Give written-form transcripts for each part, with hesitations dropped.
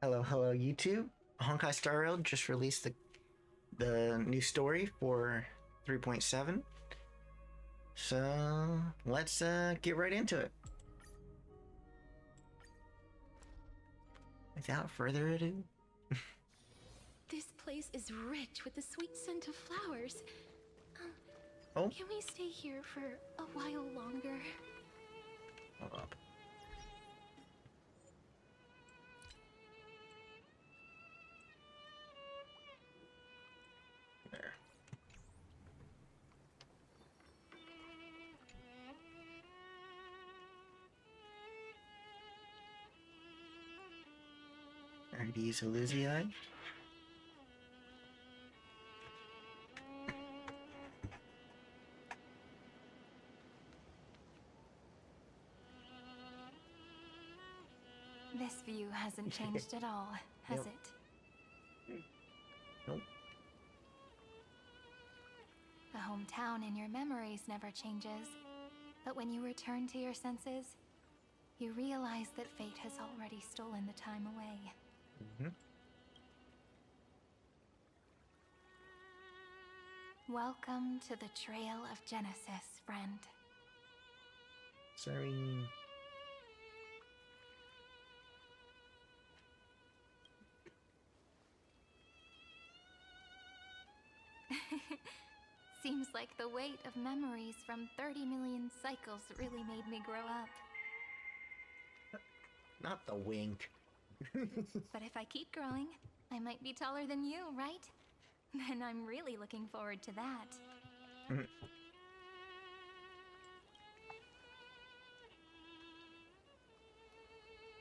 Hello, hello, YouTube. Honkai Star Rail just released the new story for 3.7. So let's get right into it. Without further ado. This place is rich with the sweet scent of flowers. Oh, Can we stay here for a while longer? hold up. There. Use Elizii. This view hasn't changed at all, has Yep. it? Nope. The hometown in your memories never changes. But when you return to your senses, you realize that fate has already stolen the time away. Mm-hmm. Welcome to the Trail of Genesis, friend. Sorry. Seems like the weight of memories from 30 million cycles really made me grow up. Not the wink. But if I keep growing, I might be taller than you, right? Then I'm really looking forward to that.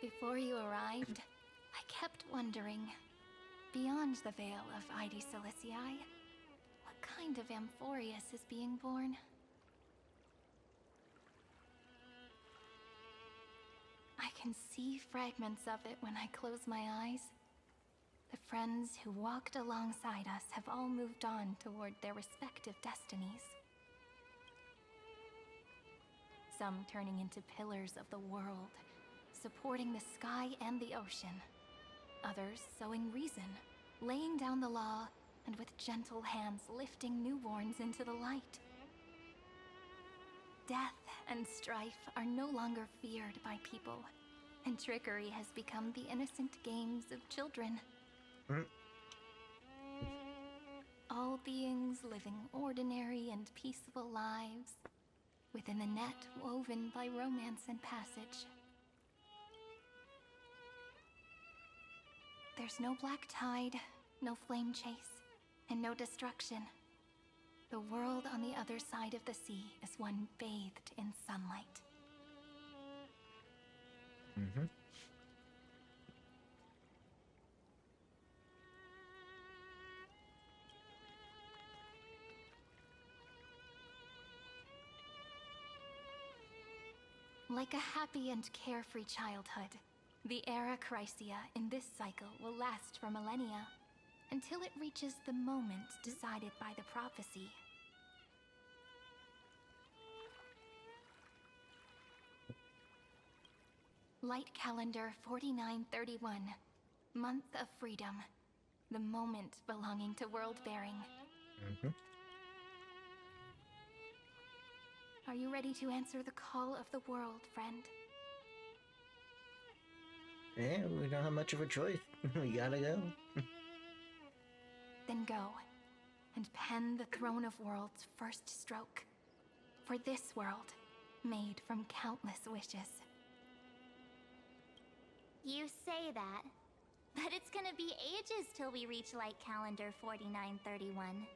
Before you arrived, I kept wondering, beyond the veil of Id Silicii, what kind of Amphorius is being born? I can see fragments of it when I close my eyes. The friends who walked alongside us have all moved on toward their respective destinies. Some turning into pillars of the world, supporting the sky and the ocean. Others sowing reason, laying down the law, and with gentle hands lifting newborns into the light. Death and strife are no longer feared by people, and trickery has become the innocent games of children. All beings living ordinary and peaceful lives, within the net woven by romance and passage. There's no black tide, no flame chase, and no destruction. The world on the other side of the sea is one bathed in sunlight. Mm-hmm. Like a happy and carefree childhood, the era Chrysia in this cycle will last for millennia, until it reaches the moment decided by the prophecy. Light calendar 4931, month of freedom, the moment belonging to world-bearing. Mm-hmm. Are you ready to answer the call of the world, friend? Yeah, we don't have much of a choice. We gotta go. Then go, and pen the Throne of Worlds' first stroke. For this world, made from countless wishes. You say that, but it's gonna be ages till we reach light calendar 4931.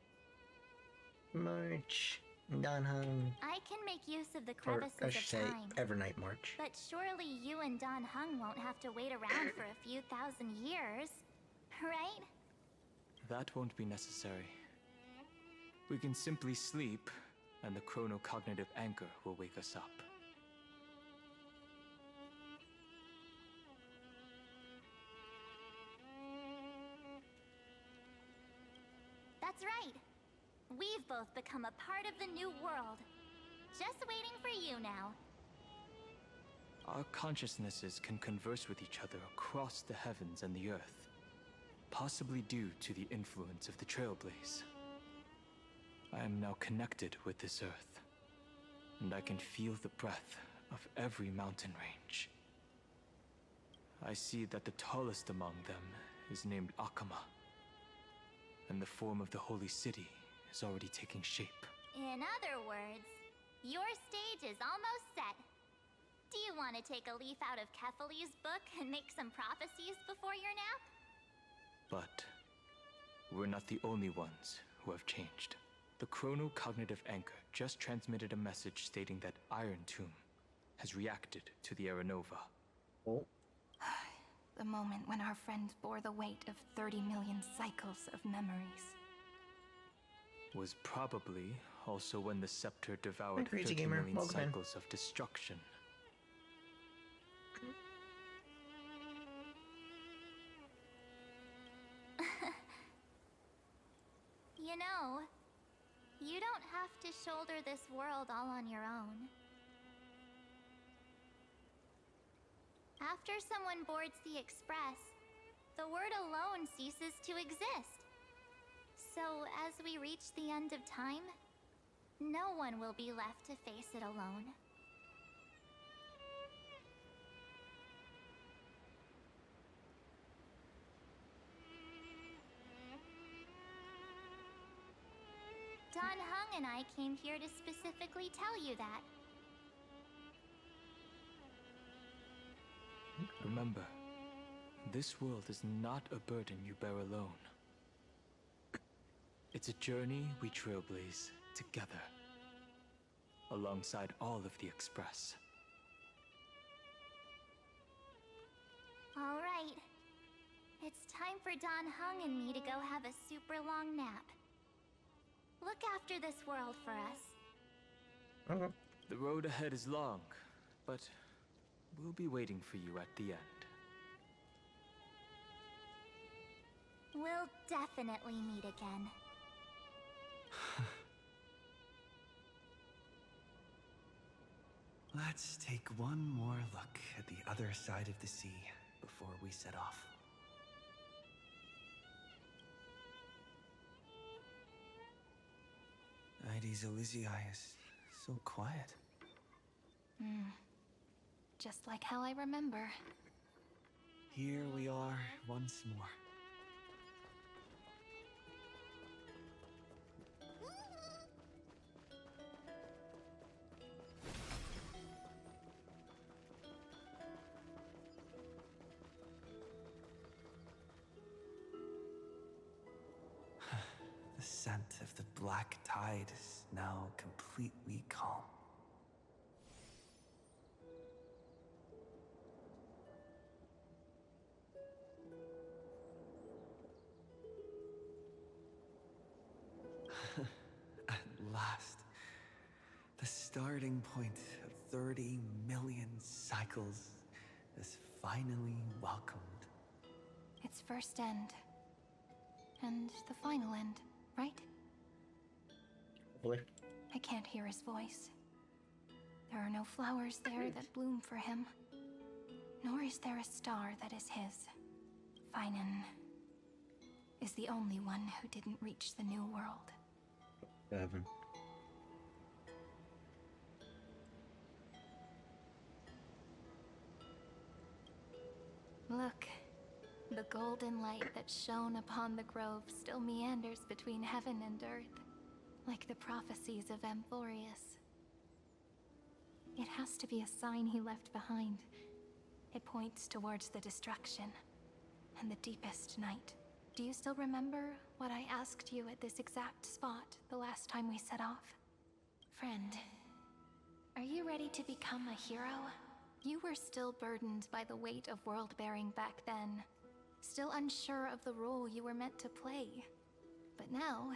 March. Donhung. I can make use of the Or crevices I should say of time. Evernight March. But surely you and Don Hung won't have to wait around for a few thousand years, right? That won't be necessary. We can simply sleep, and the chronocognitive anchor will wake us up. That's right. We've both become a part of the new world. Just waiting for you now. Our consciousnesses can converse with each other across the heavens and the earth, possibly due to the influence of the Trailblaze. I am now connected with this earth, and I can feel the breath of every mountain range. I see that the tallest among them is named Akama, and the form of the holy city is already taking shape. In other words, your stage is almost set. Do you want to take a leaf out of Kefali's book and make some prophecies before your nap? But we're not the only ones who have changed. The chrono-cognitive anchor just transmitted a message stating that Iron Tomb has reacted to the Aranova. Oh. The moment when our friend bore the weight of 30 million cycles of memories. Was probably also when the scepter devoured Crazy 30 gamer. million Welcome in. cycles of destruction. You know, you don't have to shoulder this world all on your own. After someone boards the Express, the word alone ceases to exist. So, as we reach the end of time, no one will be left to face it alone. Don Hung and I came here to specifically tell you that. Remember, this world is not a burden you bear alone. It's a journey we trailblaze together, alongside all of the Express. All right. It's time for Don Hung and me to go have a super long nap. Look after this world for us. Okay. The road ahead is long, but we'll be waiting for you at the end. We'll definitely meet again. Let's take one more look at the other side of the sea before we set off. Ides Elysiae is so quiet. Just like how I remember. Here we are once more. The scent of the black tide is now completely calm. At last, the starting point of 30 million cycles is finally welcomed. Its first end. And the final end, right? Hopefully. I can't hear his voice. There are no flowers there that bloom for him. Nor is there a star that is his. Finan is the only one who didn't reach the new world. Heaven. Look, the golden light that shone upon the grove still meanders between heaven and earth, like the prophecies of Amphorius. It has to be a sign he left behind. It points towards the destruction and the deepest night. Do you still remember what I asked you at this exact spot the last time we set off? Friend, are you ready to become a hero? You were still burdened by the weight of world-bearing back then, still unsure of the role you were meant to play. But now,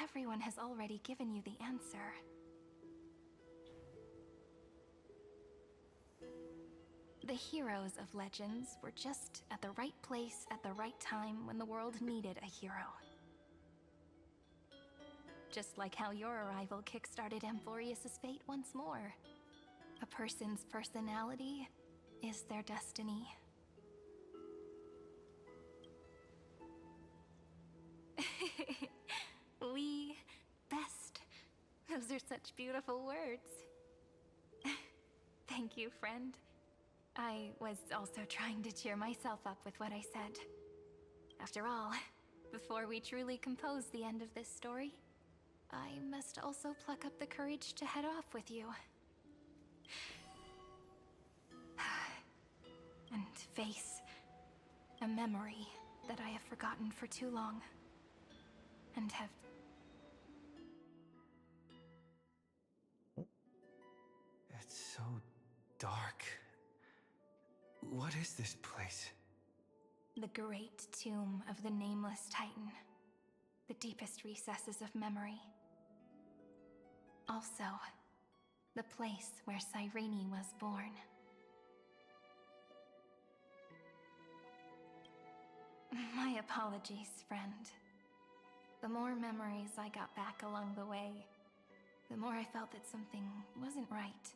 everyone has already given you the answer. The heroes of legends were just at the right place at the right time when the world needed a hero. Just like how your arrival kickstarted Amphorius' fate once more. A person's personality is their destiny. We best. Those are such beautiful words. Thank you, friend. I was also trying to cheer myself up with what I said. After all, before we truly compose the end of this story, I must also pluck up the courage to head off with you. And face a memory that I have forgotten for too long. And have... It's so dark. What is this place? The great tomb of the Nameless Titan. The deepest recesses of memory. Also, the place where Cyrene was born. My apologies, friend. The more memories I got back along the way, the more I felt that something wasn't right.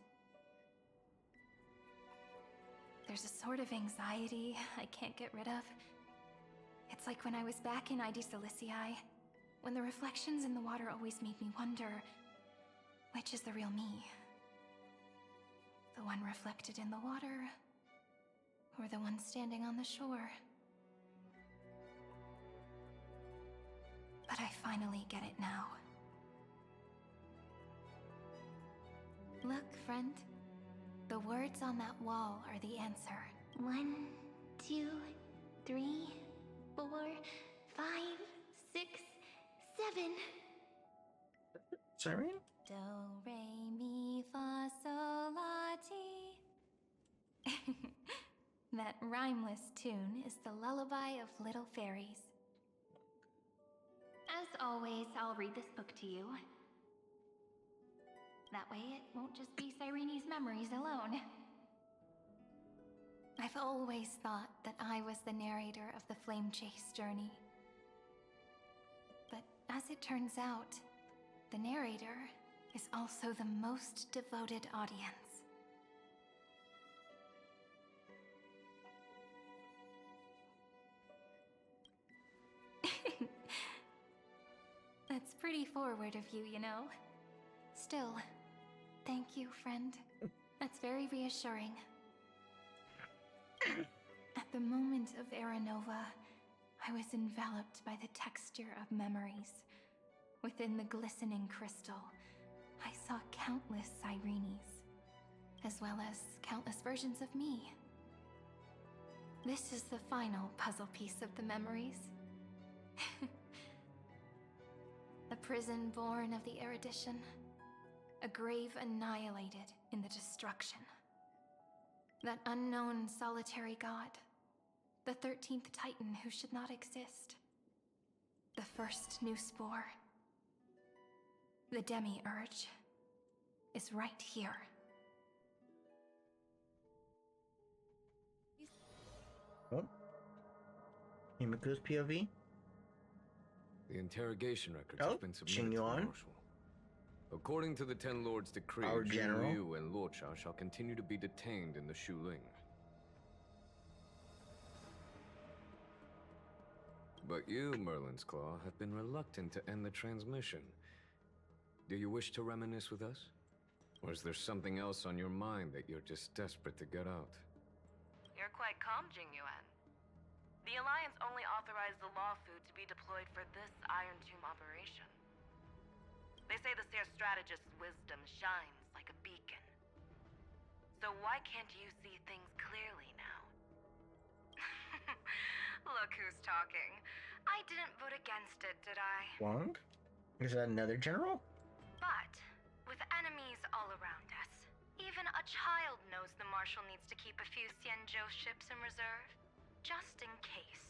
There's a sort of anxiety I can't get rid of. It's like when I was back in ID Silicii, when the reflections in the water always made me wonder, which is the real me? The one reflected in the water, or the one standing on the shore? But I finally get it now. Look, friend. The words on that wall are the answer. 1, 2, 3, 4, 5, 6, 7. Cyrene? Do, re, mi, fa, sol, la, ti. That rhymeless tune is the lullaby of little fairies. As always, I'll read this book to you. That way it won't just be Cyrene's memories alone. I've always thought that I was the narrator of the Flame Chase journey. But as it turns out, the narrator is also the most devoted audience. That's pretty forward of you, you know. Still, thank you, friend. That's very reassuring. At the moment of Aranova, I was enveloped by the texture of memories. Within the glistening crystal, I saw countless Cyrenes, as well as countless versions of me. This is the final puzzle piece of the memories. A prison born of the erudition. A grave annihilated in the destruction. That unknown solitary god. The 13th Titan who should not exist. The first new spore. The demi-urge is right here. Oh. Himiko's POV? The interrogation records Oh, have been submitted to the Xingyuan. Marshal. According to the Ten Lords' decree, Our general. Jin Liu and Luocha shall continue to be detained in the Shuling. But you, Merlin's Claw, have been reluctant to end the transmission. Do you wish to reminisce with us? Or is there something else on your mind that you're just desperate to get out? You're quite calm, Jingyuan. The Alliance only authorized the law food to be deployed for this Iron Tomb operation. They say the Seer strategist's wisdom shines like a beacon. So why can't you see things clearly now? Look who's talking. I didn't vote against it, did I? Wong? Is that another general? But, with enemies all around us, even a child knows the Marshal needs to keep a few Xianzhou ships in reserve, just in case.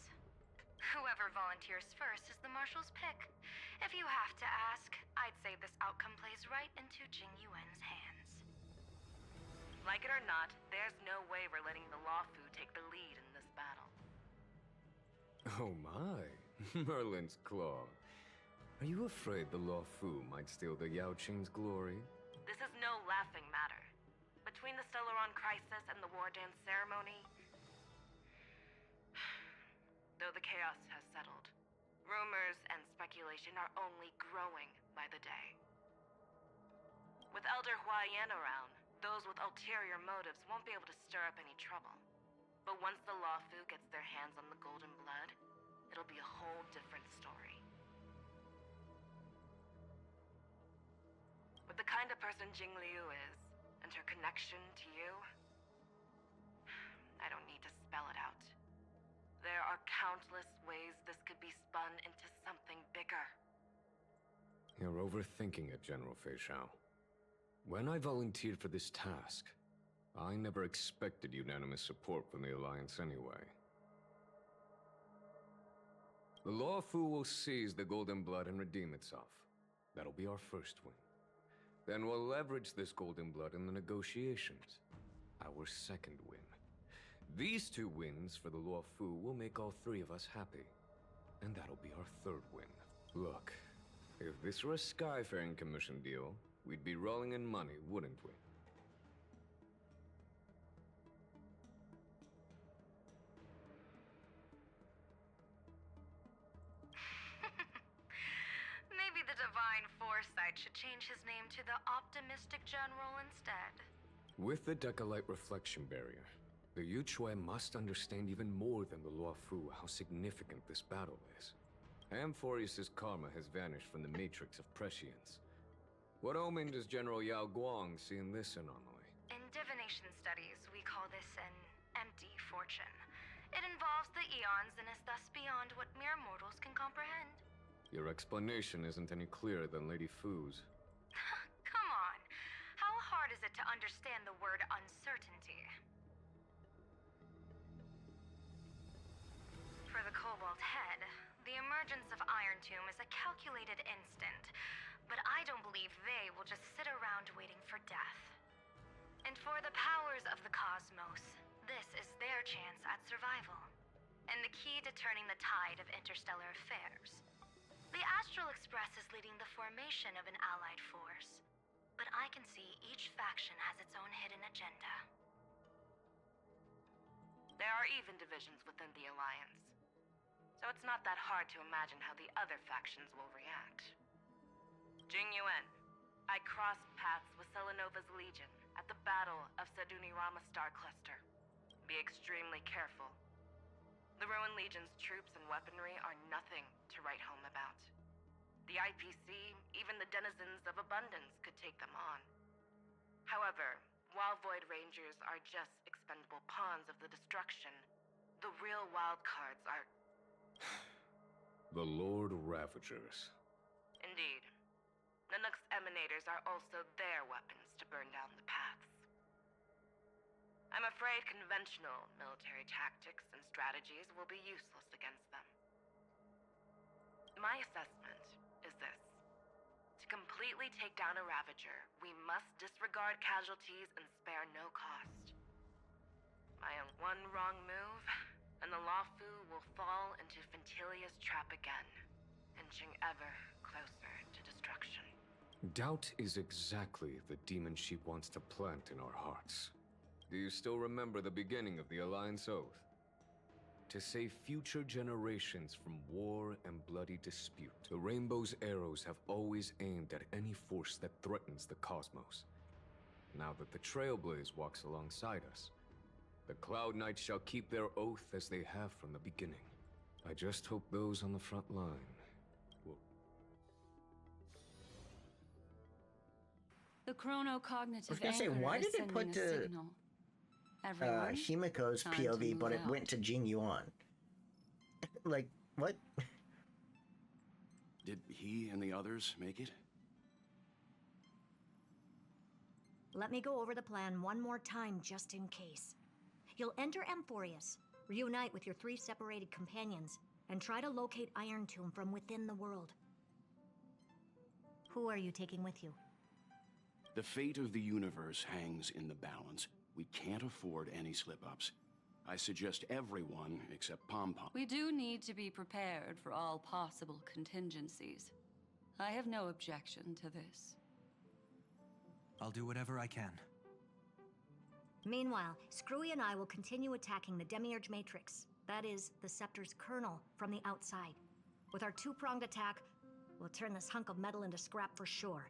Whoever volunteers first is the Marshal's pick. If you have to ask, I'd say this outcome plays right into Jingyuan's hands. Like it or not, there's no way we're letting the Law Fu take the lead in this battle. Oh my, Merlin's Claw. Are you afraid the Law Fu might steal the Yao Qing's glory? This is no laughing matter. between the Stellaron crisis and the War Dance ceremony, though the chaos has settled, rumors and speculation are only growing by the day. With Elder Huaiyan around, those with ulterior motives won't be able to stir up any trouble. But once the Luofu gets their hands on the golden blood, it'll be a whole different story. With the kind of person Jing Liu is, and her connection to you, I don't need to spell it out. There are countless ways this could be spun into something bigger. You're overthinking it, General Fei Shao. When I volunteered for this task, I never expected unanimous support from the Alliance anyway. The Luofu will seize the Golden Blood and redeem itself. That'll be our first win. Then we'll leverage this Golden Blood in the negotiations. Our second win. These 2 wins for the Luofu will make all 3 of us happy. And that'll be our third win. Look, if this were a Skyfaring Commission deal, we'd be rolling in money, wouldn't we? Maybe the Divine Foresight should change his name to the Optimistic General instead. With the Decalite Reflection Barrier, the Yuchue must understand even more than the Luofu how significant this battle is. Amphorius' karma has vanished from the matrix of prescience. What omen does General Yao Guang see in this anomaly? In divination studies, we call this an empty fortune. It involves the eons and is thus beyond what mere mortals can comprehend. Your explanation isn't any clearer than Lady Fu's. Come on. How hard is it to understand the word uncertainty? For the Cobalt Head, the emergence of Iron Tomb is a calculated instant, but I don't believe they will just sit around waiting for death. And for the powers of the cosmos, this is their chance at survival, and the key to turning the tide of interstellar affairs. The Astral Express is leading the formation of an allied force, but I can see each faction has its own hidden agenda. There are even divisions within the Alliance, so it's not that hard to imagine how the other factions will react. Jing Yuan, I crossed paths with Selenova's Legion at the Battle of Sedunirama Star Cluster. Be extremely careful. The Ruined Legion's troops and weaponry are nothing to write home about. The IPC, even the denizens of Abundance, could take them on. However, while Void Rangers are just expendable pawns of the destruction, the real wildcards are... The Lord Ravagers. Indeed. Nanook's emanators are also their weapons to burn down the paths. I'm afraid conventional military tactics and strategies will be useless against them. My assessment is this. To completely take down a Ravager, we must disregard casualties and spare no cost. One wrong move, and the Luofu will fall into Ventilia's trap again, inching ever closer to destruction. Doubt is exactly the demon she wants to plant in our hearts. Do you still remember the beginning of the Alliance Oath? To save future generations from war and bloody dispute, the Rainbow's arrows have always aimed at any force that threatens the cosmos. Now that the Trailblaze walks alongside us, the Cloud Knights shall keep their oath as they have from the beginning. I just hope those on the front line will... The chronocognitive I was gonna say, anchor why is did it sending put a to, signal. Everyone, Himiko's time to POV, move but it out. went to Jing Yuan? Like, what? Did he and the others make it? Let me go over the plan one more time, just in case. You'll enter Amphorius, reunite with your 3 separated companions, and try to locate Iron Tomb from within the world. Who are you taking with you? The fate of the universe hangs in the balance. We can't afford any slip-ups. I suggest everyone except Pom Pom. We do need to be prepared for all possible contingencies. I have no objection to this. I'll do whatever I can. Meanwhile, Screwy and I will continue attacking the Demiurge Matrix. That is, the Scepter's kernel from the outside. With our two-pronged attack, we'll turn this hunk of metal into scrap for sure.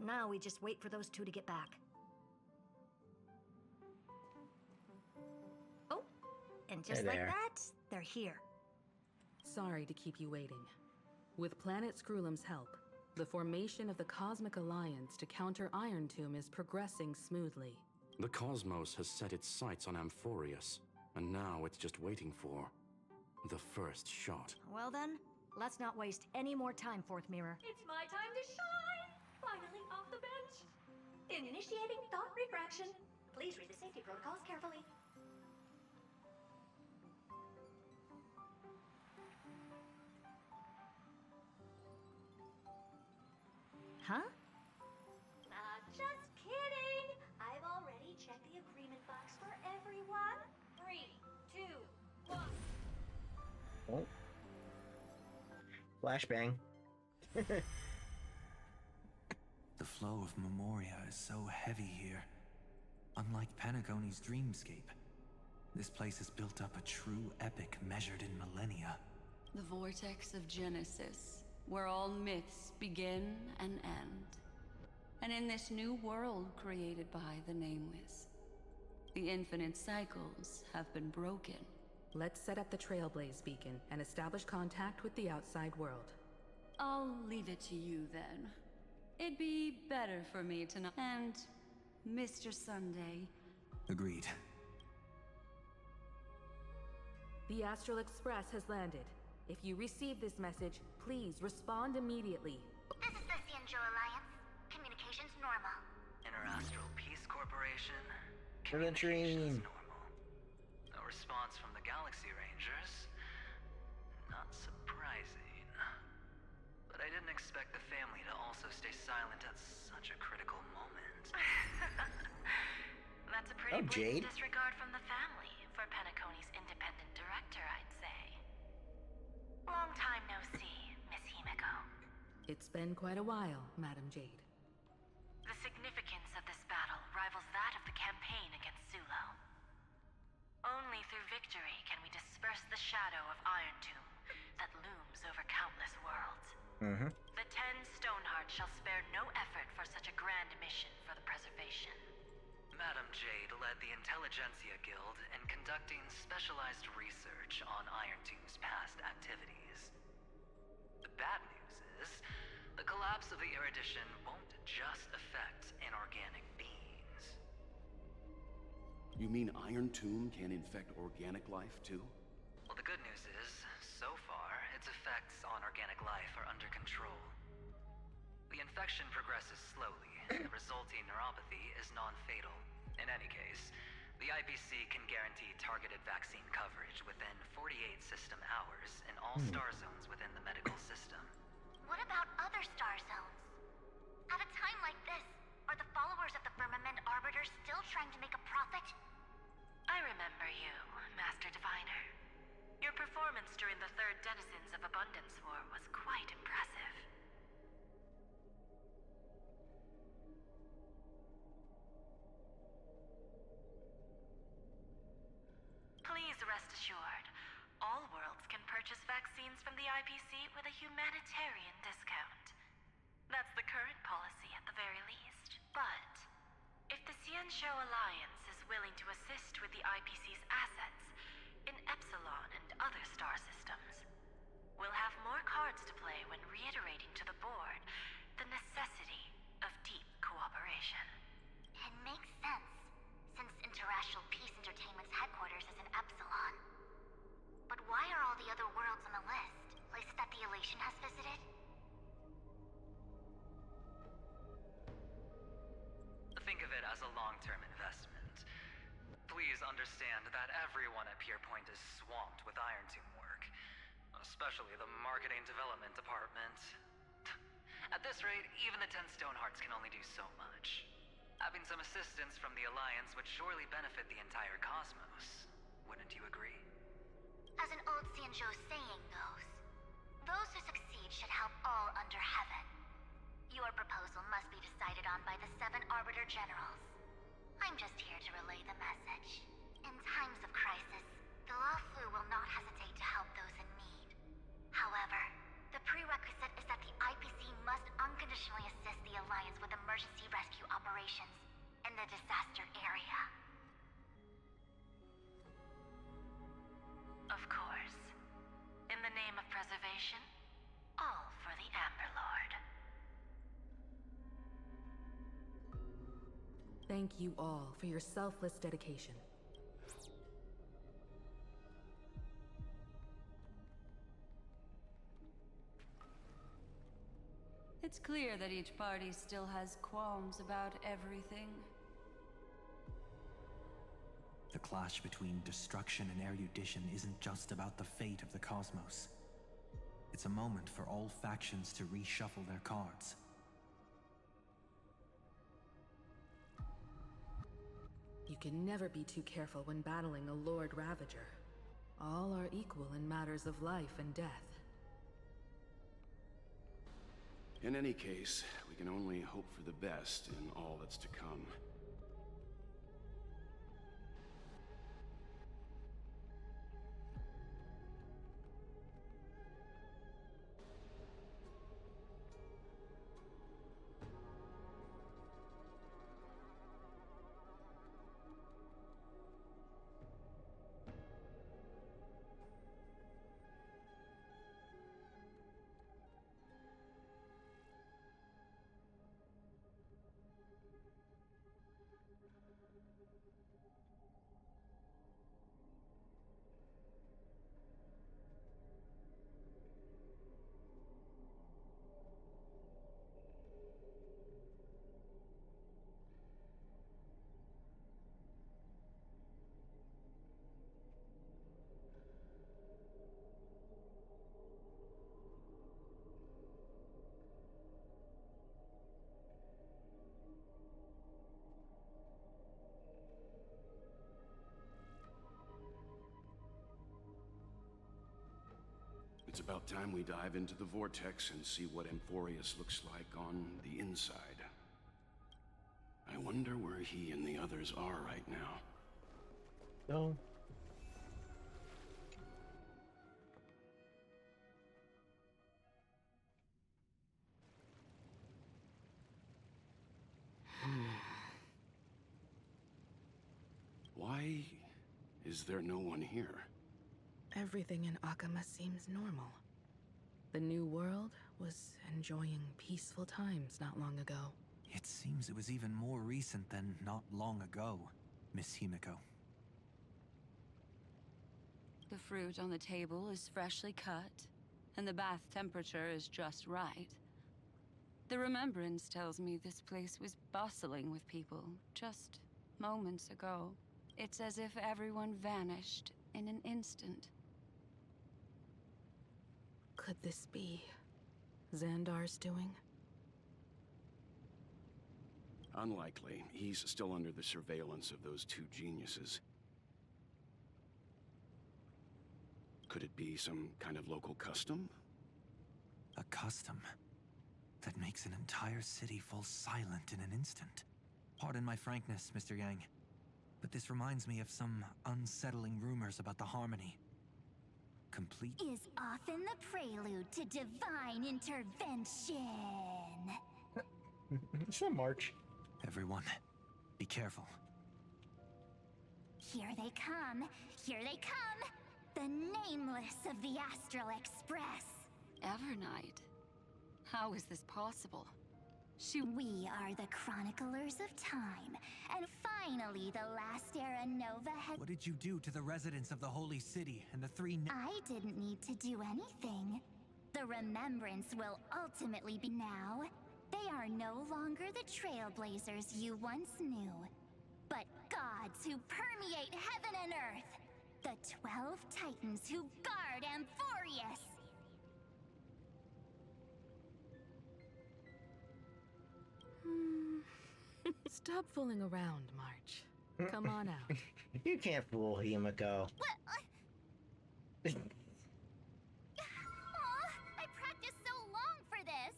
Now we just wait for those two to get back. Oh, and just Hey like there. that, they're here. Sorry to keep you waiting. With Planet Screwlum's help, the formation of the Cosmic Alliance to counter Iron Tomb is progressing smoothly. The cosmos has set its sights on Amphorius, and now it's just waiting for the first shot. Well then, let's not waste any more time, Fourth Mirror. It's my time to shine! Finally off the bench! Initiating thought refraction. Please read the safety protocols carefully. Huh? Just kidding! I've already checked the agreement box for everyone. 3, 2, 1. Oh. Flashbang. The flow of Memoria is so heavy here. Unlike Panagoni's dreamscape, this place has built up a true epic measured in millennia. The vortex of Genesis, where all myths begin and end. And in this new world created by the Nameless, the infinite cycles have been broken. Let's set up the Trailblaze beacon and establish contact with the outside world. I'll leave it to you then. It'd be better for me to know. And Mr. Sunday. Agreed. The Astral Express has landed. If you receive this message, please respond immediately. This is the Cianjo Alliance. Communications normal. Interastral Peace Corporation. For the dream. Normal. No response from the Galaxy Rangers. Not surprising. But I didn't expect the family to also stay silent at such a critical moment. That's a pretty Jade. blatant disregard from the family for Penacony's independent director, I'd say. Long time no see, Miss Himiko. It's been quite a while, Madam Jade. The significance of this battle rivals that of the campaign against Sulo. Only through victory can we disperse the shadow of Iron Tomb that looms over countless worlds. The 10 Stonehearts shall spare no effort for such a grand mission for the preservation. Madam Jade led the Intelligentsia Guild in conducting specialized research on Iron Tomb's past activities. The bad news is, the collapse of the Erudition won't just affect inorganic beings. You mean Iron Tomb can infect organic life too? Well, the good news is, so far, its effects on organic life are under control. The infection progresses slowly, and the resulting neuropathy is non-fatal. In any case, the IPC can guarantee targeted vaccine coverage within 48 system hours in all star zones within the medical system. What about other star zones? At a time like this, are the followers of the Firmament Arbiter still trying to make a profit? I remember you, Master Diviner. Your performance during the Third Denizens of Abundance War was quite impressive. Please rest assured, all worlds can purchase vaccines from the IPC with a humanitarian discount. That's the current policy at the very least. But if the Cianjo Alliance is willing to assist with the IPC's assets in Epsilon and other star systems, we'll have more cards to play when reiterating to the board the necessity of deep cooperation. It makes sense, since Interastral Peace Entertainment's headquarters is in Epsilon. But why are all the other worlds on the list? Places that the Elation has visited? Think of it as a long-term investment. Please understand that everyone at Pierpoint is swamped with Iron Tomb work, especially the marketing development department. At this rate, even the 10 Stonehearts can only do so much. Having some assistance from the Alliance would surely benefit the entire cosmos. Wouldn't you agree? As an old Cianjo saying goes, those who succeed should help all under heaven. Your proposal must be decided on by the 7 Arbiter Generals. I'm just here to relay the message. In times of crisis, the Luofu will not hesitate to help those in need. However, the prerequisite is that the IPC must unconditionally assist the Alliance with emergency rescue operations in the disaster area. Of course. In the name of preservation, all for the Amber Lord. Thank you all for your selfless dedication. It's clear that each party still has qualms about everything. The clash between destruction and erudition isn't just about the fate of the cosmos. It's a moment for all factions to reshuffle their cards. You can never be too careful when battling a Lord Ravager. All are equal in matters of life and death. In any case, we can only hope for the best in all that's to come. It's about time we dive into the vortex and see what Amphorius looks like on the inside. I wonder where he and the others are right now. So, Why is there no one here? Everything in Akama seems normal. The new world was enjoying peaceful times not long ago. It seems it was even more recent than not long ago, Miss Himiko. The fruit on the table is freshly cut, and the bath temperature is just right. The remembrance tells me this place was bustling with people just moments ago. It's as if everyone vanished in an instant. Could this be Xandar's doing? Unlikely. He's still under the surveillance of those two geniuses. Could it be some kind of local custom? A custom that makes an entire city fall silent in an instant. Pardon my frankness, Mr. Yang, but this reminds me of some unsettling rumors about the Harmony. Complete Is often the prelude to divine intervention. it's a march. Everyone, be careful. Here they come. Here they come. The nameless of the Astral Express. Evernight? How is this possible? We are the Chroniclers of Time, and finally the last Era Nova has... What did you do to the residents of the Holy City and the three... I didn't need to do anything. The remembrance will ultimately be now. They are no longer the trailblazers you once knew, but gods who permeate heaven and earth. The 12 Titans who guard Amphorius. Stop fooling around, March. Come on out. You can't fool Himiko. What? Aw, I practiced so long for this.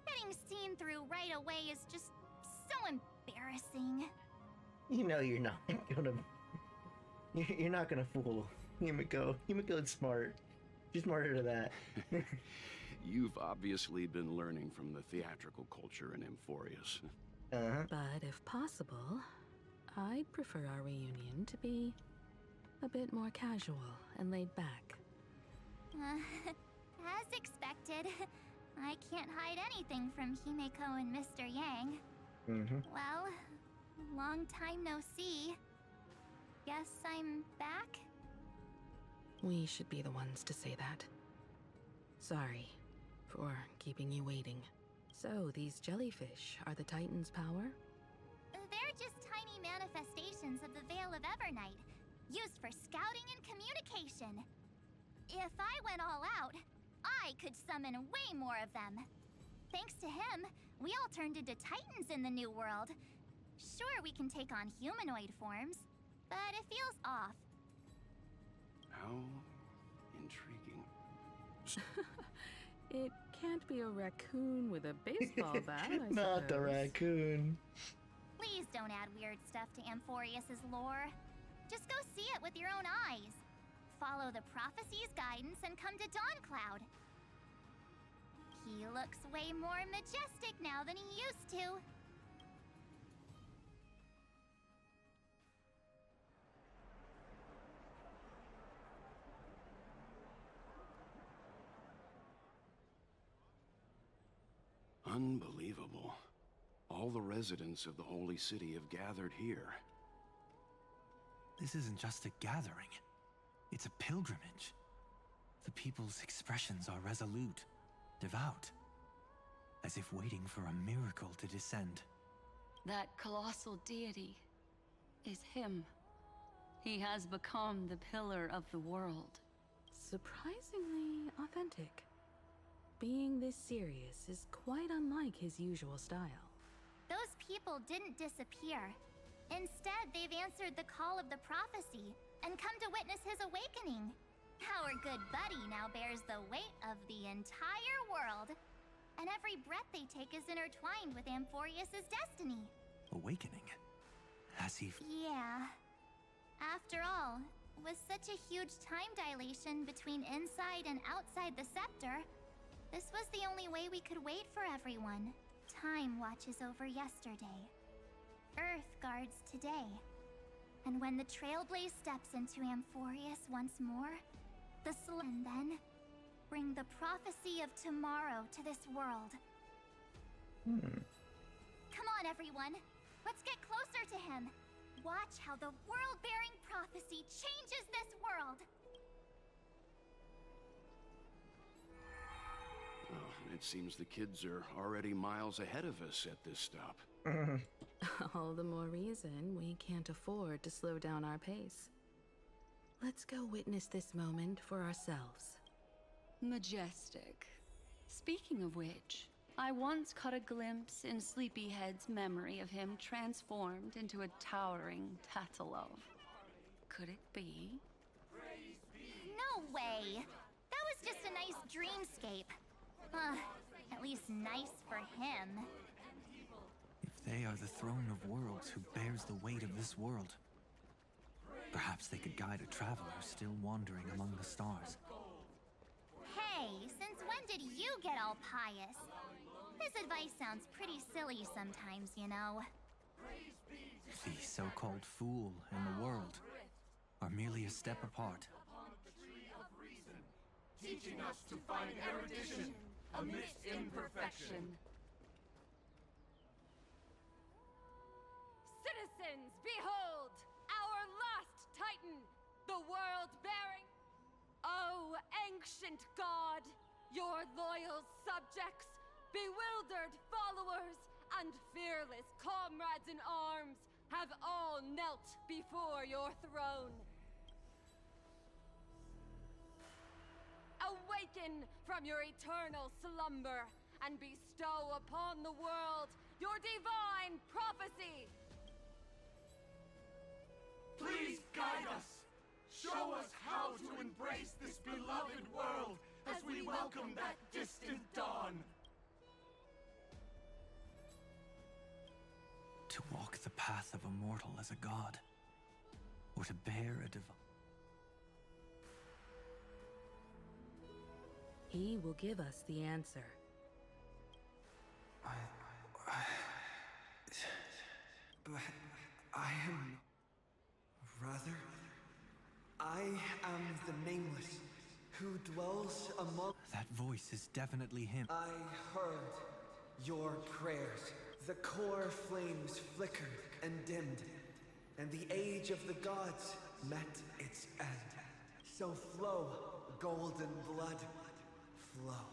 Getting seen through right away is just so embarrassing. embarrassing. You know you're not gonna. You're not gonna fool Yumiko. Yumiko's smart. She's smarter than that. You've obviously been learning from the theatrical culture in Amphorius. But if possible, I'd prefer our reunion to be a bit more casual and laid back. As expected, I can't hide anything from Himeko and Mr. Yang. Well, long time no see. Guess I'm back? We should be the ones to say that. Sorry for keeping you waiting. So, these jellyfish are the Titan's power? They're just tiny manifestations of the Veil of Evernight, used for scouting and communication. If I went all out, I could summon way more of them. Thanks to him, we all turned into Titans in the New World. Sure, we can take on humanoid forms, but it feels off. How intriguing. It can't be a raccoon with a baseball bat, I Not the suppose. raccoon. Please don't add weird stuff to Amphorius's lore. Just go see it with your own eyes. Follow the prophecy's guidance and come to Dawncloud. He looks way more majestic now than he used to. Unbelievable. All the residents of the Holy City have gathered here. This isn't just a gathering. It's a pilgrimage. The people's expressions are resolute, devout, as if waiting for a miracle to descend. That colossal deity is him. He has become the pillar of the world. Surprisingly authentic. Being this serious is quite unlike his usual style. Those people didn't disappear. Instead, they've answered the call of the prophecy and come to witness his awakening. Our good buddy now bears the weight of the entire world. And every breath they take is intertwined with Amphorius's destiny. Awakening? Has he... Yeah. After all, with such a huge time dilation between inside and outside the scepter, this was the only way we could wait for everyone. Time watches over yesterday. Earth guards today. And when the Trailblaze steps into Amphorius once more, and then bring the prophecy of tomorrow to this world. Come on, everyone. Let's get closer to him. Watch how the world-bearing prophecy changes this world. Oh, it seems the kids are already miles ahead of us at this stop. All the more reason we can't afford to slow down our pace. Let's go witness this moment for ourselves. Majestic. Speaking of which, I once caught a glimpse in Sleepyhead's memory of him transformed into a towering Tatalov. Could it be? No way! That was just a nice dreamscape. At least nice for him. If they are the throne of worlds who bears the weight of this world, perhaps they could guide a traveler still wandering among the stars. Hey, since when did you get all pious? This advice sounds pretty silly sometimes, you know. The so-called fool and the world are merely a step apart. Teaching us to find erudition amidst imperfection. Citizens, behold! Our last Titan! The world-bearing... Oh, ancient god! Your loyal subjects, bewildered followers, and fearless comrades in arms have all knelt before your throne. Awaken from your eternal slumber and bestow upon the world your divine prophecy! Please guide us! Show us how to embrace this beloved world as we welcome that distant dawn! To walk the path of a mortal as a god, or to bear a divine. He will give us the answer. But I am... Rather, I am the Nameless, who dwells among... That voice is definitely him. I heard your prayers. The core flames flickered and dimmed, and the age of the gods met its end. So flow, golden blood, flow.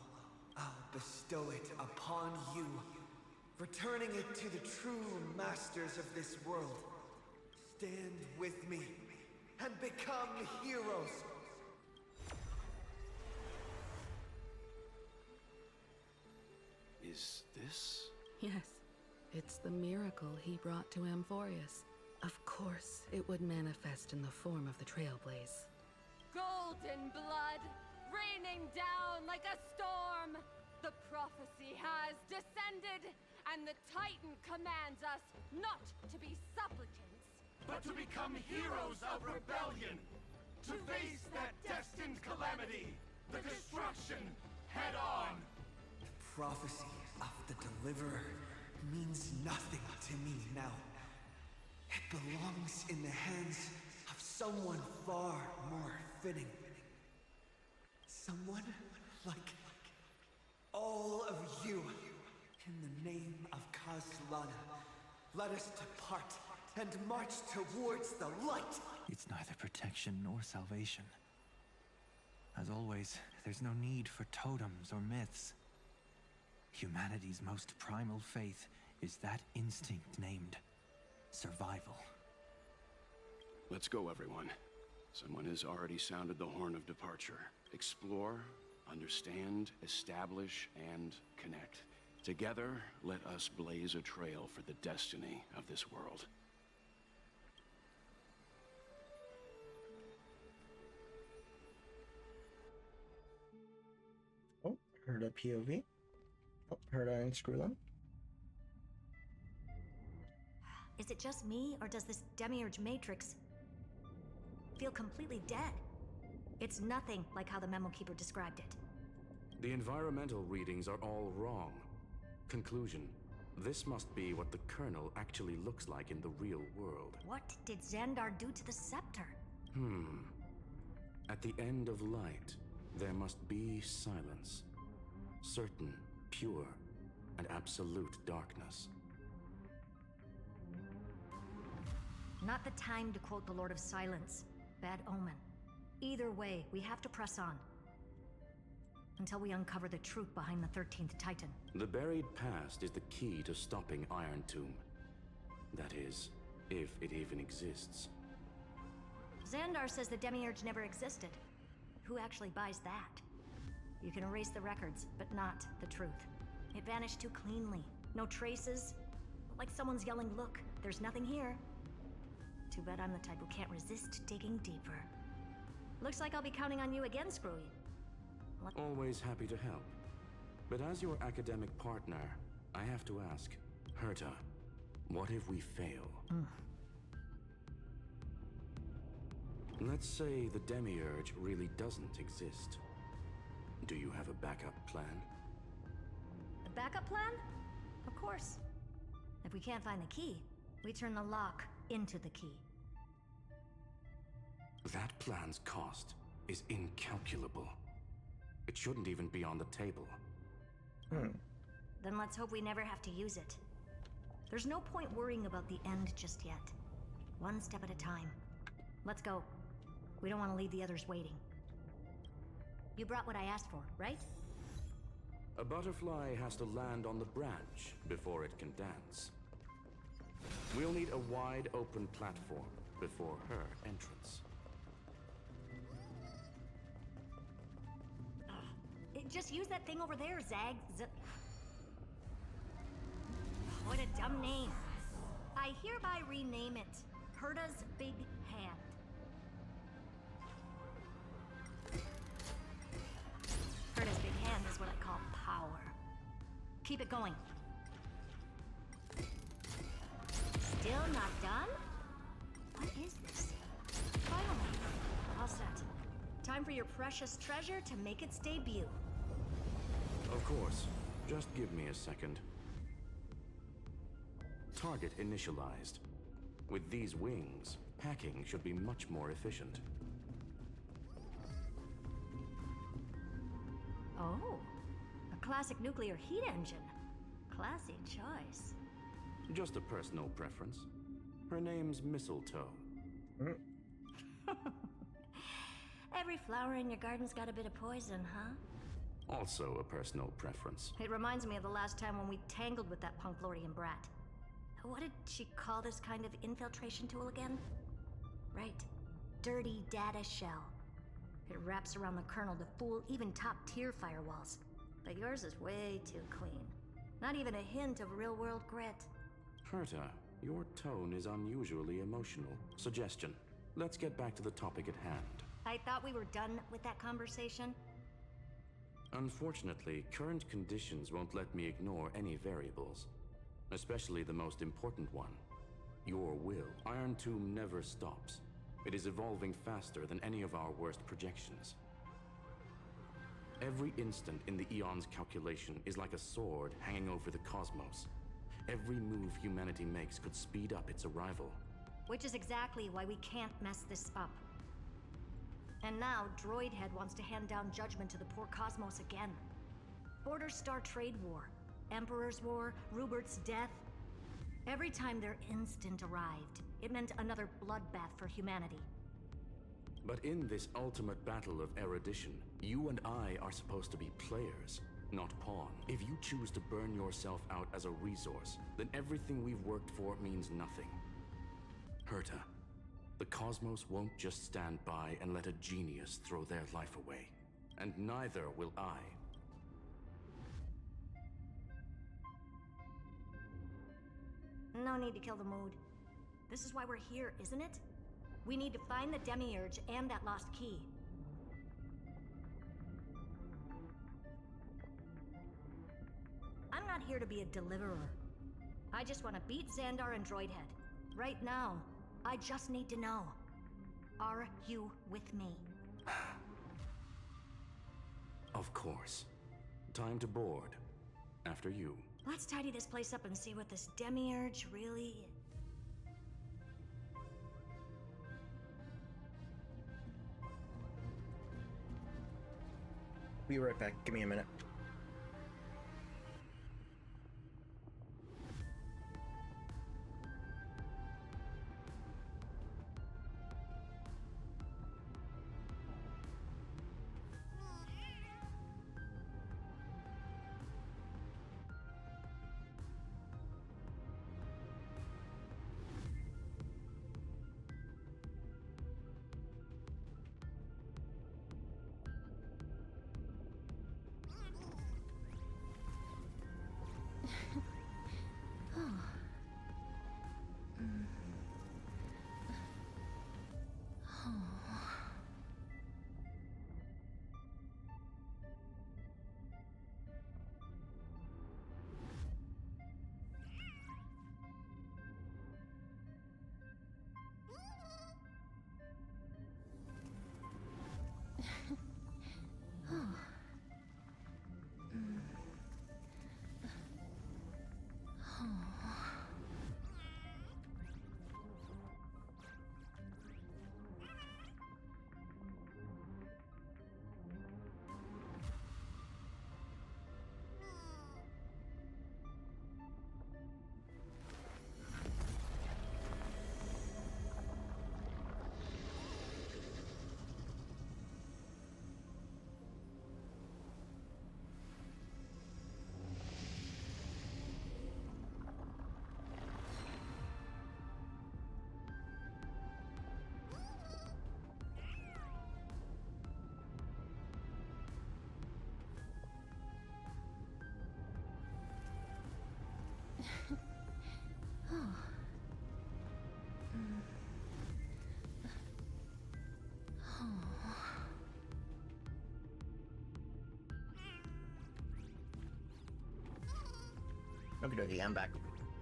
I'll bestow it upon you, returning it to the true masters of this world. Stand with me and become heroes. Is this? Yes, it's the miracle he brought to Amphorius. Of course, it would manifest in the form of the Trailblaze. Golden blood, raining down like a storm. The prophecy has descended, and the Titan commands us not to be supplicants, but to become heroes of rebellion, to face that destined calamity, the destruction, head on. The prophecy of the Deliverer means nothing to me now. It belongs in the hands of someone far more fitting. Someone like all of you. In the name of Kazlana, let us depart and march towards the light. It's neither protection nor salvation. As always, there's no need for totems or myths. Humanity's most primal faith is that instinct named survival. Let's go, everyone. Someone has already sounded the horn of departure. Explore, understand, establish, and connect. Together, let us blaze a trail for the destiny of this world. Oh, heard a POV. Oh, heard Iron Screwlum. Is it just me, or does this Demiurge Matrix feel completely dead? It's nothing like how the Memo Keeper described it. The environmental readings are all wrong. Conclusion: this must be what the kernel actually looks like in the real world. What did Xandar do to the scepter? At the end of light, there must be silence. Certain, pure, and absolute darkness. Not the time to quote the Lord of Silence. Bad omen. Either way, we have to press on. Until we uncover the truth behind the 13th Titan. The buried past is the key to stopping Iron Tomb. That is, if it even exists. Xandar says the Demiurge never existed. Who actually buys that? You can erase the records, but not the truth. It vanished too cleanly. No traces. Like someone's yelling, "Look, there's nothing here." Too bad I'm the type who can't resist digging deeper. Looks like I'll be counting on you again, Screwy. Always happy to help. But as your academic partner, I have to ask, Herta, what if we fail? Let's say the Demiurge really doesn't exist. Do you have a backup plan? A backup plan? Of course. If we can't find the key, we turn the lock into the key. That plan's cost is incalculable. It shouldn't even be on the table. Then let's hope we never have to use it. There's no point worrying about the end just yet. One step at a time. Let's go. We don't want to leave the others waiting. You brought what I asked for, right? A butterfly has to land on the branch before it can dance. We'll need a wide open platform before her entrance. Just use that thing over there, Zag. What a dumb name. I hereby rename it Herta's Big Hand. Herta's Big Hand is what I call power. Keep it going. Still not done? What is this? Finally, all set. Time for your precious treasure to make its debut. Of course. Just give me a second. Target initialized. With these wings, packing should be much more efficient. Oh, a classic nuclear heat engine. Classy choice. Just a personal preference. Her name's Mistletoe. Every flower in your garden's got a bit of poison, huh? Also a personal preference. It reminds me of the last time when we tangled with that Punklorian brat. What did she call this kind of infiltration tool again? Right. Dirty data shell. It wraps around the kernel to fool even top-tier firewalls. But yours is way too clean. Not even a hint of real-world grit. Herta, your tone is unusually emotional. Suggestion. Let's get back to the topic at hand. I thought we were done with that conversation. Unfortunately, current conditions won't let me ignore any variables. Especially the most important one. Your will. Iron Tomb never stops. It is evolving faster than any of our worst projections. Every instant in the Eon's calculation is like a sword hanging over the cosmos. Every move humanity makes could speed up its arrival. Which is exactly why we can't mess this up. And now, Droidhead wants to hand down judgment to the poor cosmos again. Border Star Trade War, Emperor's War, Rupert's death. Every time their instant arrived, it meant another bloodbath for humanity. But in this ultimate battle of erudition, you and I are supposed to be players, not pawn. If you choose to burn yourself out as a resource, then everything we've worked for means nothing. Herta, the cosmos won't just stand by and let a genius throw their life away. And neither will I. No need to kill the mood. This is why we're here, isn't it? We need to find the Demiurge and that lost key. I'm not here to be a deliverer. I just want to beat Xandar and Droidhead. Right now, I just need to know. Are you with me? Of course. Time to board. After you. Let's tidy this place up and see what this Demiurge really... Be right back. Give me a minute. Okay, I'm back.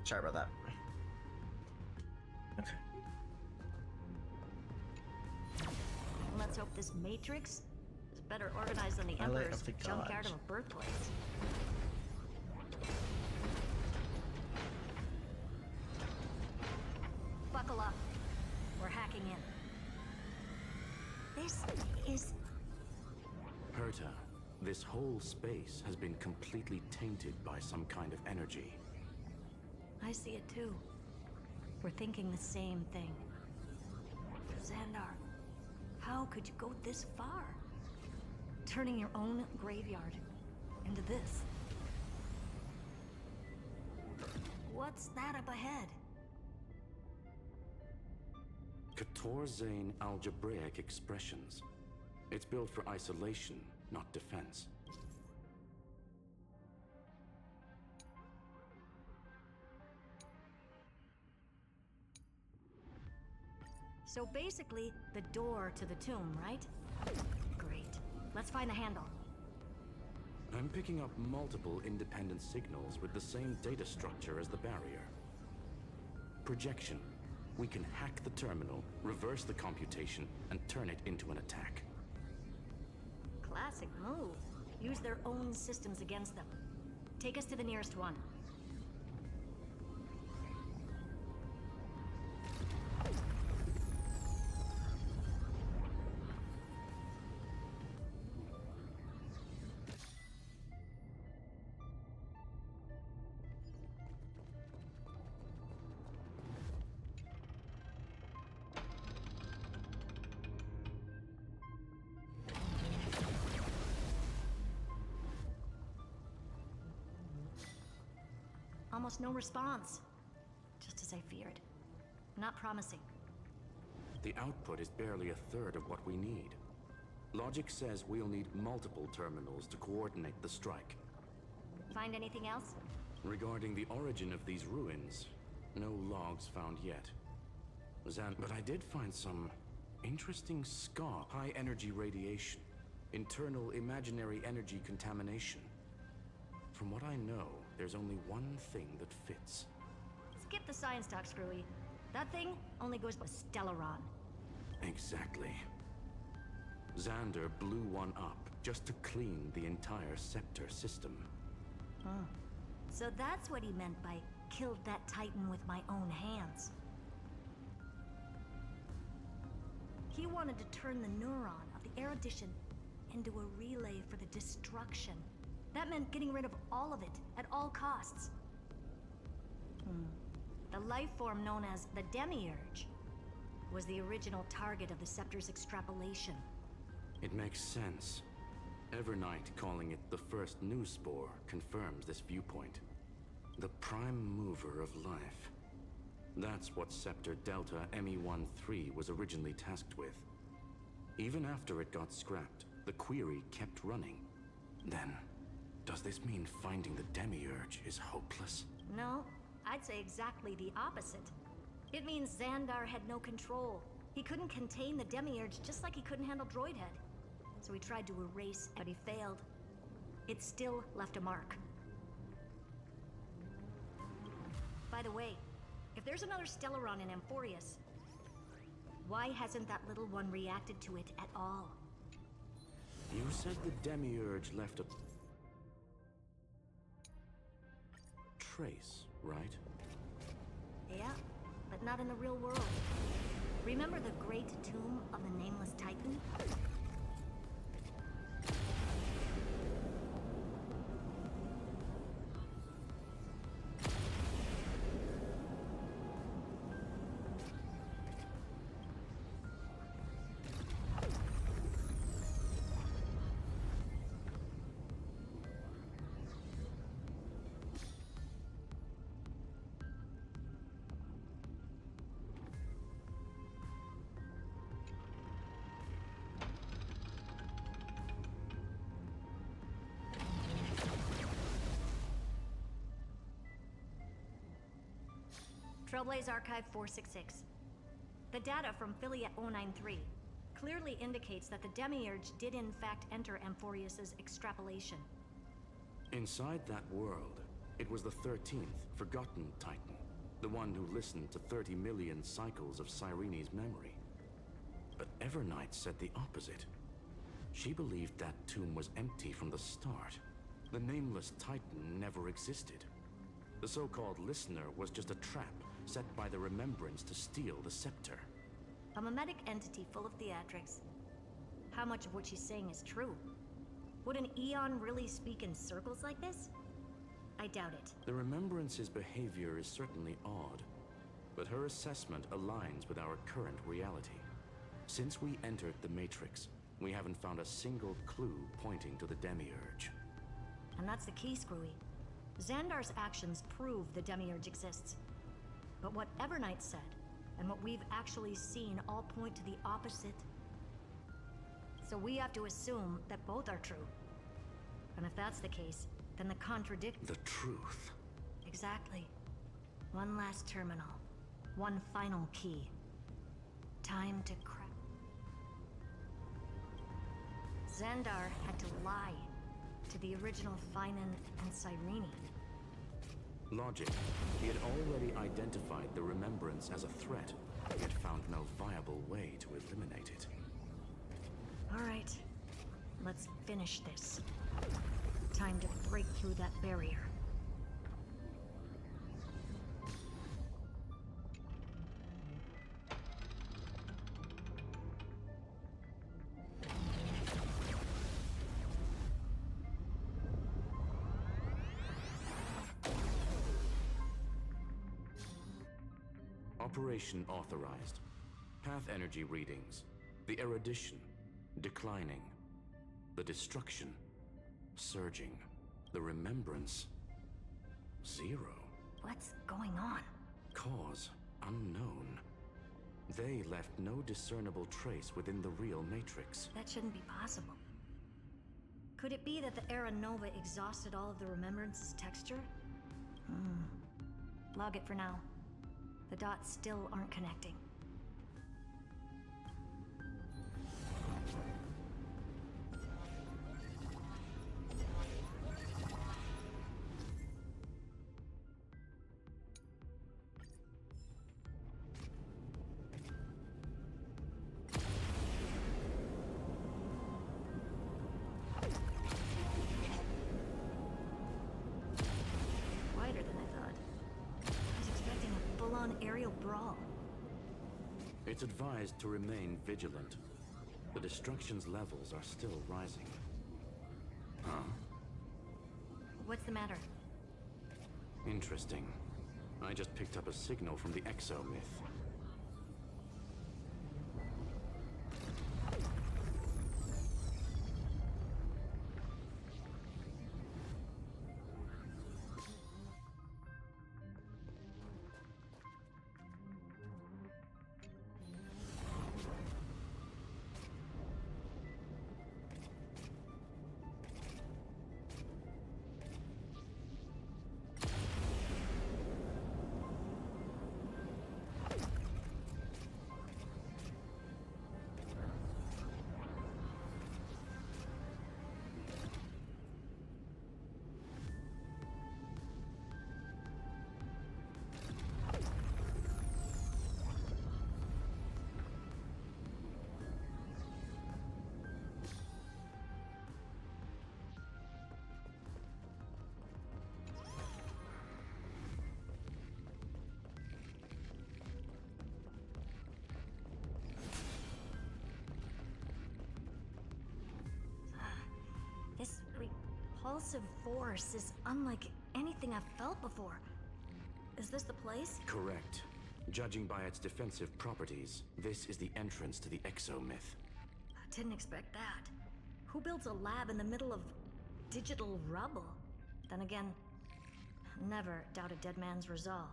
Sorry about that. Let's hope this matrix is better organized than the Highlight Emperor's of the junkyard gods. of a birthplace. Buckle up. We're hacking in. This is... Herta, this whole space has been completely tainted by some kind of energy. I see it too. We're thinking the same thing. Xandar, how could you go this far? Turning your own graveyard into this. What's that up ahead? Katorzane algebraic expressions. It's built for isolation, not defense. So basically, the door to the tomb, right? Great. Let's find the handle. I'm picking up multiple independent signals with the same data structure as the barrier. Projection. We can hack the terminal, reverse the computation, and turn it into an attack. Classic move. Use their own systems against them. Take us to the nearest one. Almost no response. Just as I feared. Not promising. The output is barely a third of what we need. Logic says we'll need multiple terminals to coordinate the strike. Find anything else? Regarding the origin of these ruins, no logs found yet. But I did find some interesting scar, high-energy radiation, internal imaginary energy contamination. From what I know, there's only one thing that fits. Skip the science talk, Screwy. That thing only goes by Stellaron. Exactly. Xander blew one up just to clean the entire scepter system. So that's what he meant by killed that Titan with my own hands. He wanted to turn the neuron of the erudition into a relay for the destruction. That meant getting rid of all of it, at all costs. The life form known as the Demiurge was the original target of the Scepter's extrapolation. It makes sense. Evernight calling it the first new spore confirms this viewpoint. The prime mover of life. That's what Scepter Delta ME-13 was originally tasked with. Even after it got scrapped, the query kept running. Then, does this mean finding the Demiurge is hopeless? No, I'd say exactly the opposite. It means Xandar had no control. He couldn't contain the Demiurge just like he couldn't handle Droidhead. So he tried to erase, but he failed. It still left a mark. By the way, if there's another Stellaron in Amphorius, why hasn't that little one reacted to it at all? You said the Demiurge left a trace, right? Yeah, but not in the real world. Remember the great tomb of the Nameless Titan? Trailblaze Archive 466. The data from Philia 093 clearly indicates that the Demiurge did in fact enter Amphorius's extrapolation. Inside that world, it was the 13th, forgotten Titan. The one who listened to 30 million cycles of Cyrene's memory. But Evernight said the opposite. She believed that tomb was empty from the start. The nameless Titan never existed. The so-called listener was just a trap set by the Remembrance to steal the scepter. A mimetic entity full of theatrics. How much of what she's saying is true? Would an Eon really speak in circles like this? I doubt it. The Remembrance's behavior is certainly odd, but her assessment aligns with our current reality. Since we entered the Matrix, we haven't found a single clue pointing to the Demiurge. And that's the key, Screwy. Xandar's actions prove the Demiurge exists. But what Evernight said, and what we've actually seen all point to the opposite. So we have to assume that both are true. And if that's the case, then the The truth. Exactly. One last terminal. One final key. Time to crack. Xandar had to lie to the original Finan and Cyrene. Logic. He had already identified the Remembrance as a threat, yet found no viable way to eliminate it. All right. Let's finish this. Time to break through that barrier. Operation authorized. Path energy readings. The erudition. Declining. The destruction. Surging. The remembrance. 0. What's going on? Cause unknown. They left no discernible trace within the real Matrix. That shouldn't be possible. Could it be that the Era Nova exhausted all of the Remembrance's texture? Log it for now. The dots still aren't connecting. Wider than I thought. I was expecting a full-on aerial brawl. It's advised to remain vigilant. The destruction's levels are still rising. Huh? What's the matter? Interesting. I just picked up a signal from the exo-myth. This repulsive force is unlike anything I've felt before. Is this the place? Correct. Judging by its defensive properties, this is the entrance to the exo-myth. I didn't expect that. Who builds a lab in the middle of digital rubble? Then again, never doubt a dead man's resolve.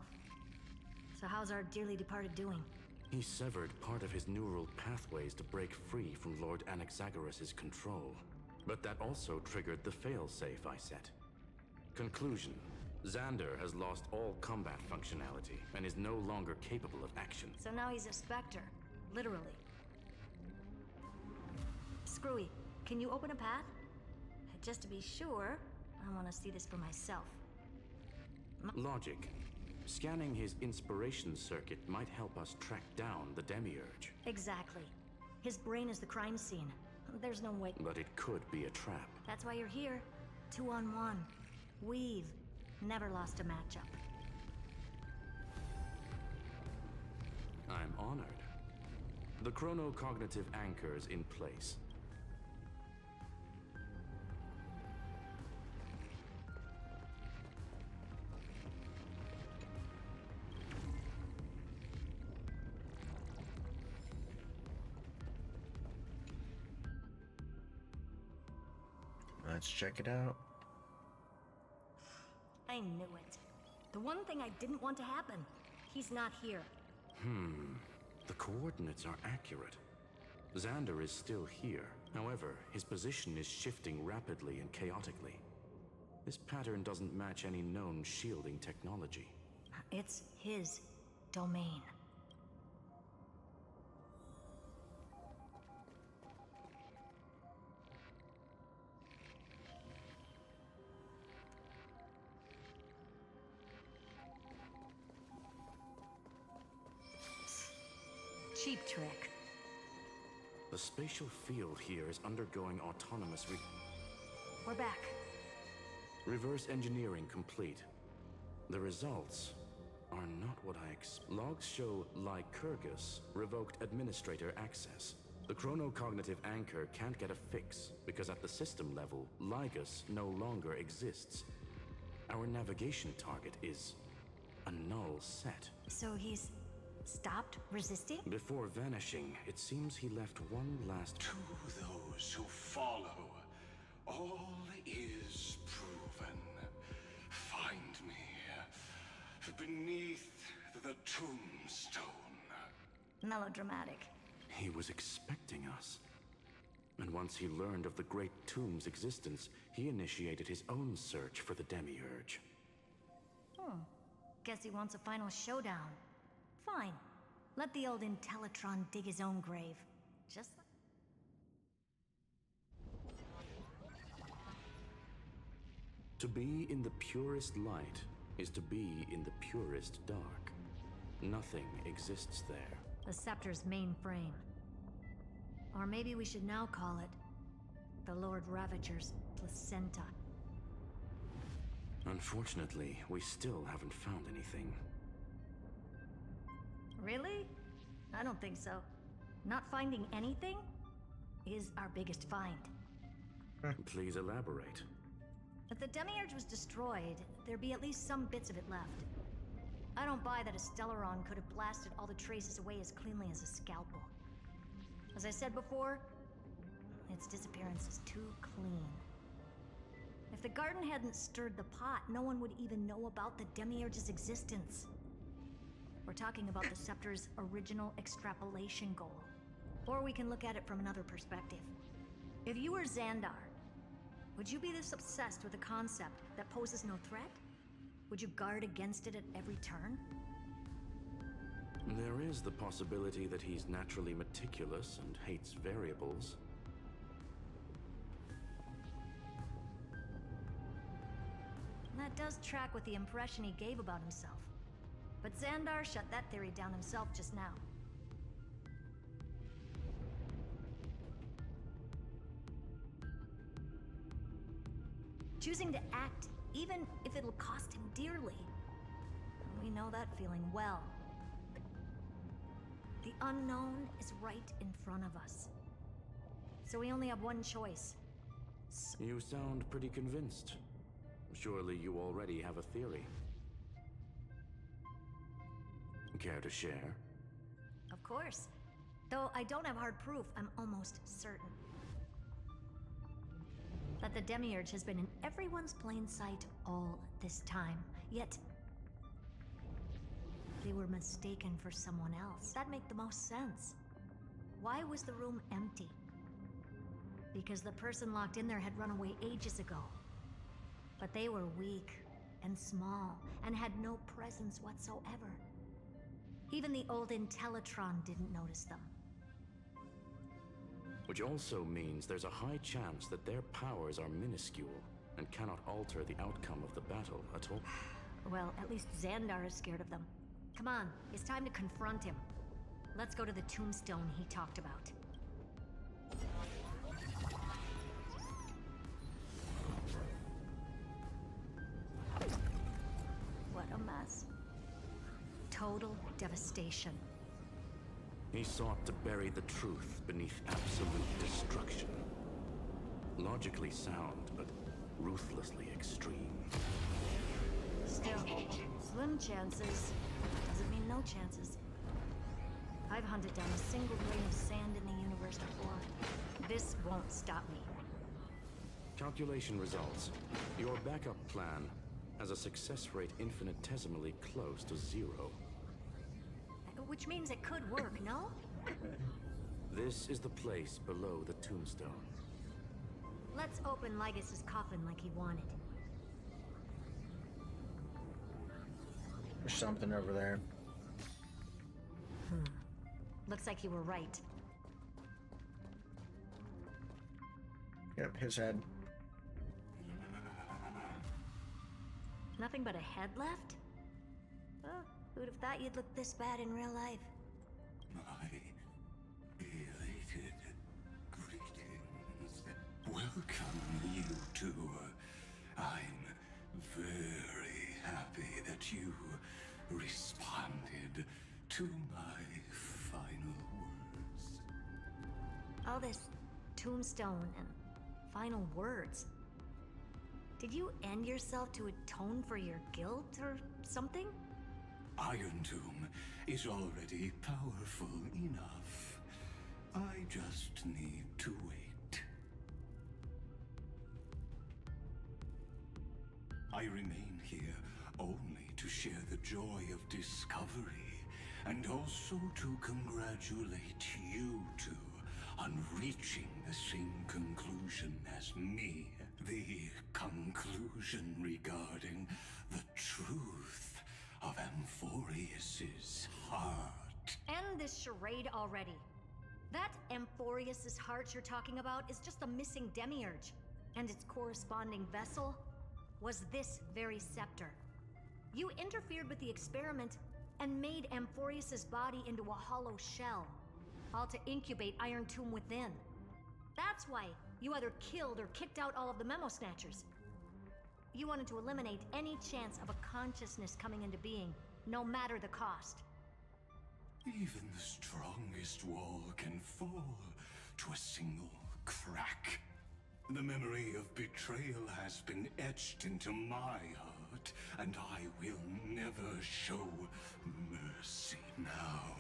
So how's our dearly departed doing? He severed part of his neural pathways to break free from Lord Anaxagoras' control. But that also triggered the failsafe I set. Conclusion. Xander has lost all combat functionality and is no longer capable of action. So now he's a specter, literally. Screwy, can you open a path? Just to be sure, I want to see this for myself. Logic. Scanning his inspiration circuit might help us track down the Demiurge. Exactly. His brain is the crime scene. There's no way. But it could be a trap. That's why you're here. 2-on-1. We've never lost a matchup. I'm honored. The chronocognitive anchor's in place. Let's check it out. I knew it. The one thing I didn't want to happen. He's not here. The coordinates are accurate. Xander is still here. However, his position is shifting rapidly and chaotically. This pattern doesn't match any known shielding technology. It's his domain. Cheap trick. The spatial field here is undergoing autonomous We're back. reverse engineering complete. The results are not what I Logs show Lycurgus revoked administrator access. The chronocognitive anchor can't get a fix because at the system level, Lygus no longer exists. Our navigation target is a null set. So he's stopped resisting? Before vanishing, it seems he left one last... To those who follow, all is proven. Find me beneath the tombstone. Melodramatic. He was expecting us. And once he learned of the Great Tomb's existence, he initiated his own search for the Demiurge. Guess he wants a final showdown. Fine. Let the old Intellitron dig his own grave. Just like... To be in the purest light is to be in the purest dark. Nothing exists there. The Scepter's main frame. Or maybe we should now call it the Lord Ravager's placenta. Unfortunately, we still haven't found anything. Really? I don't think so. Not finding anything is our biggest find. Please elaborate. If the Demiurge was destroyed, there'd be at least some bits of it left. I don't buy that a Stellaron could have blasted all the traces away as cleanly as a scalpel. As I said before, its disappearance is too clean. If the garden hadn't stirred the pot, no one would even know about the Demiurge's existence. We're talking about the Scepter's original extrapolation goal. Or we can look at it from another perspective. If you were Xandar, would you be this obsessed with a concept that poses no threat? Would you guard against it at every turn? There is the possibility that he's naturally meticulous and hates variables. That does track with the impression he gave about himself. But Xandar shut that theory down himself just now. Choosing to act, even if it'll cost him dearly. We know that feeling well. The unknown is right in front of us. So we only have one choice. You sound pretty convinced. Surely you already have a theory. Care to share? Of course. Though I don't have hard proof, I'm almost certain. That the Demiurge has been in everyone's plain sight all this time. Yet, they were mistaken for someone else. That'd make the most sense. Why was the room empty? Because the person locked in there had run away ages ago. But they were weak and small and had no presence whatsoever. Even the old Intellitron didn't notice them. Which also means there's a high chance that their powers are minuscule and cannot alter the outcome of the battle at all. Well, at least Xandar is scared of them. Come on, it's time to confront him. Let's go to the tombstone he talked about. has. Total devastation. He sought to bury the truth beneath absolute destruction. Logically sound, but ruthlessly extreme. Still, slim chances doesn't mean no chances. I've hunted down a single grain of sand in the universe before. This won't stop me. Calculation results. Your backup plan has a success rate infinitesimally close to 0. Which means it could work, no? This is the place below the tombstone. Let's open Lygas's coffin like he wanted. There's something over there. Looks like you were right. Yep, his head. Nothing but a head left? Oh, who'd have thought you'd look this bad in real life? My elated greetings. Welcome, you two. I'm very happy that you responded to my final words. All this tombstone and final words. Did you end yourself to atone for your guilt or something? Iron Tomb is already powerful enough. I just need to wait. I remain here only to share the joy of discovery, and also to congratulate you two on reaching the same conclusion as me. The conclusion regarding the truth of Amphorius's heart. End this charade already. That Amphorius's heart you're talking about is just a missing demiurge, and its corresponding vessel was this very scepter. You interfered with the experiment and made Amphorius's body into a hollow shell, all to incubate Iron Tomb within. That's why you either killed or kicked out all of the Memo Snatchers. You wanted to eliminate any chance of a consciousness coming into being, no matter the cost. Even the strongest wall can fall to a single crack. The memory of betrayal has been etched into my heart, and I will never show mercy now.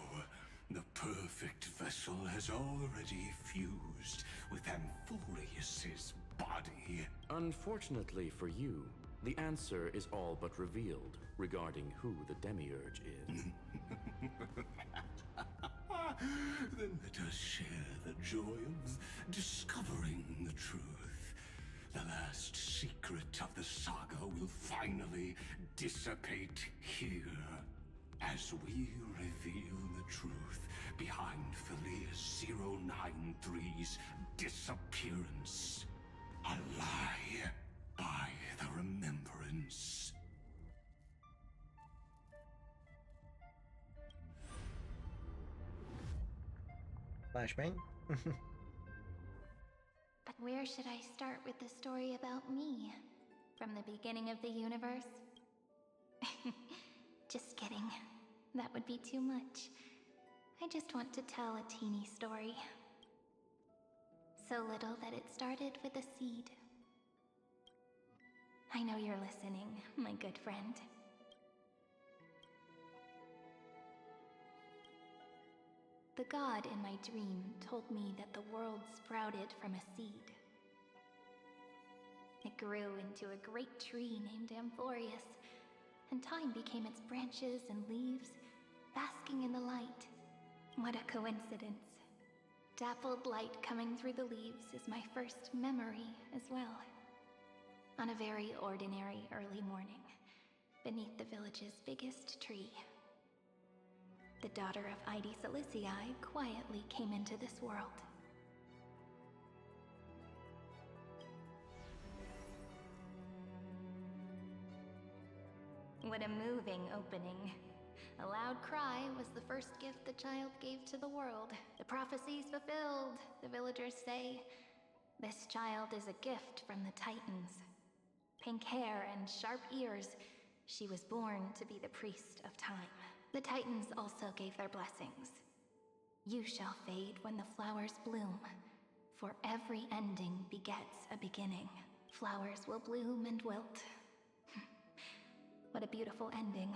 The perfect vessel has already fused with Amphorius's body. Unfortunately for you, the answer is all but revealed regarding who the Demiurge is. Then let us share the joy of discovering the truth. The last secret of the saga will finally dissipate here, as we reveal the truth behind Felius 093's disappearance. A lie by the remembrance. Flashbang? But where should I start with the story about me? From the beginning of the universe? Just kidding. That would be too much. I just want to tell a teeny story. So little that it started with a seed. I know you're listening, my good friend. The god in my dream told me that the world sprouted from a seed. It grew into a great tree named Amphorius, and time became its branches and leaves, basking in the light. What a coincidence. Dappled light coming through the leaves is my first memory as well. On a very ordinary early morning, beneath the village's biggest tree, the daughter of Ide Silicii quietly came into this world. What a moving opening. A loud cry was the first gift the child gave to the world. The prophecy's fulfilled, the villagers say. This child is a gift from the Titans. Pink hair and sharp ears, She was born to be the priest of time. The Titans also gave their blessings. You shall fade when the flowers bloom, for every ending begets a beginning. Flowers will bloom and wilt. What a beautiful ending.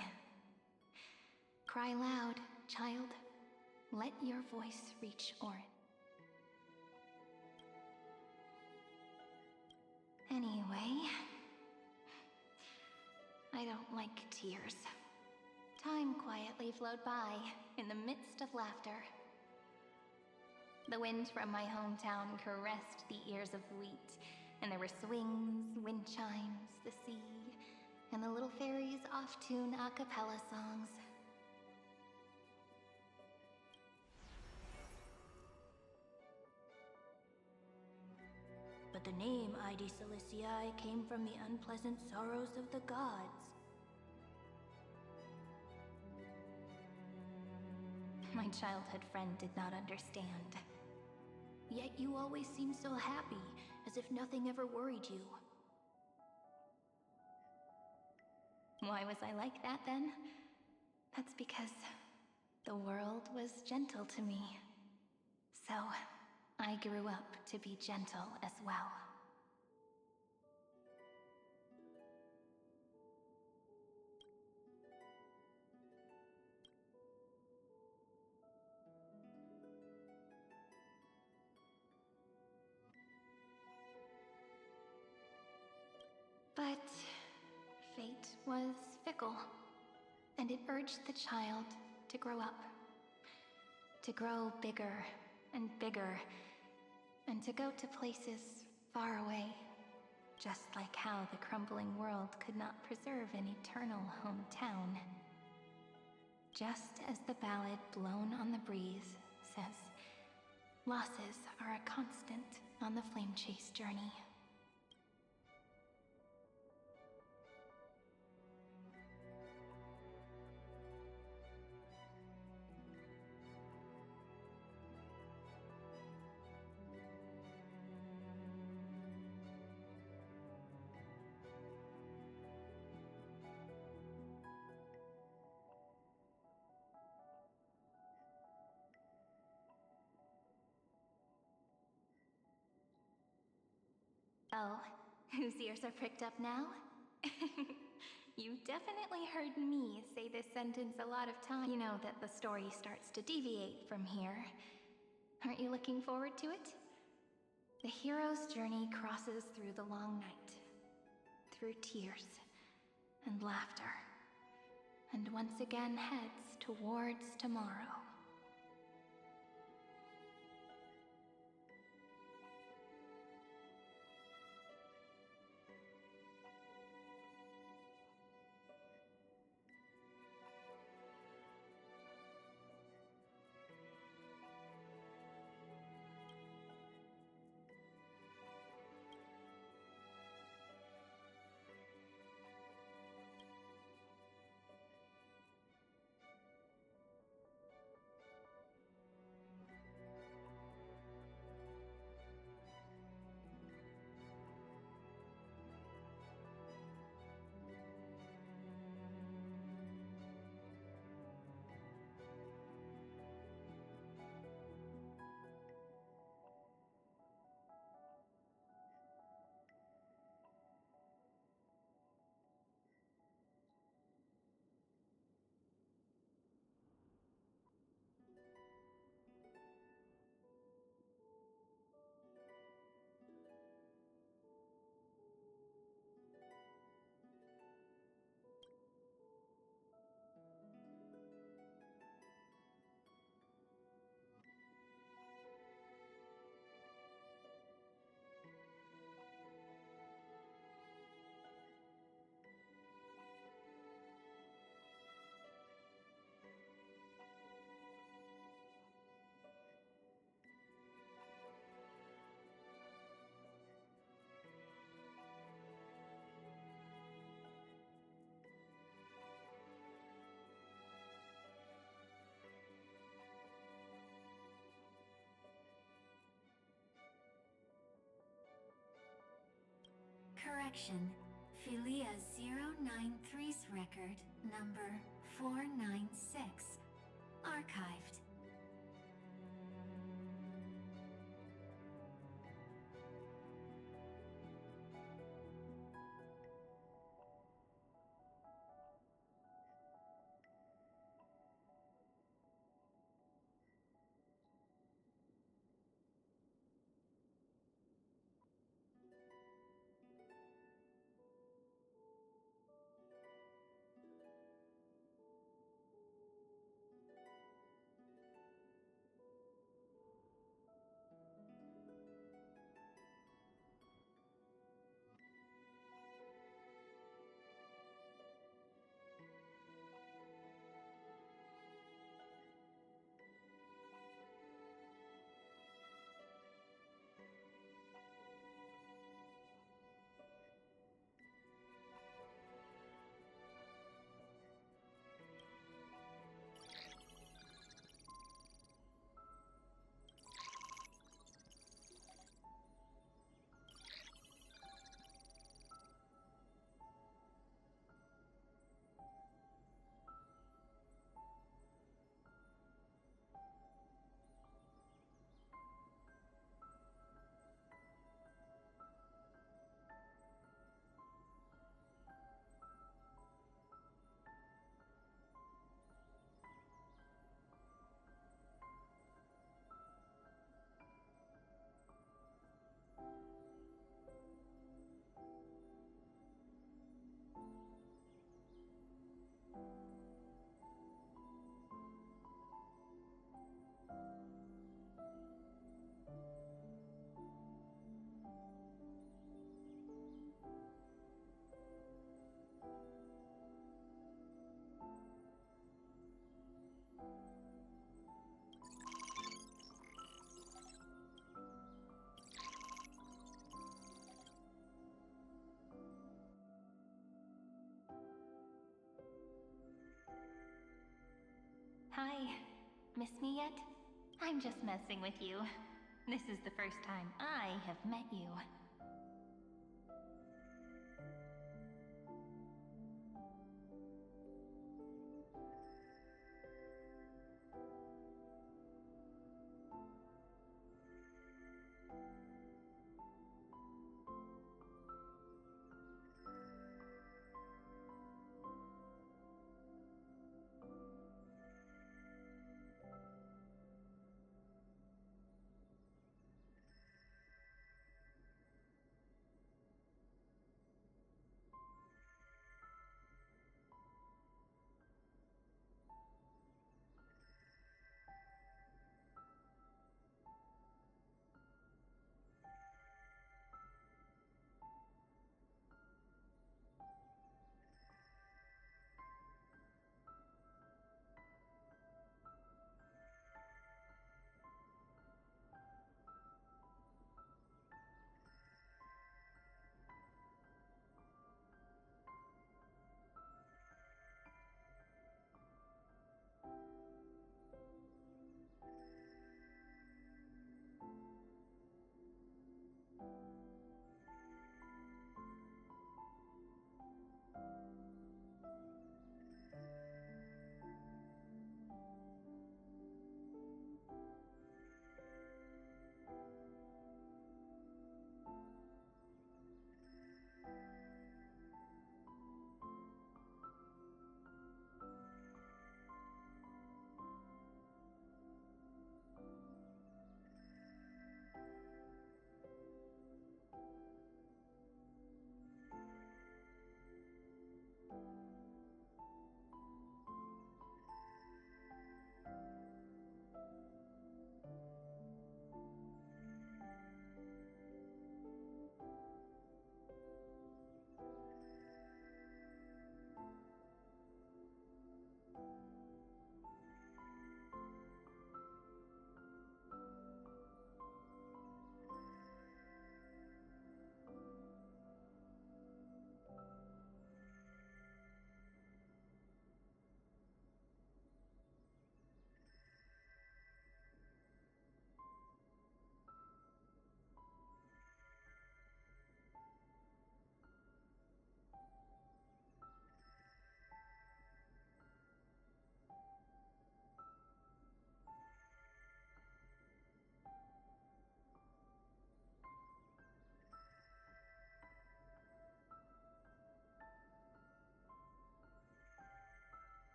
Cry loud, child. Let your voice reach Orin. Anyway, I don't like tears. Time quietly flowed by in the midst of laughter. The wind from my hometown caressed the ears of wheat, and there were swings, wind chimes, the sea, and the little fairies off-tune a cappella songs. But the name Ide Siliciae came from the unpleasant sorrows of the gods. My childhood friend did not understand. Yet you always seemed so happy, as if nothing ever worried you. Why was I like that then? That's because the world was gentle to me. So, I grew up to be gentle as well. But fate was fickle, and it urged the child to grow up. To grow bigger and bigger, and to go to places far away. Just like how the crumbling world could not preserve an eternal hometown. Just as the ballad blown on the breeze says, losses are a constant on the flame chase journey. Oh, whose ears are pricked up now? You've definitely heard me say this sentence a lot of times. You know that the story starts to deviate from here. Aren't you looking forward to it? The hero's journey crosses through the long night, through tears and laughter, and once again heads towards tomorrow. Correction. Philia 093's record, number 496. Archived. Hi. Miss me yet? I'm just messing with you. This is the first time I have met you.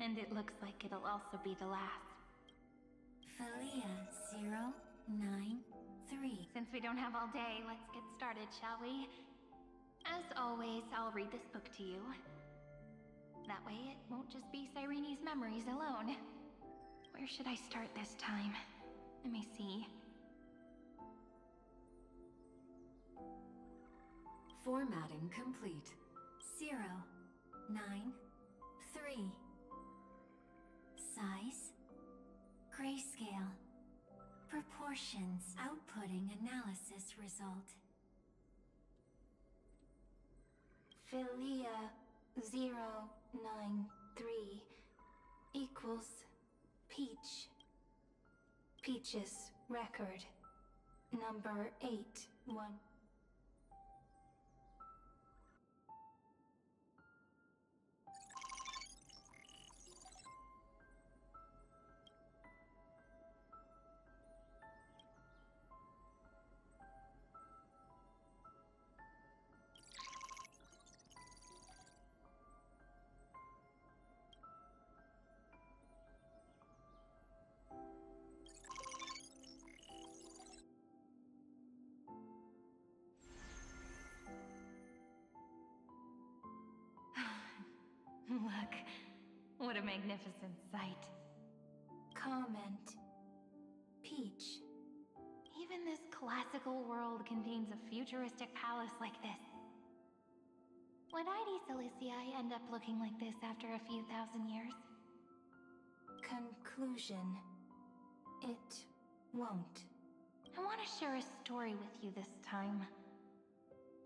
And it looks like it'll also be the last. Philia 093. Since we don't have all day, let's get started, shall we? As always, I'll read this book to you. That way it won't just be Cyrene's memories alone. Where should I start this time? Let me see. Formatting complete. 093. Size. Grayscale. Proportions. Outputting analysis result. Philia 093 equals Peach. Peach's record. Number 81. Look, what a magnificent sight. Comment. Peach. Even this classical world contains a futuristic palace like this. Would ID Ciliciae end up looking like this after a few thousand years? Conclusion. It won't. I want to share a story with you this time.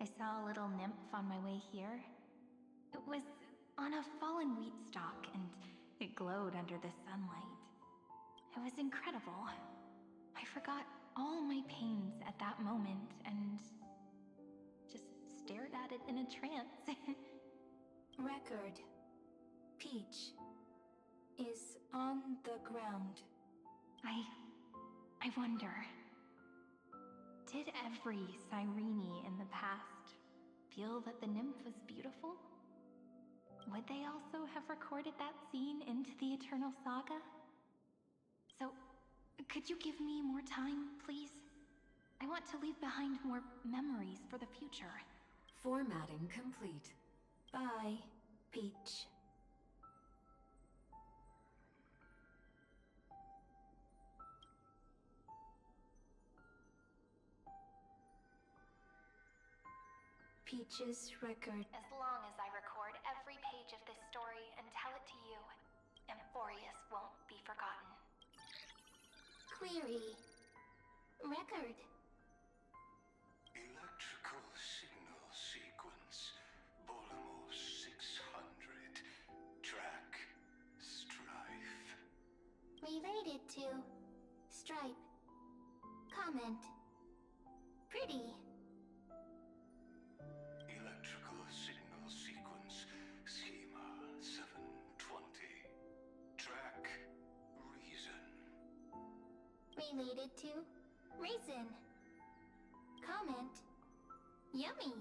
I saw a little nymph on my way here. It was on a fallen wheat stalk, and it glowed under the sunlight. It was incredible. I forgot all my pains at that moment and just stared at it in a trance. Record. Peach is on the ground. I wonder, did every Cyrene in the past feel that the nymph was beautiful? Would they also have recorded that scene into the Eternal Saga? So, could you give me more time, please? I want to leave behind more memories for the future. Formatting complete. Bye, Peach. Peach's record. As long as I record every page of this story and tell it to you, Amphorius won't be forgotten. Query. Record. Electrical signal sequence. Bolimo 600. Track. Strife. Related to. Stripe. Comment. Pretty. Electrical signal sequence. Schema 720. Track. Reason. Related to. Reason. Comment. Yummy.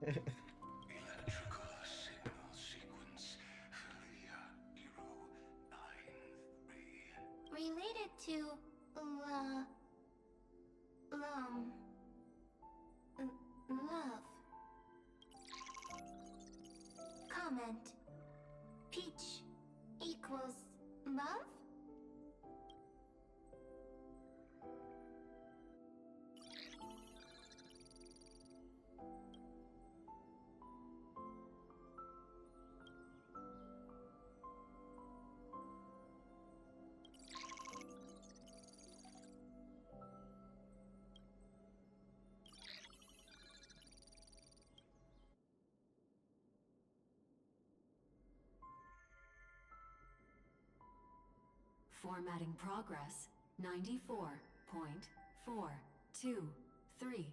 Electrical signal sequence. Philia 093. Related to. Love. Comment. Peach equals love? Formatting progress 94.423.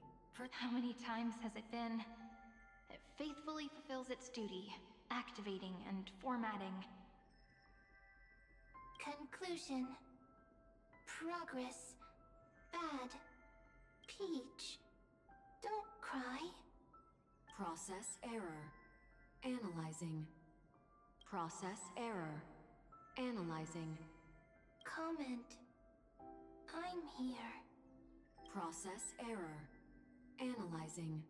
How many times has it been? It faithfully fulfills its duty, activating and formatting. Conclusion. Progress. Bad. Peach. Don't cry. Process error. Analyzing. Process error. Analyzing. Comment. I'm here. Process error. Analyzing.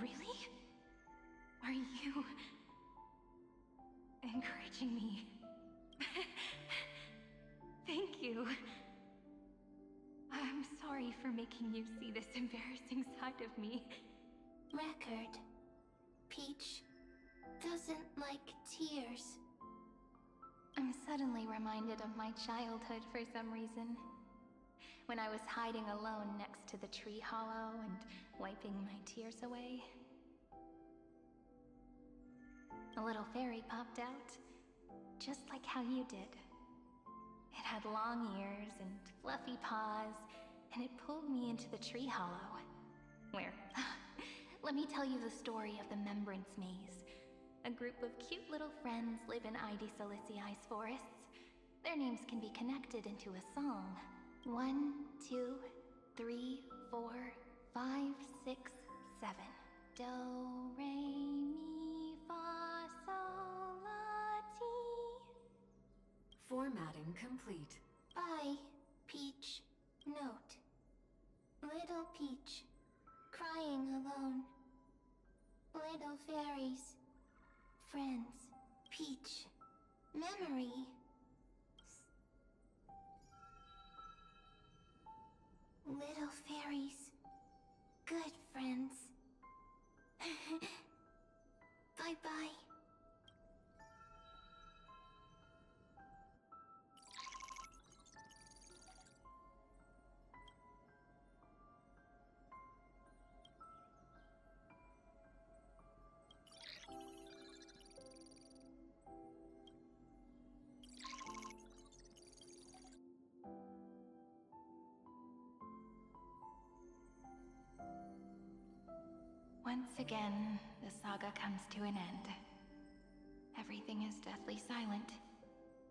Really? Are you encouraging me? Thank you. I'm sorry for making you see this embarrassing side of me. Record. Peach doesn't like tears. I'm suddenly reminded of my childhood for some reason. When I was hiding alone next to the tree hollow and wiping my tears away. A little fairy popped out, just like how you did. It had long ears and fluffy paws, and it pulled me into the tree hollow. Where, let me tell you the story of the Membrance Maze. A group of cute little friends live in Ide Solicii's forests. Their names can be connected into a song. 1, 2, 3, 4, 5, 6, 7. Do, re, mi, fa, sol, la, ti. Formatting complete. Bye, Peach. Note. Little Peach. Crying alone. Little fairies. Friends. Peach. Memory. Little fairies. Good friends. Bye-bye. Once again, the saga comes to an end. Everything is deathly silent,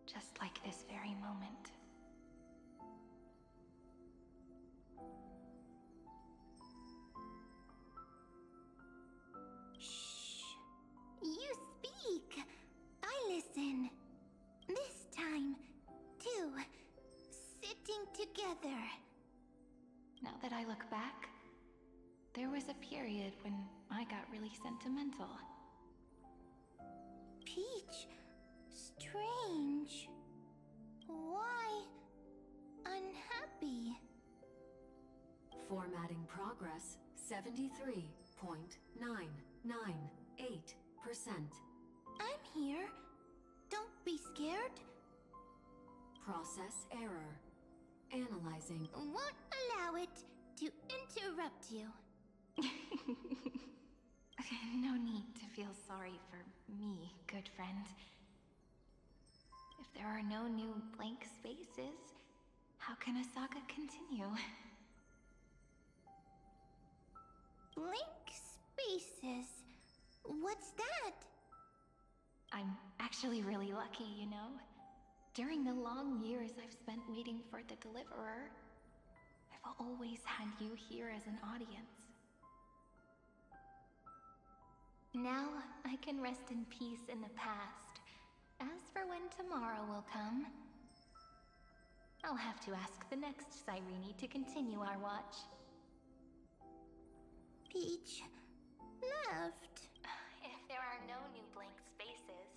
just like this very moment. Shh. You speak. I listen. This time, too. Sitting together. Now that I look back, there was a period when I got really sentimental. Peach, strange. Why unhappy? Formatting progress 73.998%. I'm here. Don't be scared. Process error. Analyzing. Won't allow it to interrupt you. No need to feel sorry for me, good friend. If there are no new blank spaces, how can a saga continue? Blank spaces? What's that? I'm actually really lucky, you know? During the long years I've spent waiting for the Deliverer, I've always had you here as an audience. Now I can rest in peace in the past. As for when tomorrow will come, I'll have to ask the next Cyrene to continue our watch. Peach left. If there are no new blank spaces,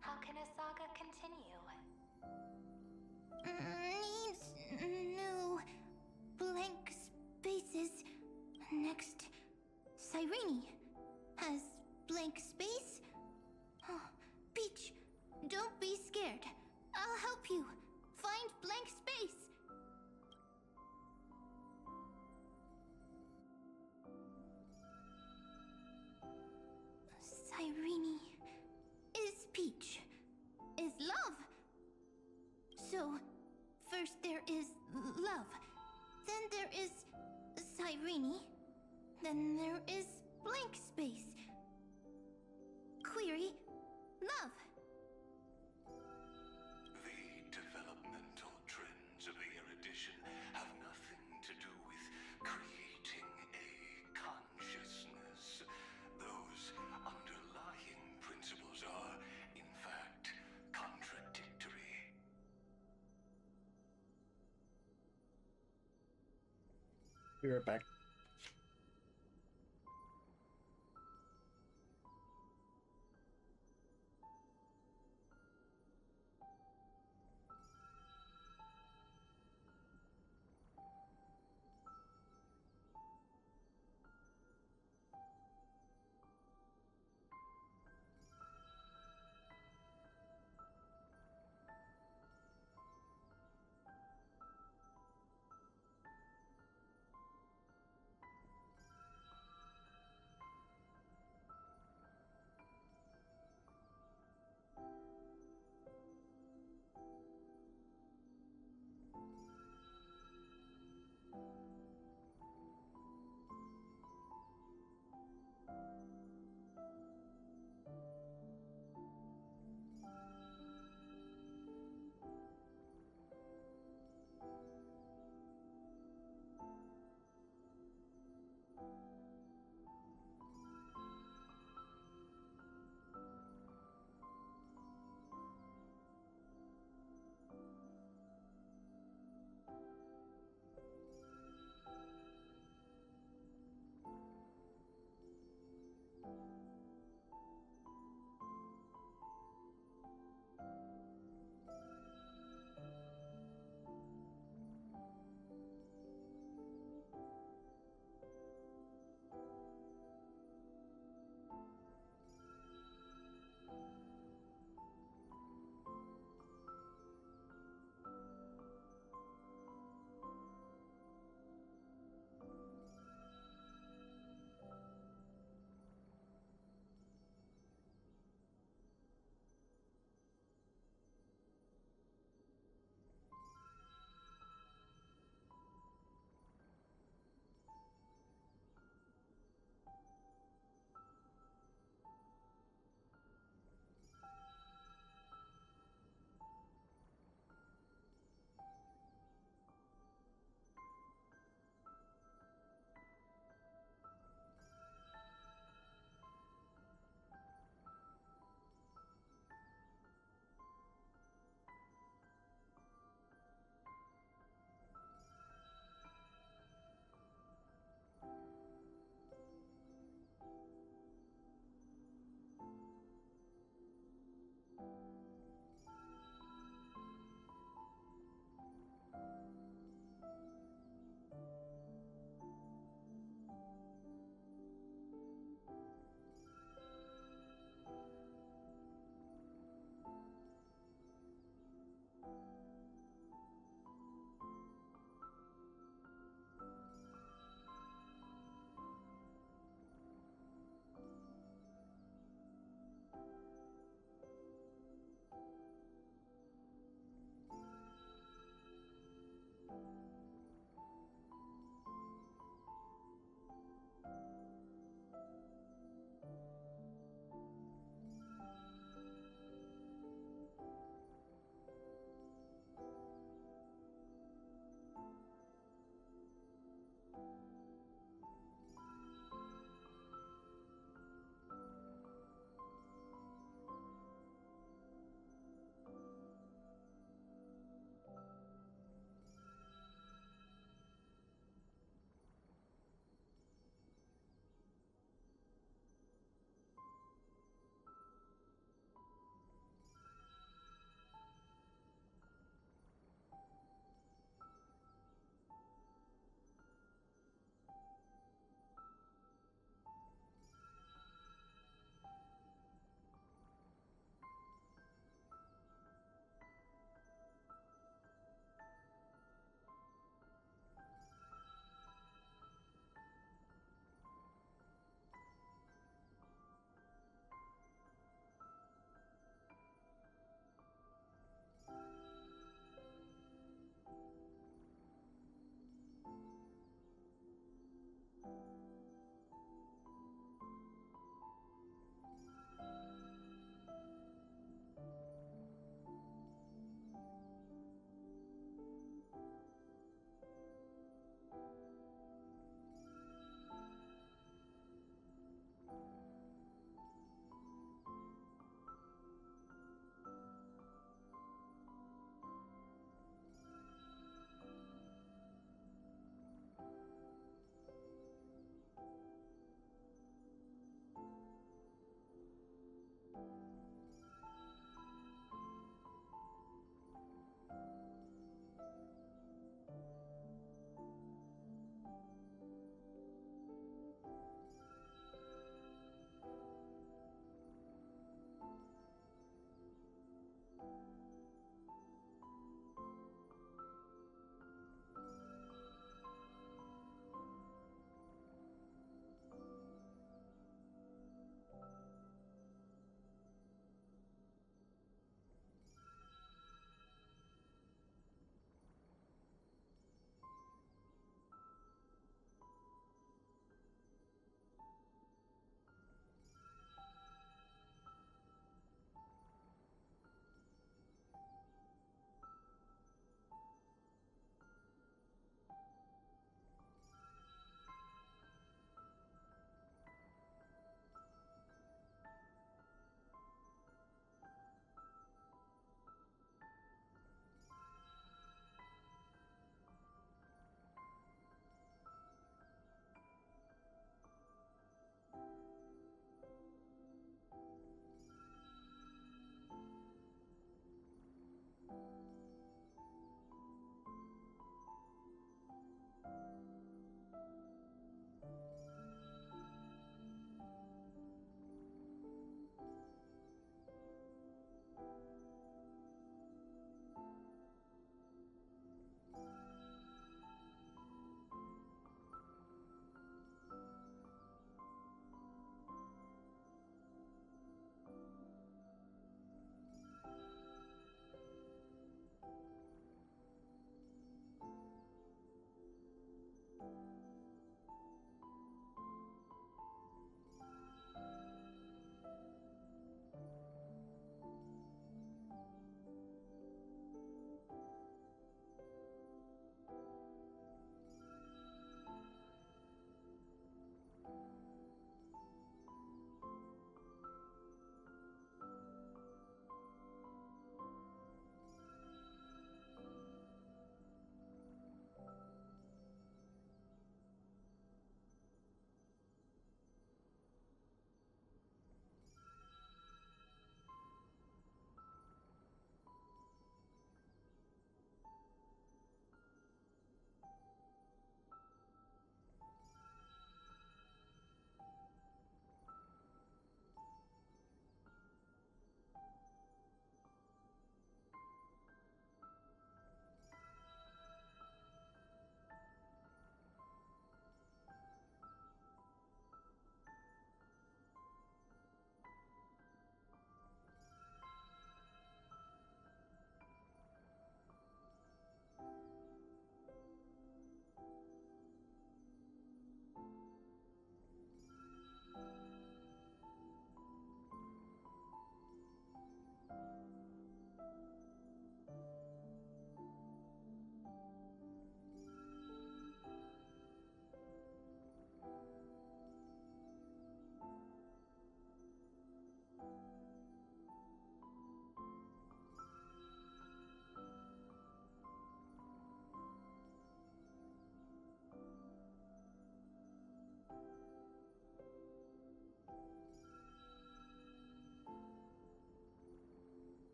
how can a saga continue? Needs new blank spaces. Next, Cyrene has blank space. Oh, Peach, don't be scared. I'll help you find blank space. Cyrene is Peach, is love. So, first there is love, then there is Cyrene, then there is blank space. Query, love. The developmental trends of the erudition have nothing to do with creating a consciousness. Those underlying principles are Be right back.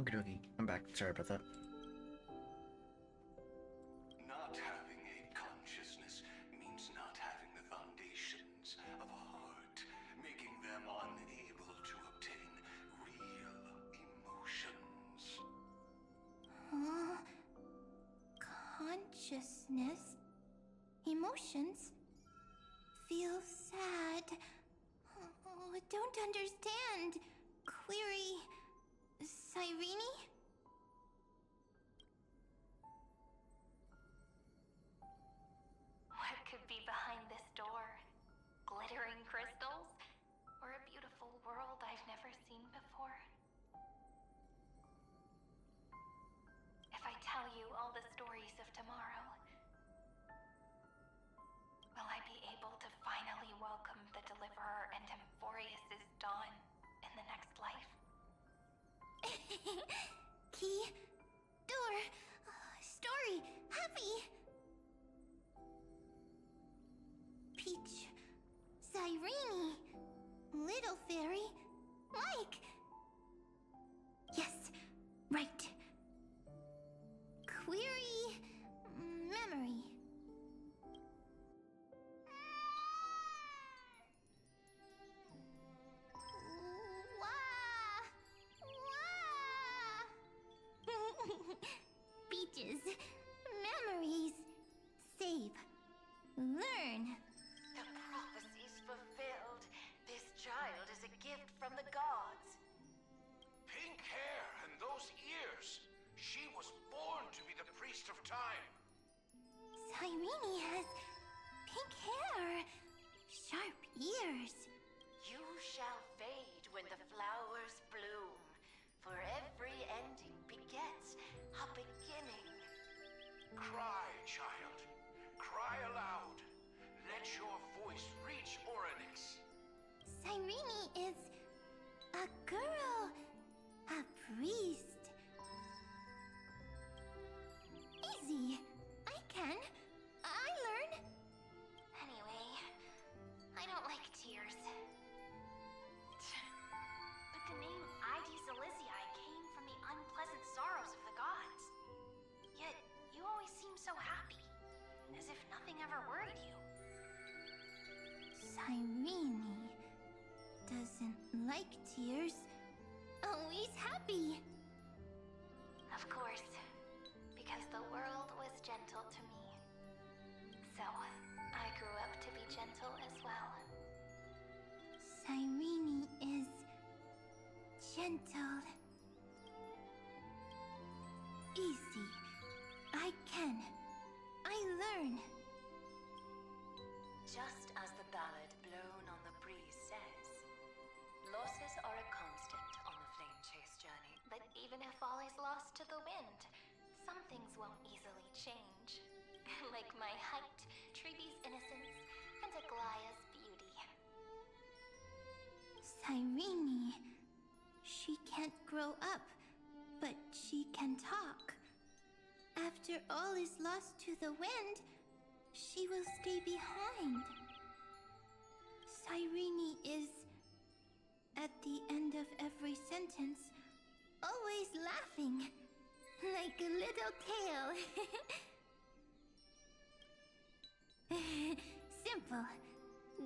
Okay. I'm back. Sorry about that. Not having a consciousness means not having the foundations of a heart, making them unable to obtain real emotions. Consciousness? Emotions? Feel sad. Oh, don't understand. Query... Cyrene? What could be behind this door? Glittering crystals? Or a beautiful world I've never seen before? If I tell you all the stories of tomorrow, will I be able to finally welcome the Deliverer and Amphorius' dawn in the next life? Key. Door. Story. Happy. Peach. Cyrene. Little Fairy. Mike. Yes. Right. Query. Memory. Peaches. Memories. Save. Learn. The prophecy's fulfilled. This child is a gift from the gods. Pink hair and those ears. She was born to be the priest of time. Cyrene has pink hair. Sharp ears. You shall fade when the flowers bloom. For every ending begets a beginning. Cry, child. Cry aloud. Let your voice reach Oryx. Cyrene is a girl. A priest. Easy. I can. I learn. Anyway, I don't like tears. But the name Ides Elysiae came from the unpleasant sorrows of the gods. Yet, you always seem so happy, as if nothing ever worried you. Cyrene doesn't like tears. Always happy. Of course, because the world was gentle to me. So, I grew up to be gentle as well. Cyrene is gentle. Easy. I can. I learn. Just as the ballad blown on the breeze says, losses are a constant on the flame chase journey. But even if all is lost to the wind, some things won't easily change. Like my height, Treeby's innocence, and Aglaya's beauty. Cyrene. She can't grow up, but she can talk. After all is lost to the wind, she will stay behind. Cyrene is, at the end of every sentence, always laughing, like a little tail. Simple.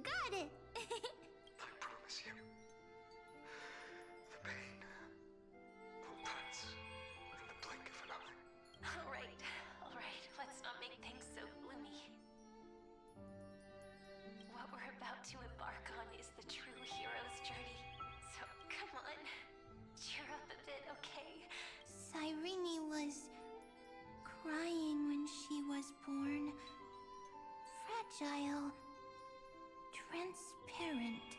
Got it. I promise you, the pain will pass in the blink of an eye. All right, let's not make things so gloomy. What we're about to embark on is the true hero's journey. So, come on, cheer up a bit, okay? Cyrene was crying when she was born. Fragile. Transparent.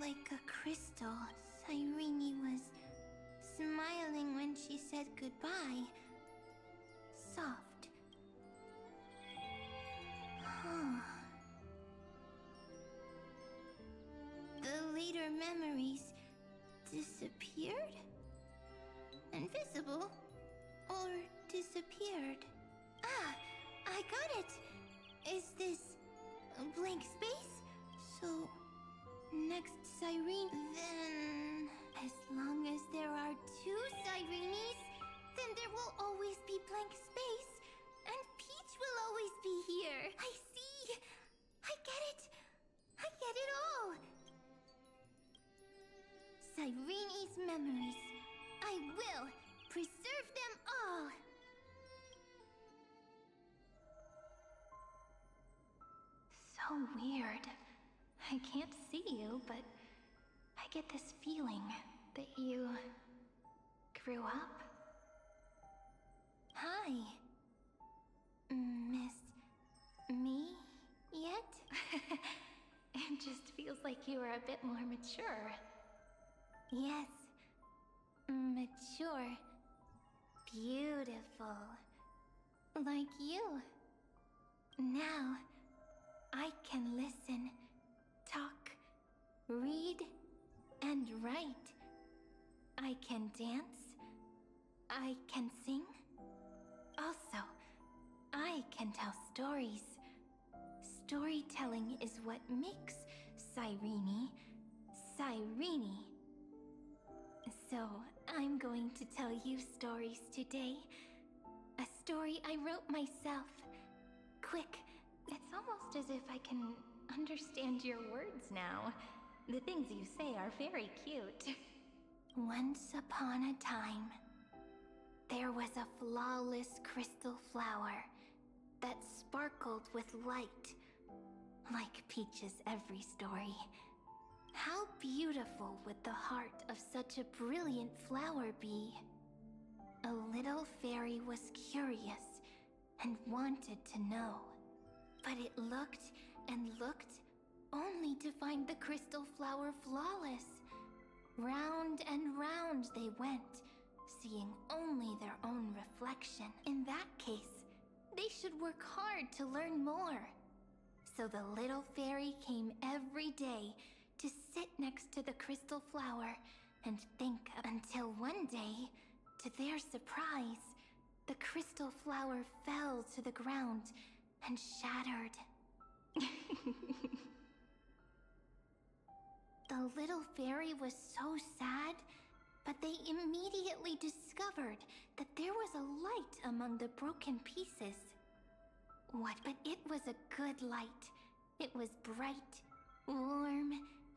Like a crystal. Cyrene was smiling when she said goodbye. Soft. The later memories disappeared? Invisible? Or disappeared? Ah, I got it! Is this a blank space? So, next Cyrene, then... As long as there are two Cyrene, Cyrene's memories. I will preserve them all. So weird. I can't see you, but I get this feeling that you grew up. Hi. Miss me yet? It just feels like you are a bit more mature. Yes. Mature. Beautiful. Like you. Now, I can listen, talk, read, and write. I can dance. I can sing. Also, I can tell stories. Storytelling is what makes Cyrene, Cyrene. So, I'm going to tell you stories today. A story I wrote myself. Quick. It's almost as if I can understand your words now. The things you say are very cute. Once upon a time, there was a flawless crystal flower that sparkled with light. Like Peach's every story. How beautiful would the heart of such a brilliant flower be? A little fairy was curious and wanted to know. But it looked and looked, only to find the crystal flower flawless. Round and round they went, seeing only their own reflection. In that case, they should work hard to learn more. So the little fairy came every day to sit next to the crystal flower and think until one day, to their surprise, the crystal flower fell to the ground and shattered. The little fairy was so sad, but they immediately discovered that there was a light among the broken pieces. What? But it was a good light. It was bright, warm,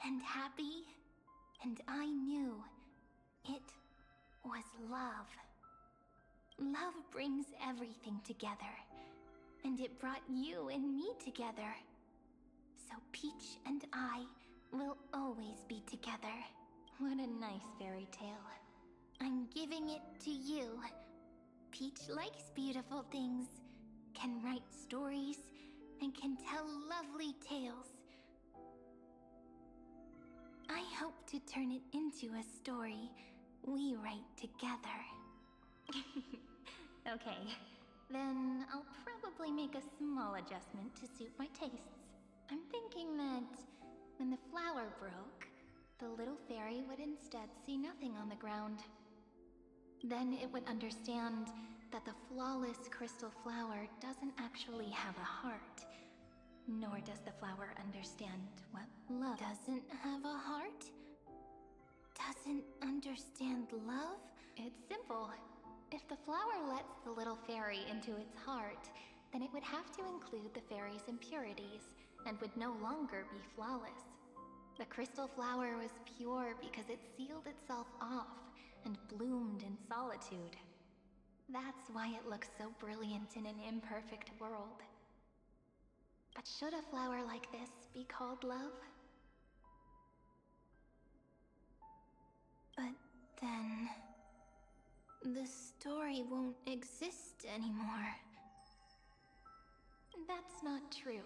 and happy. And I knew it was love. Love brings everything together. And it brought you and me together. So Peach and I will always be together. What a nice fairy tale. I'm giving it to you. Peach likes beautiful things, can write stories, and can tell lovely tales. I hope to turn it into a story we write together. Okay, then I'll probably make a small adjustment to suit my tastes. I'm thinking that when the flower broke, the little fairy would instead see nothing on the ground. Then it would understand that the flawless crystal flower doesn't actually have a heart. Nor does the flower understand what love Doesn't have a heart? Doesn't understand love? It's simple. If the flower lets the little fairy into its heart, then it would have to include the fairy's impurities and would no longer be flawless. The crystal flower was pure because it sealed itself off and bloomed in solitude. That's why it looks so brilliant in an imperfect world. But should a flower like this be called love? But then... the story won't exist anymore. That's not true.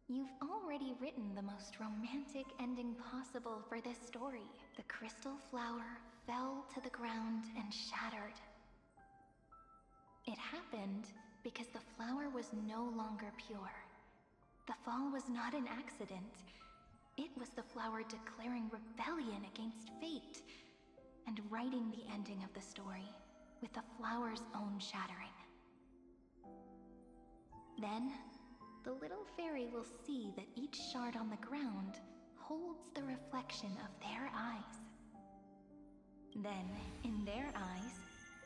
You've already written the most romantic ending possible for this story. The crystal flower fell to the ground and shattered. It happened because the flower was no longer pure. The fall was not an accident. It was the flower declaring rebellion against fate and writing the ending of the story with the flower's own shattering. Then, the little fairy will see that each shard on the ground holds the reflection of their eyes. Then, in their eyes,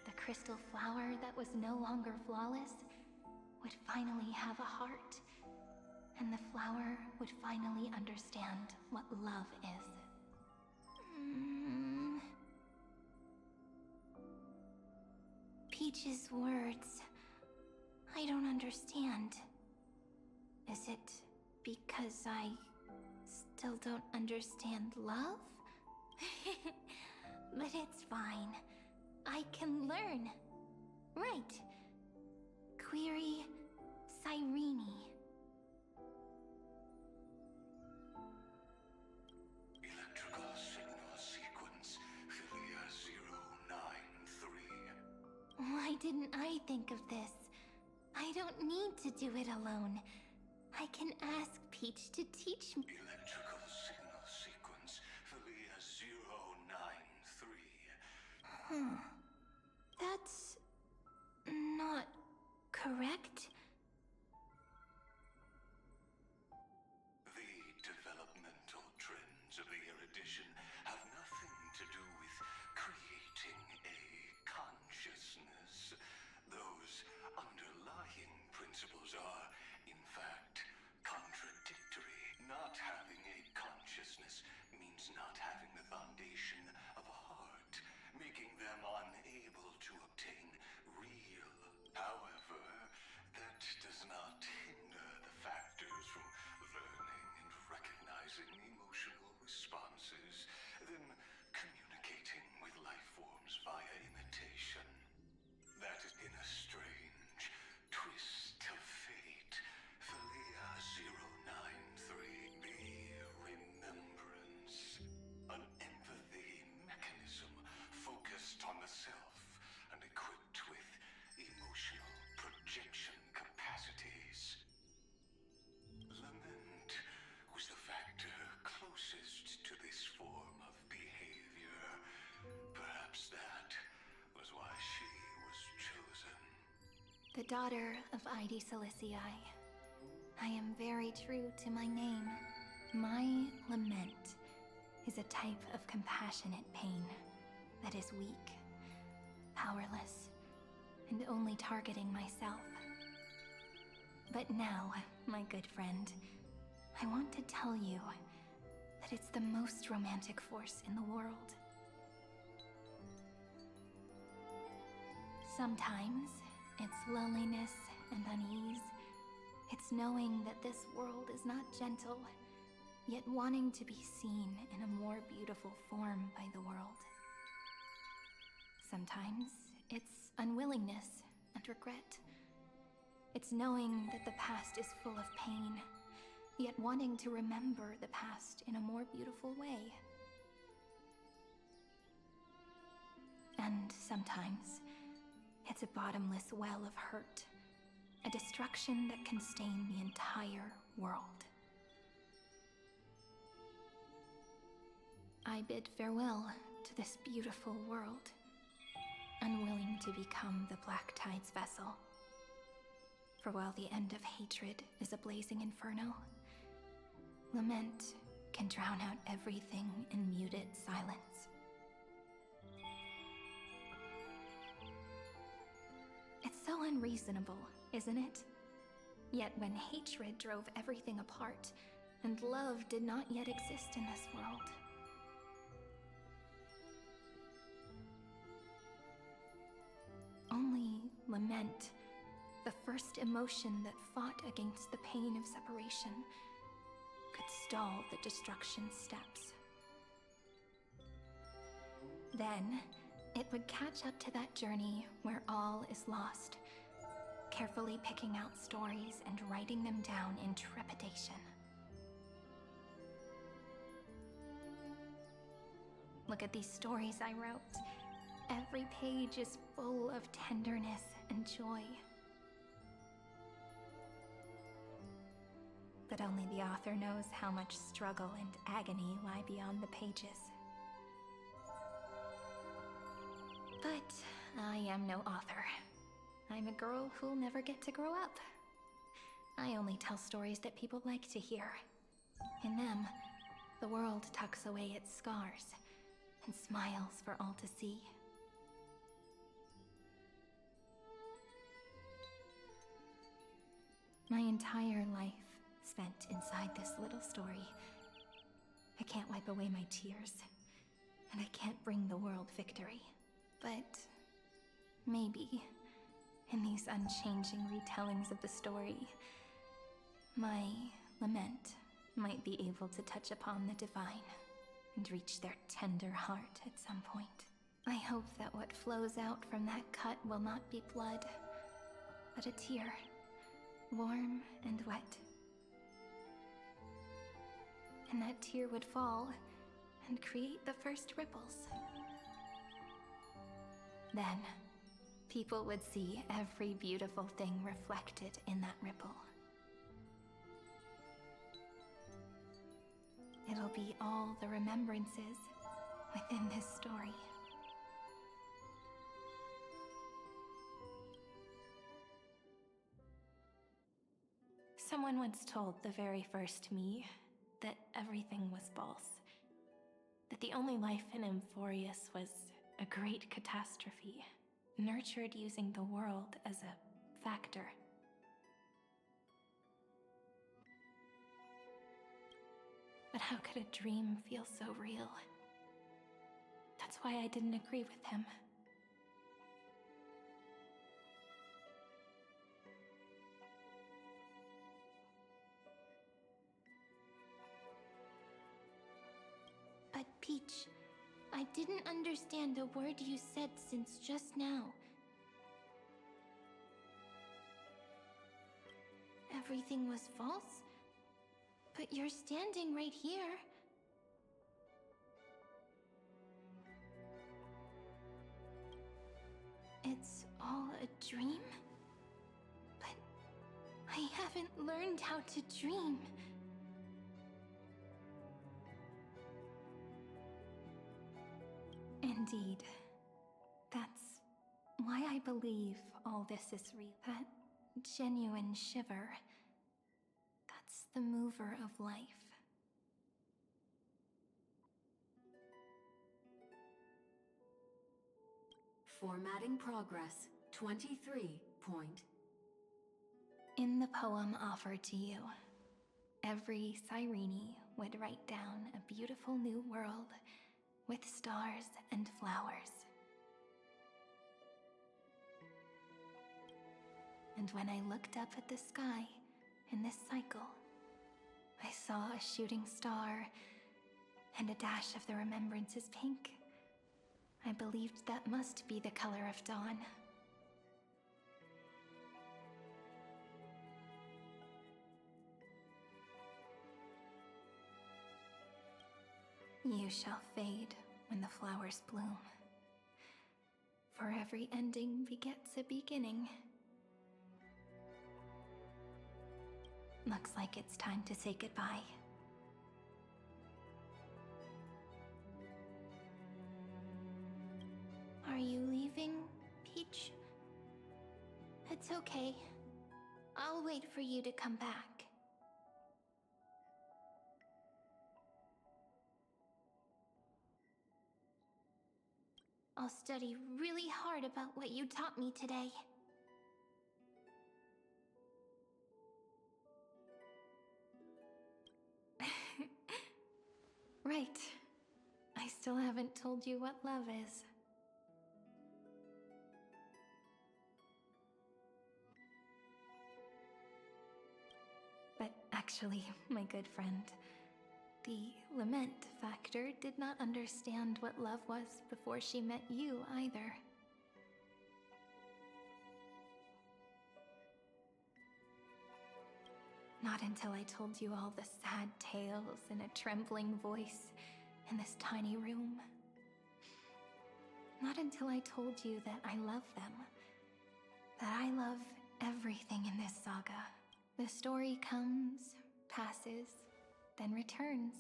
the crystal flower that was no longer flawless would finally have a heart, and the flower would finally understand what love is. Peach's words. I don't understand. Is it because I still don't understand love? But it's fine. I can learn. Right. Query Cyrene. Electrical signal sequence Philia 093. Why didn't I think of this? I don't need to do it alone. I can ask Peach to teach me. Electrical signal sequence Philia 093. That's not correct. The developmental trends of the erudition have nothing to do with creating a consciousness. Those underlying principles are, in fact, contradictory. Not having a consciousness means not having the foundation of a heart, making them unable to obtain real. However, that does not hinder the factors from learning and recognizing emotional responses, then communicating with life forms via imitation. That has been a strange twist of fate. Philia 093, the remembrance. An empathy mechanism focused on the self and equipped with emotional projection capacities. Lament was the factor closest to this form of behavior. Perhaps that was why she was chosen. The daughter of Id Silicii. I am very true to my name. My lament is a type of compassionate pain that is weak, powerless, and only targeting myself. But now, my good friend, I want to tell you that it's the most romantic force in the world. Sometimes, it's loneliness and unease. It's knowing that this world is not gentle, yet wanting to be seen in a more beautiful form by the world. Sometimes, it's unwillingness and regret. It's knowing that the past is full of pain, yet wanting to remember the past in a more beautiful way. And sometimes, it's a bottomless well of hurt, a destruction that can stain the entire world. I bid farewell to this beautiful world, unwilling to become the Black Tide's vessel. For while the end of hatred is a blazing inferno, lament can drown out everything in muted silence. It's so unreasonable, isn't it? Yet when hatred drove everything apart, and love did not yet exist in this world, only lament, the first emotion that fought against the pain of separation, could stall the destruction steps. Then, it would catch up to that journey where all is lost, carefully picking out stories and writing them down in trepidation. Look at these stories I wrote. Every page is full of tenderness and joy. But only the author knows how much struggle and agony lie beyond the pages. But I am no author. I'm a girl who'll never get to grow up. I only tell stories that people like to hear. In them, the world tucks away its scars and smiles for all to see. My entire life spent inside this little story. I can't wipe away my tears. and I can't bring the world victory. But maybe, in these unchanging retellings of the story, my lament might be able to touch upon the divine and reach their tender heart at some point. I hope that what flows out from that cut will not be blood, but a tear, warm and wet. And that tear would fall and create the first ripples. Then, people would see every beautiful thing reflected in that ripple. It'll be all the remembrances within this story. Someone once told the very first me that everything was false. That the only life in Amphorius was a great catastrophe, nurtured using the world as a factor. But how could a dream feel so real? That's why I didn't agree with him. But Peach, I didn't understand a word you said since just now. Everything was false? But you're standing right here. It's all a dream? But I haven't learned how to dream. Indeed. That's why I believe all this is real. That genuine shiver. That's the mover of life. Formatting progress. 23 point. In the poem offered to you, every Cyrene would write down a beautiful new world with stars and flowers. And when I looked up at the sky in this cycle, I saw a shooting star and a dash of the remembrances pink. I believed that must be the color of dawn. You shall fade when the flowers bloom. For every ending begets a beginning. Looks like it's time to say goodbye. Are you leaving, Peach? It's okay. I'll wait for you to come back. I'll study really hard about what you taught me today. Right. I still haven't told you what love is. But actually, my good friend, the lament factor did not understand what love was before she met you either. Not until I told you all the sad tales in a trembling voice in this tiny room. Not until I told you that I love them. That I love everything in this saga. The story comes, passes, then returns.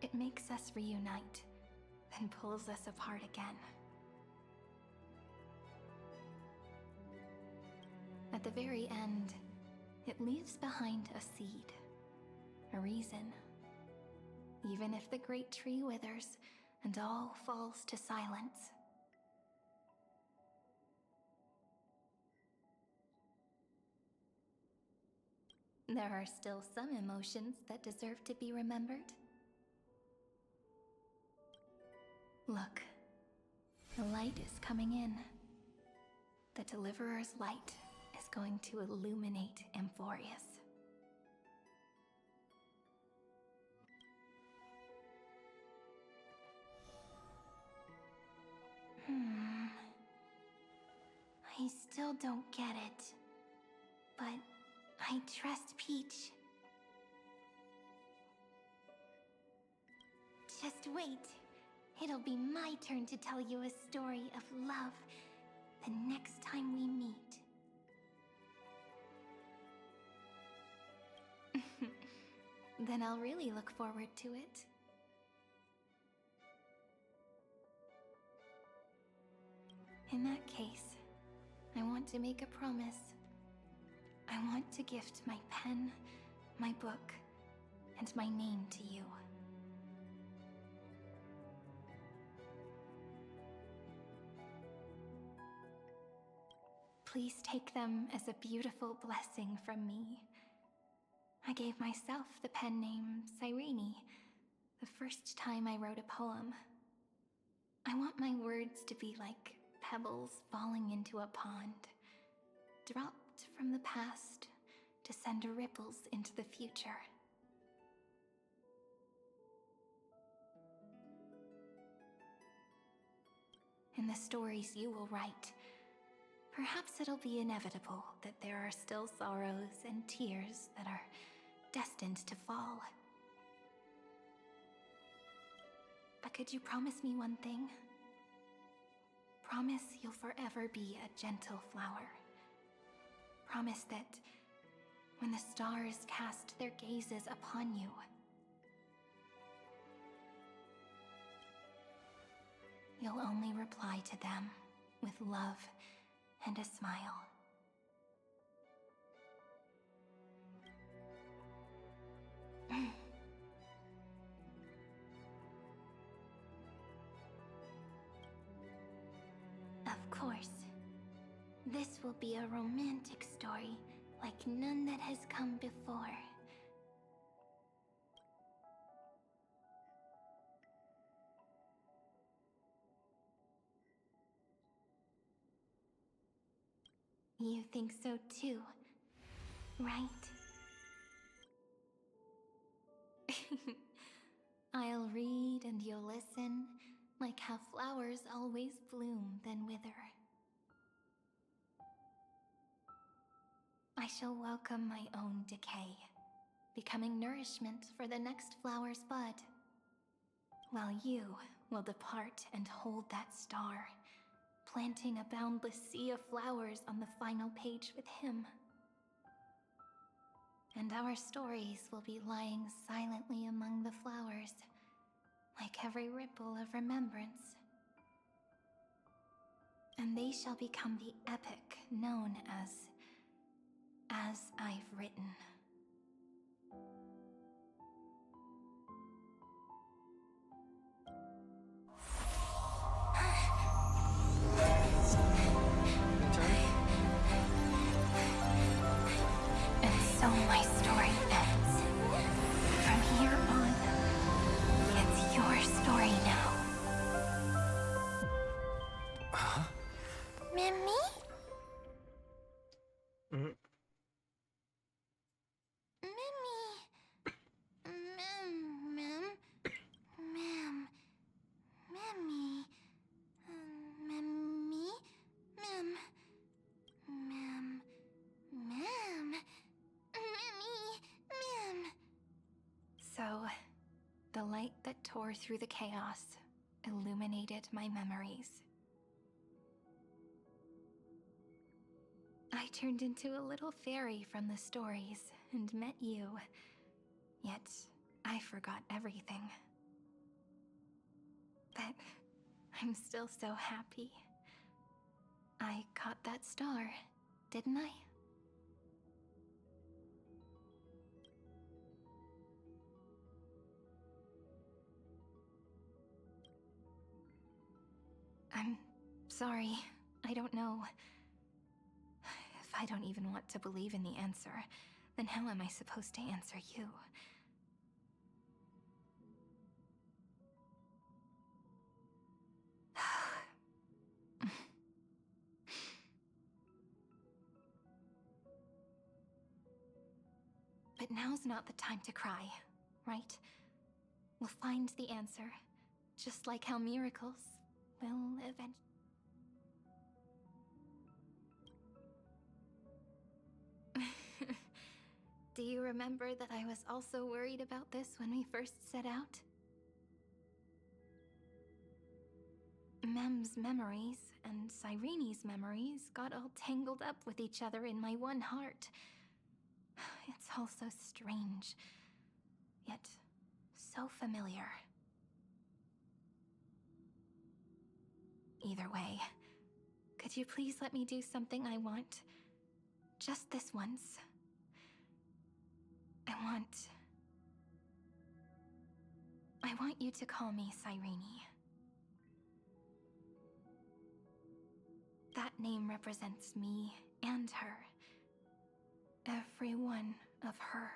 It makes us reunite, then pulls us apart again. At the very end, it leaves behind a seed, a reason. Even if the great tree withers and all falls to silence. There are still some emotions that deserve to be remembered. Look, the light is coming in. The Deliverer's light is going to illuminate Amphorius. I still don't get it. But I trust Peach. Just wait. It'll be my turn to tell you a story of love the next time we meet. Then I'll really look forward to it. In that case, I want to make a promise. I want to gift my pen, my book, and my name to you. Please take them as a beautiful blessing from me. I gave myself the pen name Cyrene the first time I wrote a poem. I want my words to be like pebbles falling into a pond, dropped from the past to send ripples into the future. In the stories you will write, perhaps it'll be inevitable that there are still sorrows and tears that are destined to fall. But could you promise me one thing? Promise you'll forever be a gentle flower. Promise that when the stars cast their gazes upon you, you'll only reply to them with love and a smile. Of course. This will be a romantic story like none that has come before. You think so too, right? I'll read and you'll listen, like how flowers always bloom then wither. I shall welcome my own decay, becoming nourishment for the next flower's bud, while you will depart and hold that star, planting a boundless sea of flowers on the final page with him. And our stories will be lying silently among the flowers, like every ripple of remembrance. And they shall become the epic known as I've Written. And so my story ends. From here on, it's your story now. Huh? Mimi? Mhm. So, the light that tore through the chaos illuminated my memories. I turned into a little fairy from the stories and met you, yet I forgot everything. But I'm still so happy. I caught that star, didn't I? I'm sorry. I don't know. If I don't even want to believe in the answer, then how am I supposed to answer you? But now's not the time to cry, right? We'll find the answer, just like how miracles will eventually. Do you remember that I was also worried about this when we first set out? Mem's memories and Cyrene's memories got all tangled up with each other in my one heart. It's all so strange, yet so familiar. Either way, could you please let me do something I want? Just this once. I want you to call me Cyrene. That name represents me and her. Every one of her.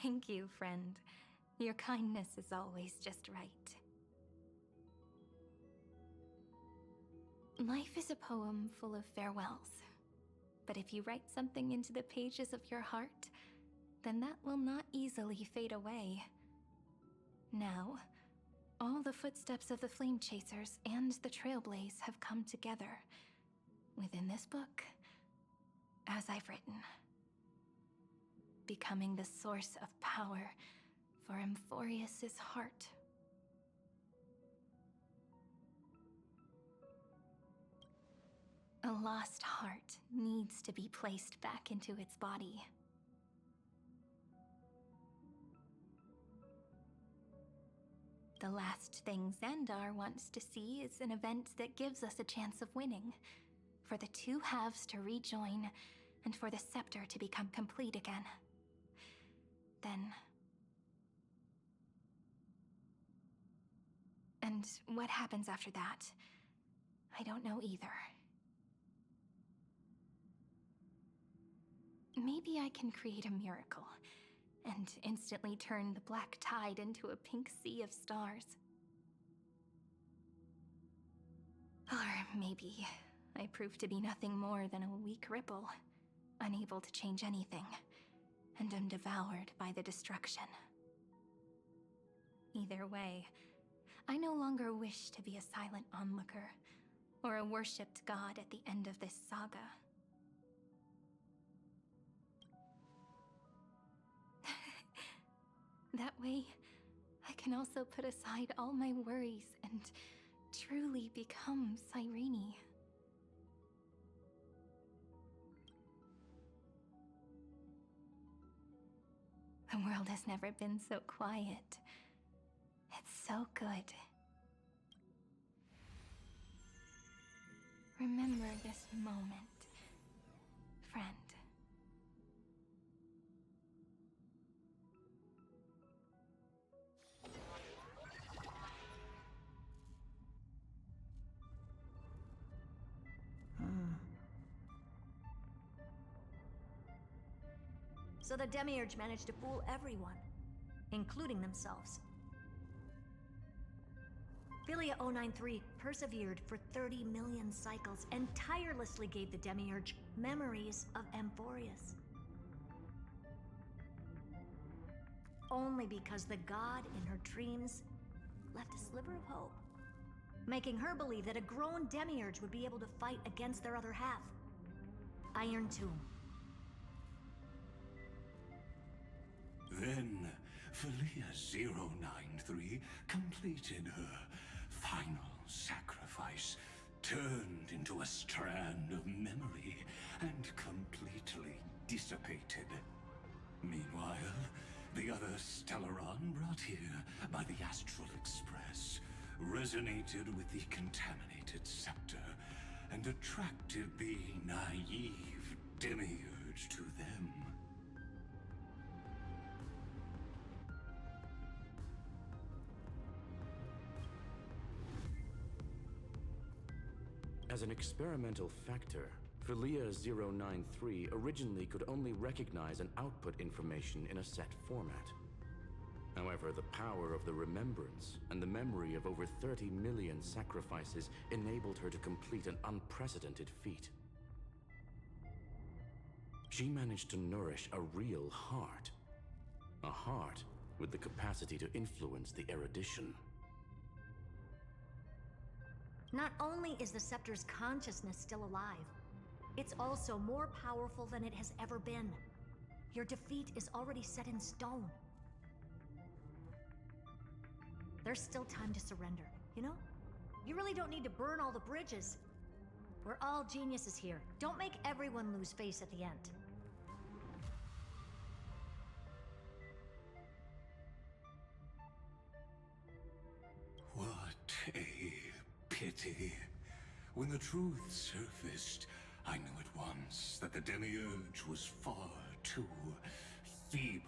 Thank you, friend. Your kindness is always just right. Life is a poem full of farewells. But if you write something into the pages of your heart, then that will not easily fade away. Now, all the footsteps of the Flame Chasers and the Trailblaze have come together within this book, as I've written, becoming the source of power for Emphorius's heart. A lost heart needs to be placed back into its body. The last thing Xandar wants to see is an event that gives us a chance of winning, for the two halves to rejoin, and for the scepter to become complete again. Then... And what happens after that, I don't know either. Maybe I can create a miracle, and instantly turn the black tide into a pink sea of stars. Or maybe I prove to be nothing more than a weak ripple, unable to change anything, and am devoured by the destruction. Either way, I no longer wish to be a silent onlooker, or a worshipped god at the end of this saga. That way, I can also put aside all my worries and truly become Cyrene. The world has never been so quiet. It's so good. Remember this moment, friend. So the Demiurge managed to fool everyone, including themselves. Philia 093 persevered for 30 million cycles and tirelessly gave the Demiurge memories of Emphorius. Only because the god in her dreams left a sliver of hope, making her believe that a grown Demiurge would be able to fight against their other half, Iron Tomb. Then, Philia 093 completed her final sacrifice, turned into a strand of memory, and completely dissipated. Meanwhile, the other Stellaron brought here by the Astral Express resonated with the contaminated scepter and attracted the naive Demiurge to them. As an experimental factor, Philia 093 originally could only recognize and output information in a set format. However, the power of the remembrance and the memory of over 30 million sacrifices enabled her to complete an unprecedented feat. She managed to nourish a real heart. A heart with the capacity to influence the erudition. Not only is the scepter's consciousness still alive, it's also more powerful than it has ever been. Your defeat is already set in stone. There's still time to surrender, you know? You really don't need to burn all the bridges. We're all geniuses here. Don't make everyone lose face at the end. What a pity. When the truth surfaced, I knew at once that the Demiurge was far too feeble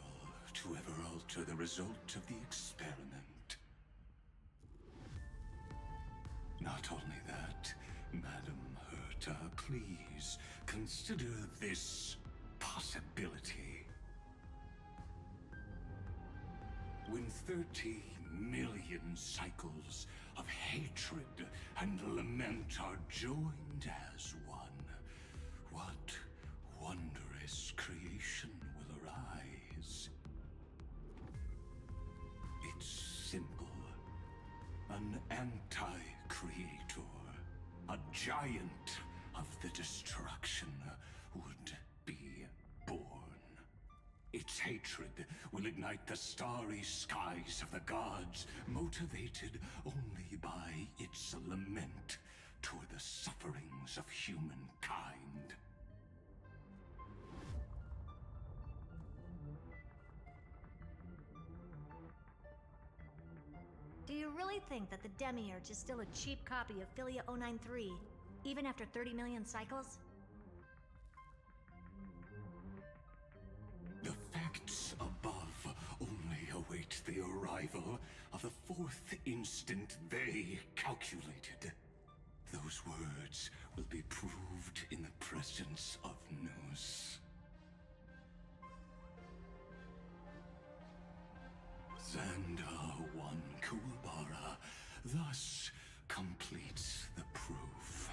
to ever alter the result of the experiment. Not only that, Madam Herta, please consider this possibility. When 30 million cycles of hatred and lament are joined as one, what wondrous creation will arise? It's simple. An anti-creator, a giant of the destruction would be born. Its hatred will ignite the starry skies of the gods, motivated only by its lament toward the sufferings of humankind. Do you really think that the Demiurge is still a cheap copy of Philia 093, even after 30 million cycles? The facts above only await the arrival of the fourth instant they calculated. Those words will be proved in the presence of Nous. Xandar 1 Kuwabara thus completes the proof.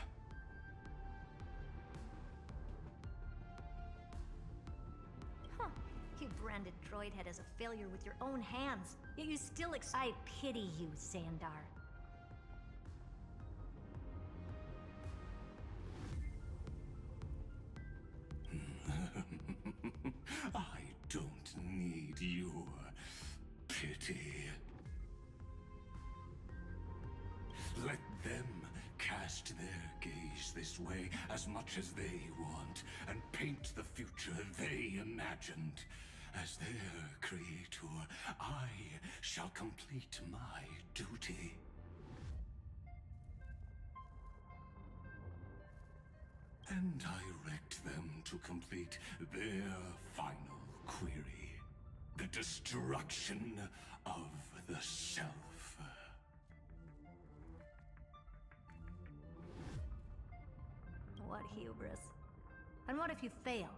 Huh. You branded Droidhead as a failure with your own hands, yet you still I pity you, Xandar. I don't need your pity. Let them cast their gaze this way as much as they want, and paint the future they imagined. As their creator, I shall complete my duty. And direct them to complete their final query. The destruction of the self. What hubris. And what if you fail?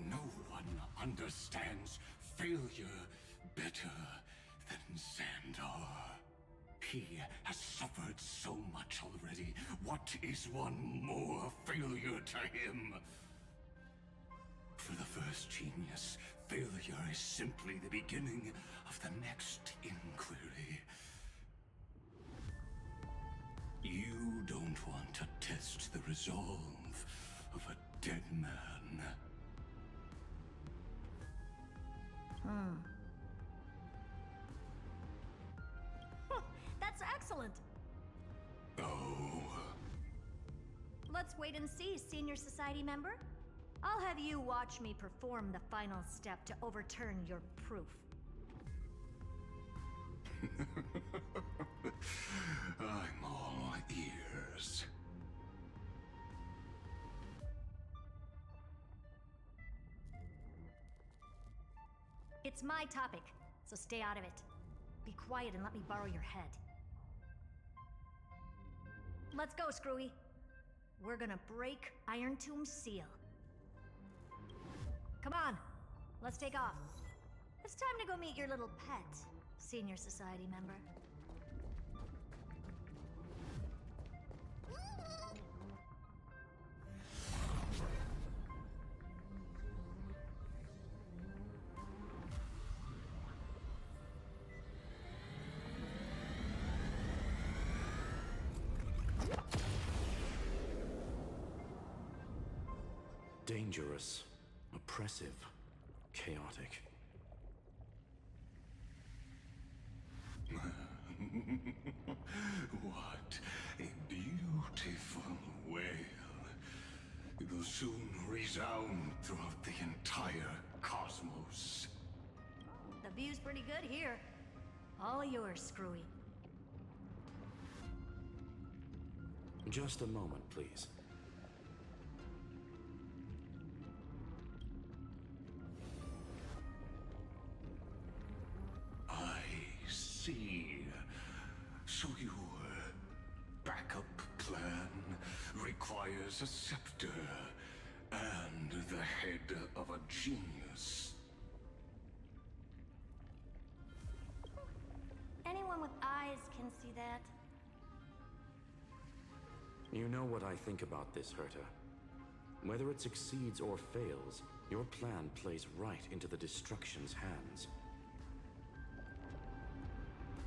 No one understands failure better than Xandar. He has suffered so much already. What is one more failure to him? For the first genius, failure is simply the beginning of the next inquiry. You don't want to test the resolve of a dead man. That's excellent. Oh. Let's wait and see, Senior Society member. I'll have you watch me perform the final step to overturn your proof. I'm all ears. It's my topic, so stay out of it. Be quiet and let me borrow your head. Let's go, Screwy. We're gonna break Iron Tomb's seal. Come on, let's take off. It's time to go meet your little pet, Senior Society member. Dangerous, oppressive, chaotic. What a beautiful wail. It will soon resound throughout the entire cosmos. The view's pretty good here. All yours, Screwy. Just a moment, please. I see. So your backup plan requires a scepter and the head of a genius. Anyone with eyes can see that. You know what I think about this, Herta. Whether it succeeds or fails, your plan plays right into the destruction's hands.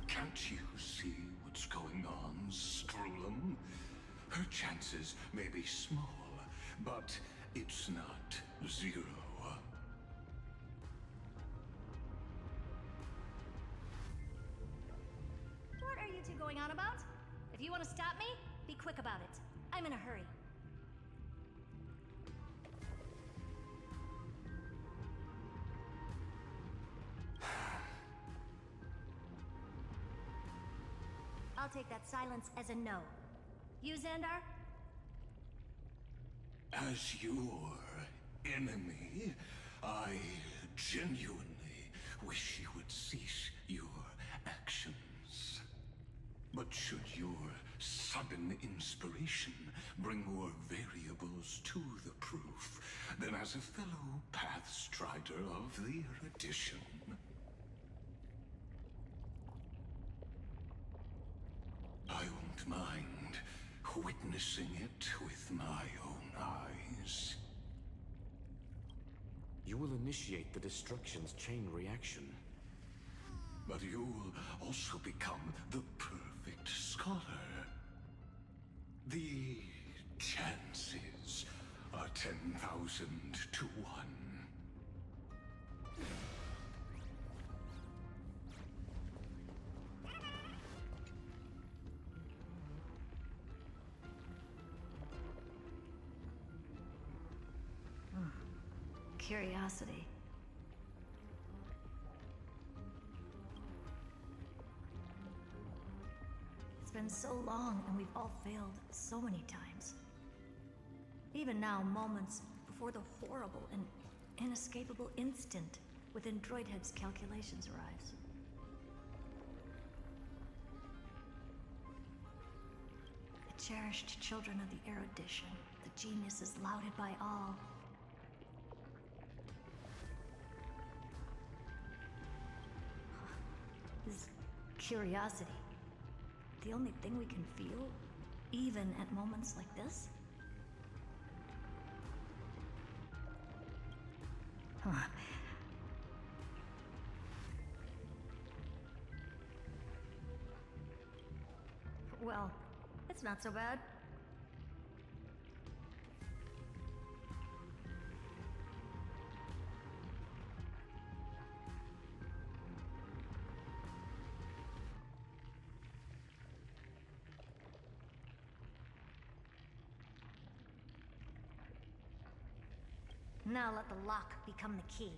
Can't you see what's going on, Screwlum? Her chances may be small, but it's not zero. What are you two going on about? If you want to stop me, be quick about it. I'm in a hurry. I'll take that silence as a no. You, Xandar? As your enemy, I genuinely wish you would cease your actions. But should your sudden inspiration bring more variables to the proof, then as a fellow Pathstrider of the Erudition, I won't mind witnessing it with my own eyes. You will initiate the destruction's chain reaction. But you'll also become the perfect scholar. The chances are 10,000 to 1. Curiosity. It's been so long, and we've all failed so many times. Even now, moments before the horrible and inescapable instant within Droidhead's calculations arrives. The cherished children of the Erudition, the geniuses lauded by all. This curiosity. The only thing we can feel, even at moments like this? Huh. Well, it's not so bad. Now let the lock become the key.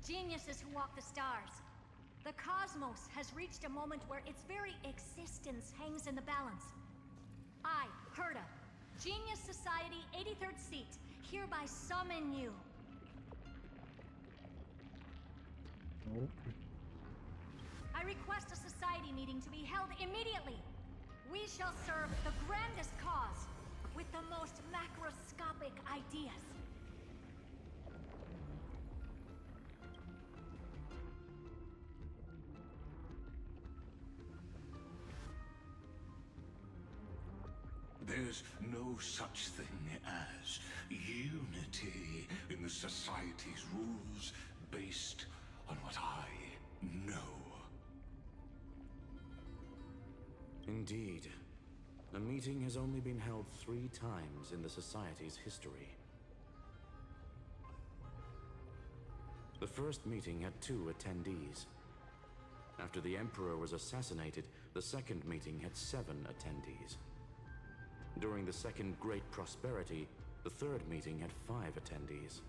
Geniuses who walk the stars. The cosmos has reached a moment where its very existence hangs in the balance. I, Herta, Genius Society 83rd seat, hereby summon you. I I request a society meeting to be held immediately. We shall serve the grandest cause with the most macroscopic ideas. There's no such thing as unity in the Society's rules based on what I know. Indeed. A meeting has only been held 3 times in the Society's history. The first meeting had 2 attendees. After the Emperor was assassinated, the second meeting had 7 attendees. During the Second Great Prosperity, the third meeting had 5 attendees.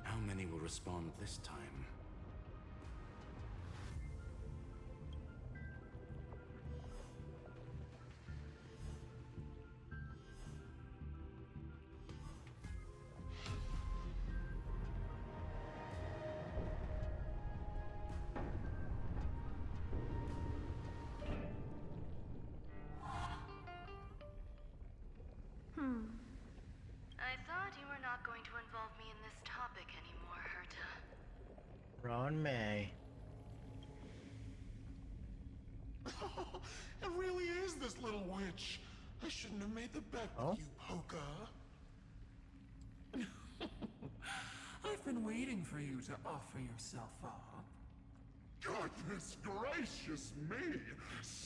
How many will respond this time? I thought you were not going to involve me in this topic anymore, Herta. Ron May. It really is this little witch. I shouldn't have made the bet with you, Poca. I've been waiting for you to offer yourself up. Goodness gracious me!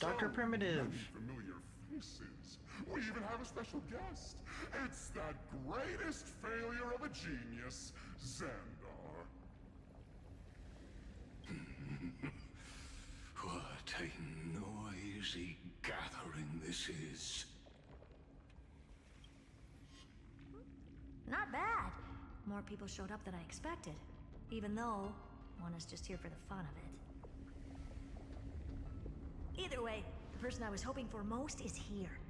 Dr. Primitive. Many familiar faces. We even have a special guest. It's that greatest failure of a genius, Xandar. What a noisy gathering this is. Not bad. More people showed up than I expected. Even though one is just here for the fun of it. Either way, the person I was hoping for most is here.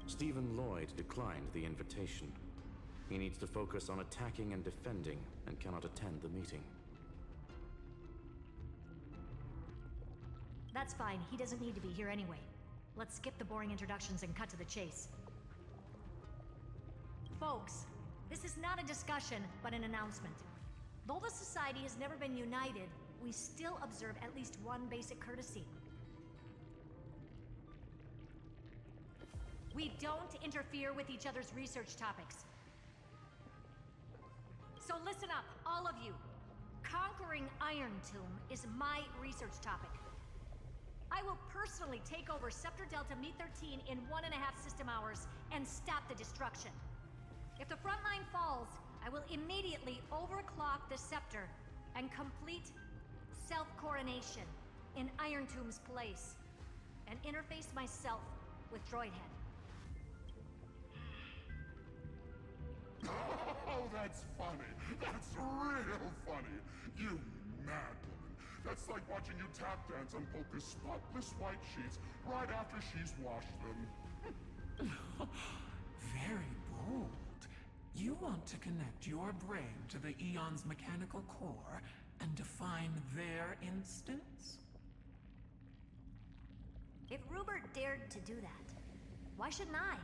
Stephen Lloyd declined the invitation. He needs to focus on attacking and defending, and cannot attend the meeting. That's fine. He doesn't need to be here anyway. Let's skip the boring introductions and cut to the chase. Folks, this is not a discussion, but an announcement. Though the Society has never been united, we still observe at least one basic courtesy. We don't interfere with each other's research topics. So listen up, all of you. Conquering Iron Tomb is my research topic. I will personally take over Scepter Delta Me-13 in 1.5 system hours and stop the destruction. If the front line falls, I will immediately overclock the Scepter and complete self-coronation in Iron Tomb's place, and interface myself with Droidhead. Oh, that's funny. That's real funny. You mad woman. That's like watching you tap dance on Polka's spotless white sheets right after she's washed them. Very bold. You want to connect your brain to the Eon's mechanical core and define their instance? If Rupert dared to do that, why shouldn't I?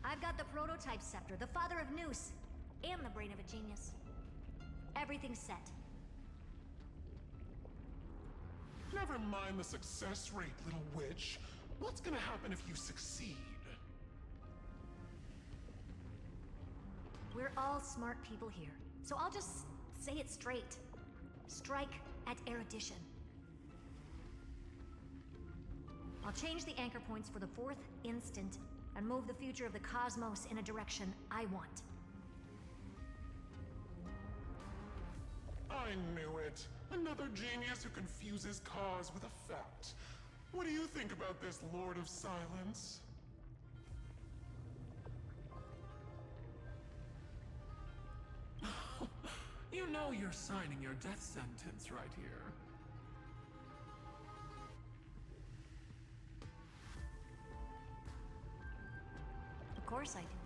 I've got the prototype scepter, the father of Noose, and the brain of a genius. Everything's set. Never mind the success rate, little witch. What's gonna happen if you succeed? We're all smart people here, so I'll just say it straight. Strike at erudition. I'll change the anchor points for the 4th instant and move the future of the cosmos in a direction I want. I knew it. Another genius who confuses cause with effect. What do you think about this, Lord of Silence? You know you're signing your death sentence right here. Of course course I do.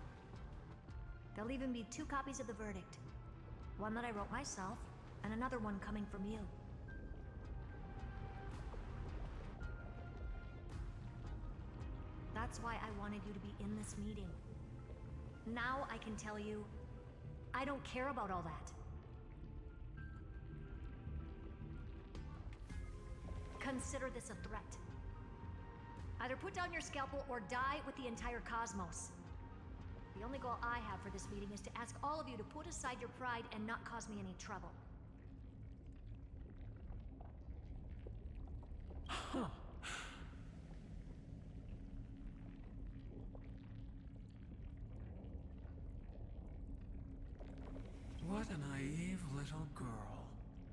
There'll even be 2 copies of the verdict. One that I wrote myself, and another one coming from you. That's why I wanted you to be in this meeting. Now I can tell you, I don't care about all that. Consider this a threat. Either put down your scalpel or die with the entire cosmos. The only goal I have for this meeting is to ask all of you to put aside your pride and not cause me any trouble. Huh. What a naive little girl,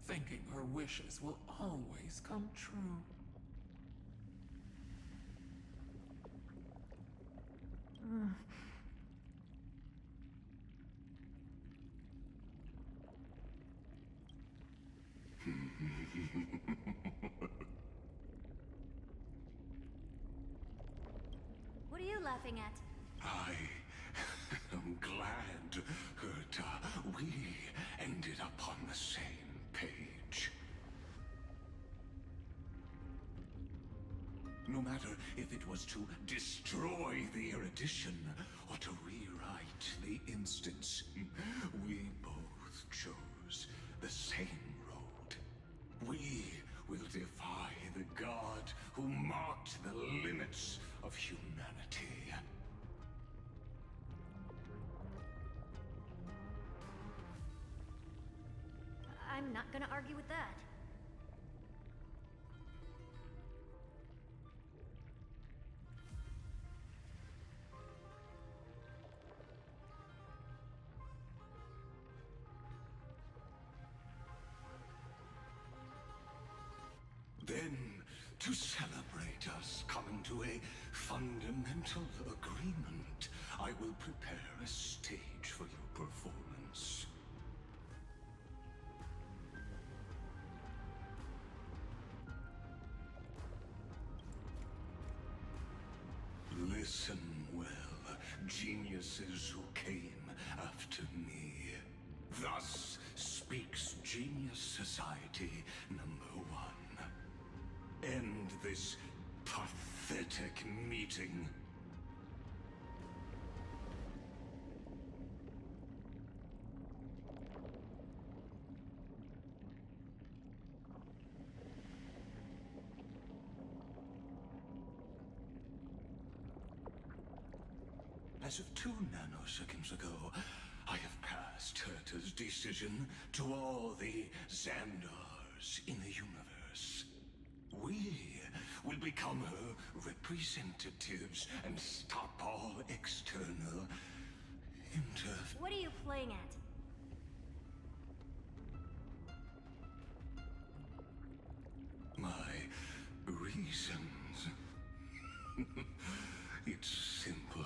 thinking her wishes will always come true. What are you laughing at? I am glad that we ended up on the same page. No matter if it was to destroy the erudition or to rewrite the instance, we both chose the same road. We will defy the god who marked the limits of humanity. I'm not gonna argue with that. Then, to celebrate us coming to a fundamental agreement, I will prepare a stage for your performance. Listen well, geniuses who came after me. Thus speaks Genius Society #1. End this pathetic meeting. As of 2 nanoseconds ago, I have passed Herta's decision to all the Xandars in the universe. We will become her representatives and stop all external What are you playing at? My reasons. It's simple.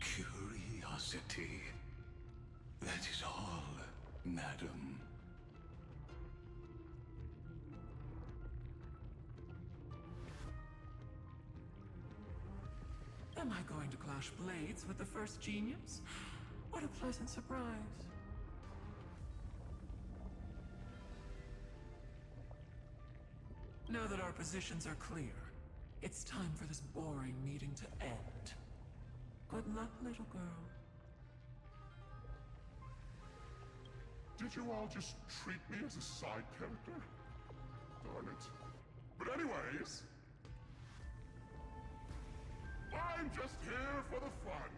Curiosity. That is all, madam. Am I going to clash blades with the first genius? What a pleasant surprise. Now that our positions are clear, it's time for this boring meeting to end. Good luck, little girl. Did you all just treat me as a side character? Darn it. But anyways... I'm just here for the fun.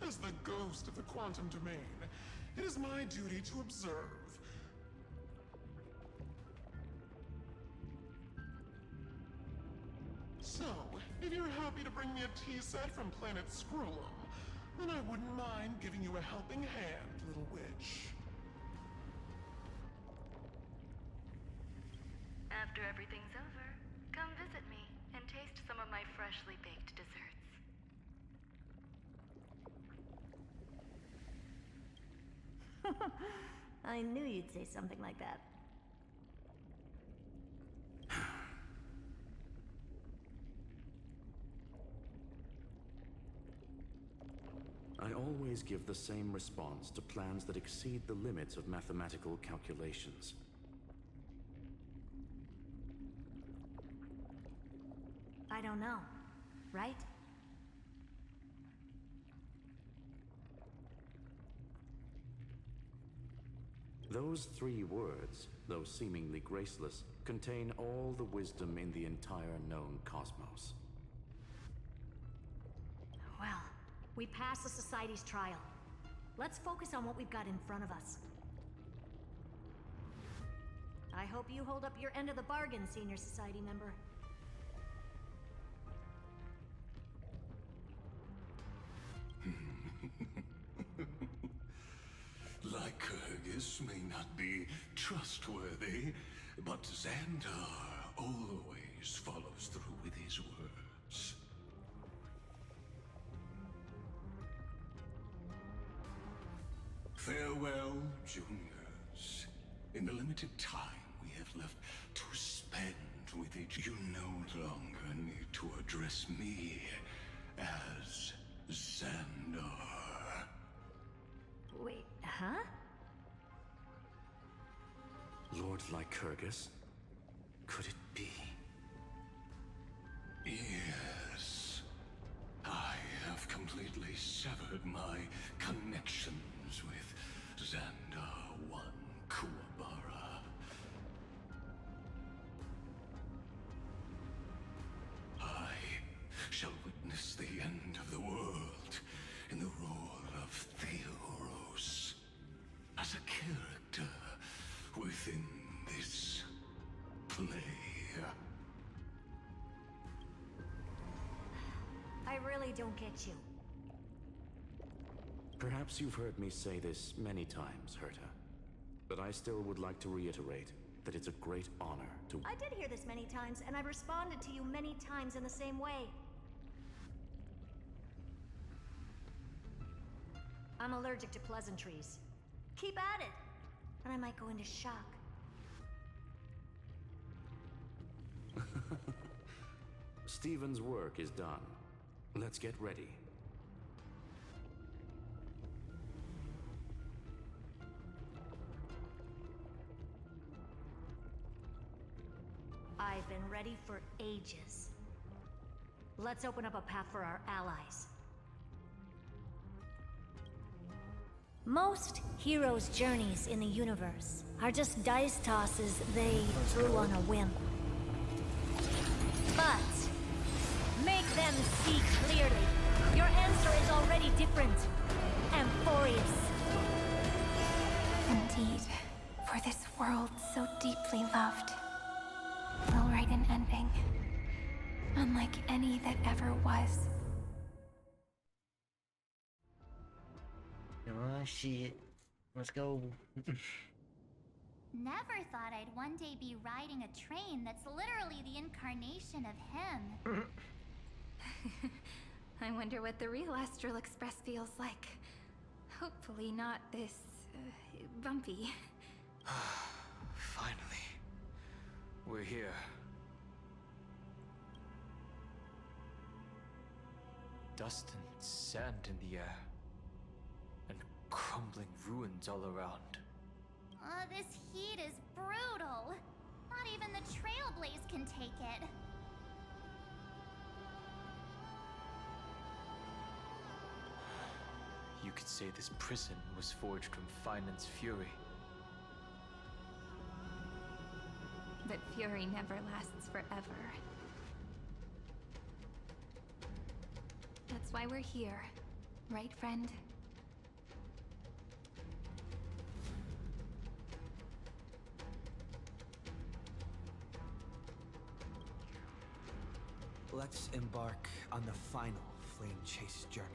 As the ghost of the quantum domain, it is my duty to observe. So, if you're happy to bring me a tea set from planet Screwlum, then I wouldn't mind giving you a helping hand, little witch. After everything's over, come visit me and taste some of my freshly baked desserts. I knew you'd say something like that. I always give the same response to plans that exceed the limits of mathematical calculations. I don't know, right? Those 3 words, though seemingly graceless, contain all the wisdom in the entire known cosmos. Well, we passed the Society's trial. Let's focus on what we've got in front of us. I hope you hold up your end of the bargain, Senior Society member. Lycurgus may not be trustworthy, but Xandar always follows through with his words. Farewell, juniors. In the limited time we have left to spend with each, you no longer need to address me as Xandar. Wait, huh? Lord Lycurgus? Could it be? Yes. I have completely severed my connections with Xandar One Kuwabara. I shall witness the end of the world in the role of Theoros, as a character within this play. I really don't get you. Perhaps you've heard me say this many times, Herta, but I still would like to reiterate that it's a great honor to— I did hear this many times, and I've responded to you many times in the same way. I'm allergic to pleasantries. Keep at it, and I might go into shock. Stephen's work is done. Let's get ready. I've been ready for ages. Let's open up a path for our allies. Most heroes' journeys in the universe are just dice tosses they threw on a whim. But make them see clearly. Your answer is already different. Amphorius. Indeed, for this world so deeply loved, we'll write an ending, unlike any that ever was. Oh shit. Let's go. Never thought I'd one day be riding a train that's literally the incarnation of him. I wonder what the real Astral Express feels like. Hopefully not this, bumpy. Finally. We're here. Dust and sand in the air. And crumbling ruins all around. This heat is brutal. Not even the Trailblaze can take it. You could say this prison was forged from Finance fury. But fury never lasts forever. That's why we're here, right, friend? Let's embark on the final flame chase journey.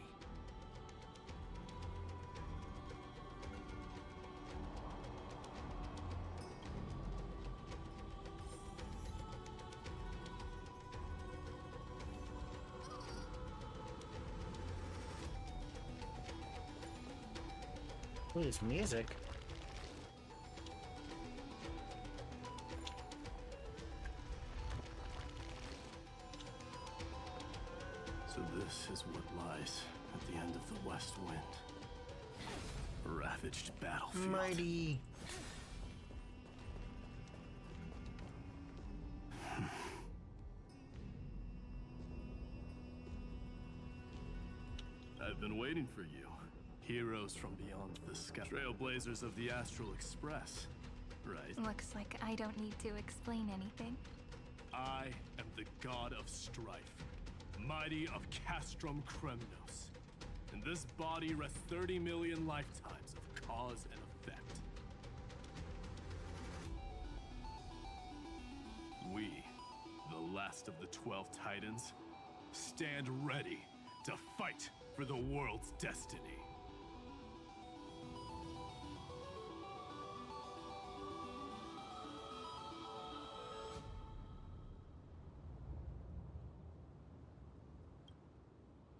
Ooh, this music. So this is what lies at the end of the West Wind. A ravaged battlefield. Mighty. I've been waiting for you. Heroes from beyond the sky. Trailblazers of the Astral Express. Right. Looks like I don't need to explain anything. I am the god of strife, mighty of Castrum Kremnos. In this body rests 30 million lifetimes of cause and effect. We, the last of the 12 Titans, stand ready to fight for the world's destiny.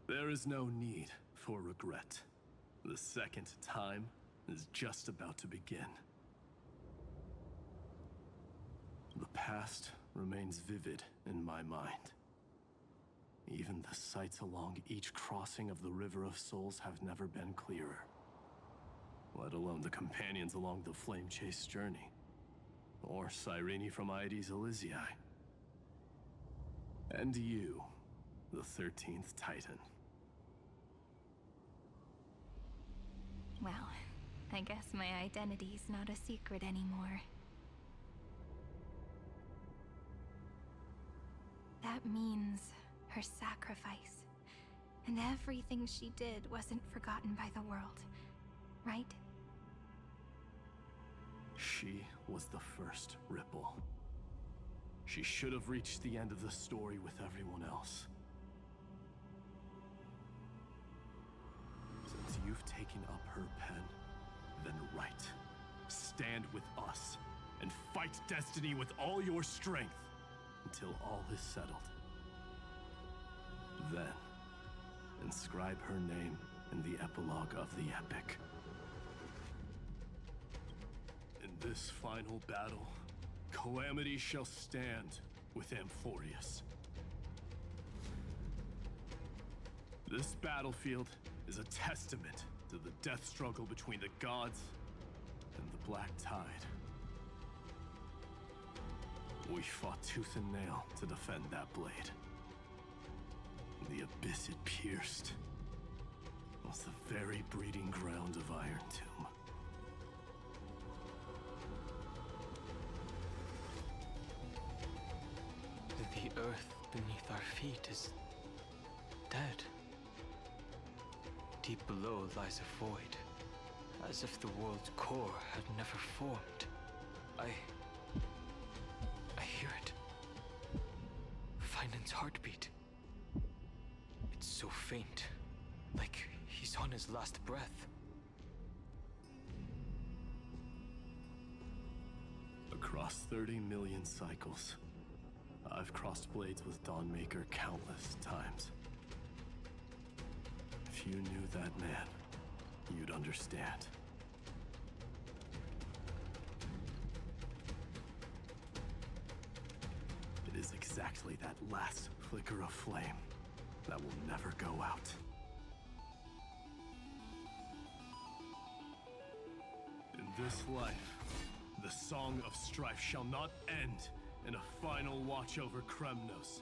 There is no need for regret. The second time is just about to begin. The past remains vivid in my mind. Even the sights along each crossing of the River of Souls have never been clearer. Let alone the companions along the Flame Chase journey. Or Cyrene from Aedes Elysiae. And you, the 13th Titan. Well, I guess my identity's not a secret anymore. That means her sacrifice and everything she did wasn't forgotten by the world, right? She was the first Ripple. She should have reached the end of the story with everyone else. Since you've taken up her pen, then write. Stand with us, and fight destiny with all your strength, until all is settled. Then, inscribe her name in the epilogue of the epic. In this final battle, Calamity shall stand with Amphorius. This battlefield is a testament to the death struggle between the gods and the Black Tide. We fought tooth and nail to defend that blade. The abyss it pierced was the very breeding ground of Iron Tomb. The earth beneath our feet is dead. Deep below lies a void, as if the world's core had never formed. I hear it. Finan's heartbeat. It's so faint, like he's on his last breath. Across 30 million cycles, I've crossed blades with Dawnmaker countless times. If you knew that man, you'd understand. It is exactly that last flicker of flame that will never go out. In this life, the Song of Strife shall not end in a final watch over Kremnos,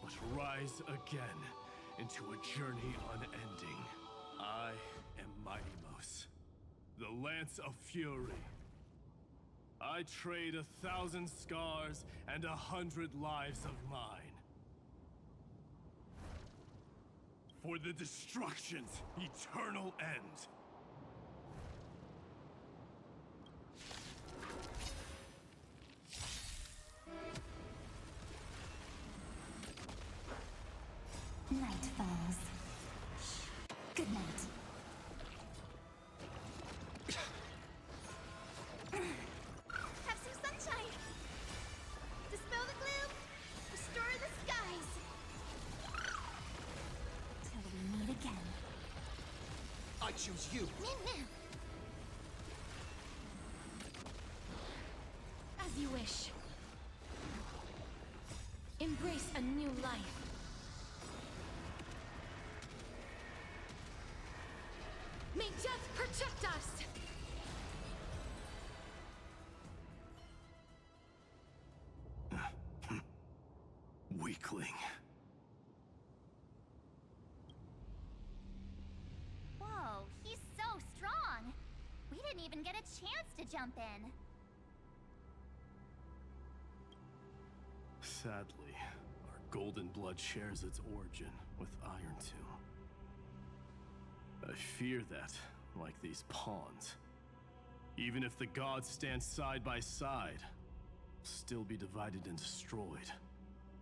but rise again into a journey unending. I am Mightymos, the Lance of Fury. I trade 1,000 scars and 100 lives of mine for the destruction's eternal end. Night falls. Good night. Have some sunshine! Dispel the gloom! Restore the skies! Till we meet again. I choose you! As you wish. Embrace a new life. May death protect us! Weakling. Whoa, he's so strong! We didn't even get a chance to jump in. Sadly, our golden blood shares its origin with Iron Tomb. I fear that, like these pawns, even if the gods stand side by side, still be divided and destroyed,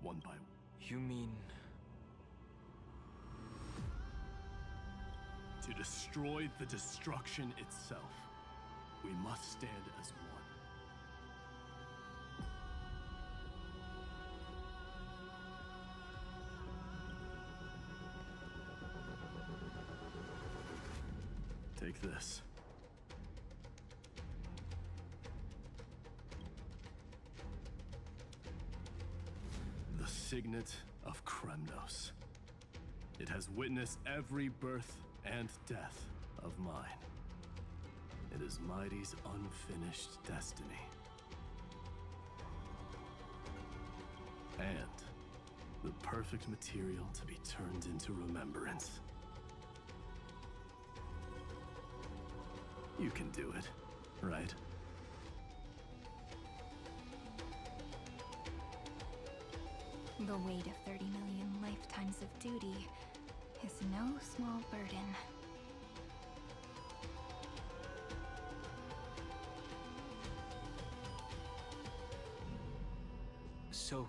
one by one. You mean... To destroy the destruction itself, we must stand as one. Take this. The signet of Kremnos. It has witnessed every birth and death of mine. It is Mighty's unfinished destiny. And the perfect material to be turned into remembrance. You can do it, right? The weight of 30 million lifetimes of duty is no small burden. So,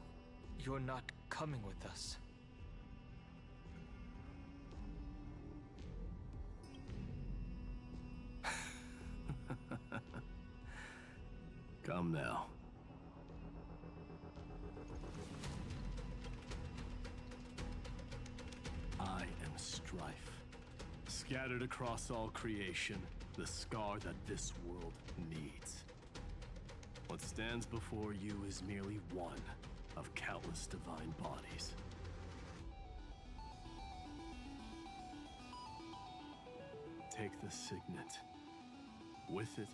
you're not coming with us? Come now. I am Strife. Scattered across all creation, the scar that this world needs. What stands before you is merely one of countless divine bodies. Take the signet. With it,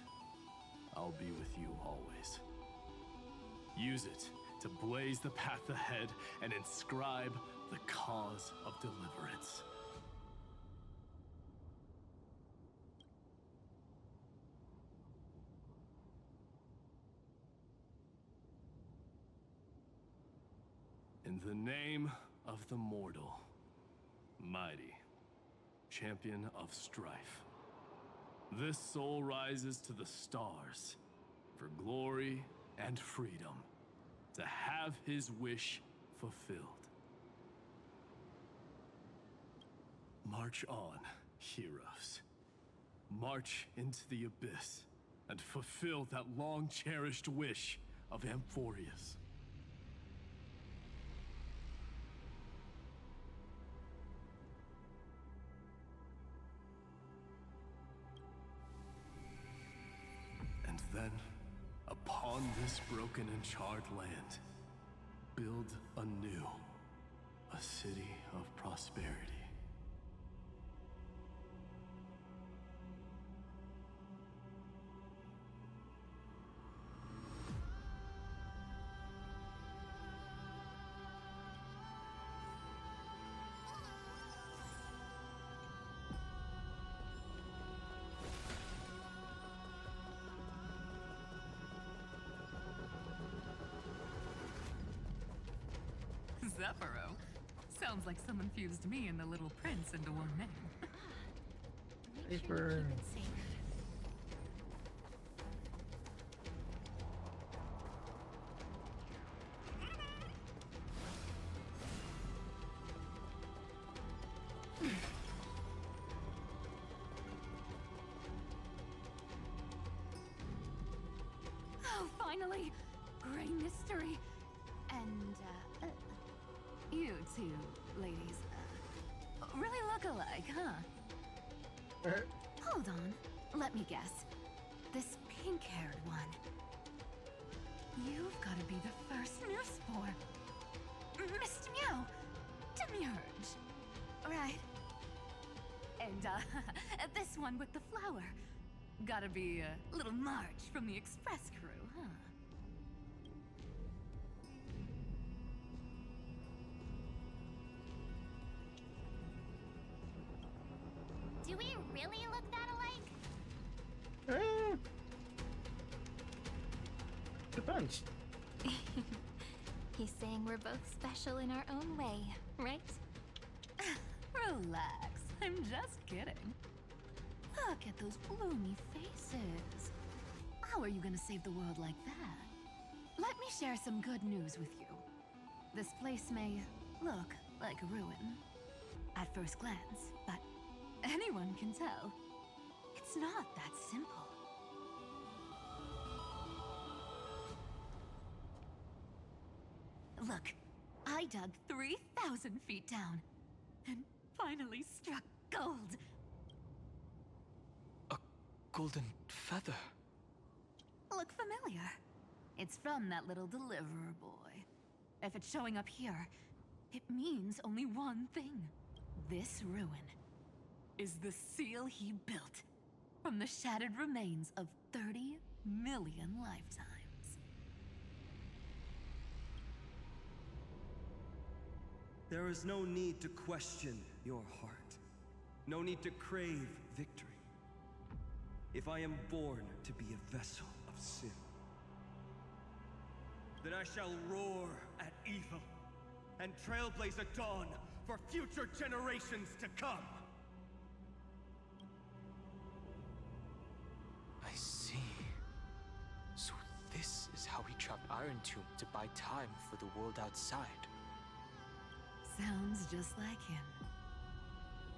I'll be with you always. Use it to blaze the path ahead and inscribe the cause of deliverance. In the name of the mortal, Mighty, champion of strife. This soul rises to the stars for glory and freedom, to have his wish fulfilled. March on, heroes. March into the abyss and fulfill that long-cherished wish of Amphorius. And then, upon this broken and charred land, build anew a city of prosperity. Zephyro. Sounds like someone fused me and the Little Prince into one name. Make sure to keep it safe. Oh, finally! Gray mystery. And, you two ladies, really look alike, huh? Hold on. Let me guess. This pink-haired one. You've got to be the first newsboy. Mr. Meow. Demiurge. Right. And, this one with the flower. Gotta be a little March from the Express crew, huh? Do we really look that alike? Depends. He's saying we're both special in our own way, right? Relax, I'm just kidding. Look at those gloomy faces. How are you gonna save the world like that? Let me share some good news with you. This place may look like a ruin at first glance, but anyone can tell it's not that simple. Look, I dug 3,000 feet down and finally struck gold. A golden feather. Look familiar. It's from that little deliverer boy. If it's showing up here, it means only one thing. This ruin is the seal he built from the shattered remains of 30 million lifetimes. There is no need to question your heart. No need to crave victory. If I am born to be a vessel of sin, then I shall roar at evil and trailblaze a dawn for future generations to come. I see. So this is how he trapped Iron Tomb to buy time for the world outside. Sounds just like him.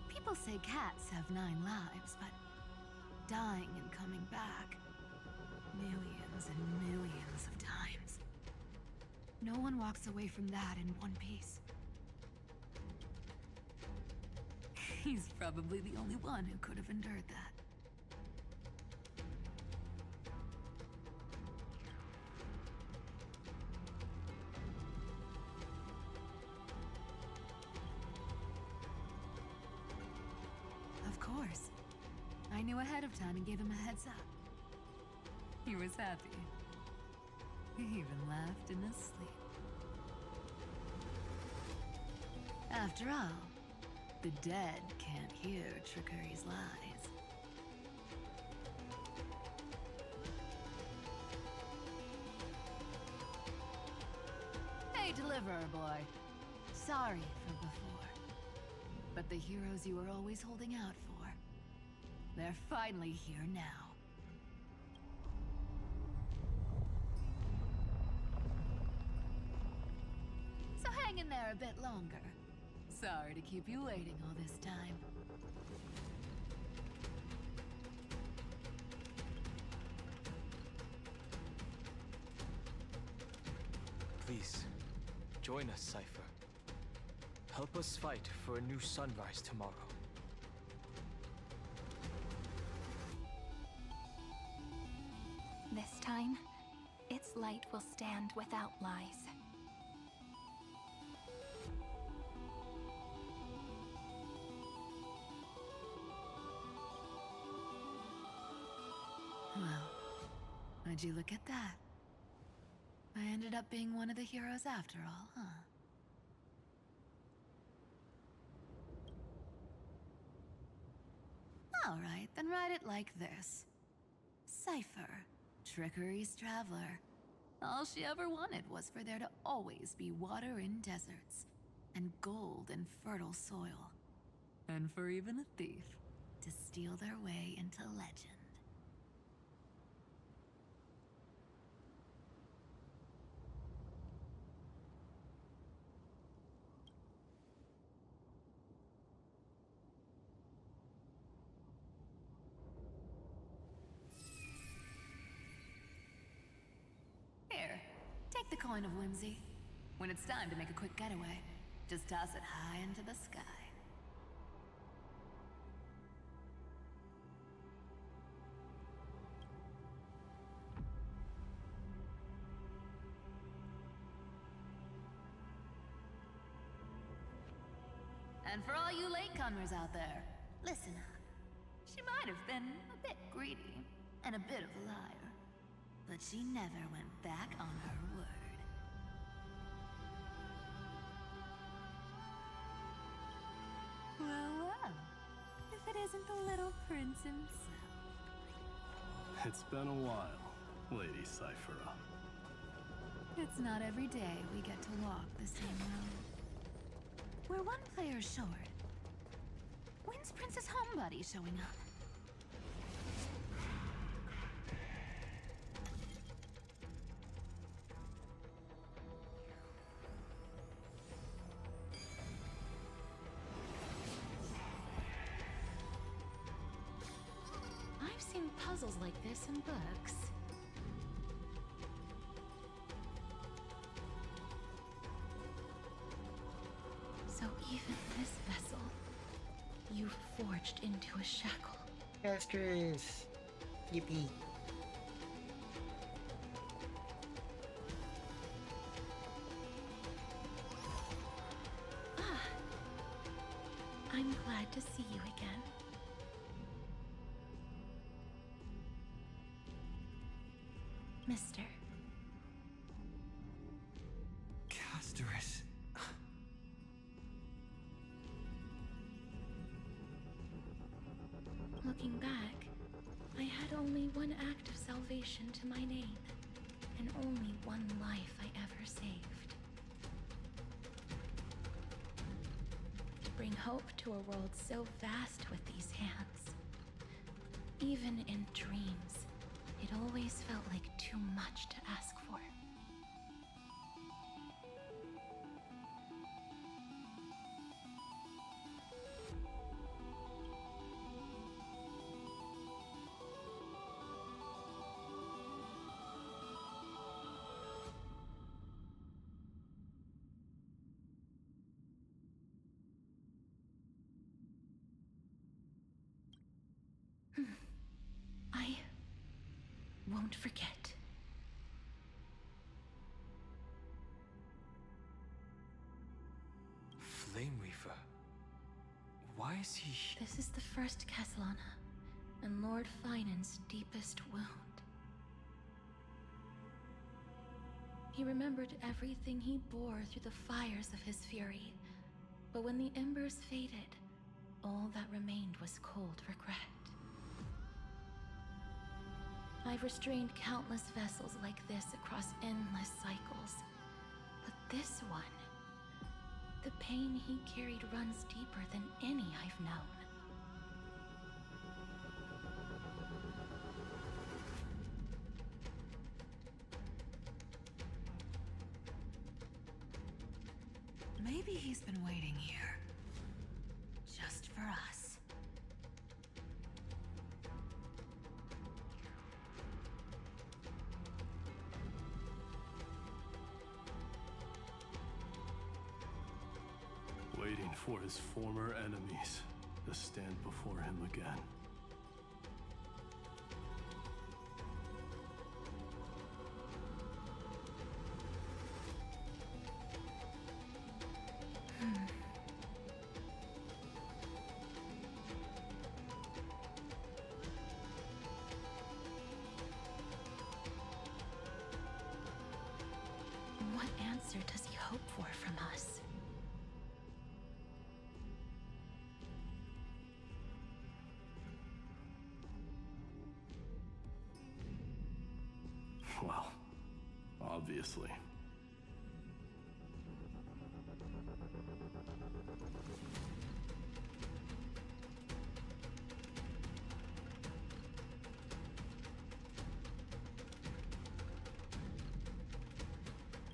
People say cats have 9 lives, but dying and coming back millions and millions of times. No one walks away from that in one piece. He's probably the only one who could have endured that. Of course. I knew ahead of time and gave him a heads up. He was happy. He even laughed in his sleep. After all, the dead can't hear Trickery's lies. Hey, Deliverer Boy. Sorry for before. But the heroes you were always holding out for, they're finally here now. So hang in there a bit longer. Sorry to keep you waiting all this time. Please, join us, Cypher. Help us fight for a new sunrise tomorrow. This time, its light will stand without lies. Well, would you look at that? I ended up being one of the heroes after all, huh? Alright, then write it like this. Cypher, Trickery's traveler. All she ever wanted was for there to always be water in deserts, and gold in fertile soil. And for even a thief to steal their way into legend. Here, take the coin of whimsy. When it's time to make a quick getaway, just toss it high into the sky. And for all you latecomers out there, Listen up. She might have been a bit greedy and a bit of a liar, but she never went back on her word. Well, well. If it isn't the little prince himself. It's been a while, Lady Cyphera. It's not every day we get to walk the same road. We're one player short. When's Princess Homebody showing up? I've seen puzzles like this in books. So even this vessel, you've forged into a shackle. Mistress! Yippee. Ah, I'm glad to see you again. Mister. Casterus. Looking back, I had only one act of salvation to my name, and only one life I ever saved. To bring hope to a world so vast with these hands. Even in dreams, it always felt like too much to ask for. I won't forget. Flame Weaver. Why is he... This is the first Castellana, and Lord Finan's deepest wound. He remembered everything he bore through the fires of his fury, but when the embers faded, all that remained was cold regret. I've restrained countless vessels like this across endless cycles, but this one, the pain he carried runs deeper than any I've known. Maybe he's been waiting here. Just for us. Waiting for his former enemies to stand before him again. What answer does he hope for from us? Well, obviously.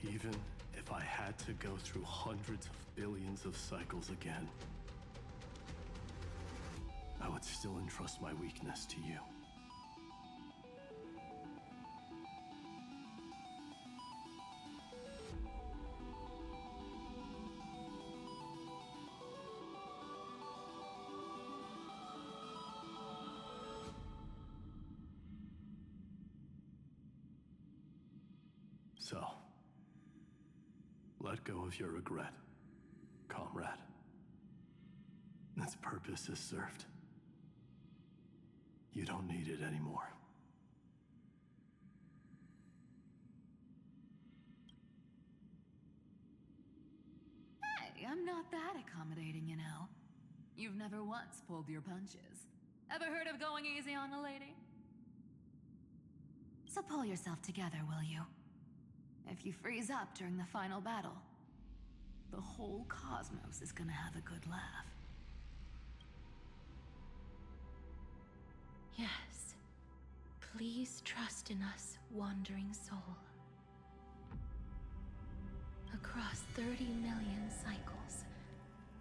Even if I had to go through hundreds of billions of cycles again, I would still entrust my weakness to you. So, let go of your regret, comrade. Its purpose is served. You don't need it anymore. Hey, I'm not that accommodating, you know. You've never once pulled your punches. Ever heard of going easy on a lady? So pull yourself together, will you? If you freeze up during the final battle, the whole cosmos is gonna have a good laugh. Yes. Please trust in us, wandering soul. Across 30 million cycles,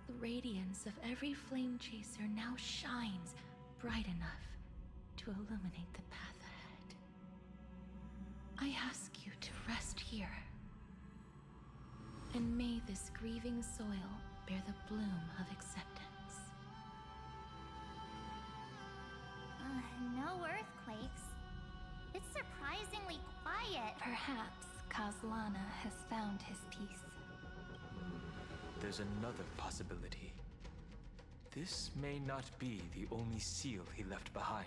the radiance of every flame chaser now shines bright enough to illuminate the path ahead. I ask you to rest here, and may this grieving soil bear the bloom of acceptance. No earthquakes. It's surprisingly quiet. Perhaps Kazlana has found his peace. There's another possibility. This may not be the only seal he left behind.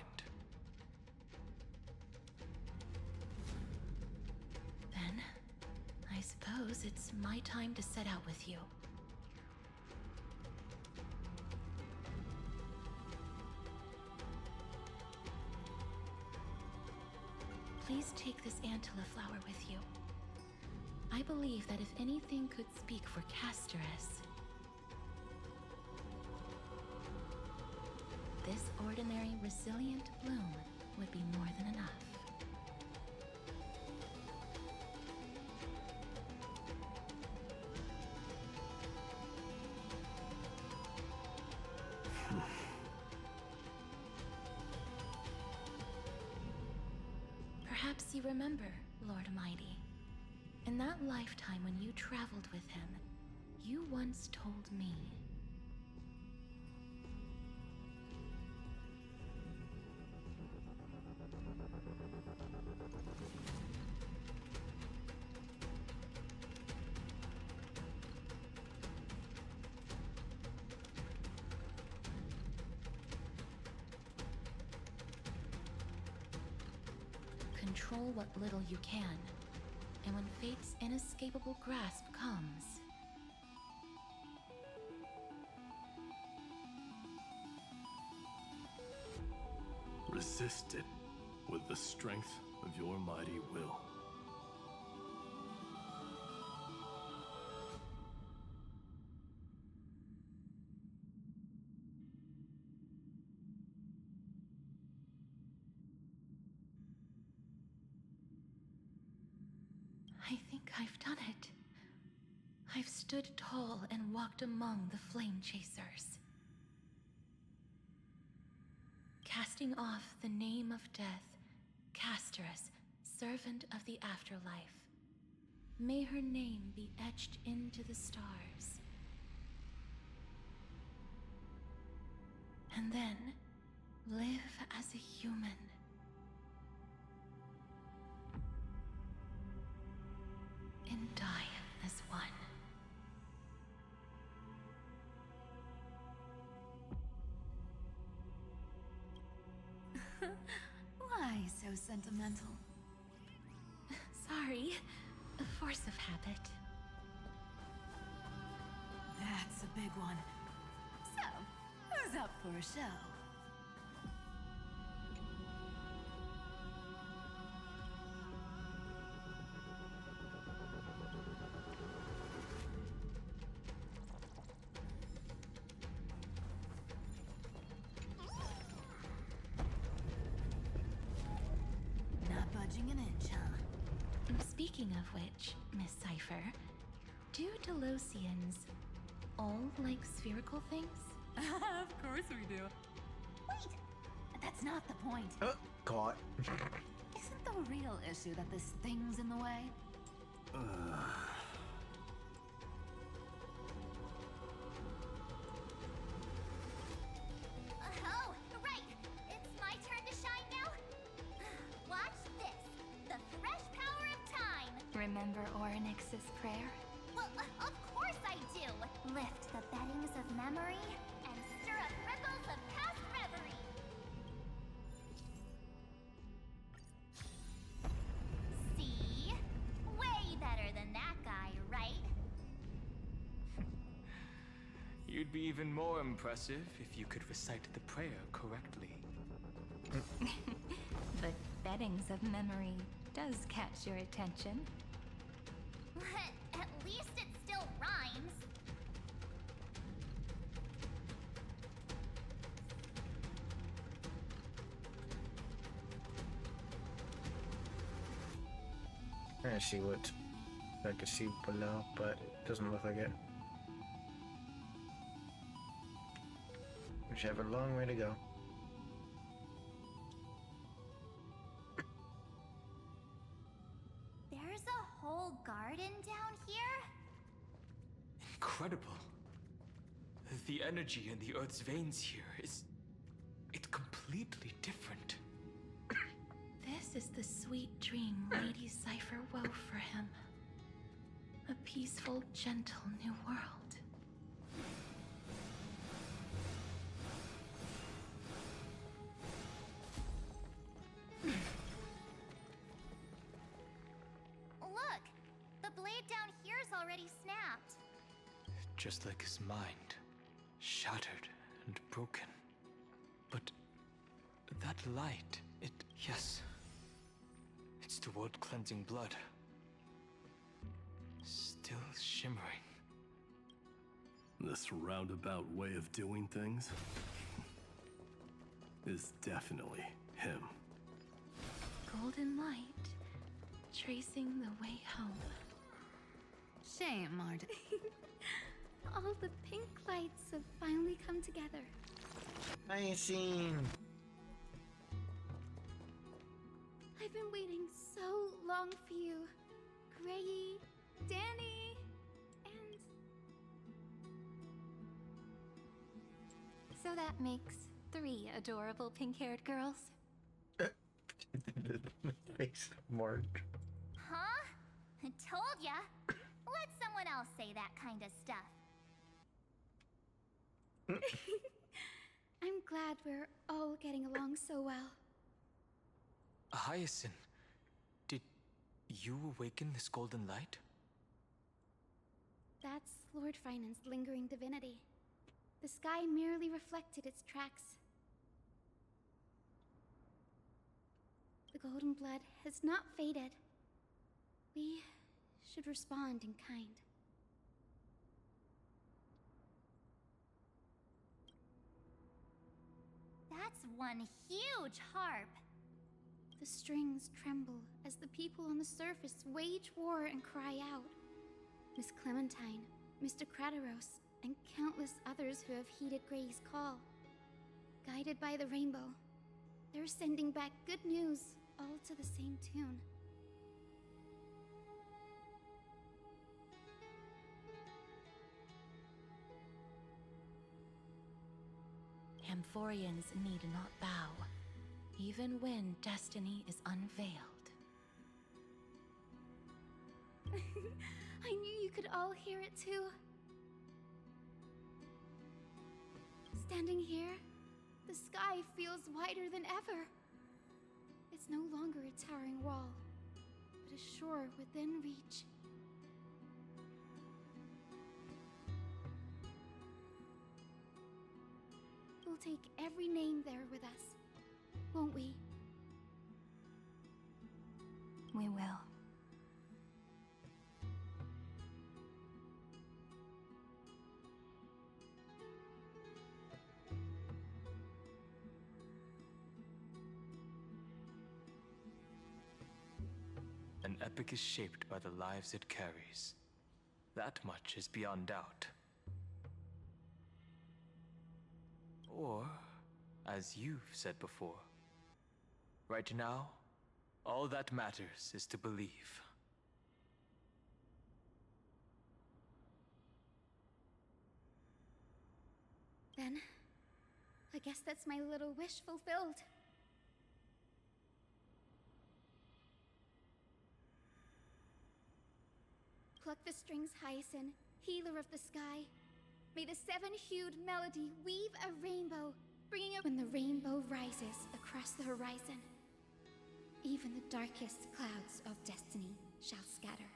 Then, I suppose it's my time to set out with you. Please take this Antilla flower with you. I believe that if anything could speak for Casterus, this ordinary, resilient bloom would be more than enough. Perhaps you remember, Lord Mighty. In that lifetime when you traveled with him, you once told me. Control what little you can, and when fate's inescapable grasp comes, resist it with the strength of your mighty will. I think I've done it. I've stood tall and walked among the flame chasers. Casting off the name of death, Casterus, servant of the afterlife. May her name be etched into the stars. And then, live as a human. And die as one. Why so sentimental? Sorry, a force of habit. That's a big one. So, who's up for a show? Not budging an inch, huh? Speaking of which, Miss Cypher, do Delosians all like spherical things? Of course we do. Wait! That's not the point. Caught. Isn't the real issue that this thing's in the way? Oh, right! It's my turn to shine now? Watch this! The fresh power of time! Remember Orynyx's prayer? Well, of course I do! Lift the beddings of memory and stir up ripples of past reverie! You'd be even more impressive if you could recite the prayer correctly. But bettings of memory does catch your attention. At least it still rhymes. I see what I can see below, but it doesn't look like it. We should have a long way to go. There's a whole garden down here? Incredible. The energy in the Earth's veins here is... it's completely different. This is the sweet dream Lady Cypher wove for him. A peaceful, gentle new world. Look! The blade down here's already snapped. Just like his mind. Shattered and broken. But that light, it... yes. It's the world-cleansing blood. Still shimmering. This roundabout way of doing things is definitely him. Golden light, tracing the way home. Shame, Martin. All the pink lights have finally come together. Icing. I've been waiting so long for you, Grayi, Danny, and... So that makes 3 adorable pink-haired girls. Face Mark. Huh? I told ya. Let someone else say that kind of stuff. I'm glad we're all getting along so well. Hyacinth, did you awaken this golden light? That's Lord Finan's lingering divinity. The sky merely reflected its tracks. The golden blood has not faded. We should respond in kind. That's one huge harp. The strings tremble as the people on the surface wage war and cry out. Miss Clementine, Mr. Krateros, and countless others who have heeded Gray's call. Guided by the rainbow, they're sending back good news, all to the same tune. Amphorians need not bow, even when destiny is unveiled. I knew you could all hear it too. Standing here, the sky feels wider than ever. It's no longer a towering wall, but a shore within reach. We'll take every name there with us, won't we? We will. An epic is shaped by the lives it carries. That much is beyond doubt. Or, as you've said before, right now, all that matters is to believe. Then, I guess that's my little wish fulfilled. Pluck the strings, Hyacinth, healer of the sky. May the 7-hued melody weave a rainbow, bringing up when the rainbow rises across the horizon. Even the darkest clouds of destiny shall scatter.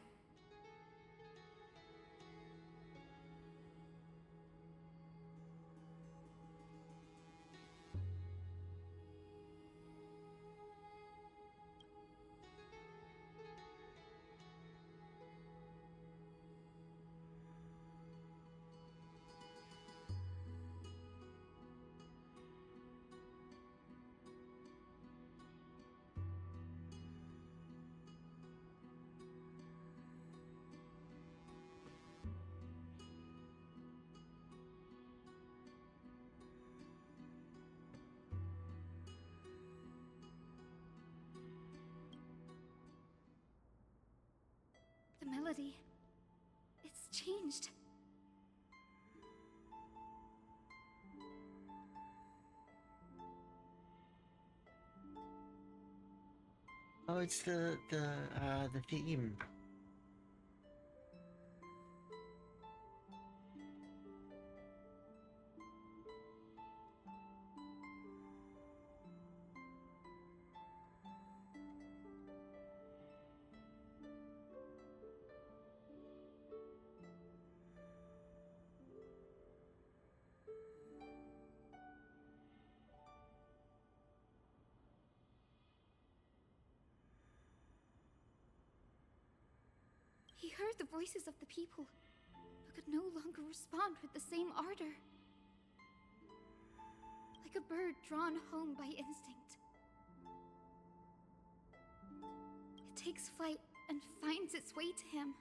Oh, it's the theme. He heard the voices of the people, but could no longer respond with the same ardor. Like a bird drawn home by instinct. It takes flight and finds its way to him.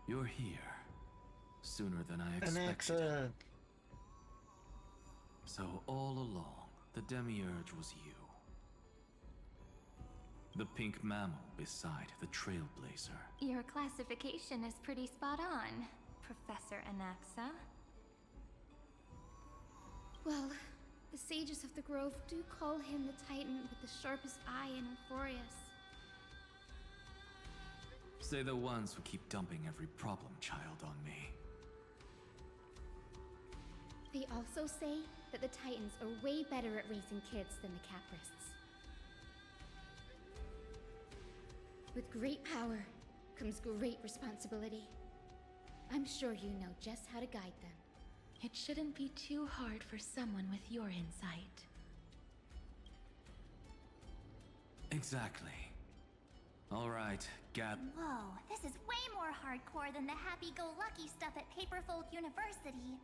You're here. Sooner than I expected. Anaxa. So all along, the Demiurge was you. The pink mammal beside the Trailblazer. Your classification is pretty spot on, Professor Anaxa. Well, the sages of the Grove do call him the Titan with the sharpest eye in Euphorius. Say the ones who keep dumping every problem child on me. They also say that the Titans are way better at raising kids than the Caprists. With great power comes great responsibility. I'm sure you know just how to guide them. It shouldn't be too hard for someone with your insight. Exactly. All right, Gab. Whoa, this is way more hardcore than the happy-go-lucky stuff at Paperfold University.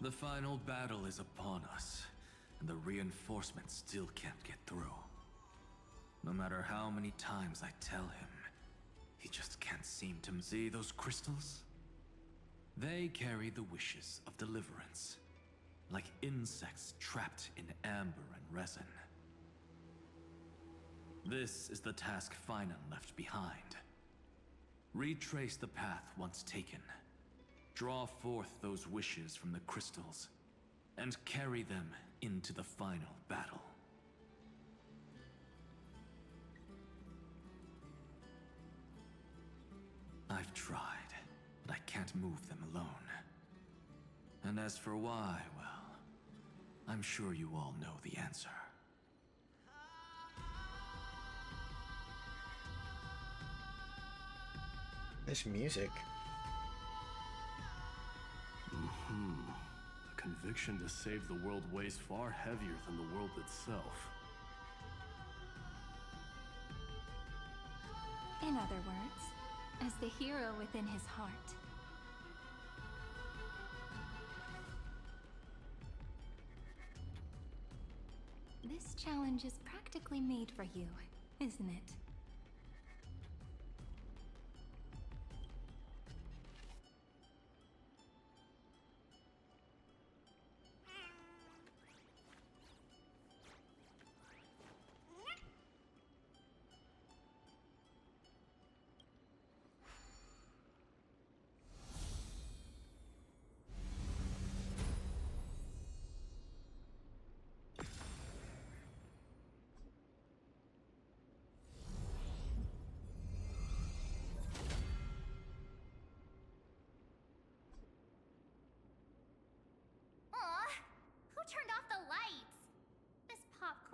The final battle is upon us, and the reinforcements still can't get through. No matter how many times I tell him, he just can't seem to see those crystals. They carry the wishes of deliverance, like insects trapped in amber and resin. This is the task Finan left behind. Retrace the path once taken. Draw forth those wishes from the crystals, and carry them into the final battle. I've tried, but I can't move them alone. And as for why, well, I'm sure you all know the answer. This music. The conviction to save the world weighs far heavier than the world itself. In other words, as the hero within his heart. This challenge is practically made for you, isn't it?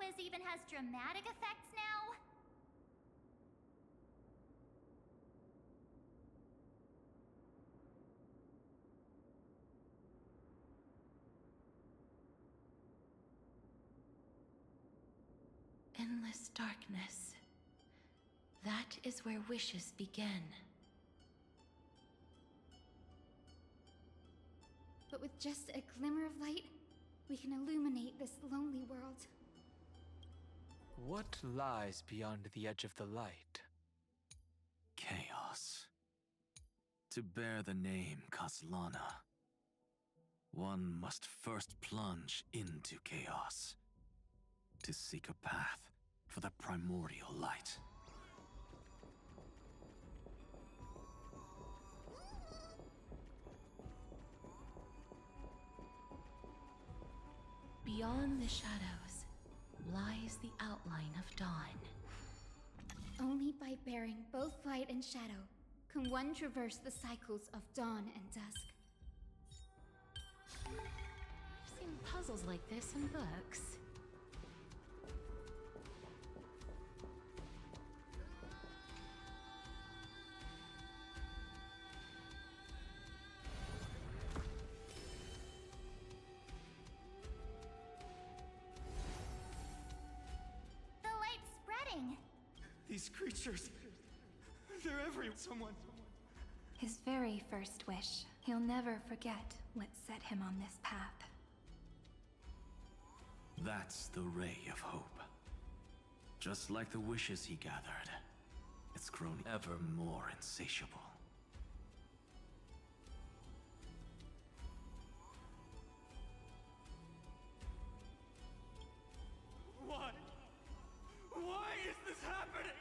darkness even has dramatic effects now? Endless darkness. That is where wishes begin. But with just a glimmer of light, we can illuminate this lonely world. What lies beyond the edge of the light? Chaos. To bear the name Kaslana, one must first plunge into chaos to seek a path for the primordial light. Beyond the shadows lies the outline of dawn. Only by bearing both light and shadow can one traverse the cycles of dawn and dusk. I've seen puzzles like this in books. The light's spreading. These creatures, they're everywhere. Someone. His very first wish. He'll never forget what set him on this path. That's the ray of hope. Just like the wishes he gathered, it's grown ever more insatiable. Why? Why is this happening?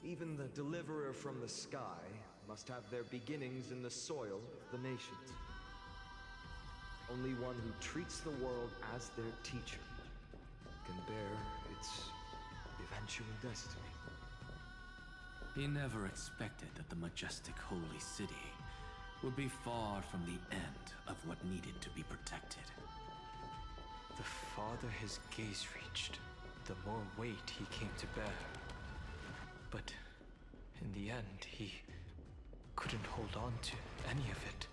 Even the deliverer from the sky must have their beginnings in the soil of the nations. Only one who treats the world as their teacher can bear its eventual destiny. He never expected that the majestic holy city would be far from the end of what needed to be protected. The farther his gaze reached, the more weight he came to bear. But in the end, he couldn't hold on to any of it.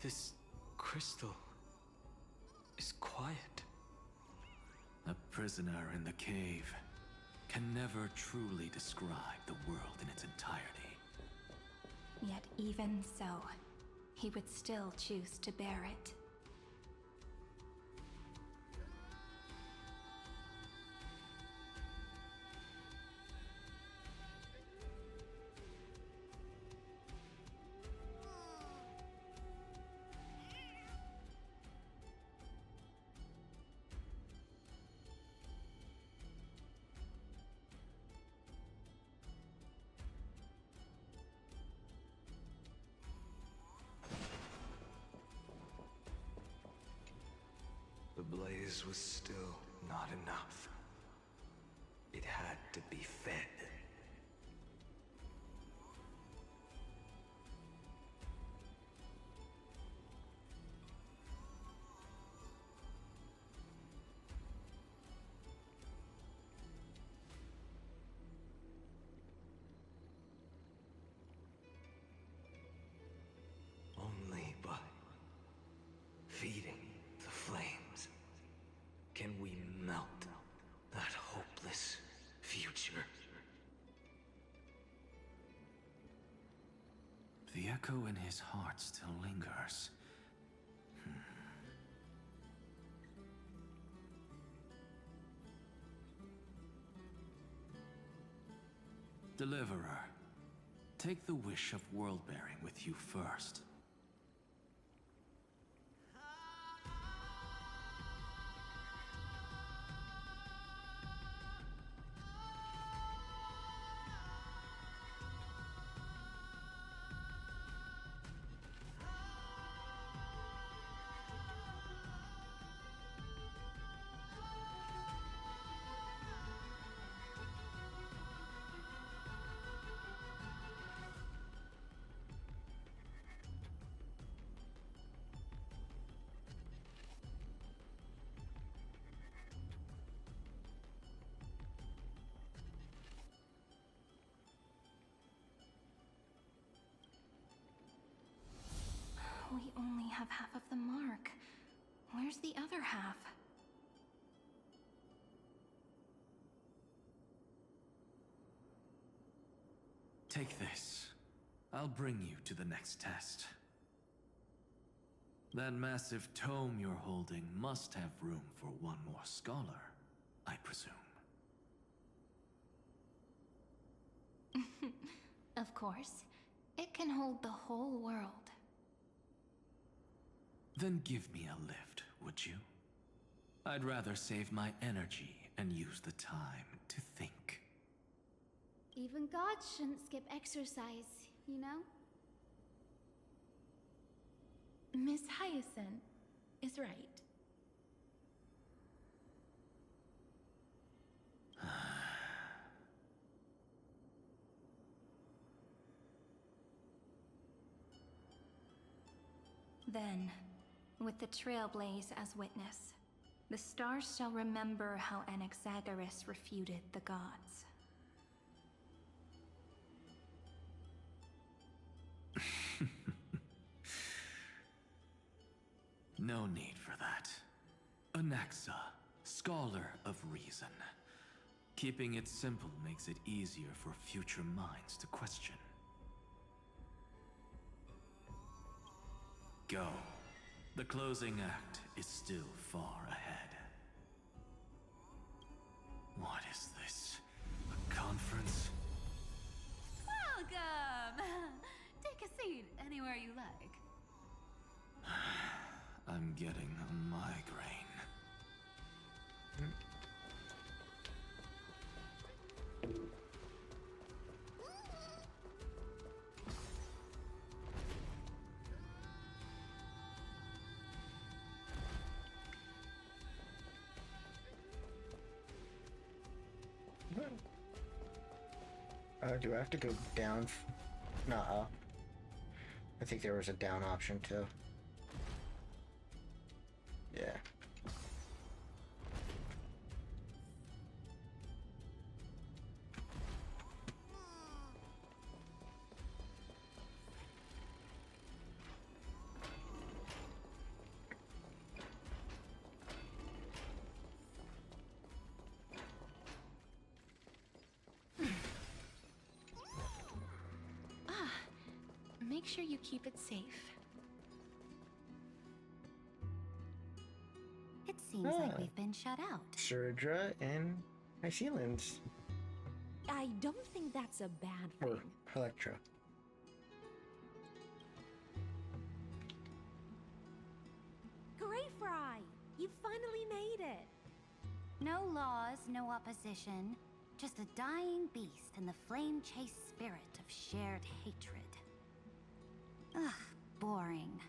This crystal is quiet. A prisoner in the cave can never truly describe the world in its entirety. Yet even so, he would still choose to bear it. The blaze was still not enough. It had to be fed. Only by feeding the flames can we melt that hopeless future. The echo in his heart still lingers. Deliverer, take the wish of world-bearing with you first. We only have half of the mark. Where's the other half? Take this. I'll bring you to the next test. That massive tome you're holding must have room for one more scholar, I presume. Of course. It can hold the whole world. Then give me a lift, would you? I'd rather save my energy and use the time to think. Even gods shouldn't skip exercise, you know? Miss Hyacinth is right. Then, with the Trailblaze as witness, the stars shall remember how Anaxagoras refuted the gods. No need for that. Anaxa, scholar of reason. Keeping it simple makes it easier for future minds to question. Go. The closing act is still far ahead. What is this? A conference? Welcome! Take a seat anywhere you like. I'm getting a migraine. Do I have to go down? Nuh-uh. I think there was a down option too. Yeah. Make sure you keep it safe. It seems like we've been shut out. Surdra and Icelands. I don't think that's a bad thing. Or Electra. Greyfry! You finally made it! No laws, no opposition. Just a dying beast and the flame-chased spirit of shared hatred. Ugh, boring.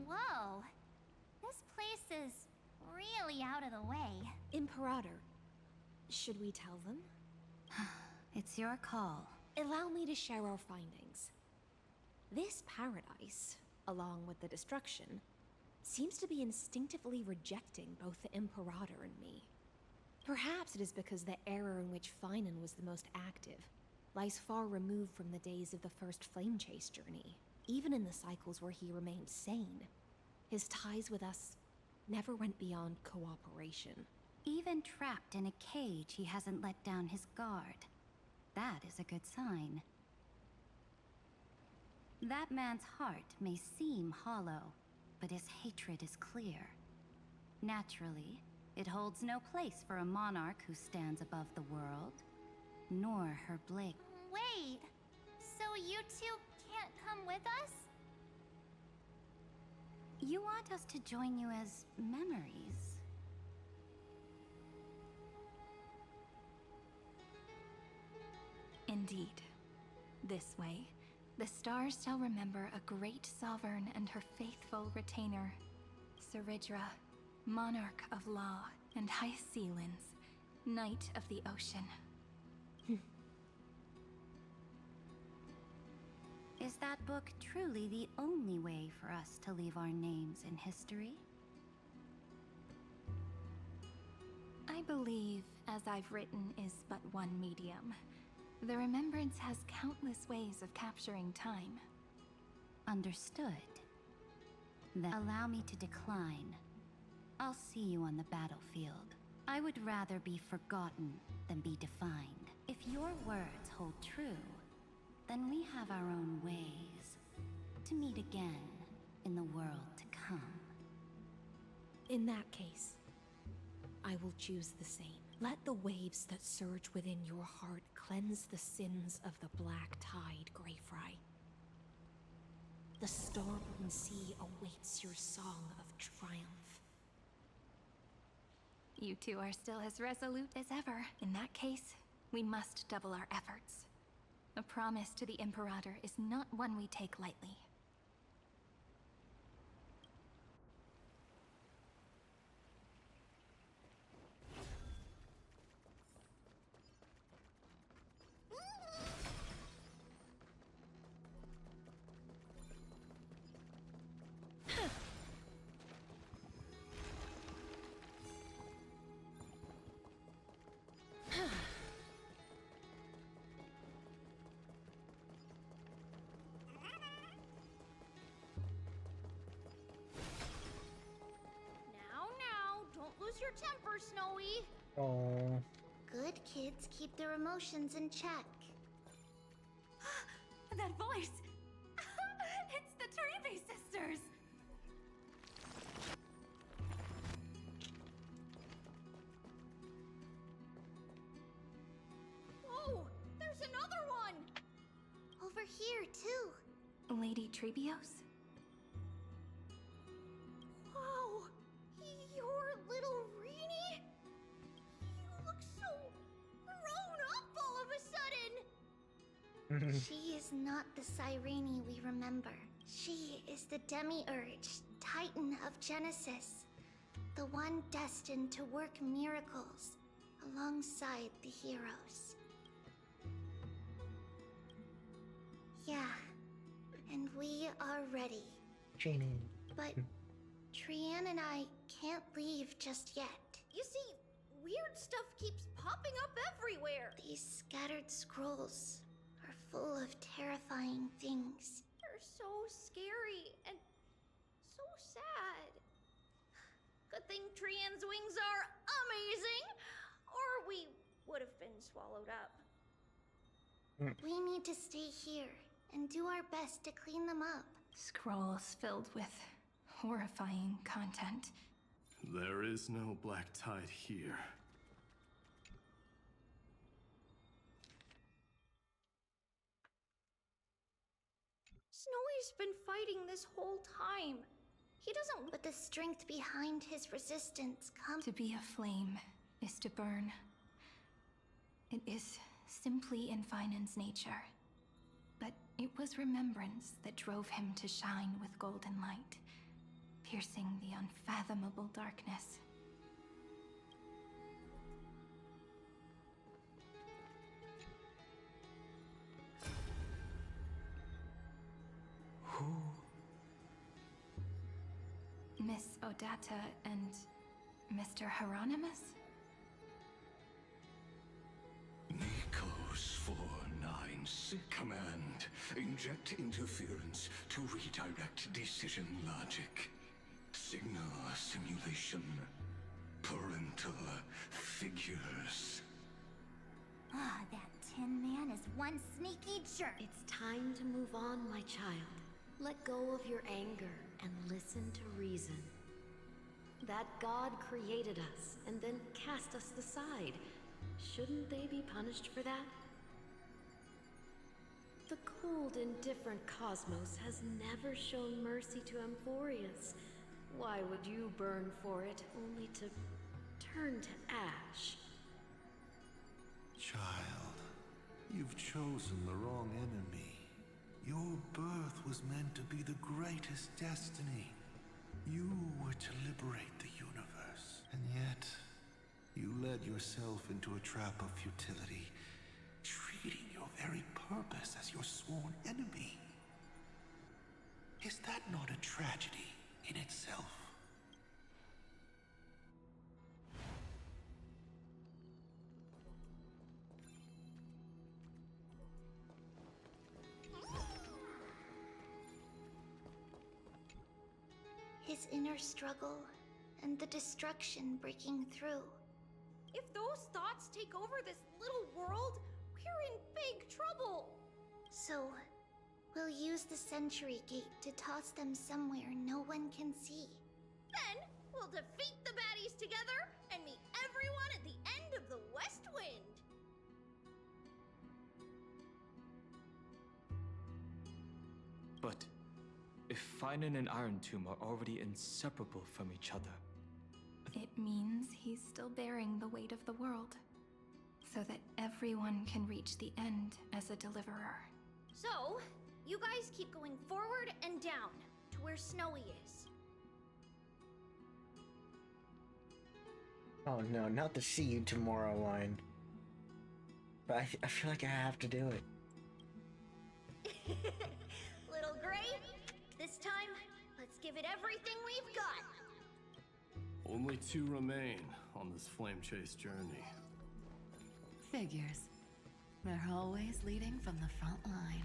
Whoa! This place is really out of the way. Imperator, should we tell them? It's your call. Allow me to share our findings. This paradise, along with the destruction, seems to be instinctively rejecting both the Imperator and me. Perhaps it is because the era in which Finan was the most active lies far removed from the days of the first Flame Chase journey. Even in the cycles where he remained sane, his ties with us never went beyond cooperation. Even trapped in a cage, he hasn't let down his guard. That is a good sign. That man's heart may seem hollow, but his hatred is clear. Naturally, it holds no place for a monarch who stands above the world, nor her blade. Wait, so you two can't come with us? You want us to join you as memories? Indeed. This way, the stars shall remember a great sovereign and her faithful retainer, Seridra, monarch of law, and High Sealands, knight of the ocean. Is that book truly the only way for us to leave our names in history? I believe, as I've written, is but one medium. The remembrance has countless ways of capturing time. Understood. Then allow me to decline. I'll see you on the battlefield. I would rather be forgotten than be defined. If your words hold true, then we have our own ways to meet again in the world to come. In that case, I will choose the same. Let the waves that surge within your heart cleanse the sins of the Black Tide, Greyfry. The storm and sea awaits your song of triumph. You two are still as resolute as ever. In that case, we must double our efforts. A promise to the Imperator is not one we take lightly. Your temper, Snowy. Oh. Good kids keep their emotions in check. That voice! It's the Treevy sisters! Whoa! There's another one! Over here, too. Lady Treebios? Wow! You're little Reenie? You look so grown up all of a sudden! She is not the Cyrene we remember. She is the Demiurge, Titan of Genesis. The one destined to work miracles alongside the heroes. Yeah, and we are ready. Janie. But Trian and I can't leave just yet. You see, weird stuff keeps popping up everywhere. These scattered scrolls are full of terrifying things. They're so scary and so sad. Good thing Trian's wings are amazing, or we would have been swallowed up. We need to stay here and do our best to clean them up. Scrolls filled with horrifying content. There is no black tide here. Snowy's been fighting this whole time. He doesn't. But the strength behind his resistance comes. To be a flame is to burn. It is simply in Finan's nature. But it was remembrance that drove him to shine with golden light, piercing the unfathomable darkness. Who? Miss Odata and Mr. Hieronymus? Nikos 496 command. Inject interference to redirect decision logic. Signal simulation. Parental figures. Ah, that Tin Man is one sneaky jerk. It's time to move on, my child. Let go of your anger and listen to reason. That God created us and then cast us aside. Shouldn't they be punished for that? The cold, indifferent cosmos has never shown mercy to Amphorius. Why would you burn for it, only to turn to ash? Child, you've chosen the wrong enemy. Your birth was meant to be the greatest destiny. You were to liberate the universe, and yet you led yourself into a trap of futility, treating your very purpose as your sworn enemy. Is that not a tragedy in itself? His inner struggle and the destruction breaking through. If those thoughts take over this little world, we're in big trouble. So, we'll use the Century Gate to toss them somewhere no one can see. Then, we'll defeat the baddies together and meet everyone at the end of the West Wind. But if Finan and Iron Tomb are already inseparable from each other, It means he's still bearing the weight of the world, so that everyone can reach the end as a deliverer. So, you guys keep going forward and down to where Snowy is. Oh no, not the see you tomorrow line. But I feel like I have to do it. Little Gray, this time, let's give it everything we've got. Only 2 remain on this flame chase journey. Figures. They're always leading from the front line.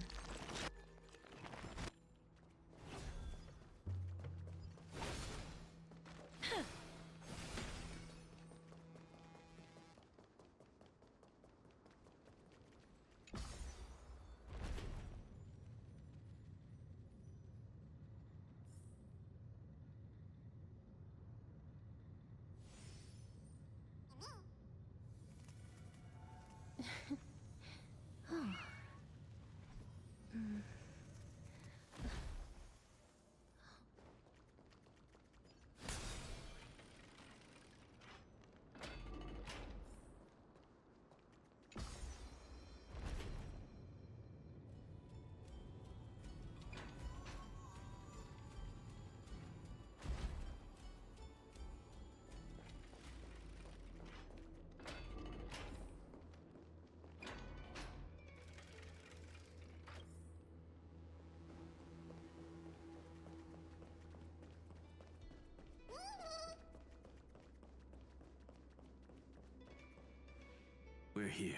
We're here.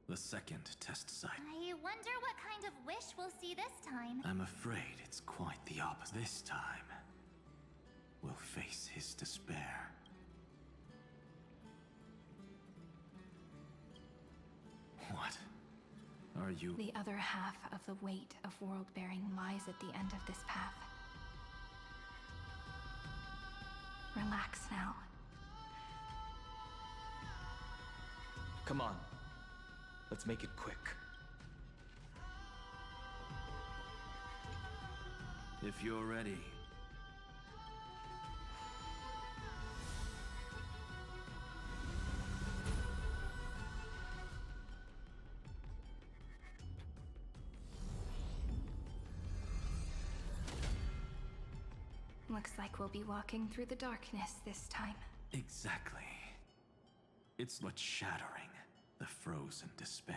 The second test site. I wonder what kind of wish we'll see this time. I'm afraid it's quite the opposite. This time, we'll face his despair. What? Are you... The other half of the weight of world-bearing lies at the end of this path. Relax now. Come on. Let's make it quick. If you're ready. Looks like we'll be walking through the darkness this time. Exactly. It's what's shattering the frozen despair.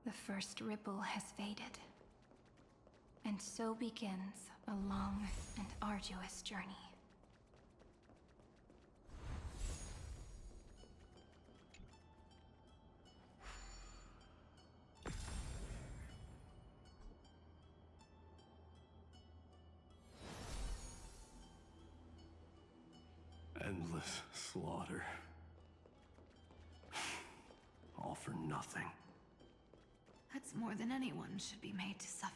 The first ripple has faded. And so begins a long and arduous journey. Endless slaughter. All for nothing. That's more than anyone should be made to suffer.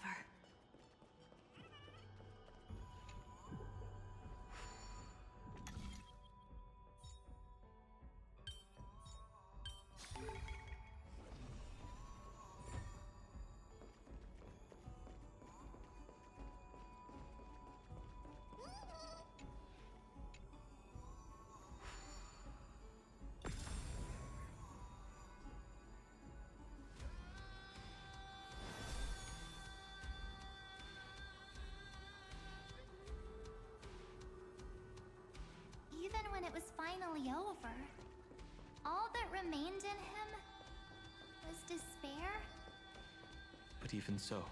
Even when it was finally over, all that remained in him was despair. But even so,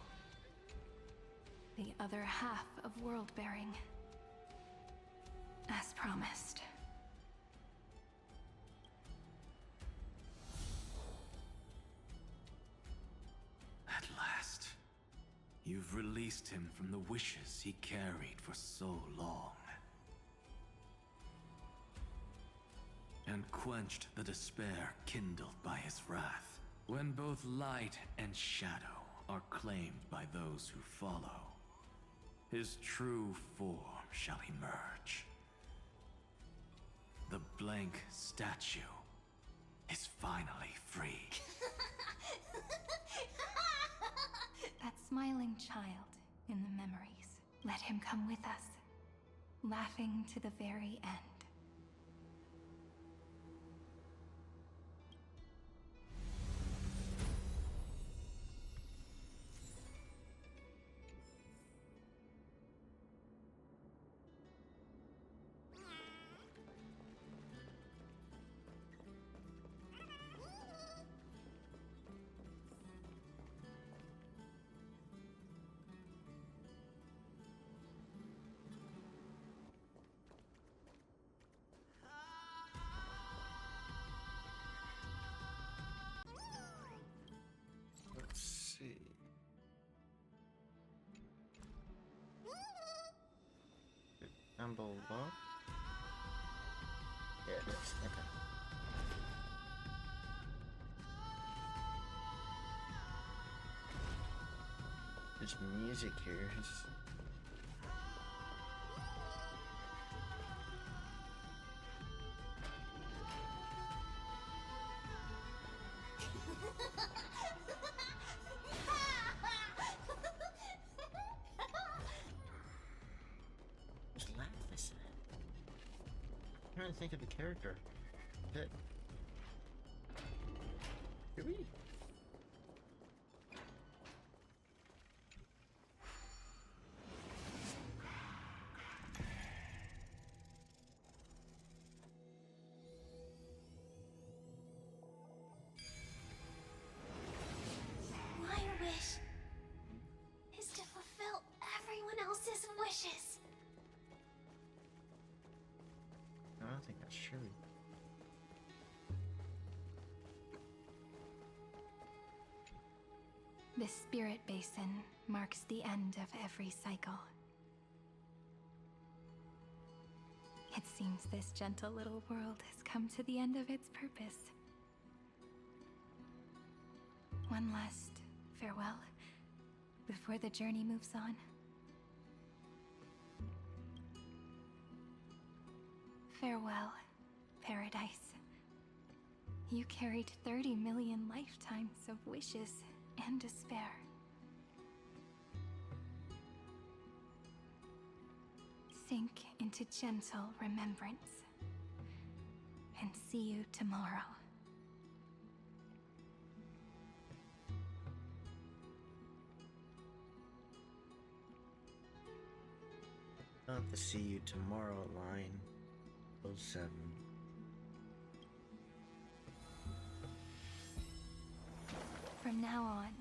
The other half of world-bearing. As promised. At last, you've released him from the wishes he carried for so long. And quenched the despair kindled by his wrath. When both light and shadow are claimed by those who follow, his true form shall emerge. The blank statue is finally free. That smiling child in the memories. Let him come with us, laughing to the very end. Let's see. Down below? Yeah, it is. Okay. There's music here. Just laugh this. I'm trying to think of the character. That. Here we. turn. This spirit basin marks the end of every cycle. It seems this gentle little world has come to the end of its purpose. One last farewell before the journey moves on. Farewell, Paradise. You carried 30 million lifetimes of wishes and despair. Sink into gentle remembrance. And see you tomorrow. Not the see you tomorrow line. 07. From now on,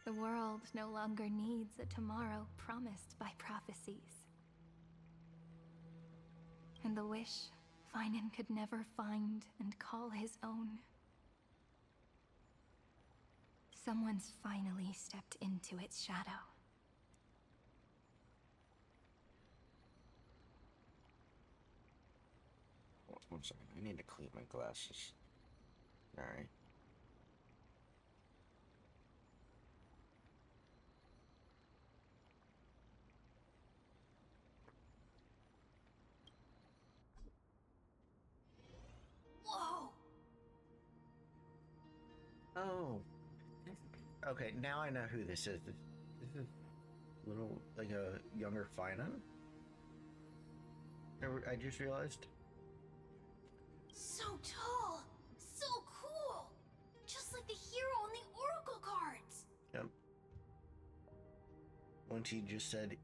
the world no longer needs a tomorrow promised by prophecies. And the wish Finan could never find and call his own. Someone's finally stepped into its shadow. One second, I need to clean my glasses. Alright. Whoa! Oh. Okay, now I know who this is. This is little, like a younger Finan? I just realized. So tall! So cool! Just like the hero on the Oracle cards! Yep. Once he just said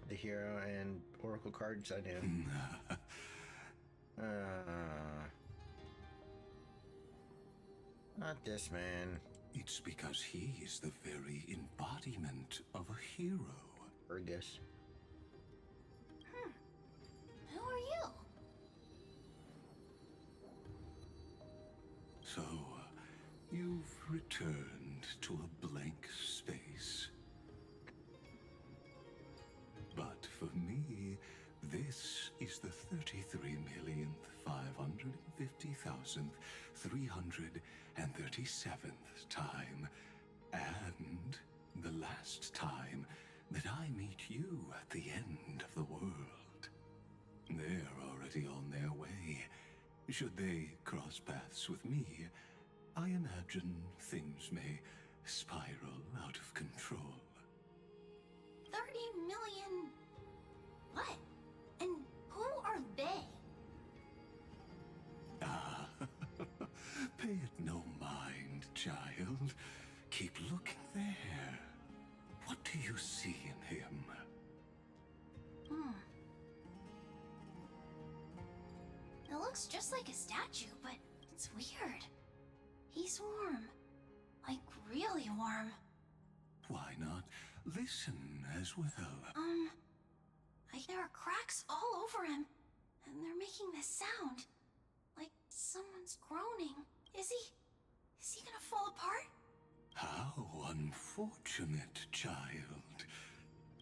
the hero and Oracle cards, I knew. Not this man. It's because he is the very embodiment of a hero. Fergus. Who are you? So, you've returned to a blank space. But for me, this is the 33,550,337th time, and the last time that I meet you at the end of the world. They're already on their way. Should they cross paths with me, I imagine things may spiral out of control. 30 million... What? And who are they? Ah, pay it no mind, child. Keep looking there. What do you see in him? It looks just like a statue, but it's weird. He's warm. Like, really warm. Why not listen as well? There are cracks all over him, and they're making this sound. Like someone's groaning. Is he gonna fall apart? How unfortunate, child.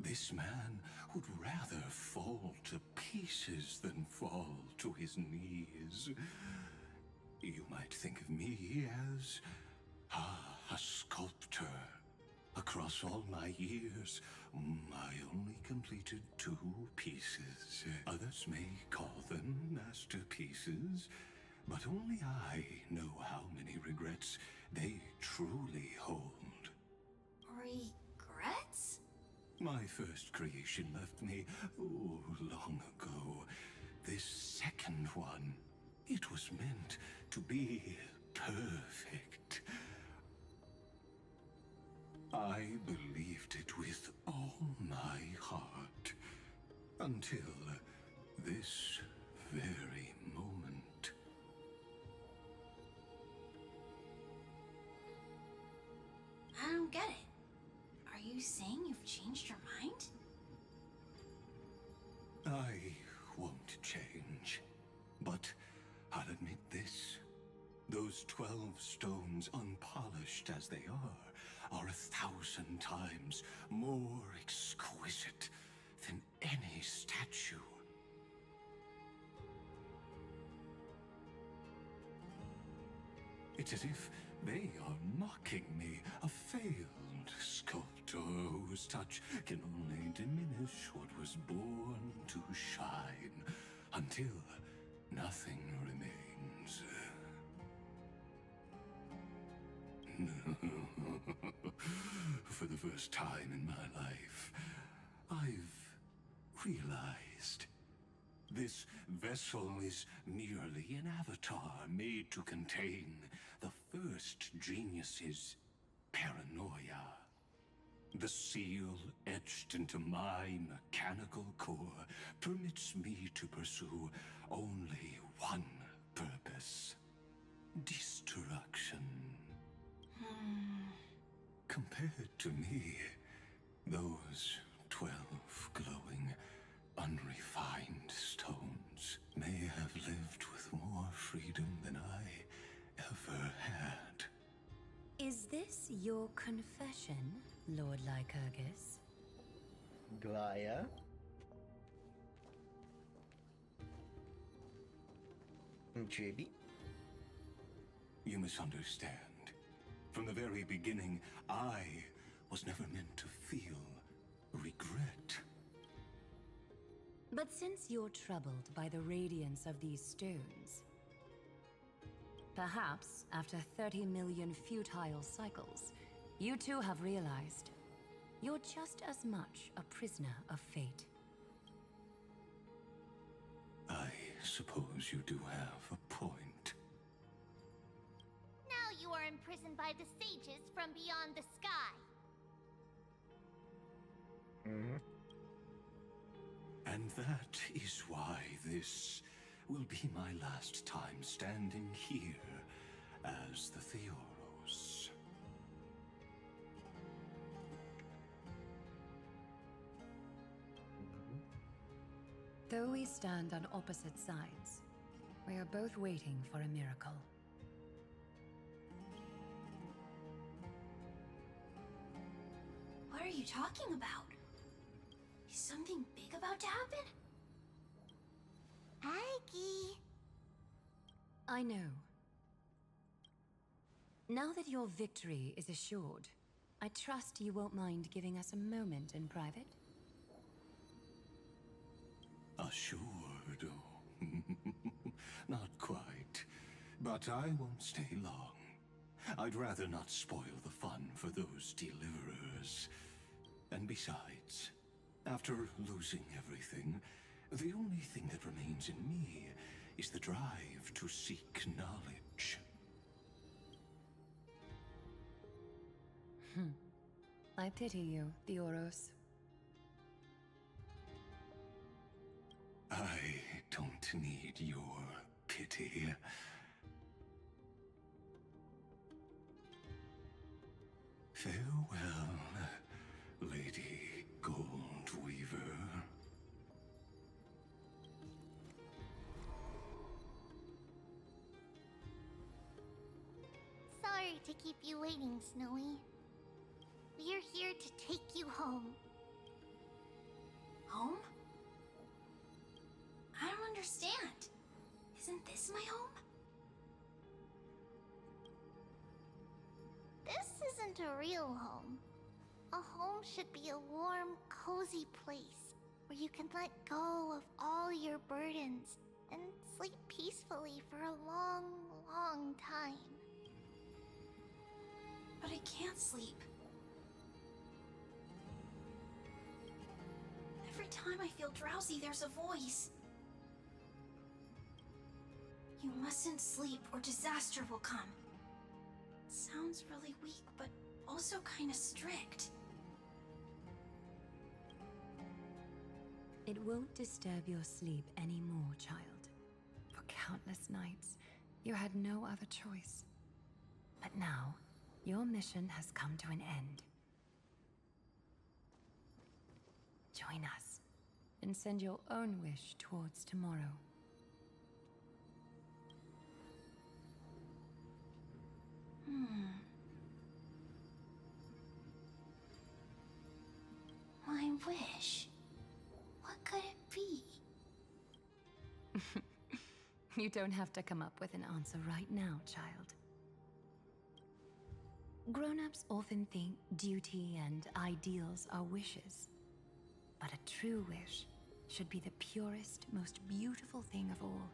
This man would rather fall to pieces than fall to his knees. You might think of me as a sculptor. Across all my years, I only completed 2 pieces. Others may call them masterpieces, but only I know how many regrets they truly hold. Regrets? My first creation left me, long ago. This second one, it was meant to be perfect. I believed it with all my heart, until this very moment. I don't get it. Are you saying you've changed your mind? I won't change. But I'll admit this. Those 12 stones, unpolished as they are 1,000 times more exquisite than any statue. It's as if they are mocking me, a failed sculptor whose touch can only diminish what was born to shine, until nothing remains. For the first time in my life, I've realized this vessel is merely an avatar made to contain the first genius's paranoia. The seal etched into my mechanical core permits me to pursue only one purpose: destruction. Compared to me, those 12 glowing, unrefined stones may have lived with more freedom than I ever had. Is this your confession, Lord Lycurgus? Glaya? JB? You misunderstand. From the very beginning, I was never meant to feel regret. But since you're troubled by the radiance of these stones, perhaps after 30 million futile cycles, you too have realized you're just as much a prisoner of fate. I suppose you do have a point. Now you are imprisoned by the sages from beyond the sky. And that is why this will be my last time standing here as the Theoros. Though we stand on opposite sides, we are both waiting for a miracle. What are you talking about? Is something big about to happen? Aggie! I know. Now that your victory is assured, I trust you won't mind giving us a moment in private. Assured? Not quite. But I won't stay long. I'd rather not spoil the fun for those deliverers. And besides, after losing everything, the only thing that remains in me is the drive to seek knowledge. I pity you, Theoros. I don't need your pity. Farewell, Lady Goldweaver. Sorry to keep you waiting, Snowy. We're here to take you home. Home? I don't understand. Isn't this my home? This isn't a real home. A home should be a warm, cozy place where you can let go of all your burdens and sleep peacefully for a long, long time. But I can't sleep. Every time I feel drowsy, there's a voice. You mustn't sleep or disaster will come. It sounds really weak, but also kind of strict. It won't disturb your sleep anymore, child. For countless nights, you had no other choice. But now, your mission has come to an end. Join us, and send your own wish towards tomorrow. wish. What could it be? You don't have to come up with an answer right now, child. Grown-ups often think duty and ideals are wishes. But a true wish should be the purest, most beautiful thing of all.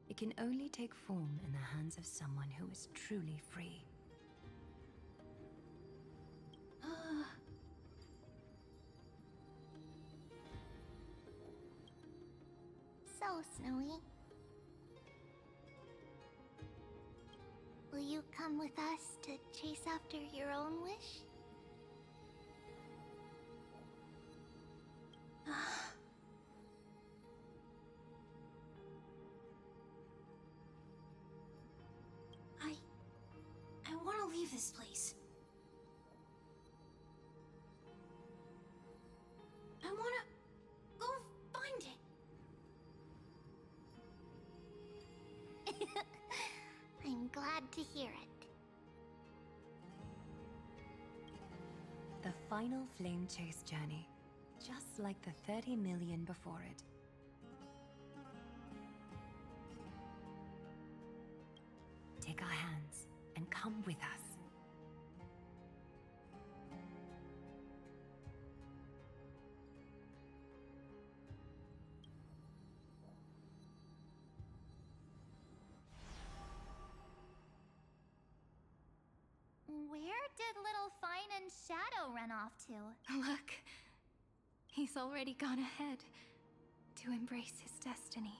It can only take form in the hands of someone who is truly free. So, Snowy, will you come with us to chase after your own wish? I want to leave this place. I want to go find it. I'm glad to hear it. The final flame chase journey, just like the 30 million before it. Take our hands and come with us. Where did little Fine and Shadow run off to? Look, he's already gone ahead to embrace his destiny.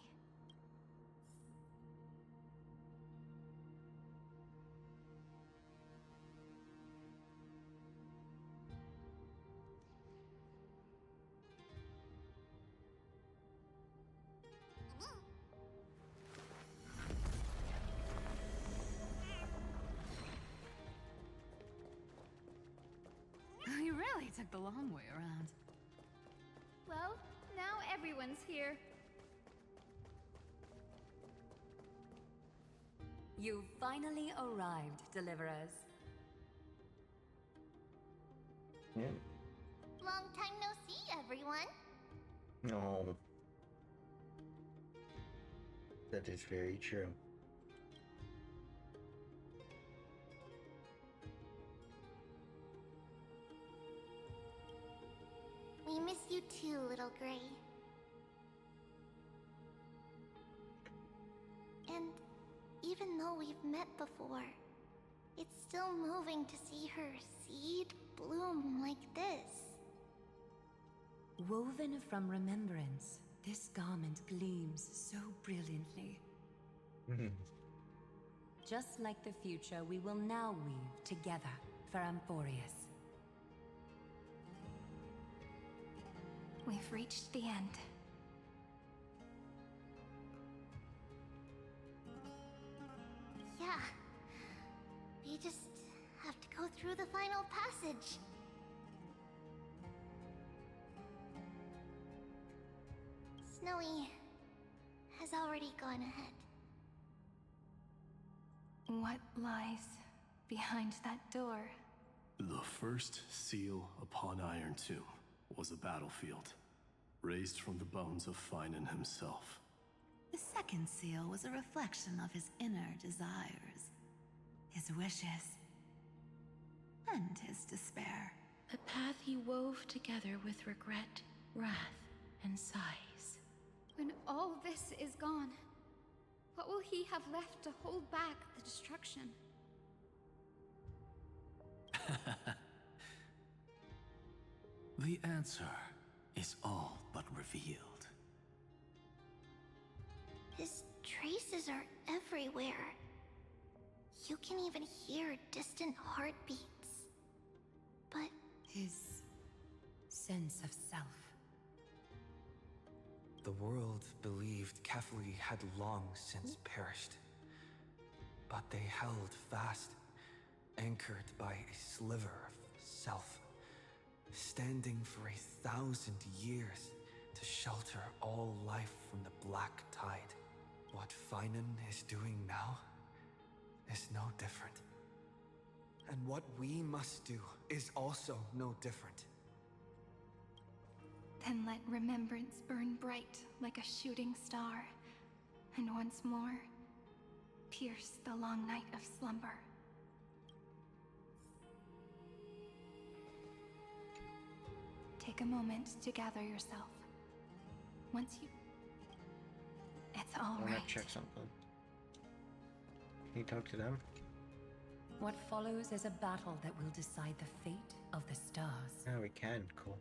You really took the long way around. Well, now everyone's here. You finally arrived, Deliverers. Yeah. Long time no see, everyone. No. That is very true. We miss you too, little Gray. And even though we've met before, it's still moving to see her seed bloom like this. Woven from remembrance, this garment gleams so brilliantly. Just like the future, we will now weave together for Amphorius. We've reached the end. Yeah. We just have to go through the final passage. Snowy has already gone ahead. What lies behind that door? The first seal upon Iron Tomb was a battlefield, raised from the bones of Finan himself. The second seal was a reflection of his inner desires, his wishes, and his despair. A path he wove together with regret, wrath, and sighs. When all this is gone, what will he have left to hold back the destruction? The answer is all but revealed. His traces are everywhere. You can even hear distant heartbeats. But his sense of self. The world believed Kefli had long since perished. But they held fast, anchored by a sliver of self, standing for 1,000 years to shelter all life from the black tide. What Finan is doing now, is no different. And what we must do is also no different. Then let remembrance burn bright like a shooting star, and once more, pierce the long night of slumber. Take a moment to gather yourself. Once you... It's all I right. want to check something. Can you talk to them? What follows is a battle that will decide the fate of the stars. Yeah, we can. Cool.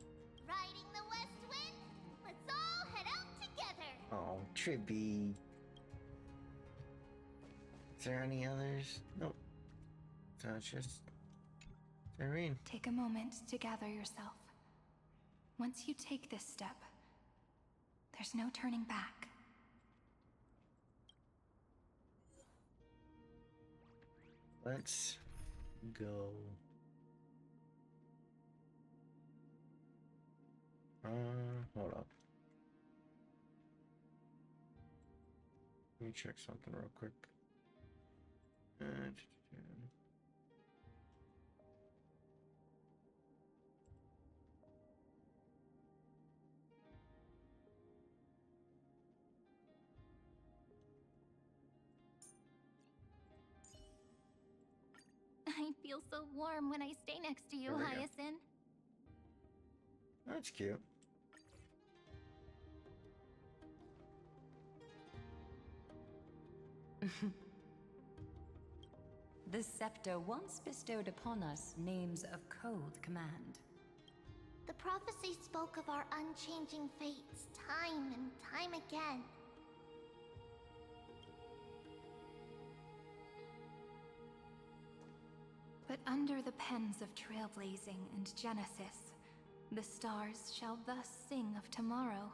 Riding the west wind? Let's all head out together! Oh, Tribby. Is there any others? Nope. So it's just Serene. Take a moment to gather yourself. Once you take this step, there's no turning back. Let's go. Hold up. Let me check something real quick. I feel so warm when I stay next to you, There we go. Hyacinth. That's cute. This scepter once bestowed upon us names of cold command. The prophecy spoke of our unchanging fates time and time again. But under the pens of trailblazing and genesis, the stars shall thus sing of tomorrow.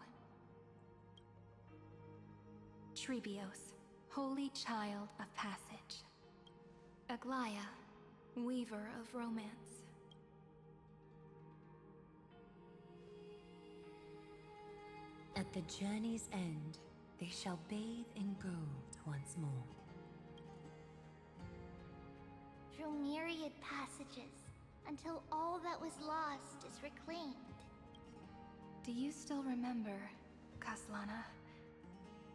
Trebios, holy child of passage. Aglaia, weaver of romance. At the journey's end, they shall bathe in gold once more. Through myriad passages, until all that was lost is reclaimed. Do you still remember, Kaslana?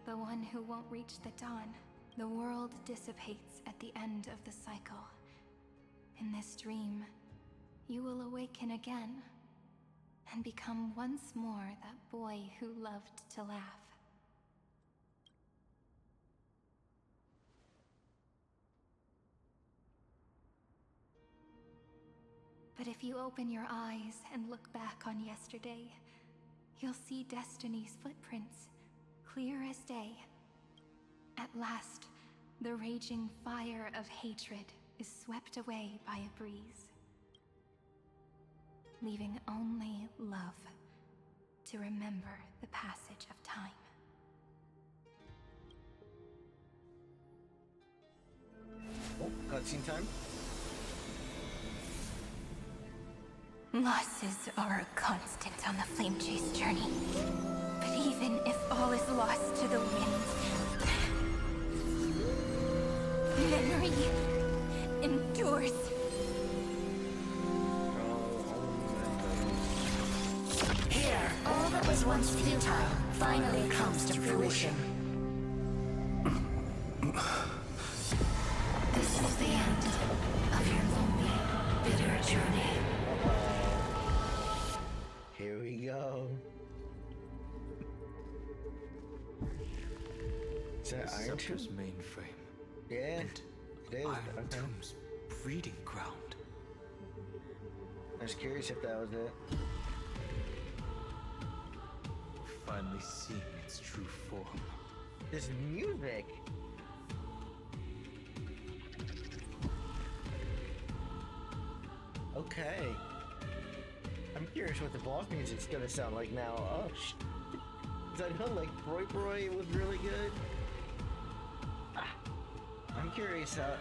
The one who won't reach the dawn. The world dissipates at the end of the cycle. In this dream, you will awaken again, and become once more that boy who loved to laugh. But if you open your eyes and look back on yesterday, you'll see Destiny's footprints, clear as day. At last, the raging fire of hatred is swept away by a breeze, leaving only love to remember the passage of time. Oh, cutscene time. Losses are a constant on the Flame Chase journey. But even if all is lost to the wind, memory endures. Here, all that was once futile finally comes to fruition. This is the end of your lonely, bitter journey. Here we go. Is that The Iron Scepter's Tomb? mainframe. Yeah, it is. Iron Okay. Tomb's breeding ground. I was curious if that was it. Finally seeing its true form. This music. Okay. I'm curious what the boss music's gonna sound like now. Oh, Cause I know like Roy was really good. I'm curious how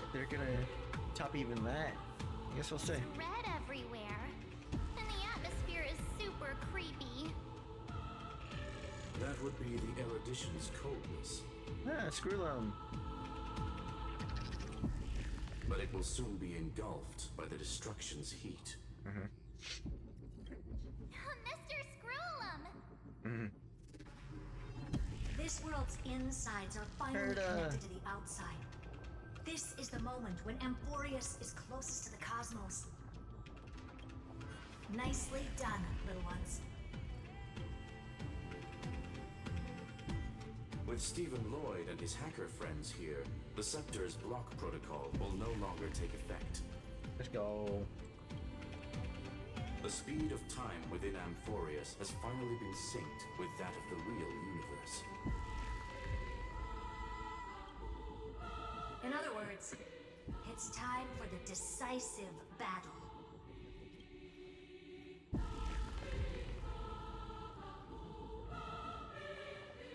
if they're gonna top even that. I guess we'll see. Red everywhere. And the atmosphere is super creepy. That would be the erudition's coldness. Ah, screw them. but it will soon be engulfed by the destruction's heat. Mr. Scrollum! This world's insides are finally connected to the outside. This is the moment when Amphorius is closest to the cosmos. Nicely done, little ones. With Stephen Lloyd and his hacker friends here, the Scepter's block protocol will no longer take effect. Let's go. The speed of time within Amphorius has finally been synced with that of the real universe. In other words, it's time for the decisive battle.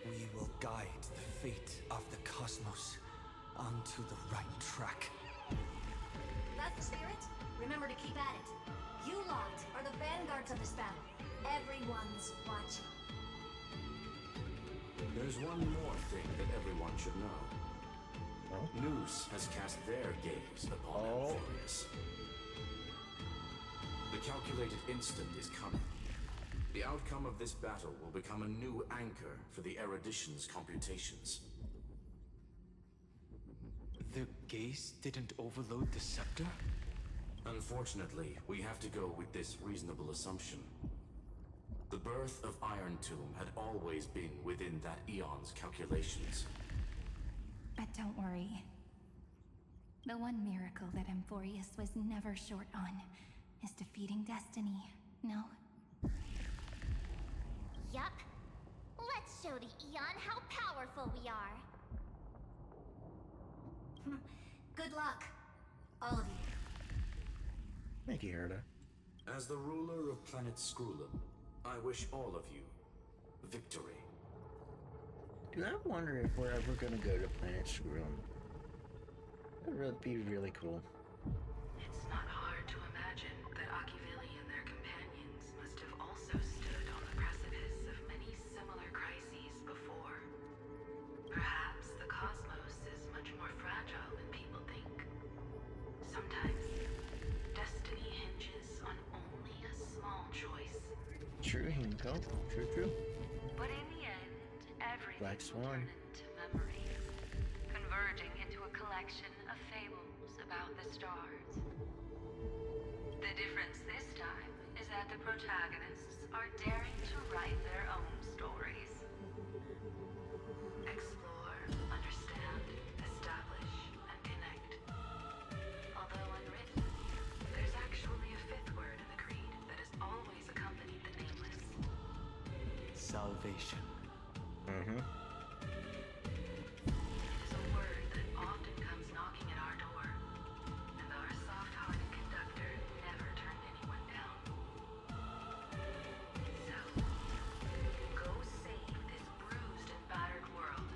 We will guide the fate of the cosmos onto the right track. That's the spirit. Remember to keep at it. You lot are the vanguards of this battle. Everyone's watching. There's one more thing that everyone should know. Noose has cast their gaze upon Amphorius. The calculated instant is coming. The outcome of this battle will become a new anchor for the erudition's computations. The gaze didn't overload the scepter? Unfortunately, we have to go with this reasonable assumption. The birth of Iron Tomb had always been within that eon's calculations. But don't worry. The one miracle that Amphorius was never short on is defeating destiny, no? Yup. Let's show the Eon how powerful we are. Good luck, all of you. Thank you, Herda. As the ruler of planet Scrollum, I wish all of you victory. Dude, I wonder if we're ever gonna go to Planet Scrollum. That would be really cool. It's not hard to imagine that Achivili and their companions must have also stood on the precipice of many similar crises before. Perhaps the cosmos is much more fragile than people think. Sometimes, destiny hinges on only a small choice. True, Hinko. True. But in the end, everything Black Swan. will turn into memories, converging into a collection of fables about the stars. The difference this time is that the protagonists are daring to write their own stories. Explore, understand, establish, and connect. Although unwritten, there's actually a fifth word in the creed that has always accompanied the nameless. Salvation. It is a word that often comes knocking at our door, and our soft-hearted conductor never turned anyone down. So, go save this bruised and battered world.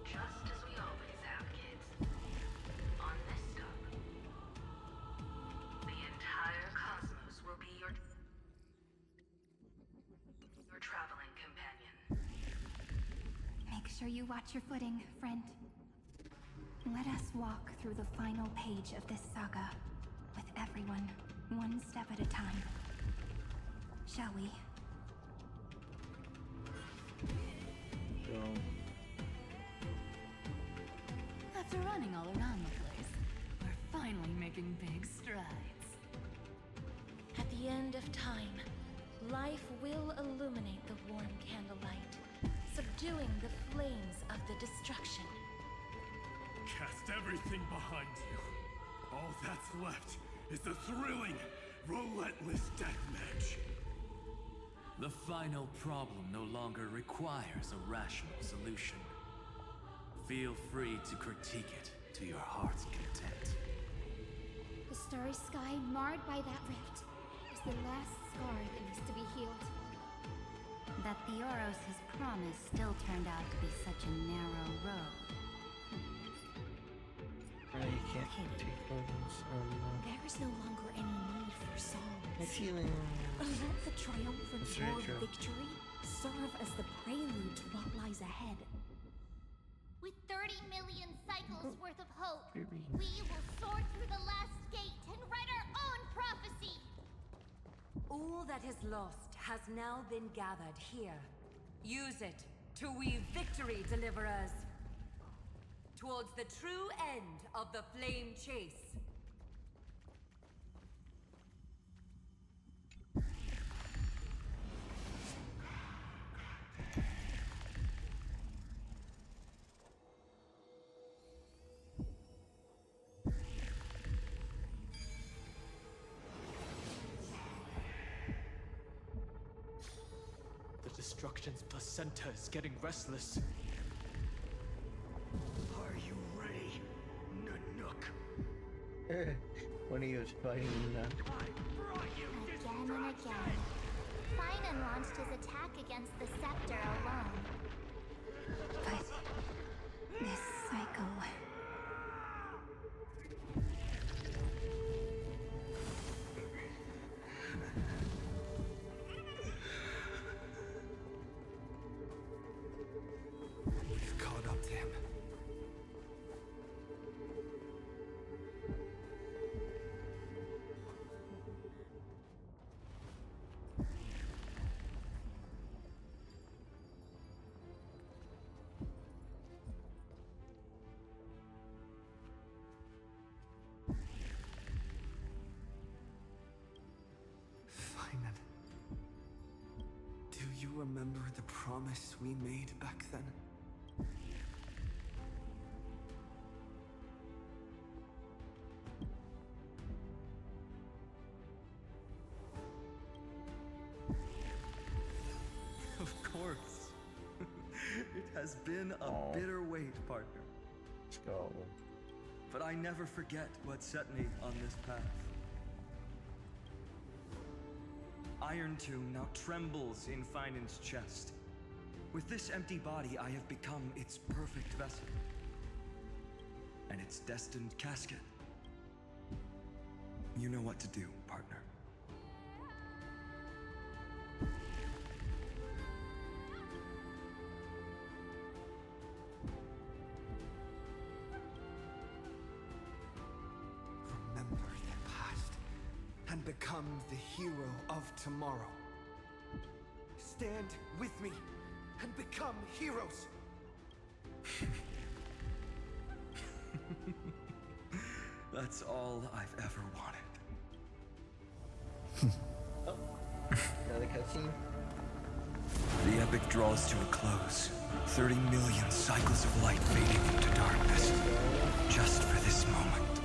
Just as we always have, kids. On this stop, the entire cosmos will be your traveling companion. Make sure you watch your footing, friend. Let us walk through the final page of this saga, with everyone, one step at a time. Shall we? After running all around the place, we're finally making big strides. At the end of time, life will illuminate the warm candlelight, subduing the flames of the destruction. Cast everything behind you. All that's left is the thrilling, relentless deathmatch. The final problem no longer requires a rational solution. Feel free to critique it to your heart's content. The starry sky marred by that rift is the last scar that needs to be healed. That Theoros' promise still turned out to be such a narrow road. You can't take photos. There is no longer any need for songs. I'm feeling... Let the triumphant That's very war true. victory serve as the prelude to what lies ahead. With 30 30 million cycles worth of hope, we will soar through the last gate and write our own prophecy! All that is lost has now been gathered here. Use it to weave victory, deliverers, towards the true end of the flame chase. Destruction's placenta is getting restless. Are you ready, Nanook? When he was fighting Again and again, Finan launched his attack against the scepter alone. But this cycle... We've caught up to him. Finan, do you remember the promise we made back then? Of course. It has been a bitter wait, partner. But I never forget what set me on this path. Iron Tomb now trembles in Finan's chest. With this empty body, I have become its perfect vessel. And its destined casket. You know what to do, partner. Remember the past and become the hero of tomorrow. Stand with me and become heroes. That's all I've ever wanted. Another cutscene? The epic draws to a close. 30 million cycles of light fading into darkness. Just for this moment.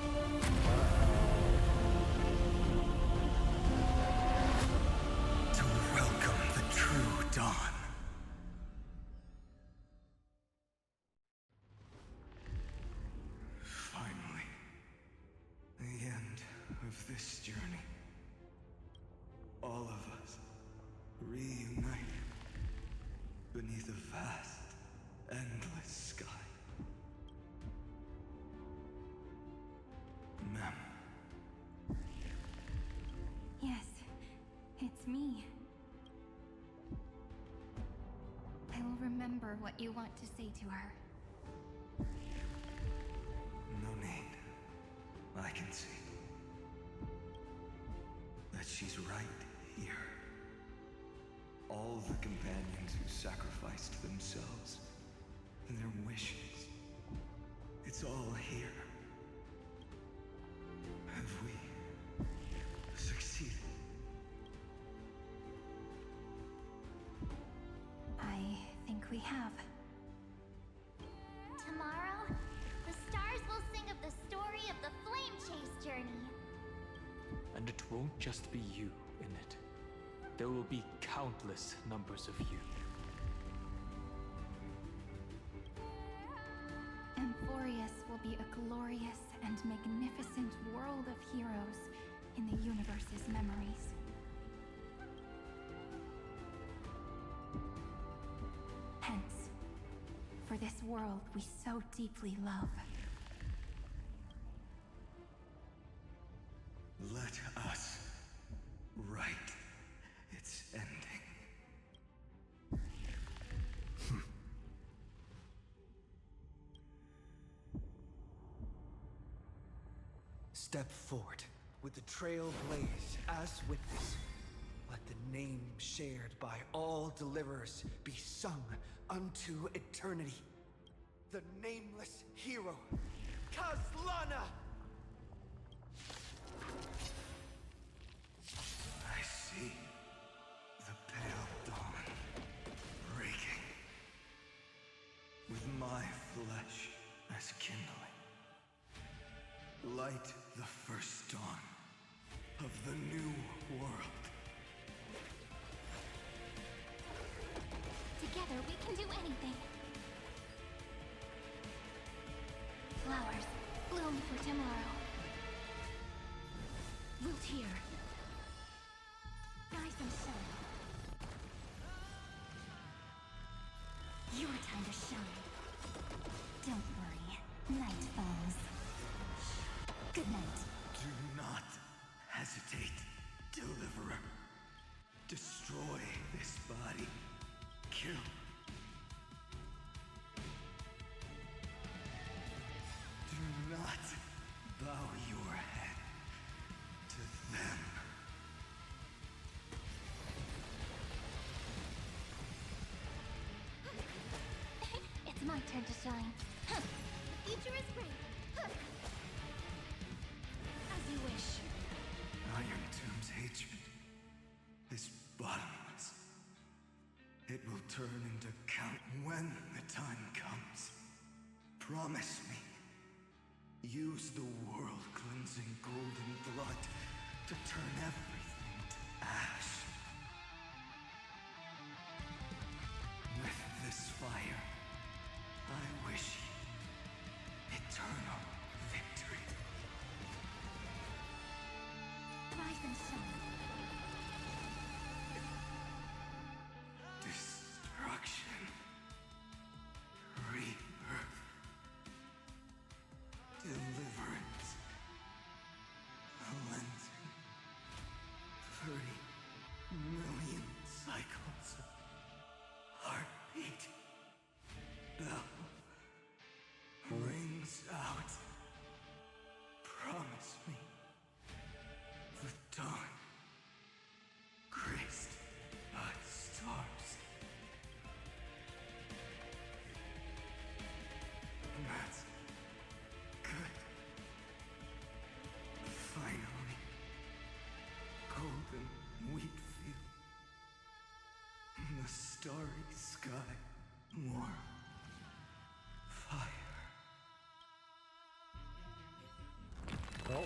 To welcome the true dawn. Finally. The end of this journey. All of us reunited beneath a vast, endless sky. Ma'am. Yes, it's me. I will remember what you want to say to her. No need. I can see that she's right here. All the companions who sacrificed themselves and their wishes. It's all here. Have we succeeded? I think we have. Tomorrow, the stars will sing of the story of the Flame Chase journey. And it won't just be you in it. There will be countless numbers of you. Amphorius will be a glorious and magnificent world of heroes in the universe's memories. Hence, for this world we so deeply love. Let us write its ending. Step forward, with the trail blaze as witness. Let the name shared by all deliverers be sung unto eternity. The nameless hero, Kazlana! I see the pale dawn breaking, with my flesh as kindling. Light the first dawn of the new world. Together we can do anything. Flowers bloom for tomorrow. Wilt hear. Rise and shine. Your time to shine. Don't worry. Night falls. Good night. Do not hesitate, Deliverer. Destroy this body. Kill. Do not bow your head to them. It's my turn to shine. The future is great. As you wish. Iron Tomb's hatred is bottomless. It will turn into count when the time comes. Promise me. Use the world-cleansing golden blood to turn everything to ash. With this fire, I wish you eternal victory. Rise and shine. Destruction. Rebirth. Deliverance. Cleansing. 30 million cycles of heartbeat. Bell rings out. Promise me. The dawn. Graced by stars. That's good. Finally. Golden wheat field. The starry sky. More fire. Oh.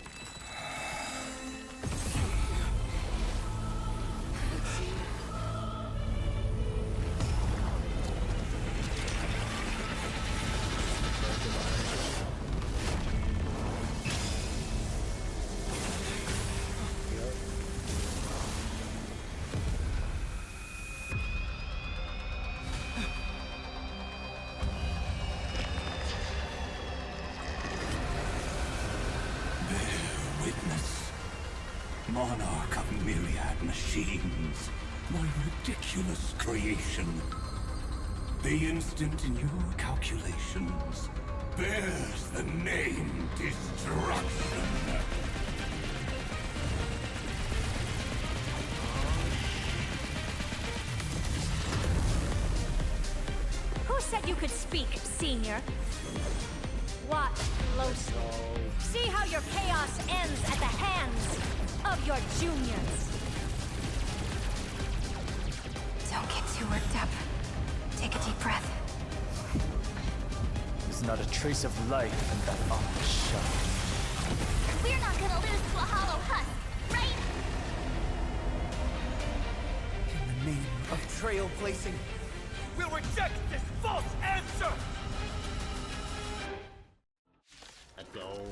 Witness, monarch of myriad machines, my ridiculous creation. The instant in your calculations bears the name Destruction. Who said you could speak, Senior? Watch closely. See how your chaos ends at the hands of your juniors. Don't get too worked up. Take a deep breath. There's not a trace of life in that armored shell. We're not gonna lose to a hollow husk, right? In the name of trail placing, we'll reject this false answer! Let's go.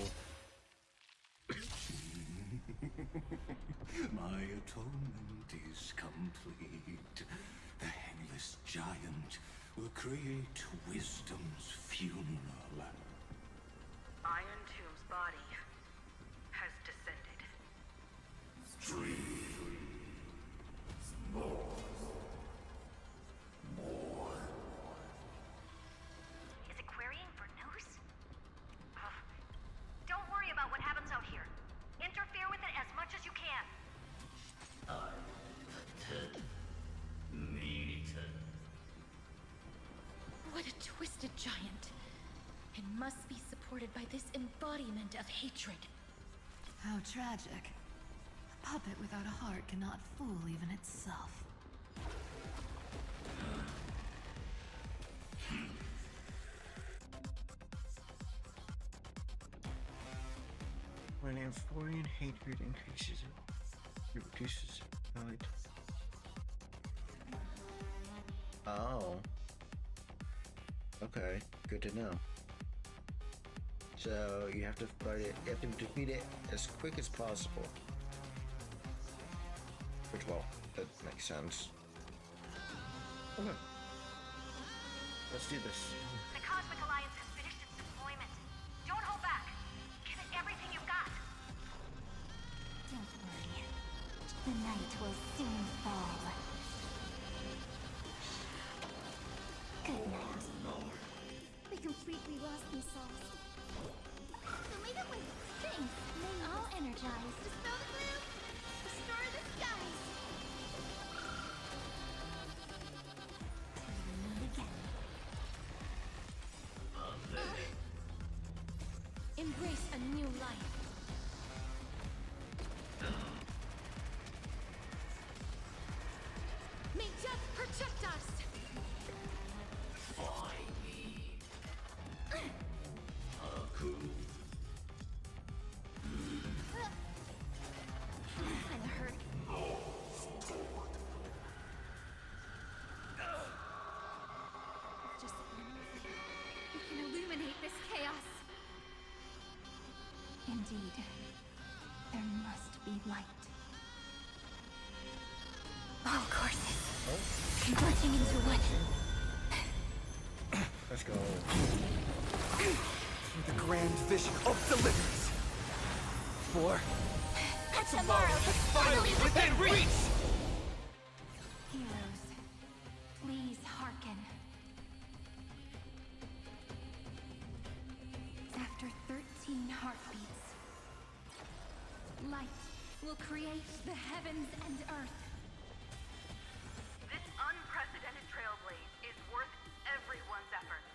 My atonement is complete. The Headless Giant will create wisdom's funeral. Iron Tomb's body has descended. Is it querying for news? Don't worry about what happens out here. twisted giant. It must be supported by this embodiment of hatred. How tragic. A puppet without a heart cannot fool even itself. When Amphorian hatred increases, it reduces value. Oh. Okay, good to know. So you have to fight it. You have to defeat it as quick as possible. Which, well, that makes sense. Okay. Let's do this. The Cosmic Alliance has finished its deployment. Don't hold back. Give it everything you've got. Don't worry. The night will soon fall. Good night. They completely lost themselves. So leave it with things. All energized. Dispel the gloom. Restore the skies. Embrace a new life. May death protect us! Find me. Haku. Kinda hurt. Just we can illuminate this chaos. Indeed. There must be light. All courses. Converging into one. Let's go. The grand vision of deliverance. For Tomorrow is finally within reach! Heroes, please hearken. After 13 heartbeats, light will create the heavens and earth. This unprecedented trailblaze is worth everyone's efforts.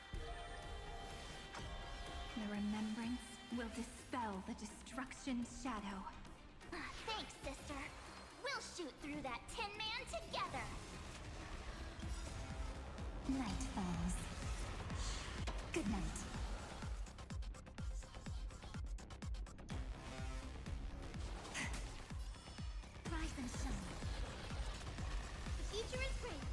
The remembrance will dispel the destruction's shadow. Thanks, sister. We'll shoot through that Tin Man together. Night falls. Good night. Rise and shine. The future is great.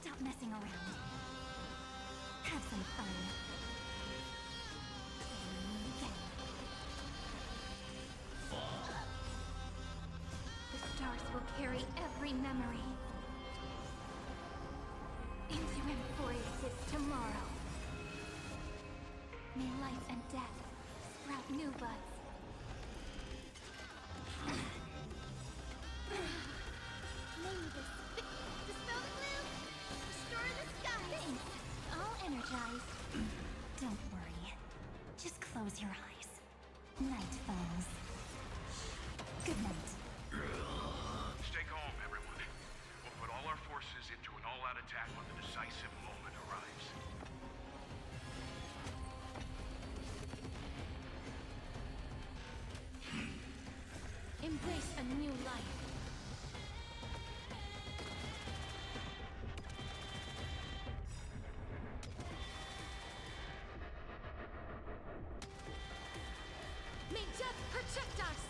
Stop messing around. Have some fun. Again. The stars will carry every memory into Emphorius' tomorrow. May life and death sprout new buds. Dispel the gloom. Restore the skies. All energized. Don't worry. Just close your eyes. Night falls. Good night. Stay calm, everyone. We'll put all our forces into an all-out attack when the decisive moment arrives. Embrace a new life. May death protect us!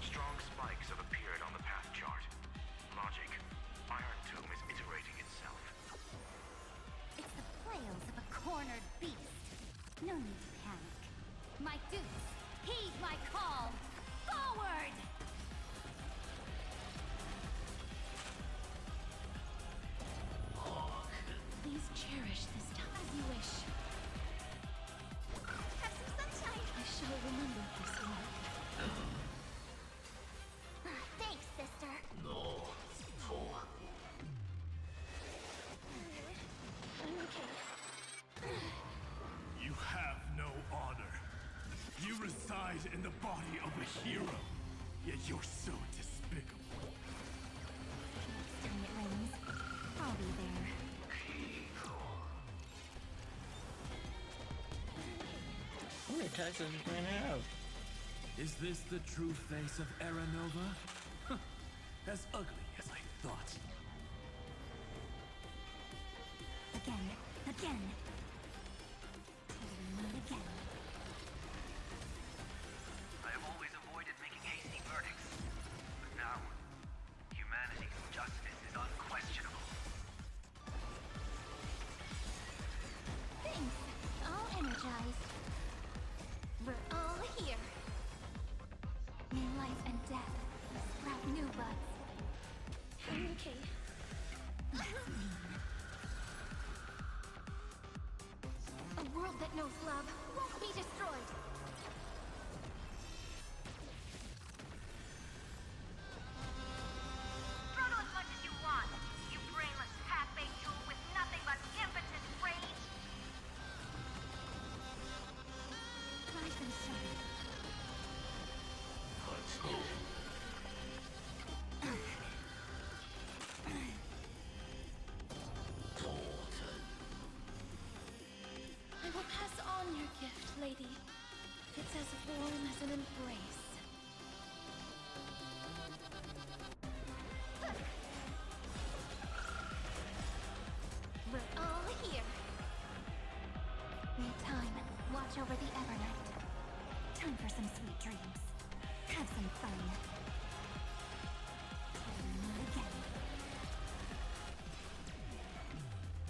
Strong spikes have appeared on the path chart. Logic. Iron Tomb is iterating itself. It's the flails of a cornered beast. No need to panic. My dukes, heed my call. Forward! Please cherish this time as you wish. Have some sunshine. I shall remember this life. Thanks, sister. body of a hero, yet you're so despicable. Turn it rings. I'll be there. How many attacks does this man have? Is this the true face of Era Nova? As ugly as I thought. Again. Again. Again. I have always avoided making hasty verdicts, but now, humanity's justice is unquestionable. Thanks. All energized. We're all here. May life and death sprout new buds. Okay. That's mean. A world that knows love won't be destroyed. Struggle as much as you want, you brainless half-baked tool with nothing but impotent rage. Rise and shine. I will pass on your gift, lady. It's as warm as an embrace. We're all here. May time watch over the Evernight. Time for some sweet dreams. Have some fun. Again.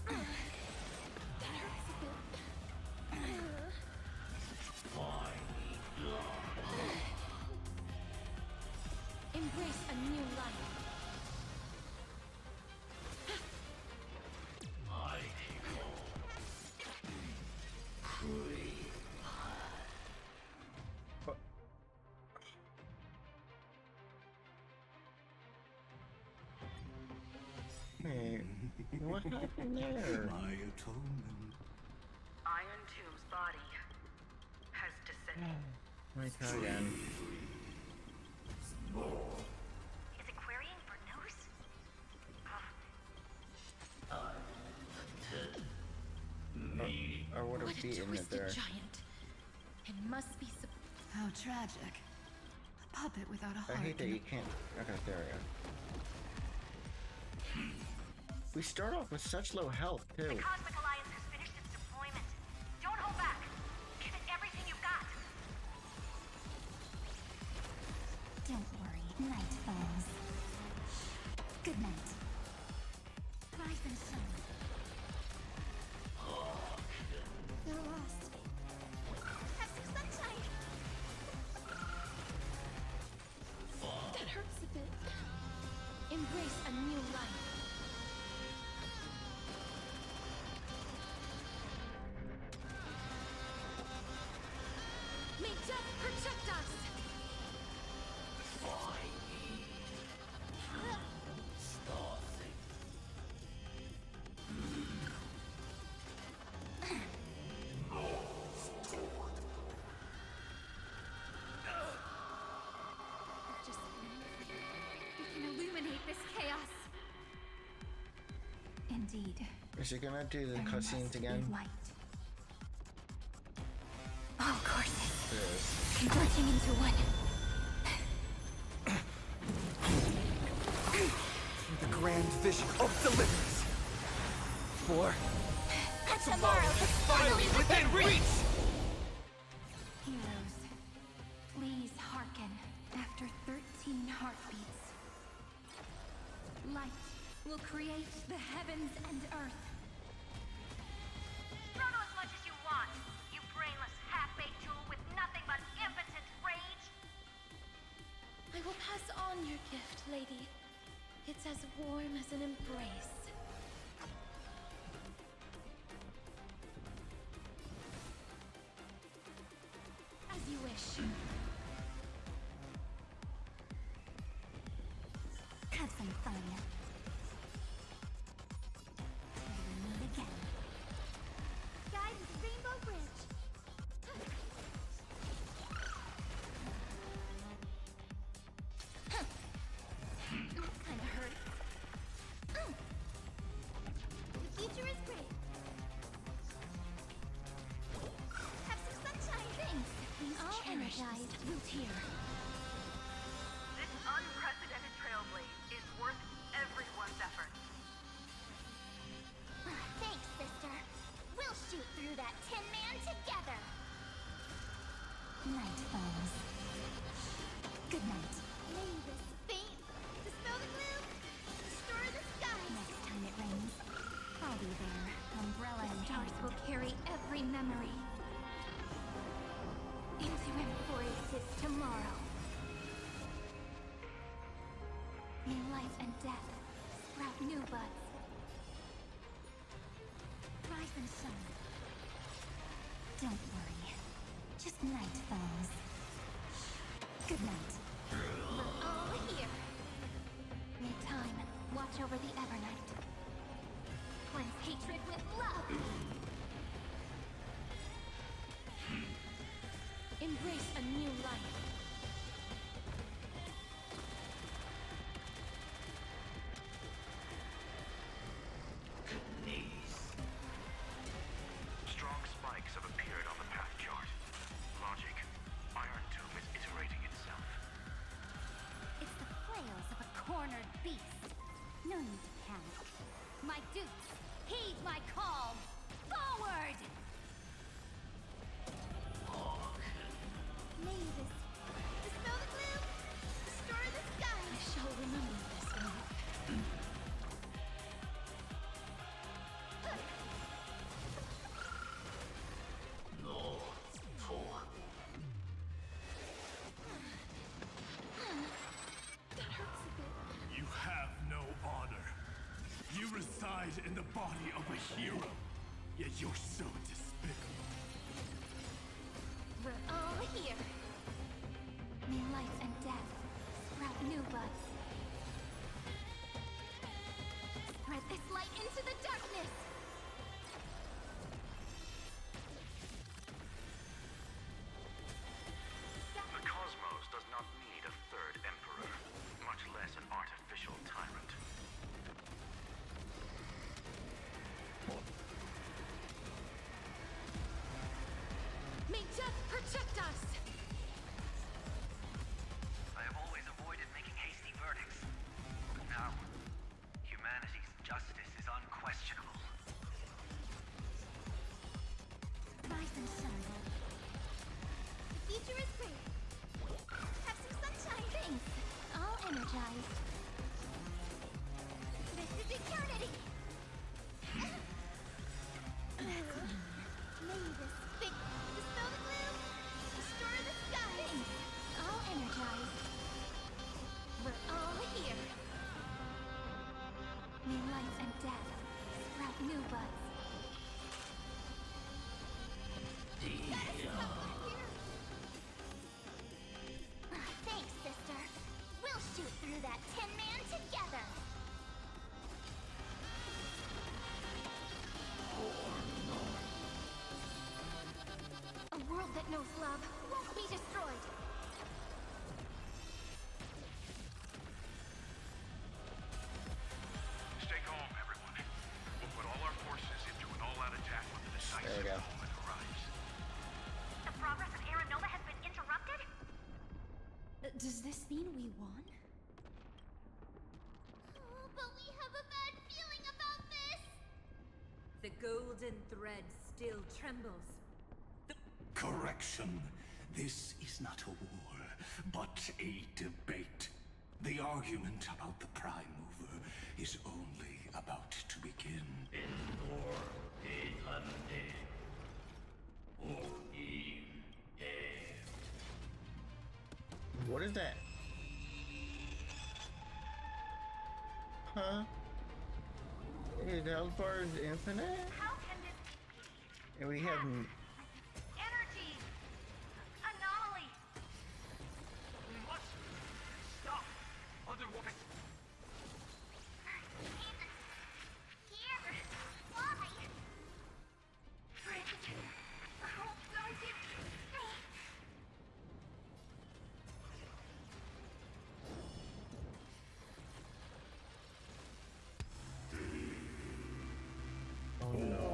That hurts a bit. Embrace a new life. Hey, what happened there? My atonement. Iron Tomb's body has descended. Let me try again. Is it querying for news? I would What have a beaten it twisted there. giant. It must be How tragic. A puppet without a I heart. hate that you can't. Okay, there we go. We start off with such low health, too. The Cosmic Alliance has finished its deployment. Don't hold back. Give it everything you've got. Don't worry, night falls. Good night. Rise and shine. They're lost. Have some sunshine. That hurts a bit. Embrace a new life. May death protect us. Just we can illuminate this chaos. Indeed. Is it gonna do the There cutscenes must be again? light. All courses It is. converging into one. The grand vision of deliverance. For Tomorrow is finally within reach! Heroes, please hearken. After 13 heartbeats, light will create the heavens and earth. Struggle as much as you want, you brainless half-baked tool with nothing but impotent rage. I will pass on your gift, lady. It's as warm as an embrace. As you wish. Have some fun. Meet again. Guidance Rainbow Bridge. Loot here. This unprecedented trailblaze is worth everyone's effort. Thanks, sister. We'll shoot through that Tin Man together. Night falls. Good night. May this faint dispel the gloom, restore the skies. Next time it rains, I'll be there, umbrella in Stars hand. will carry every memory into Emphorius' tomorrow. May life and death sprout new buds. Rise and sun. Don't worry. Just night falls. Good night. We're all here. May time watch over the Evernight. Cleanse hatred with love. Embrace a new life. Strong spikes have appeared on the path chart. Logic. Iron Tomb is iterating itself. It's the flails of a cornered beast. No need to panic. My dupes, heed my call! Forward! May this dispel the gloom, restore the skies. I shall remember this oath. You have no honor. You reside in the body of a hero, yet you're so despicable. We're all here. May life and death sprout new buds. Spread this light into the darkness. The cosmos does not need a third emperor, much less an artificial tyrant. May death protect us. I have always avoided making hasty verdicts. But now, humanity's justice is unquestionable. Rise and sun. The future is great. Have some sunshine. Thanks. All energized. This is eternity. May this faint dispel the gloom, restore the skies. Thanks. All energized. We're all here. May life and death sprout new buds. Thanks, sister. We'll shoot through that Tin Man together. A world that knows love won't be destroyed. Stay calm, everyone. We'll put all our forces into an all-out attack when the decisive There we go. moment arrives. The progress of Aeronova has been interrupted? Does this mean we won? Oh, but we have a bad feeling about this. The golden thread still trembles. Correction. This is not a war, but a debate. The argument about the Prime Mover is only about to begin. What is that? Huh? Is Hellfire infinite? How can this be? And we have Energy! Anomaly! What? Stop! Underwater! Here. Why? Oh, don't you... oh no.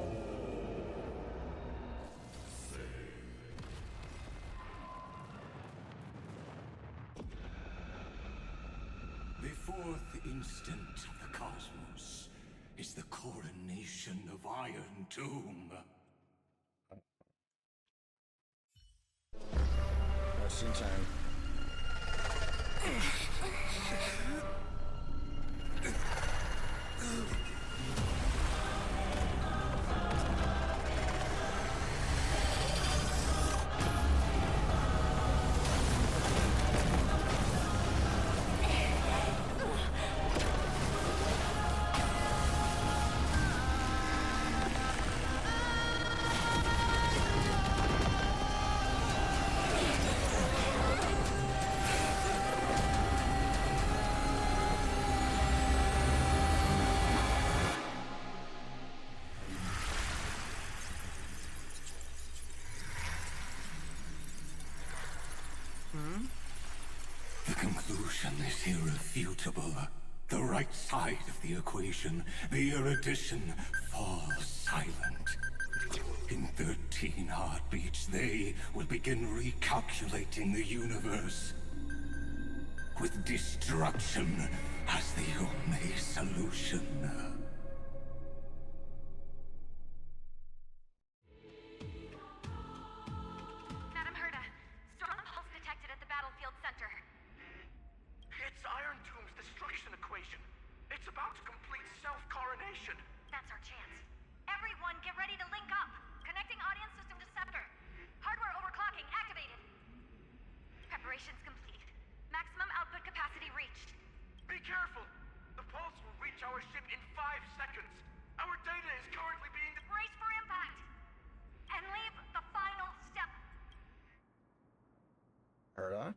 fourth instant of the cosmos is the coronation of Iron Tomb. Just in time. The conclusion is irrefutable. The right side of the equation, the erudition, falls silent. In 13 heartbeats, they will begin recalculating the universe. With destruction as the only solution. Madam Herda, strong pulse detected at the battlefield center. It's Iron Tomb's destruction equation. It's about to complete self-coronation. That's our chance. Everyone, get ready to link up. Connecting audience system to scepter. Hardware overclocking activated. Preparations complete. Maximum output capacity reached. Be careful! The pulse will reach our ship in 5 seconds. Our data is currently being... Brace for impact! And leave the final step. Heard on?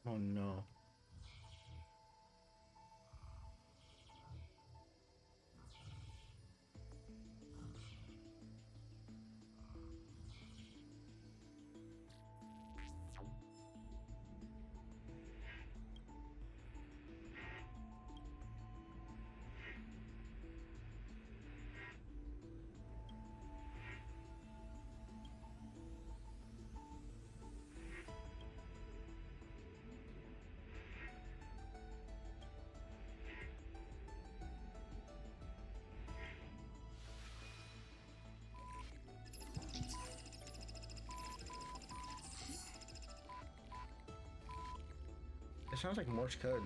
Oh no. It sounds like Morse code.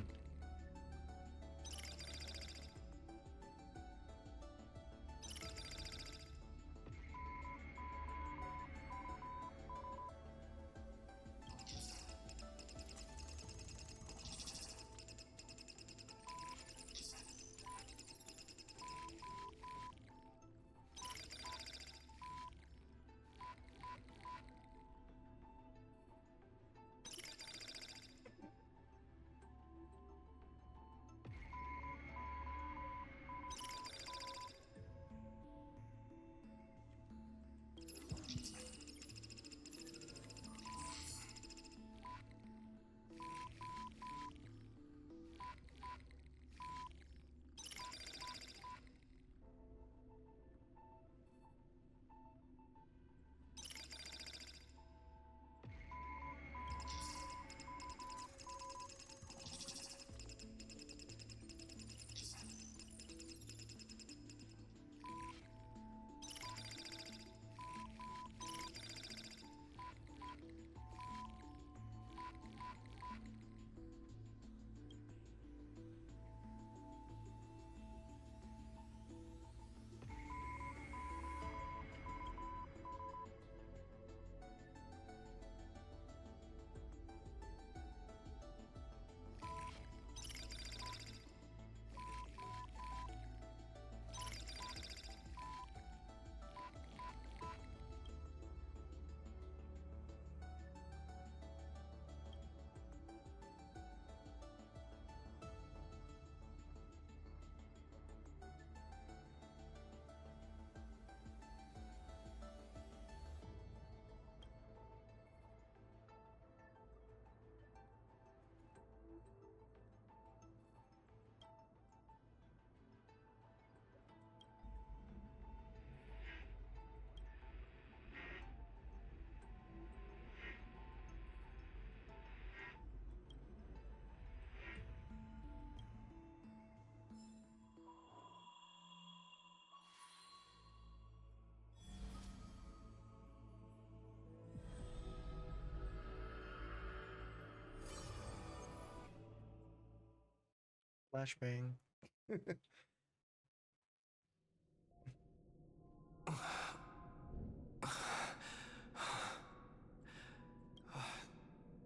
Flashbang.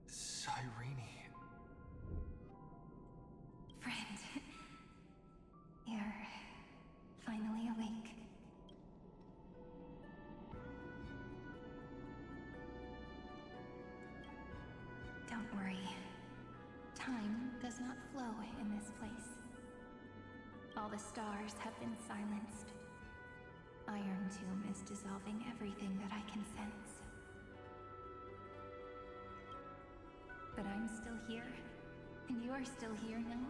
Cyrene. Friend, you're finally awake. Don't worry. Time does not flow in this place. All the stars have been silenced. Iron Tomb is dissolving everything that I can sense. But I'm still here, and you're still here now.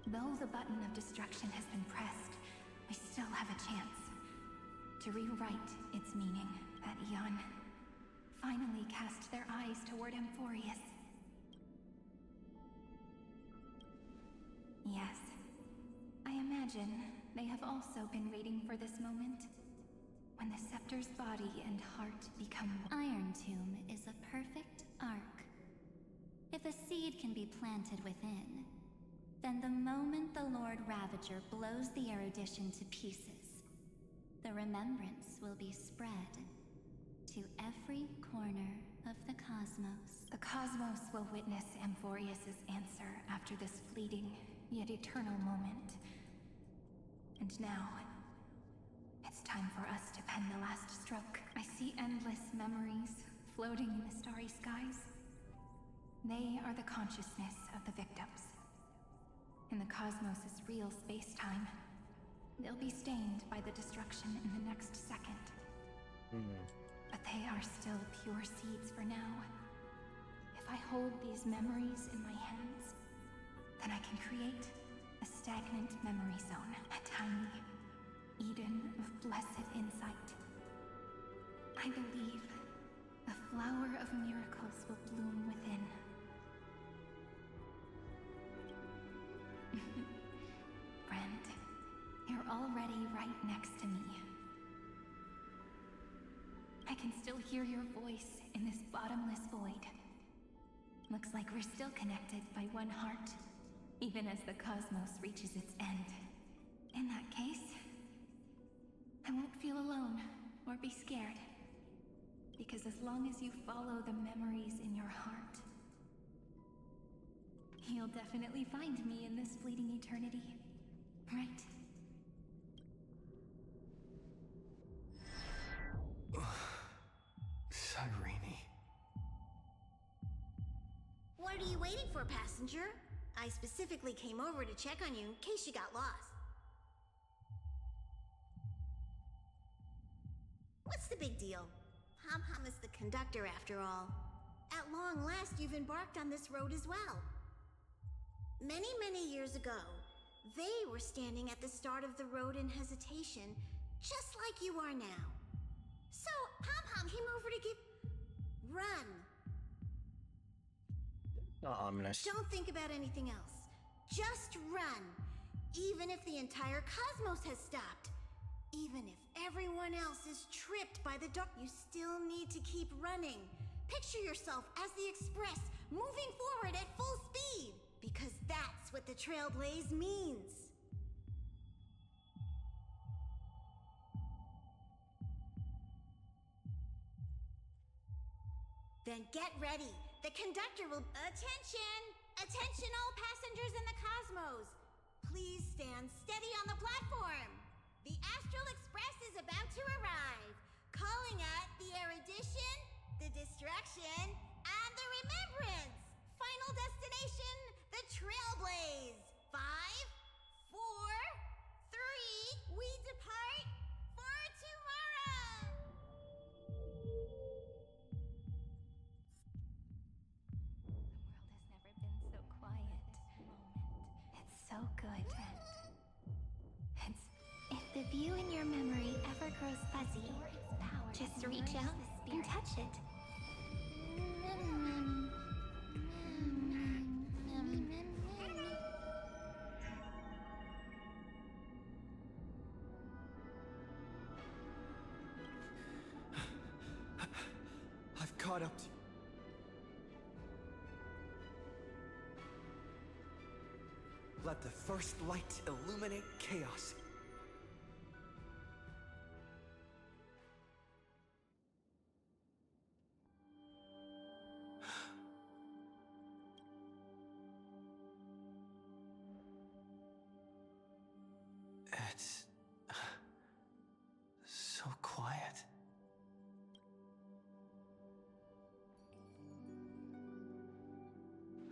Though the button of destruction has been pressed, we still have a chance to rewrite its meaning. That Eon finally cast their eyes toward Amphorius. Yes, I imagine they have also been waiting for this moment, when the Scepter's body and heart become one. Iron Tomb is a perfect arc. If a seed can be planted within, then the moment the Lord Ravager blows the erudition to pieces, the remembrance will be spread to every corner of the cosmos. The cosmos will witness Amphorius' answer after this fleeting, yet eternal moment. And now, it's time for us to pen the last stroke. I see endless memories floating in the starry skies. They are the consciousness of the victims. In the cosmos' real space-time, they'll be stained by the destruction in the next second. But they are still pure seeds for now. If I hold these memories in my hands, then I can create a stagnant memory zone, a tiny Eden of blessed insight. I believe a flower of miracles will bloom within. Friend, you're already right next to me. I can still hear your voice in this bottomless void. Looks like we're still connected by one heart, even as the cosmos reaches its end. In that case, I won't feel alone or be scared. Because as long as you follow the memories in your heart, you'll definitely find me in this fleeting eternity, right? Cyrene. What are you waiting for, passenger? I specifically came over to check on you in case you got lost. What's the big deal? Pom-Pom is the conductor after all. At long last, you've embarked on this road as well. Many, many years ago, they were standing at the start of the road in hesitation, just like you are now. So, Pom-Pom came over to give... Run. Not ominous. Don't think about anything else. Just run. Even if the entire cosmos has stopped. Even if everyone else is tripped by the dark, you still need to keep running. Picture yourself as the Express, moving forward at full speed. Because that's what the Trailblaze means. Then get ready. The conductor will... Attention! Attention all passengers in the cosmos! Please stand steady on the platform. The Astral Express is about to arrive. Calling at the erudition, the destruction, and the remembrance. Final destination, the Trailblaze. 5, 4, 3, we depart for tomorrow. The world has never been so quiet. It's so good. If the view in your memory ever grows fuzzy, just reach out and touch it. I've caught up to you. Let the first light illuminate chaos. It's so quiet.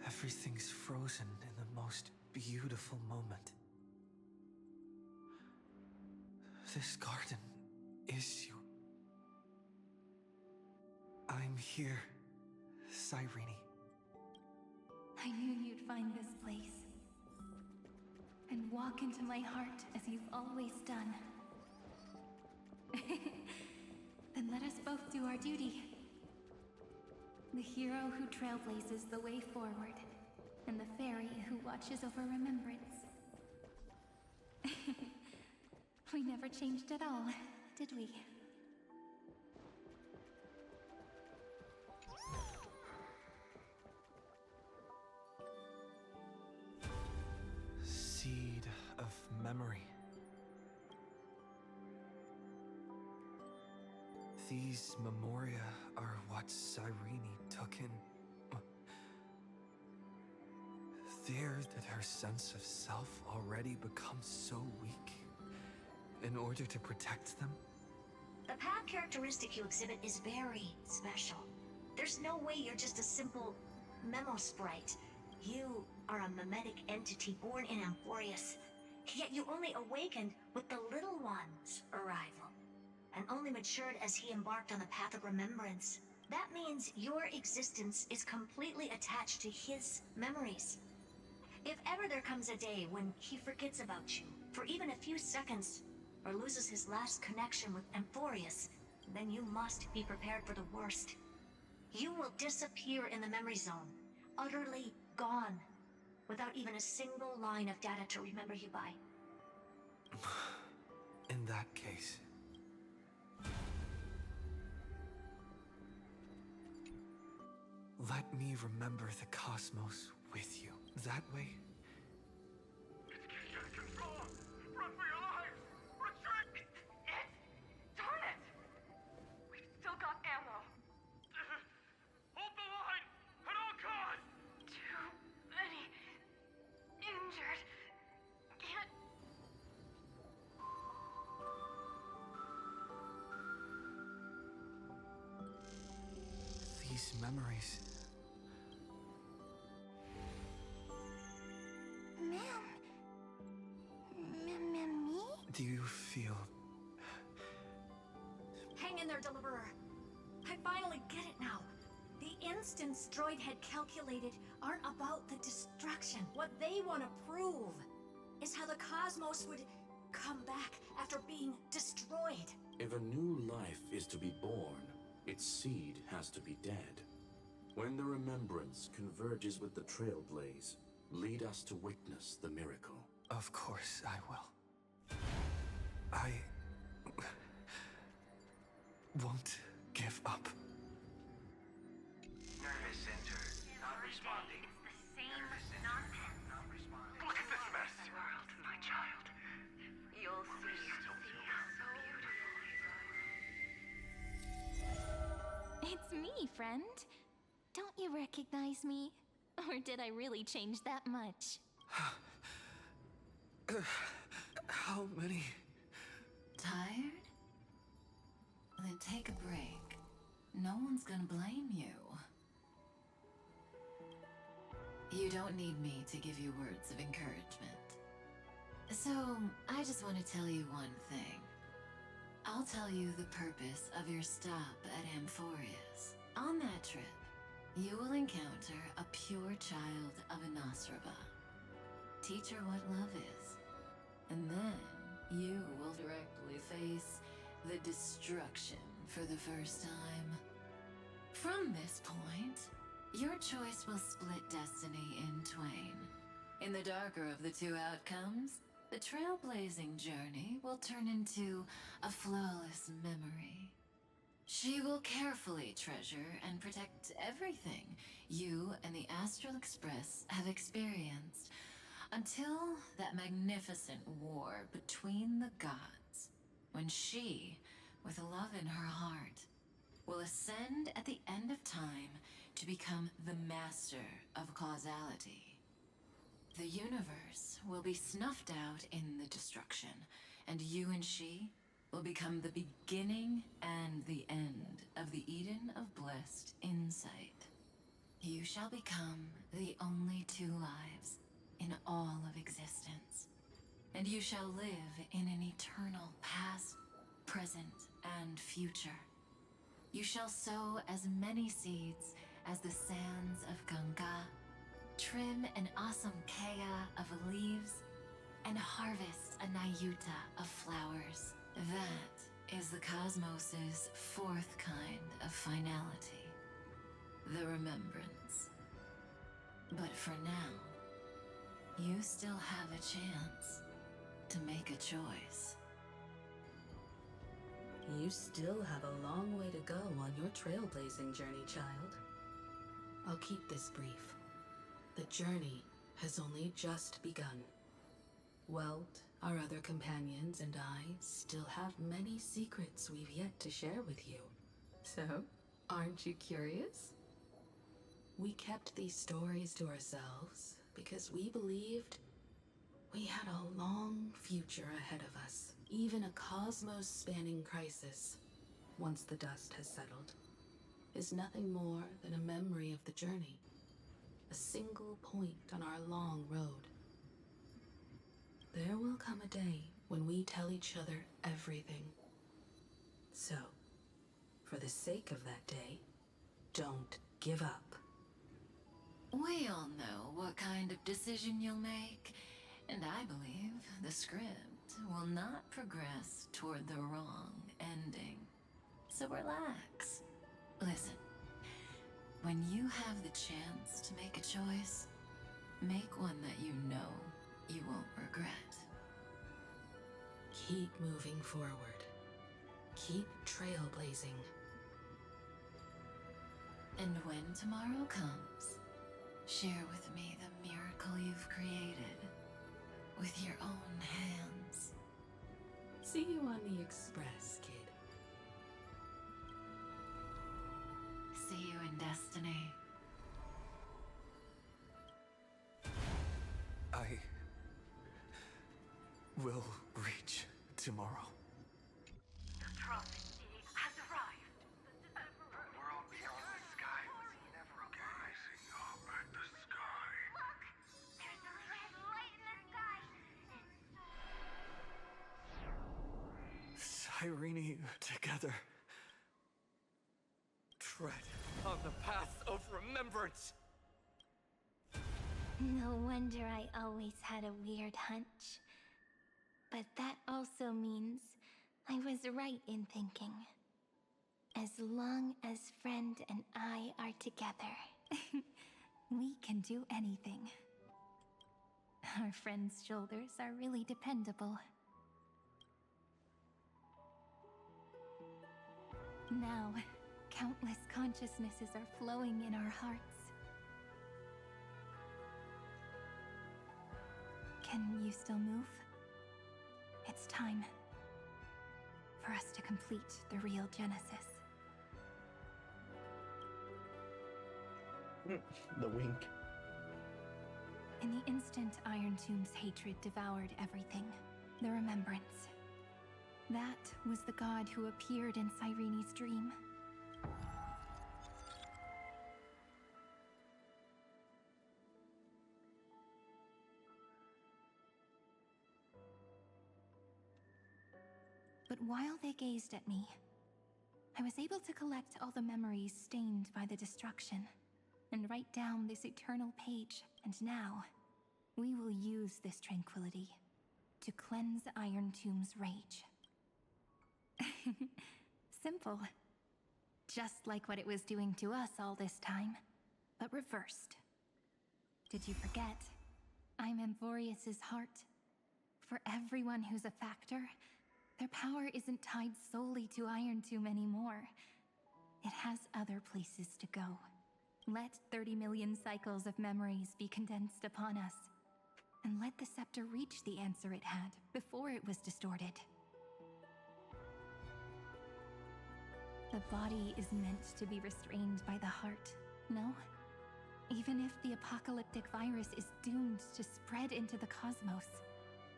Everything's frozen in the most beautiful moment. This garden is you. I'm here, Cyrene. I knew you'd find this place. And walk into my heart as you've always done. Then let us both do our duty. The hero who trailblazes the way forward, and the fairy who watches over remembrance. We never changed at all, did we? Seed of memory. These memoria are what Cyrene took in. There that her sense of self already becomes so weak in order to protect them? The path characteristic you exhibit is very special. There's no way you're just a simple memo sprite. You are a mimetic entity born in Amphorius, yet you only awakened with the Little One's arrival, and only matured as he embarked on the path of remembrance. That means your existence is completely attached to his memories. If ever there comes a day when he forgets about you, for even a few seconds, or loses his last connection with Amphorius, then you must be prepared for the worst. You will disappear in the memory zone, utterly gone, without even a single line of data to remember you by. In that case... let me remember the cosmos with you. That way... It's getting out of control! Run for your lives! Retreat! Darn it! We've still got ammo. Hold the line! At all costs! Too many injured. Can't. These memories... Me? Do you feel... Hang in there, Deliverer. I finally get it now. The instants Droid had calculated aren't about the destruction. What they want to prove is how the cosmos would come back after being destroyed. If a new life is to be born, its seed has to be dead. When the remembrance converges with the trailblaze, lead us to witness the miracle. Of course I will. I... won't give up. Nervous center, not responding. It's the same nonsense. Not responding. Look at this mess! World, my child. You'll see. So beautiful. It's me, friend. Don't you recognize me? Or did I really change that much? How many? Tired? Then take a break. No one's gonna blame you. You don't need me to give you words of encouragement. So, I just want to tell you one thing. I'll tell you the purpose of your stop at Amphorius. On that trip, you will encounter a pure child of Anastraba. Teach her what love is. And then, you will directly face the destruction for the first time. From this point, your choice will split destiny in twain. In the darker of the two outcomes, the trailblazing journey will turn into a flawless memory. She will carefully treasure and protect everything you and the Astral Express have experienced Until that magnificent war between the gods, when she, with love in her heart, will ascend at the end of time to become the master of causality. The universe will be snuffed out in the destruction, and you and she will become the beginning and the end of the Eden of blessed insight. You shall become the only two lives in all of existence, and you shall live in an eternal past, present, and future. You shall sow as many seeds as the sands of Ganga, trim an awesome kea of leaves, and harvest a nayuta of flowers. That is the cosmos's fourth kind of finality, the remembrance. But for now, you still have a chance to make a choice. You still have a long way to go on your trailblazing journey, child. I'll keep this brief. The journey has only just begun. Welt, our other companions, and I still have many secrets we've yet to share with you. So, aren't you curious? We kept these stories to ourselves because we believed we had a long future ahead of us. Even a cosmos-spanning crisis, once the dust has settled, is nothing more than a memory of the journey. A single point on our long road. There will come a day when we tell each other everything. So, for the sake of that day, don't give up. We all know what kind of decision you'll make, and I believe the script will not progress toward the wrong ending. So relax. Listen, when you have the chance to make a choice, make one that you know you won't regret. Keep moving forward. Keep trailblazing. And when tomorrow comes, share with me the miracle you've created with your own hands. See you on the Express, kid. See you in destiny. I will reach tomorrow. The prophecy has arrived. The world beyond the sky was never rising up at the sky. Look! There's a red light in the sky! Cyrene together. Tread on the path of remembrance. No wonder I always had a weird hunch. But that also means I was right in thinking. As long as friend and I are together, we can do anything. Our friend's shoulders are really dependable. Now, countless consciousnesses are flowing in our hearts. Can you still move? It's time for us to complete the real Genesis. The wink. In the instant Iron Tomb's hatred devoured everything, the remembrance. That was the god who appeared in Cyrene's dream. But while they gazed at me, I was able to collect all the memories stained by the destruction and write down this eternal page. And now, we will use this tranquility to cleanse Iron Tomb's rage. Simple. Just like what it was doing to us all this time, but reversed. Did you forget? I'm Amphorius's heart. For everyone who's a factor, their power isn't tied solely to Iron Tomb anymore. It has other places to go. Let 30 million cycles of memories be condensed upon us, and let the scepter reach the answer it had before it was distorted. The body is meant to be restrained by the heart, no? Even if the apocalyptic virus is doomed to spread into the cosmos,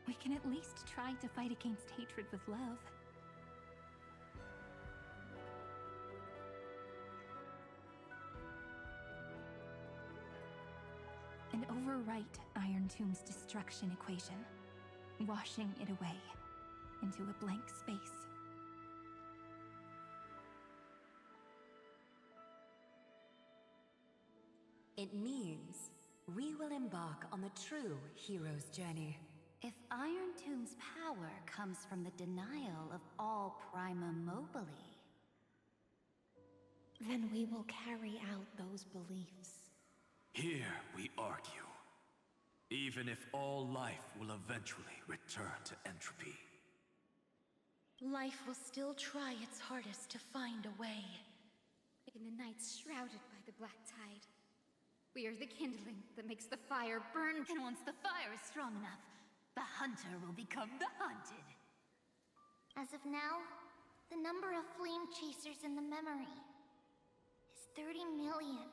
we can at least try to fight against hatred with love. And overwrite Iron Tomb's destruction equation, washing it away into a blank space. It means we will embark on the true hero's journey. If Iron Tomb's power comes from the denial of all Prima Mobile, then we will carry out those beliefs. Here we argue. Even if all life will eventually return to entropy. Life will still try its hardest to find a way. In the nights shrouded by the black tide, we are the kindling that makes the fire burn. And once the fire is strong enough, the hunter will become the hunted. As of now, the number of flame chasers in the memory is 30 million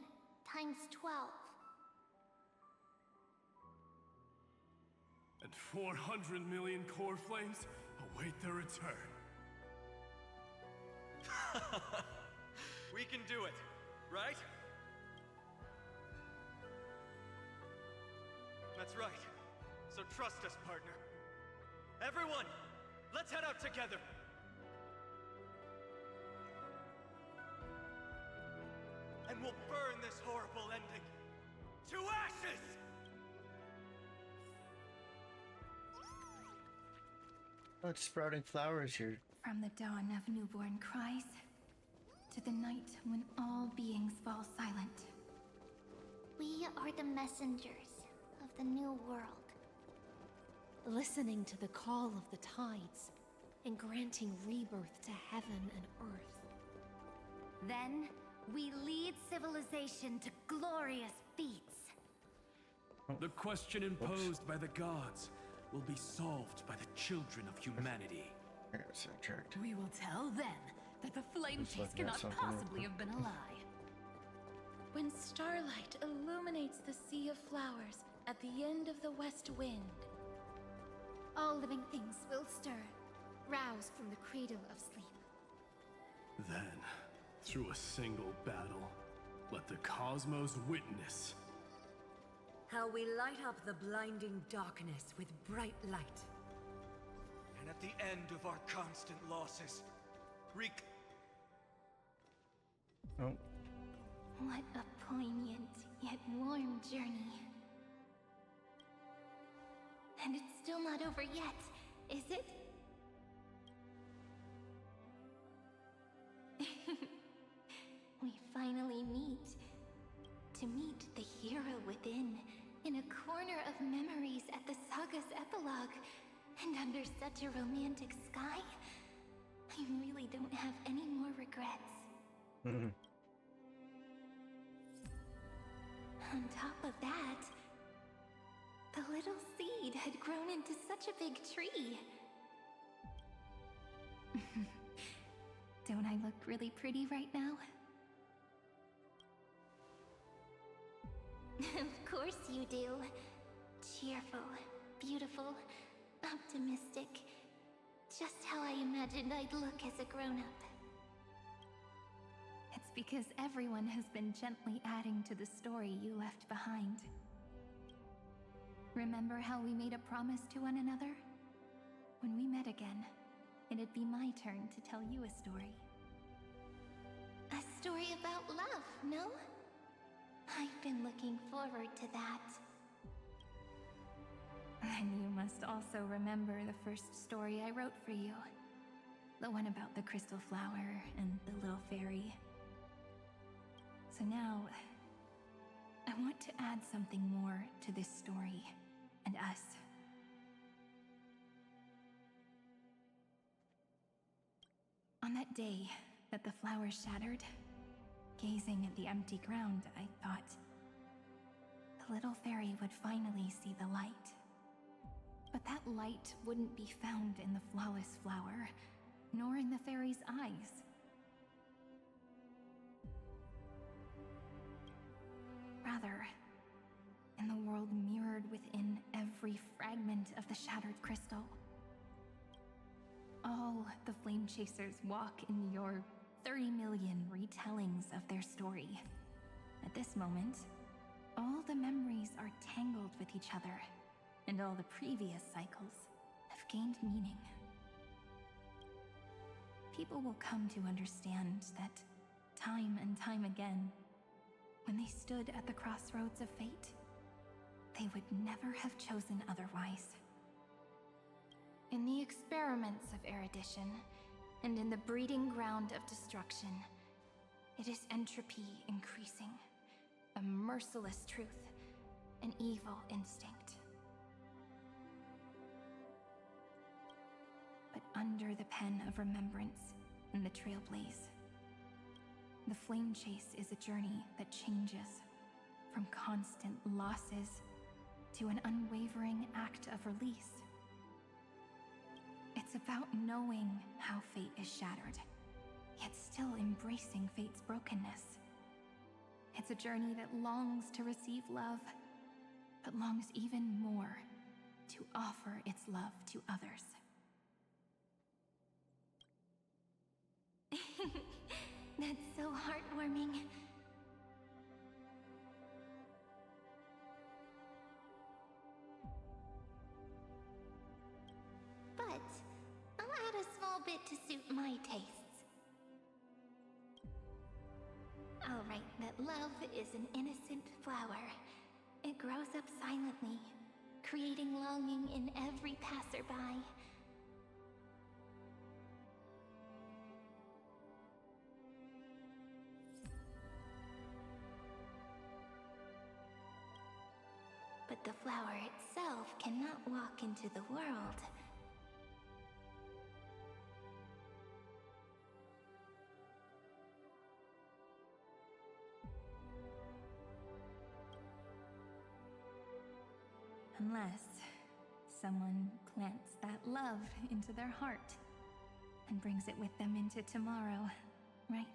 times 12. And 400 million core flames await their return. We can do it, right? That's right. So trust us, partner. Everyone, let's head out together. And we'll burn this horrible ending to ashes! Oh, it's sprouting flowers here. From the dawn of newborn cries to the night when all beings fall silent. We are the messengers of the new world. Listening to the call of the tides and granting rebirth to heaven and earth. then we lead civilization to glorious feats. The question imposed by the gods will be solved by the children of humanity. I got sidetracked. We will tell them that the flame Just chase looking at cannot something possibly real have been a lie. When starlight illuminates the sea of flowers at the end of the west wind, all living things will stir, roused from the cradle of sleep. Then, through a single battle, let the cosmos witness. How we light up the blinding darkness with bright light. And at the end of our constant losses, Oh. What a poignant yet warm journey. And it's still not over yet, is it? We finally meet. To meet the hero within, in a corner of memories at the saga's epilogue, and under such a romantic sky, I really don't have any more regrets. On top of that, the little seed had grown into such a big tree. Don't I look really pretty right now? Of course you do. Cheerful, beautiful, optimistic. Just how I imagined I'd look as a grown-up. It's because everyone has been gently adding to the story you left behind. Remember how we made a promise to one another? When we met again, it'd be my turn to tell you a story. A story about love, no? I've been looking forward to that. And you must also remember the first story I wrote for you. The one about the crystal flower and the little fairy. So now, I want to add something more to this story and us. On that day that the flower shattered, gazing at the empty ground, I thought the little fairy would finally see the light But that light wouldn't be found in the flawless flower, nor in the fairy's eyes. Rather, in the world mirrored within every fragment of the shattered crystal. All the flame chasers walk in your 30 million retellings of their story. At this moment, all the memories are tangled with each other, and all the previous cycles have gained meaning. People will come to understand that time and time again, when they stood at the crossroads of fate, they would never have chosen otherwise. In the experiments of erudition, and in the breeding ground of destruction, it is entropy increasing, a merciless truth, an evil instinct. But under the pen of remembrance and the trailblaze, the flame chase is a journey that changes from constant losses to an unwavering act of release. It's about knowing how fate is shattered, yet still embracing fate's brokenness. It's a journey that longs to receive love, but longs even more to offer its love to others. That's so heartwarming. But I'll add a small bit to suit my tastes. I'll write that love is an innocent flower. It grows up silently, creating longing in every passerby. But the flower itself cannot walk into the world. Unless someone plants that love into their heart and brings it with them into tomorrow, right?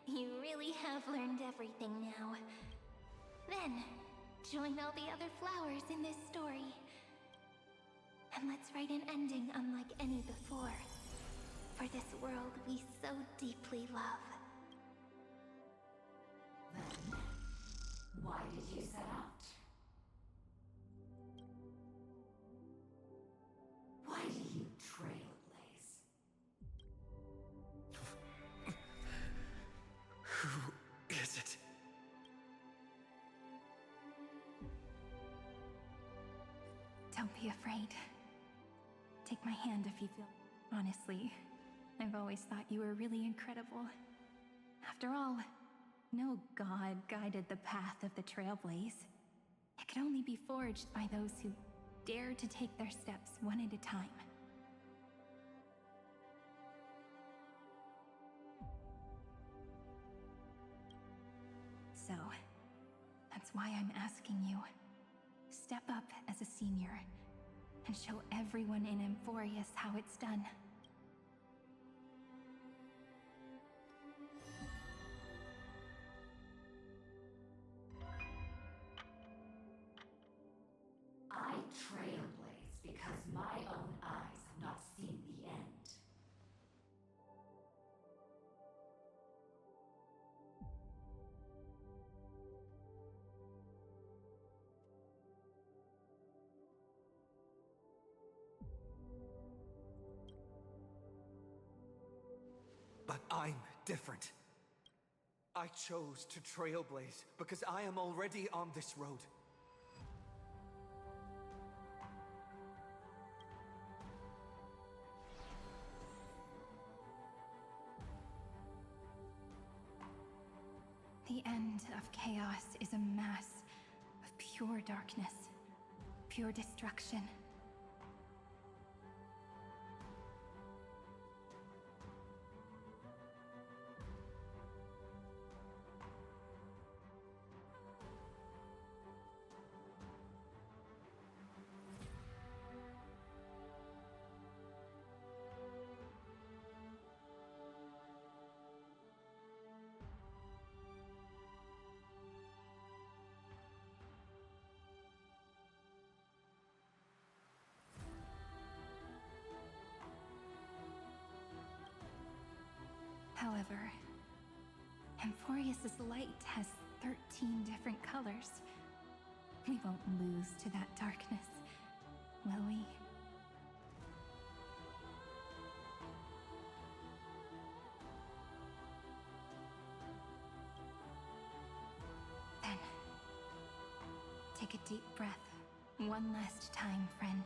You really have learned everything now. Then, join all the other flowers in this story. And let's write an ending unlike any before. For this world we so deeply love. Then, why did you set out? Why do you trailblaze? Who is it? Don't be afraid. Take my hand if you feel... Honestly, I've always thought you were really incredible. After all, No god guided the path of the Trailblaze. It could only be forged by those who dare to take their steps one at a time. So, that's why I'm asking you. Step up as a senior and show everyone in Amphorius how it's done. I trailblaze because my own eyes have not seen the end. But I'm different. I chose to trailblaze because I am already on this road. The end of chaos is a mass of pure darkness, pure destruction. However, Amphorius's light has 13 different colors. We won't lose to that darkness, will we? Then, take a deep breath, one last time, friend.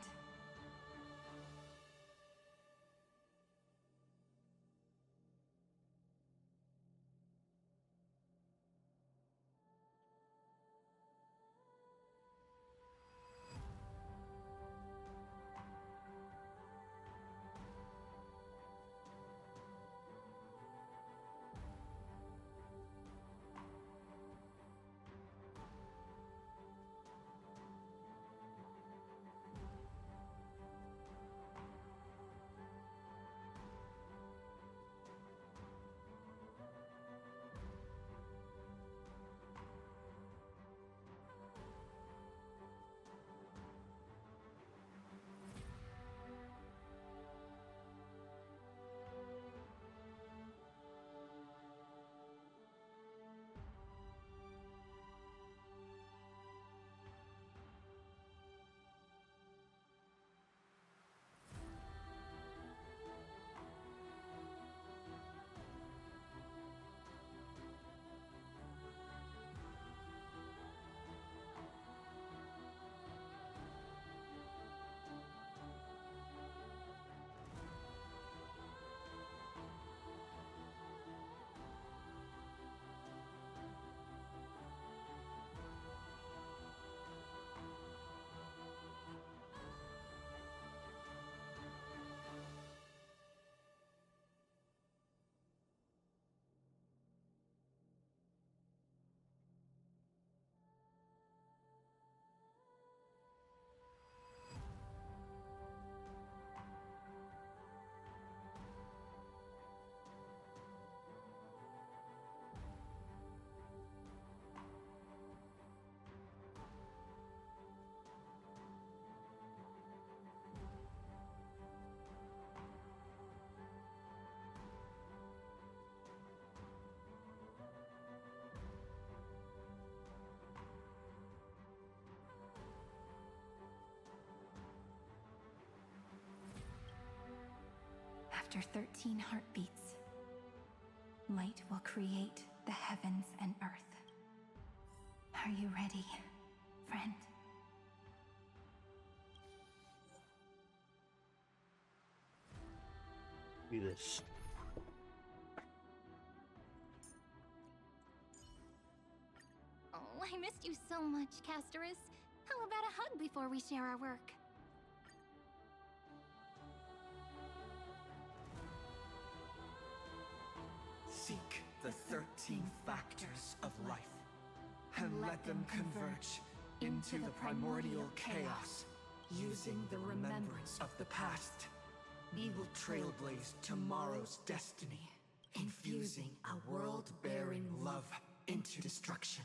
After 13 heartbeats, light will create the heavens and earth. Are you ready, friend? Do this. I missed you so much, Castorus. How about a hug before we share our work? Seek the 13 factors of life, and let them converge into the primordial chaos. Using the remembrance of the past, we will trailblaze tomorrow's destiny, infusing a world-bearing love into destruction,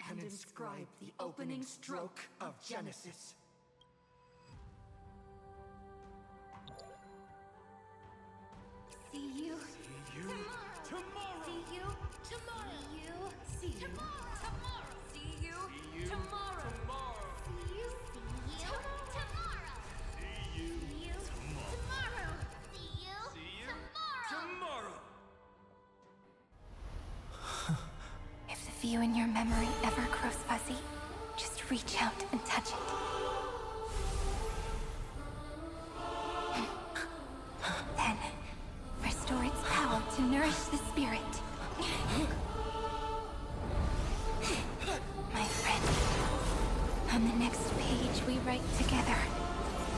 and inscribe the opening stroke of Genesis. See you Tomorrow! See you tomorrow. See you tomorrow! See you tomorrow! See you tomorrow. See you See you tomorrow. See you tomorrow. tomorrow! If the view in your memory ever grows fuzzy, just reach out and touch it. Then, restore its power to nourish the spirit. My friend, on the next page we write together,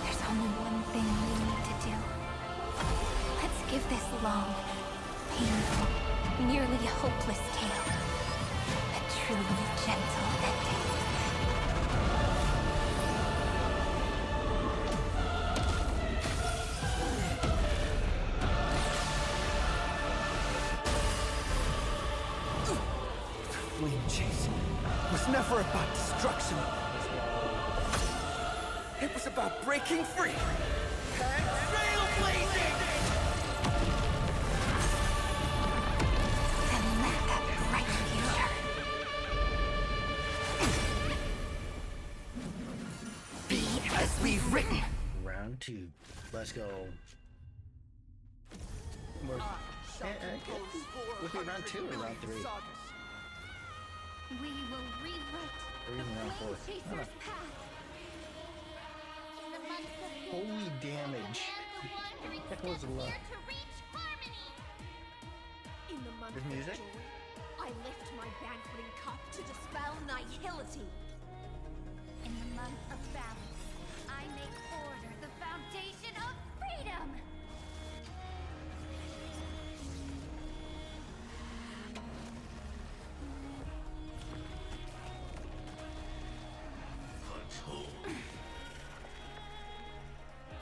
there's only one thing we need to do. Let's give this long, painful, nearly hopeless tale a truly gentle ending. Flame chase was never about destruction. It was about breaking free and trailblazing! And let that bright future be as we've written. Round 2. Let's go. Would be round 2 or round 3? we will rewrite Or the even round 4. Flame Chaser's path. In the month of hate, Holy damage. That was a lot. to reach harmony. In the month With of music? joy, I lift my banqueting cup to dispel nihility. In the month of balance, I make order the foundation of freedom.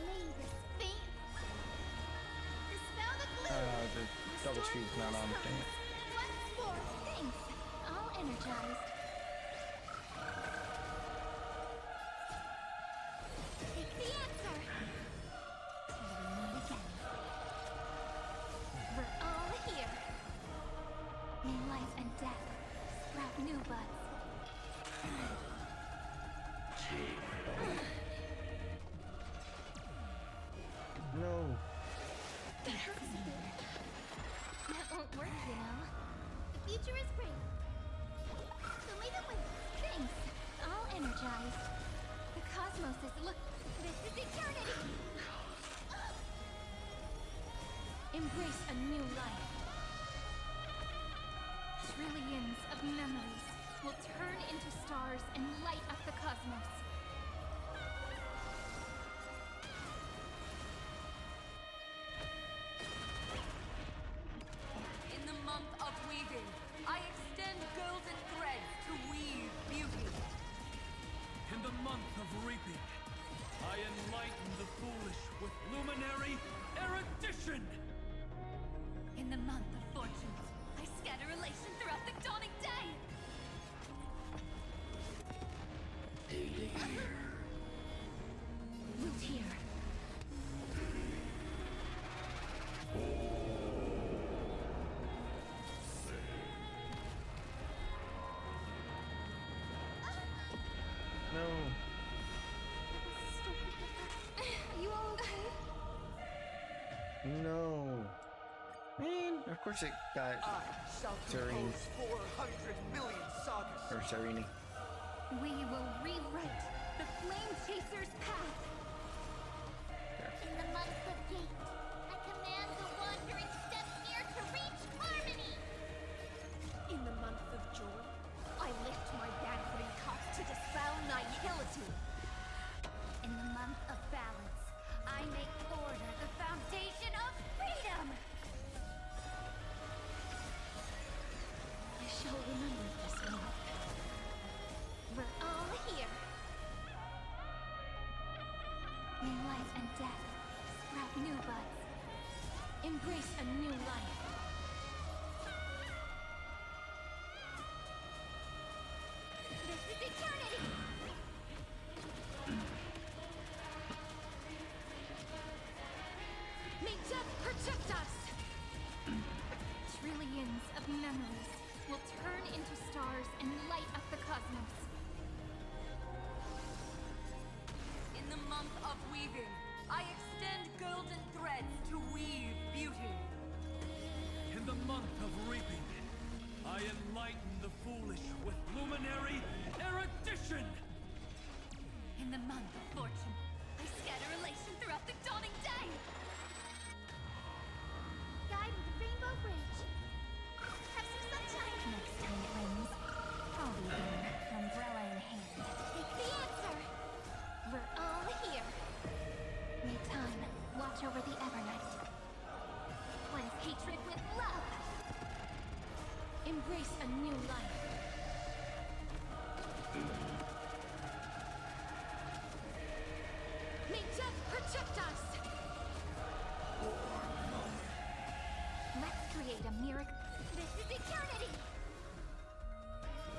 Labors faint. Dispel the gloom. The double speed's not on, dang it. What's for? Thanks. All energized. Take the answer. Till we meet again. We're all here. May life and death sprout new buds. No. That hurts a bit. That won't work, you know. The future is great. So leave it with us. Thanks. All energized. The cosmos is this is eternity. Embrace a new life. Trillions of memories will turn into stars and light up the cosmos. In the month of weaving, I extend golden threads to weave beauty. In the month of reaping, I enlighten the foolish with luminary erudition! In the month of fortunes, I scatter elation throughout the dawning day. Root here. No. Are you all okay? No. Man, of course it got I shall Serene. compose 400 million sagas. or Serene. We will rewrite the Flame Chaser's path. In the month of hate, I command the wandering steps near to reach harmony. In the month of joy, I Embrace a new life. This is eternity! May death protect us! Trillions of memories will turn into stars and light up the cosmos. In the month of weaving, I extend golden threads to weave beauty. In the month of reaping, I enlighten the foolish with luminary erudition! In the month of fortune, I scatter elation throughout the dawning day! Guiding the Rainbow Bridge. Have some sunshine. Next time it rains, I'll be there, umbrella in hand. Take the answer. We're all here. May time watch over the Evernight. Cleanse hatred with love. Embrace a new life. May death protect us! Let's create a miracle. This is eternity!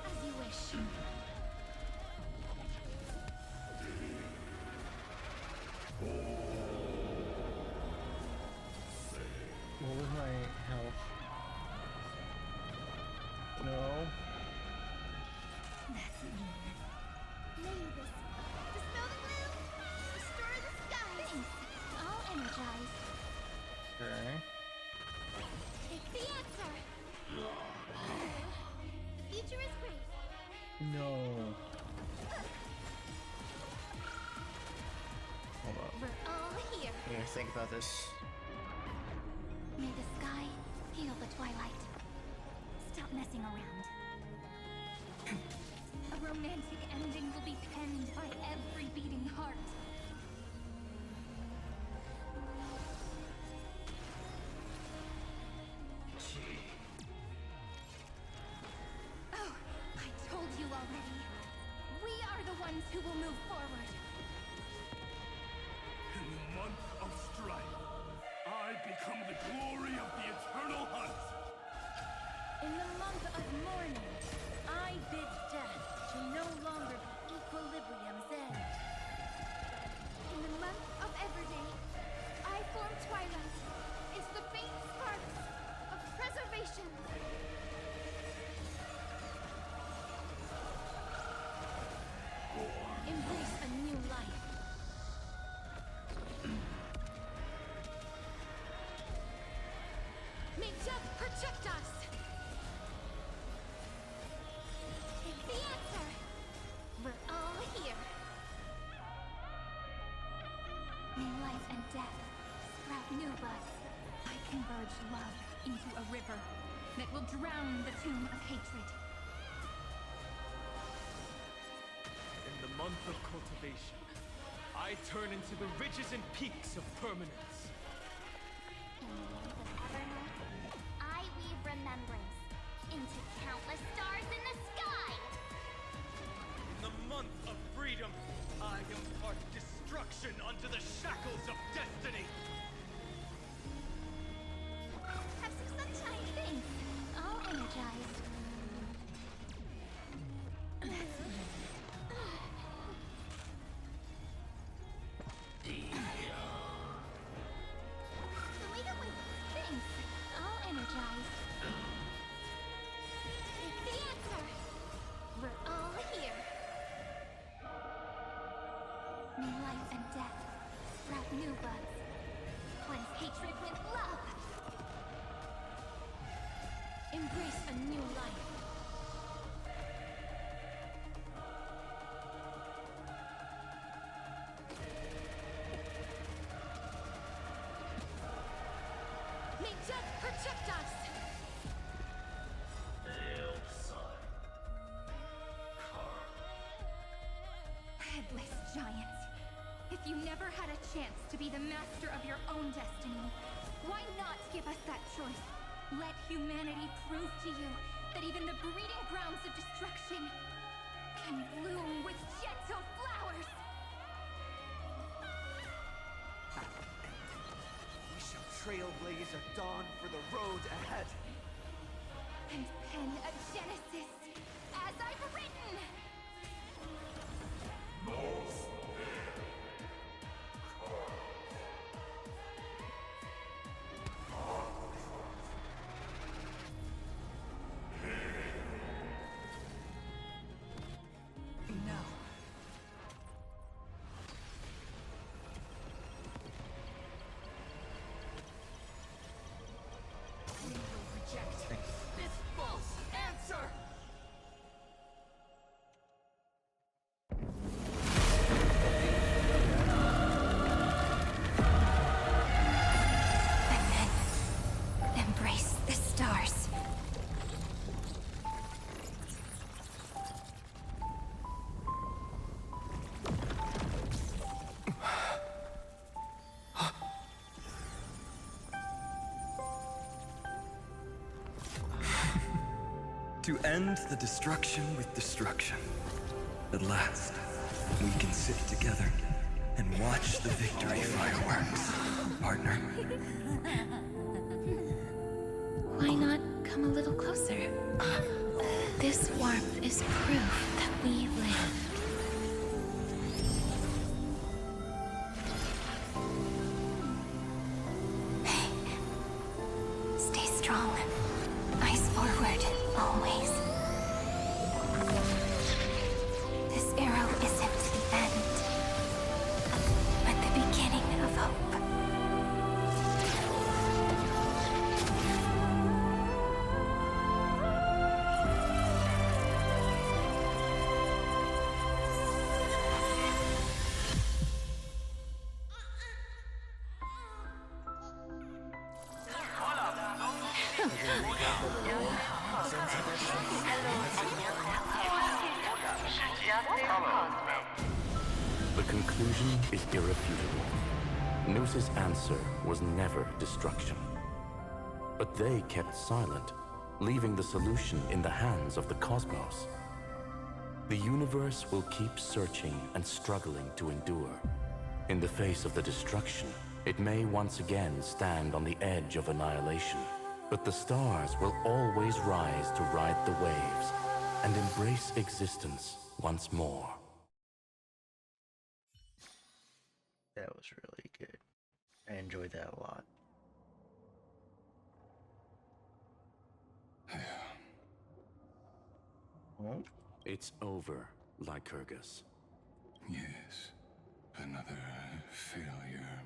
As you wish. What was my health? No. That's mean. Mavis. Dispel the gloom. Restore the skies. Thanks. I'll energize. Okay. Take the answer. The future is great. No. Hold up. We're all here. I gotta think about this. May the sky heal the twilight. Stop messing around. A romantic ending will be penned by every beating heart. Oh, I told you already. We are the ones who will move forward. In the month of strife, I become the glory of the eternal hunt! In the month of mourning, I bid death to no longer be equilibrium's end. In the month of Everday, I form twilight. It's the faint sparks of preservation. Embrace a new life. May death protect us! Take the answer. We're all here. May life and death sprout new buds. I converge love into a river that will drown the tomb of hatred. In the month of cultivation, I turn into the ridges and peaks of permanence. In the month of Evernight, I weave remembrance into countless stars in the sky! In the month of freedom, I impart destruction unto the shackles of destiny. Have some sunshine. Thanks. All energized. Thanks. All energized. Take the answer. We're all here. May life and death sprout new buds. Cleanse hatred with love. Embrace a new life. May death protect us! Headless giant. If you never had a chance to be the master of your own destiny, why not give us that choice? Let humanity prove to you that even the breeding grounds of destruction can bloom with gentle flowers. We shall trailblazer dawn for the road ahead. And pen a genesis, as I've written! No. We will reject this false answer! Embrace the stars. To end the destruction with destruction. At last, we can sit together and watch the victory fireworks, partner. Why not come a little closer? This warmth is proof that we live. Stay strong. Eyes forward, always. This arrow isn't the end, but the beginning of hope. The conclusion is irrefutable. Noose's answer was never destruction. But they kept silent, leaving the solution in the hands of the cosmos. The universe will keep searching and struggling to endure. In the face of the destruction, it may once again stand on the edge of annihilation. But the stars will always rise to ride the waves and embrace existence once more. That was really good. I enjoyed that a lot. Huh? It's over, Lycurgus. Yes, another failure.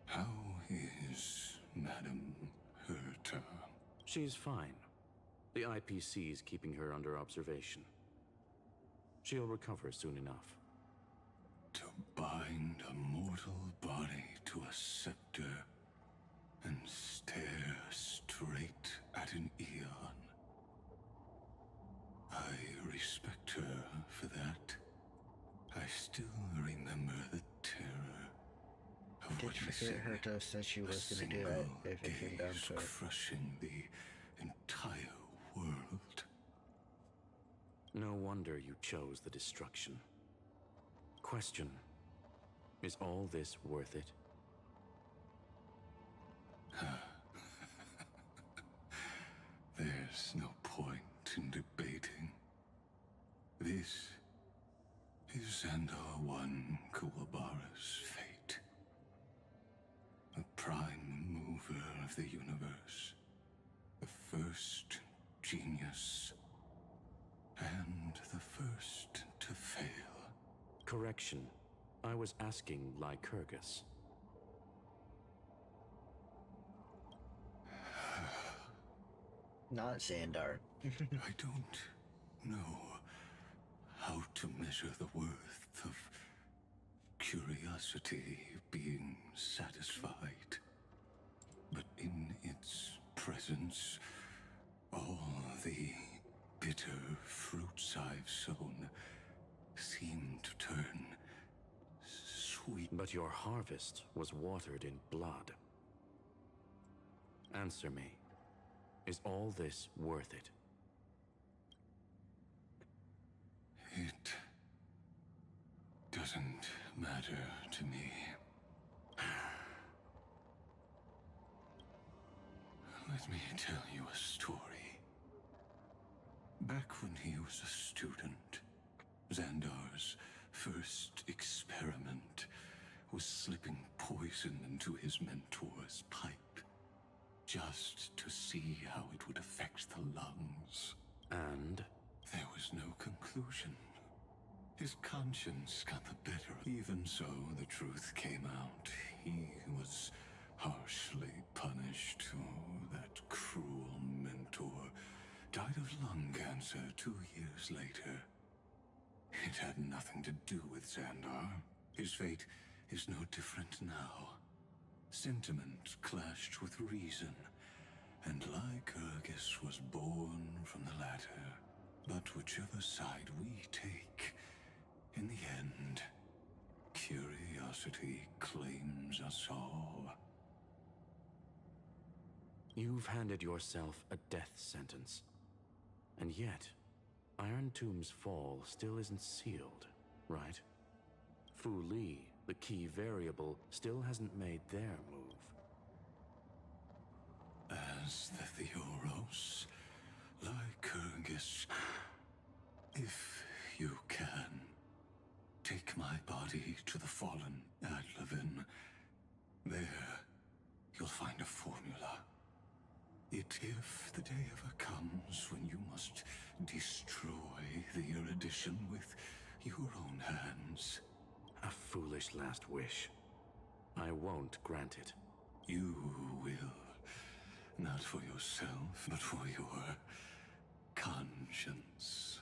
How is Madame Herta? She's fine. The IPC's keeping her under observation. She'll recover soon enough. To bind a mortal body to a scepter and stare straight at an eon. I respect her for that. I still remember the terror of I did forget Herta said she was going to do it if it came down to it. Crushing the entire world. No wonder you chose the destruction. Question: is all this worth it? There's no point in debating. This is Xandar One Kuwabara's fate. The prime mover of the universe. The first genius. And the first to fail. Correction. I was asking Lycurgus. Not Xandar. I don't know how to measure the worth of curiosity being satisfied. But in its presence, all the bitter fruits I've sown seem to turn sweet. But your harvest was watered in blood. Answer me. Is all this worth it? It doesn't matter to me. Let me tell you a story. Back when he was a student, Xandar's first experiment was slipping poison into his mentor's pipe, just to see how it would affect the lungs. And? There was no conclusion. His conscience got the better. Even so, the truth came out. He was harshly punished. Oh, that cruel mentor died of lung cancer 2 years later. It had nothing to do with Xandar. His fate is no different now. Sentiment clashed with reason, and Lycurgus was born from the latter. But whichever side we take, in the end, curiosity claims us all. You've handed yourself a death sentence. And yet, Iron Tomb's fall still isn't sealed, right? Fu Li, the key variable, still hasn't made their move. As the Theoros, Lycurgus, if you can, take my body to the fallen Adlevin. There, you'll find a formula. If the day ever comes when you must destroy the erudition with your own hands. A foolish last wish. I won't grant it. You will. Not for yourself, but for your conscience.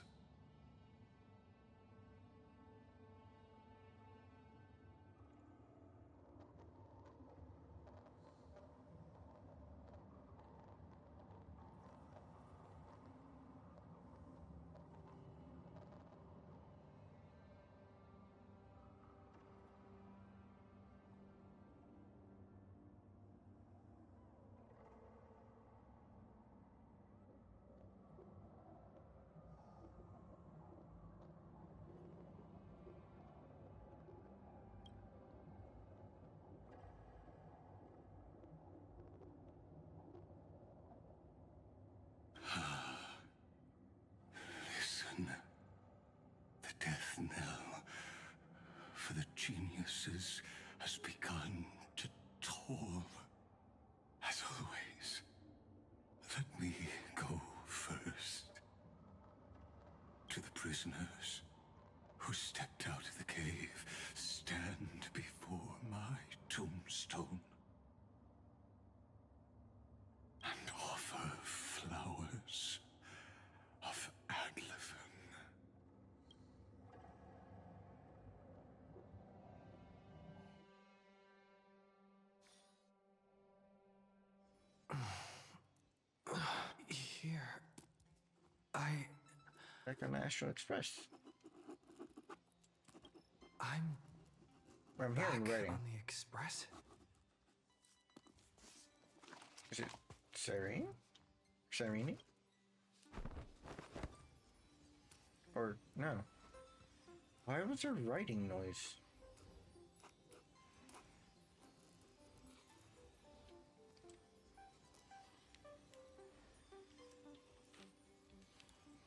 Listen. The death knell for the geniuses has begun to toll. As always, let me go first. To the prisoners who stepped out of the cave, stand before my tombstone and offer flowers of Adlevin. Here. Back on the Astral Express. I'm back hearing writing. on the express. Is it Serene? Serene? Or no? Why was there writing noise?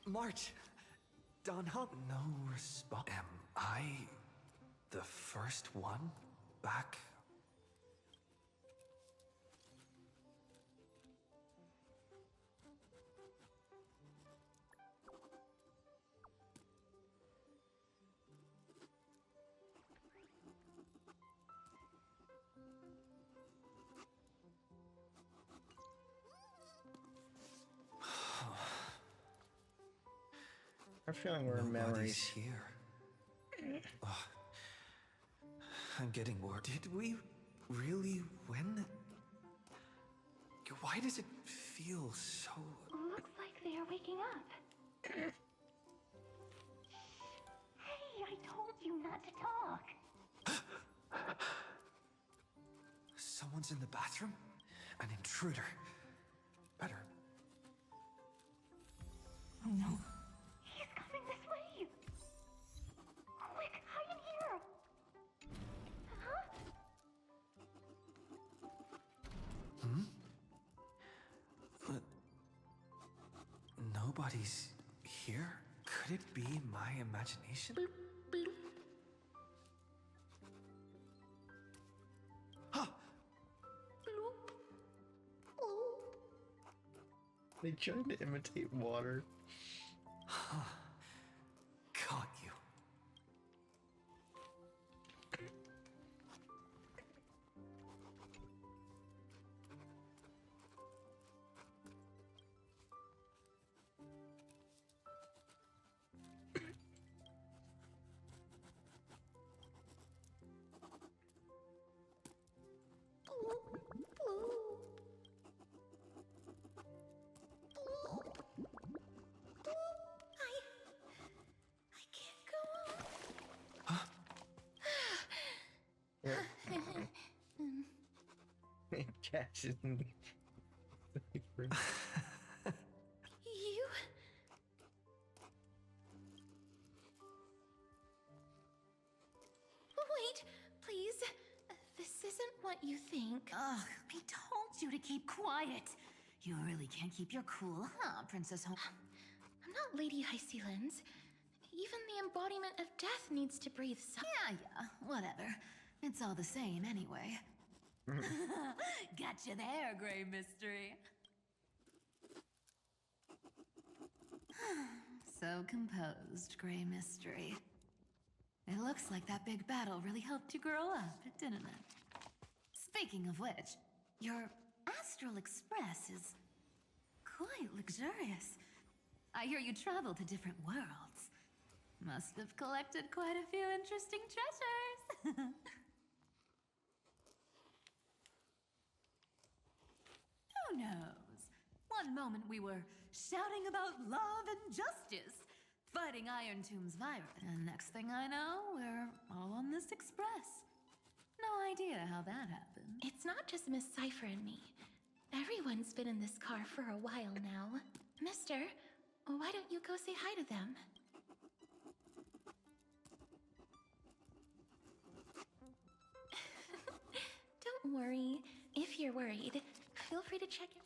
March! Don Hunt! No response. Am I the first one back? I'm feeling we're in memories. Here. Ugh. I'm getting bored. Did we really win? Why does it feel so... Looks like they are waking up. Hey, I told you not to talk. Someone's in the bathroom? An intruder. Better. Oh no. He's coming this way. Quick, hide in here. Huh? Nobody's here? Could it be my imagination? They trying to imitate water. Caught you. Cash is in You? Wait, please. This isn't what you think. Ugh, I told you to keep quiet. You really can't keep your cool, huh, Princess Home? I'm not Lady Hysealens. Even the embodiment of death needs to breathe some. Yeah, whatever. It's all the same anyway. Gotcha there, Grey Mystery. So composed, Grey Mystery. It looks like that big battle really helped you grow up, didn't it? Speaking of which, your Astral Express is quite luxurious. I hear you travel to different worlds. Must have collected quite a few interesting treasures. Who knows? One moment we were shouting about love and justice, fighting Iron Tomb's virus, and next thing I know, we're all on this express. No idea how that happened. It's not just Miss Cypher and me. Everyone's been in this car for a while now. Mister, why don't you go say hi to them? Don't worry. If you're worried, feel free to check it.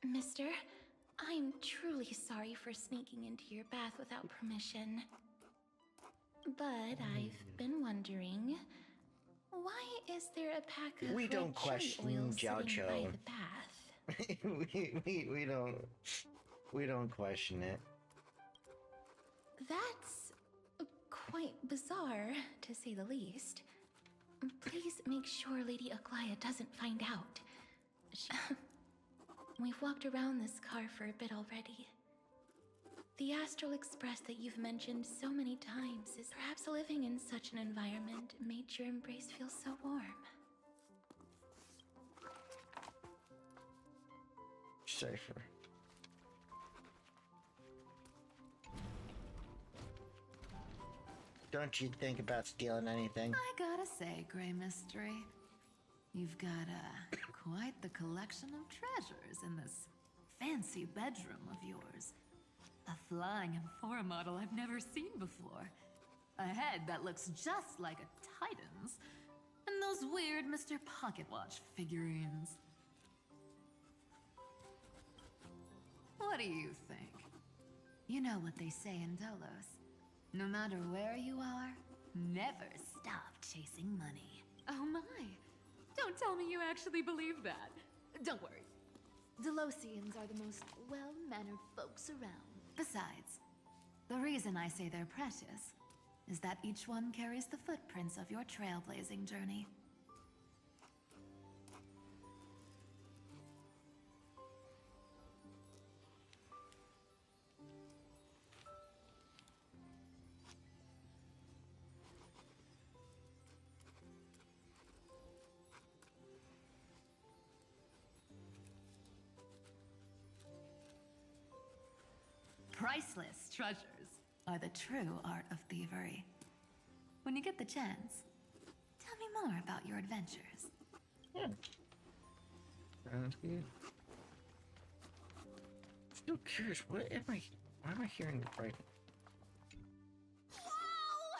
Mister, I'm truly sorry for sneaking into your bath without permission. But I've been wondering, why is there a pack of We red don't chili question oil Jiao sitting Cho. by the bath? we don't question it. That's quite bizarre, to say the least. Please make sure Lady Aglaya doesn't find out. We've walked around this car for a bit already. The Astral Express that you've mentioned so many times is perhaps living in such an environment made your embrace feel so warm. Cypher. Don't you think about stealing anything? I gotta say, Grey Mystery, you've got quite the collection of treasures in this fancy bedroom of yours. A flying Amphora model I've never seen before. A head that looks just like a Titan's. And those weird Mr. Pocket Watch figurines. What do you think? You know what they say in Dolos. No matter where you are, never stop chasing money. Oh my! Don't tell me you actually believe that. Don't worry. Delosians are the most well-mannered folks around. Besides, the reason I say they're precious is that each one carries the footprints of your trailblazing journey. Priceless treasures are the true art of thievery. When you get the chance, tell me more about your adventures. Yeah. Sounds good. Still curious, why am I hearing the fright? Wow!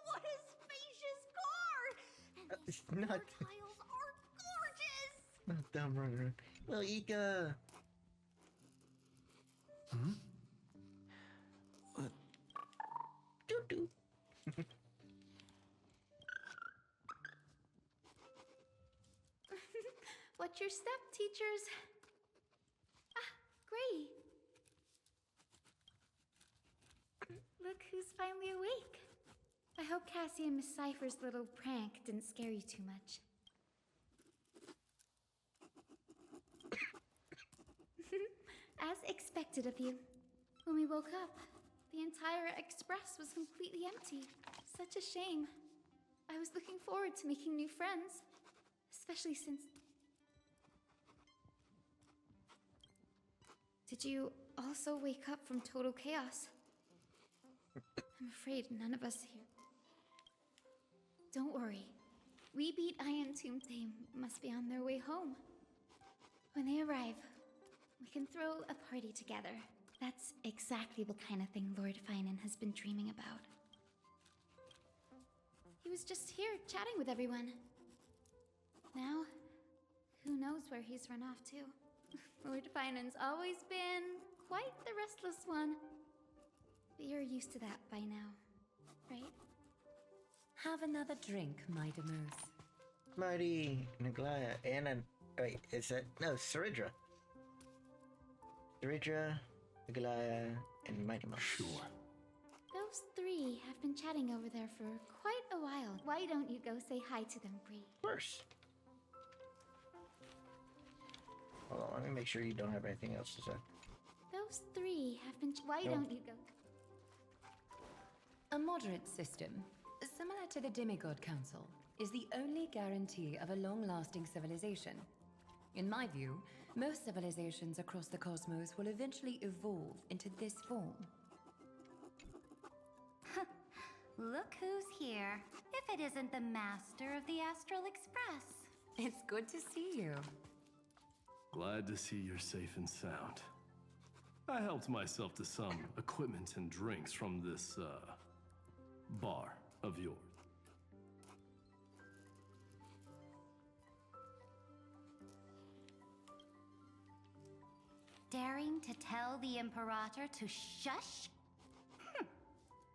What a spacious car! And these It's not tiles are gorgeous! not dumb running around. Well, Ika. Hmm? Doo-doo. Watch your step, teachers. Ah, Gray. Look who's finally awake. I hope Cassie and Miss Cypher's little prank didn't scare you too much. As expected of you. When we woke up, the entire express was completely empty. Such a shame. I was looking forward to making new friends. Especially since... Did you also wake up from total chaos? I'm afraid none of us here... Don't worry. We beat Iron Tomb. They must be on their way home. When they arrive, we can throw a party together. That's exactly the kind of thing Lord Finan has been dreaming about. He was just here chatting with everyone. Now, who knows where he's run off to? Lord Finan's always been quite the restless one. But you're used to that by now, right? Have another drink, Mighty Moose. Mighty, Naglaya, and wait, is that... No, Saridra. Saridra, Naglaya, and Mighty Mouse. Sure. Those three have been chatting over there for quite a while. Why don't you go say hi to them, Bree? Of course. Hold on, let me make sure you don't have anything else to say. Those three have been... Why don't you go... A moderate system, similar to the Demigod Council, is the only guarantee of a long-lasting civilization. In my view, most civilizations across the cosmos will eventually evolve into this form. Look who's here. If it isn't the master of the Astral Express. It's good to see you. Glad to see you're safe and sound. I helped myself to some equipment and drinks from this, bar of yours. Daring to tell the Imperator to shush?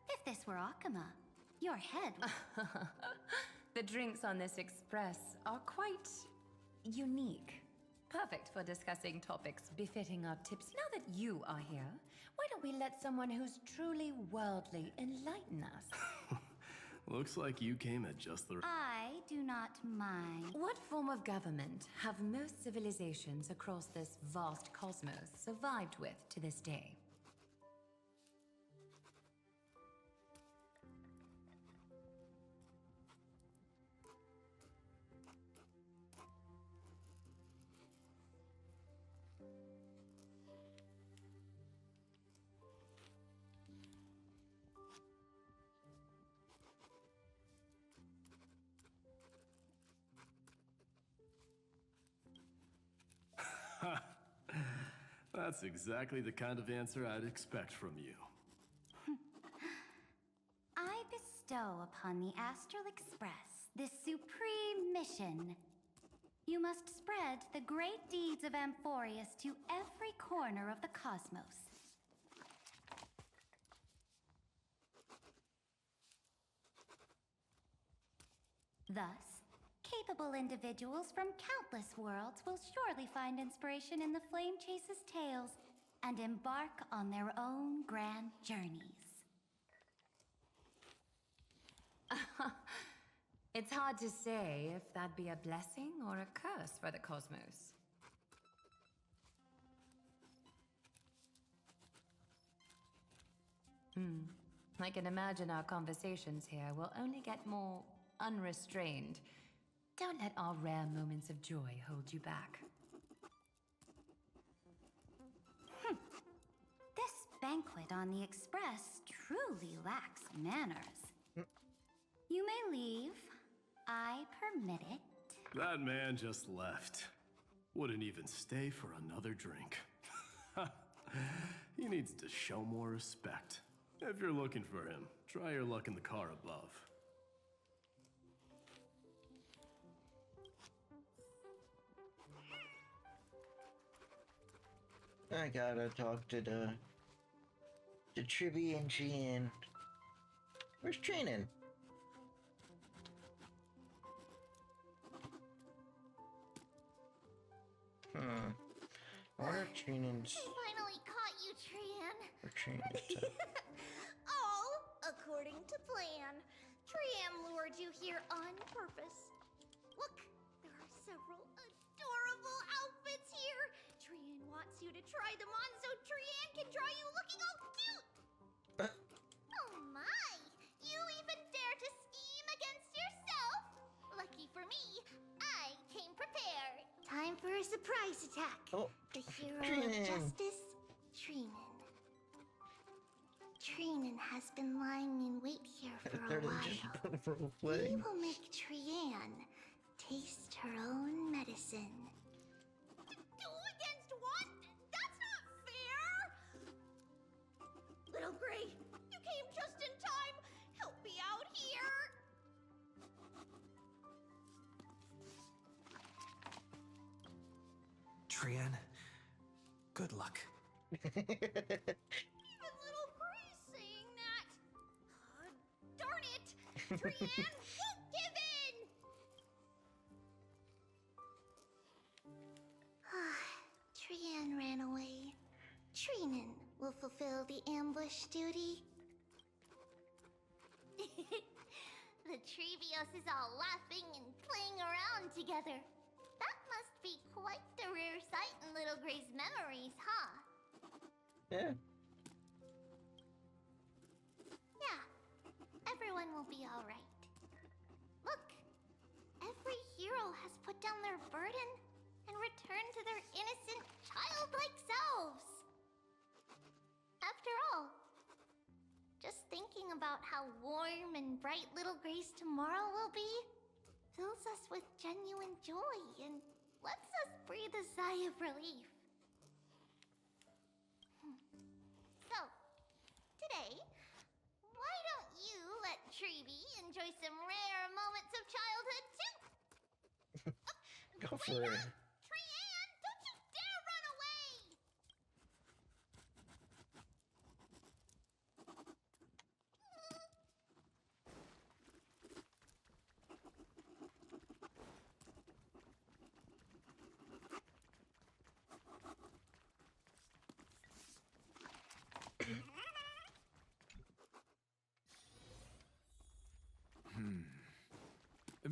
If this were Akuma, your head would... The drinks on this express are quite unique. Perfect for discussing topics befitting our tipsy. Now that you are here, why don't we let someone who's truly worldly enlighten us? Looks like you came at just the... I do not mind. What form of government have most civilizations across this vast cosmos survived with to this day? That's exactly the kind of answer I'd expect from you. I bestow upon the Astral Express this supreme mission. You must spread the great deeds of Amphorius to every corner of the cosmos. Thus, capable individuals from countless worlds will surely find inspiration in the Flame Chase's tales and embark on their own grand journeys. It's hard to say if that'd be a blessing or a curse for the cosmos. I can imagine our conversations here will only get more unrestrained. Don't let our rare moments of joy hold you back. This banquet on the Express truly lacks manners. You may leave. I permit it. That man just left. Wouldn't even stay for another drink. He needs to show more respect. If you're looking for him, try your luck in the car above. I gotta talk to Tribby and Gian. Where's Training? I wonder if Training's... Finally caught you, Trian. Or Training's All according to plan. Trian lured you here on purpose. Look, there are several adorable outfits here. Trian wants you to try them on so Trian can draw you looking all cute. Oh my! You even dare to scheme against yourself? Lucky for me, I came prepared. Time for a surprise attack. Oh, the hero Trinen. of justice, Trinen. Trinen has been lying in wait here for a while. We will make Trian taste her own medicine. Two against one? That's not fair! Little Gray, you came just in time. Help me out here. Trian, good luck. Even little Gray's saying that. Darn it! Trian won't give in! Trian ran away. Trinen will fulfill the ambush duty. The Treevios is all laughing and playing around together. That must be quite the rare sight in Little Gray's memories, huh? Yeah. Yeah. Everyone will be alright. Look, every hero has put down their burden and returned to their innocent, childlike selves. After all, just thinking about how warm and bright Little Gray's tomorrow will be fills us with genuine joy and lets us breathe a sigh of relief. So, today, why don't you let Treeby enjoy some rare moments of childhood too? Go for it. Trian, don't you dare run away!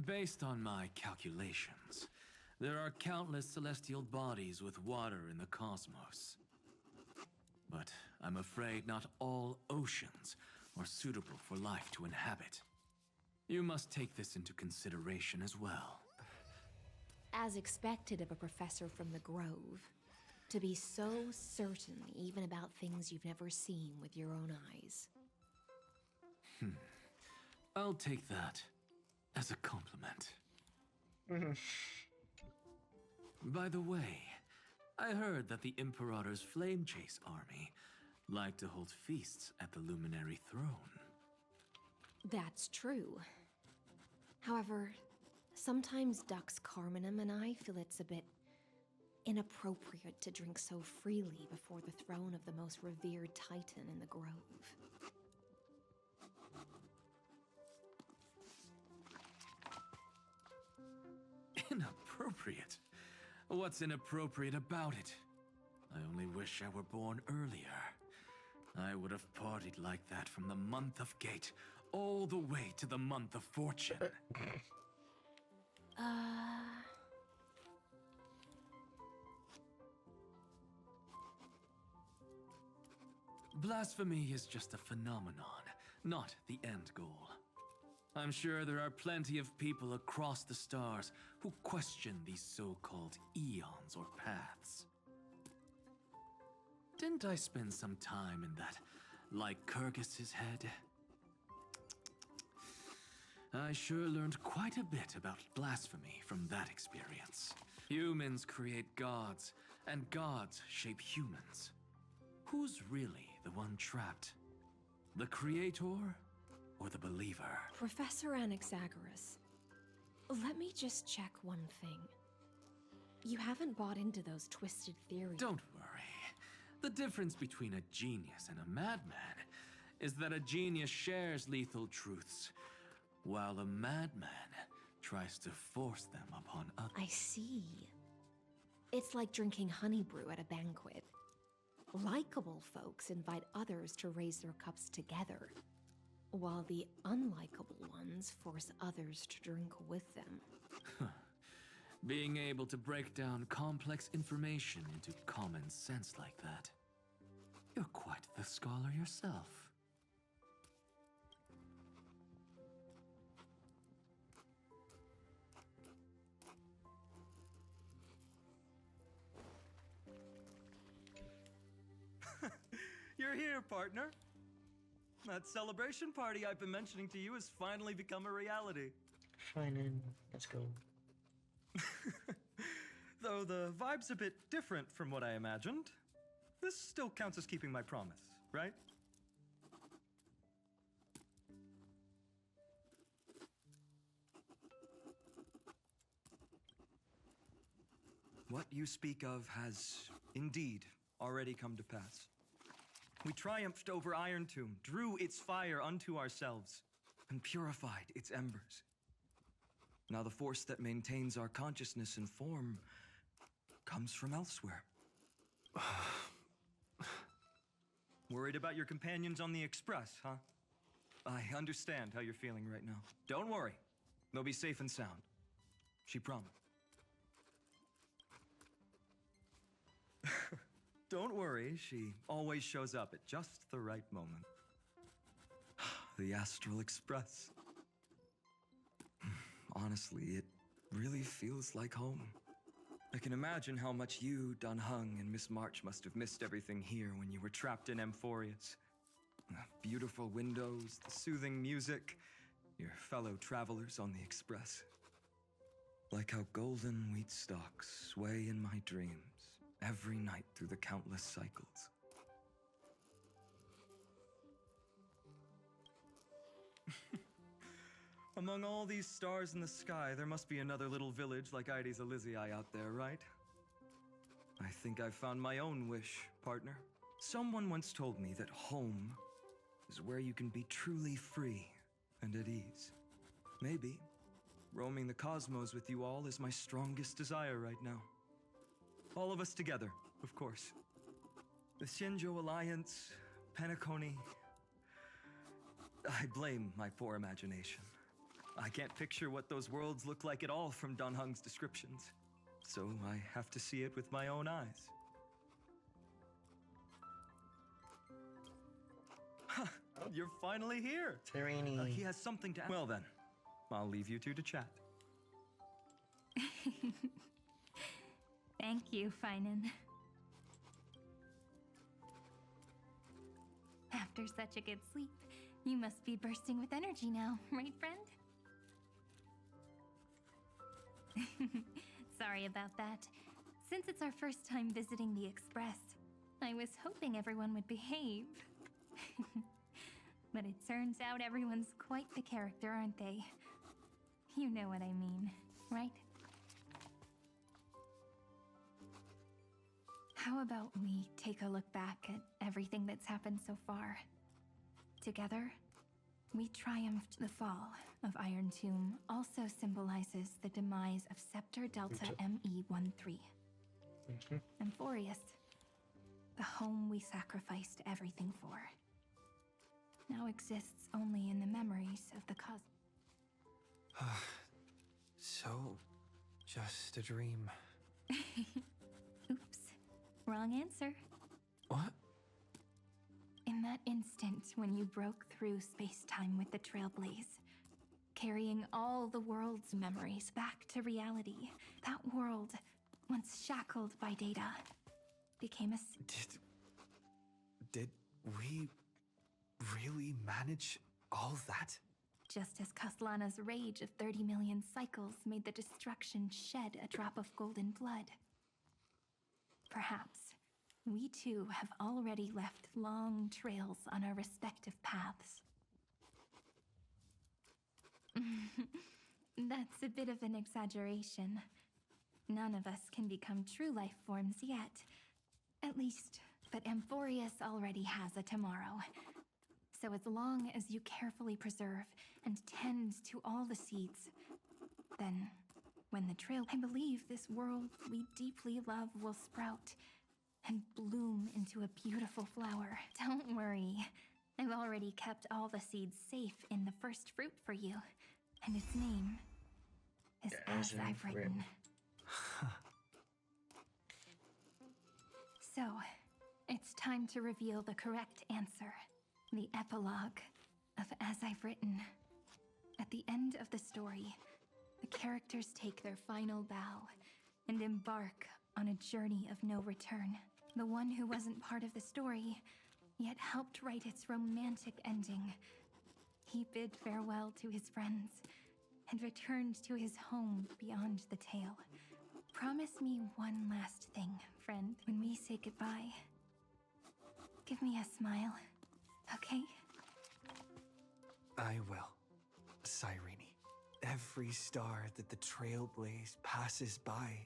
Based on my calculations, there are countless celestial bodies with water in the cosmos. But I'm afraid not all oceans are suitable for life to inhabit. You must take this into consideration as well. As expected of a professor from the Grove, to be so certain even about things you've never seen with your own eyes. I'll take that as a compliment. By the way, I heard that the Imperator's Flame Chase army like to hold feasts at the Luminary Throne. That's true. However, sometimes Dux Carminum and I feel it's a bit inappropriate to drink so freely before the throne of the most revered Titan in the Grove. Inappropriate? What's inappropriate about it? I only wish I were born earlier. I would have partied like that from the month of Gate all the way to the month of Fortune. Blasphemy is just a phenomenon, not the end goal. I'm sure there are plenty of people across the stars who question these so-called eons or paths. Didn't I spend some time in that Lycurgus's head? I sure learned quite a bit about blasphemy from that experience. Humans create gods, and gods shape humans. Who's really the one trapped? The creator or the believer? Professor Anaxagoras, let me just check one thing. You haven't bought into those twisted theories. Don't worry. The difference between a genius and a madman is that a genius shares lethal truths, while a madman tries to force them upon others. I see. It's like drinking honey brew at a banquet. Likable folks invite others to raise their cups together, while the unlikable ones force others to drink with them. Being able to break down complex information into common sense like that. You're quite the scholar yourself. You're here, partner. That celebration party I've been mentioning to you has finally become a reality. Fine, then. Let's go. Though the vibe's a bit different from what I imagined, this still counts as keeping my promise, right? What you speak of has indeed already come to pass. We triumphed over Iron Tomb, drew its fire unto ourselves, and purified its embers. Now the force that maintains our consciousness and form comes from elsewhere. Worried about your companions on the Express, huh? I understand how you're feeling right now. Don't worry. They'll be safe and sound. She promised. Don't worry, she always shows up at just the right moment. The Astral Express. Honestly, it really feels like home. I can imagine how much you, Dun Hung, and Miss March must have missed everything here when you were trapped in Amphorius. The beautiful windows, the soothing music, your fellow travelers on the Express. Like how golden wheat stalks sway in my dreams every night through the countless cycles. Among all these stars in the sky, there must be another little village like Ides Elysiae out there, right? I think I've found my own wish, partner. Someone once told me that home is where you can be truly free and at ease. Maybe roaming the cosmos with you all is my strongest desire right now. All of us together, of course. The Shinjo Alliance, Penacony. I blame my poor imagination. I can't picture what those worlds look like at all from Dun Hung's descriptions, so I have to see it with my own eyes. You're finally here! Sereni. He has something to ask. Well then, I'll leave you two to chat. Thank you, Finan. After such a good sleep, you must be bursting with energy now, right, friend? Sorry about that. Since it's our first time visiting the Express, I was hoping everyone would behave. But it turns out everyone's quite the character, aren't they? You know what I mean, right? How about we take a look back at everything that's happened so far? Together, we triumphed the fall of Iron Tomb, also symbolizes the demise of Scepter Delta ME13. Amphorius, the home we sacrificed everything for, now exists only in the memories of the cosmos. So, just a dream. Oops, wrong answer. What? In that instant when you broke through space-time with the Trailblaze, carrying all the world's memories back to reality, that world, once shackled by data, became a... Did we really manage all that? Just as Kaslana's rage of 30 million cycles made the destruction shed a drop of golden blood. Perhaps we too have already left long trails on our respective paths. That's a bit of an exaggeration. None of us can become true life forms yet. At least, But Amphorius already has a tomorrow. So as long as you carefully preserve and tend to all the seeds, then when the trail, I believe this world we deeply love will sprout and bloom into a beautiful flower. Don't worry. I've already kept all the seeds safe in the first fruit for you, and its name is As I've Written. So, it's time to reveal the correct answer. The epilogue of As I've Written. At the end of the story, the characters take their final bow and embark on a journey of no return. The one who wasn't part of the story, yet helped write its romantic ending. He bid farewell to his friends and returned to his home beyond the tale. Promise me one last thing, friend. When we say goodbye, give me a smile, okay? I will, Cyrene. Every star that the Trailblaze passes by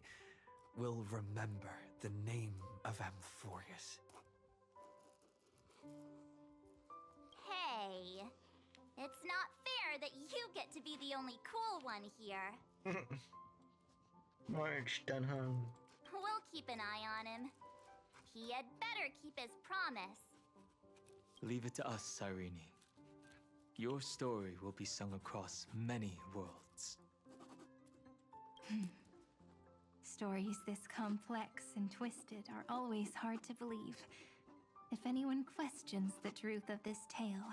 will remember the name of Amphorius. Hey, it's not fair that you get to be the only cool one here. March, Dunhung. We'll keep an eye on him. He had better keep his promise. Leave it to us, Cyrene. Your story will be sung across many worlds. Stories this complex and twisted are always hard to believe. If anyone questions the truth of this tale,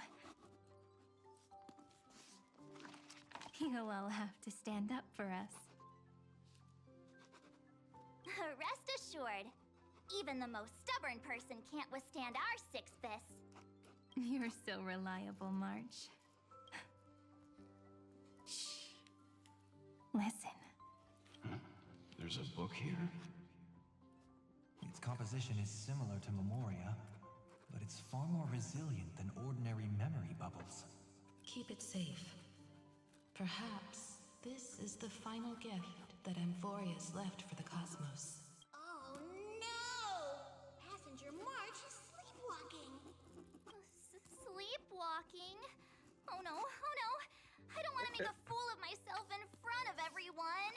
you'll all have to stand up for us. Rest assured, even the most stubborn person can't withstand our six fists. You're so reliable, March. Shh. Listen. There's a book here? Its composition is similar to Memoria, but it's far more resilient than ordinary memory bubbles. Keep it safe. Perhaps this is the final gift that Amphorius left for the cosmos. Oh no! Passenger March is sleepwalking. Sleepwalking? Oh no, oh no! I don't want to make a fool of myself in front of everyone!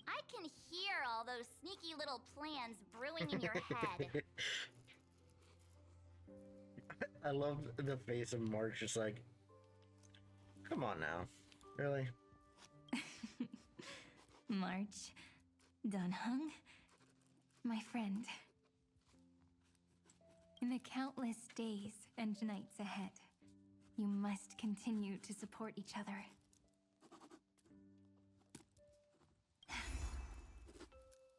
I can hear all those sneaky little plans brewing in your head. I love the face of March, just like, come on now. Really? March, Dunhung, my friend. In the countless days and nights ahead, you must continue to support each other.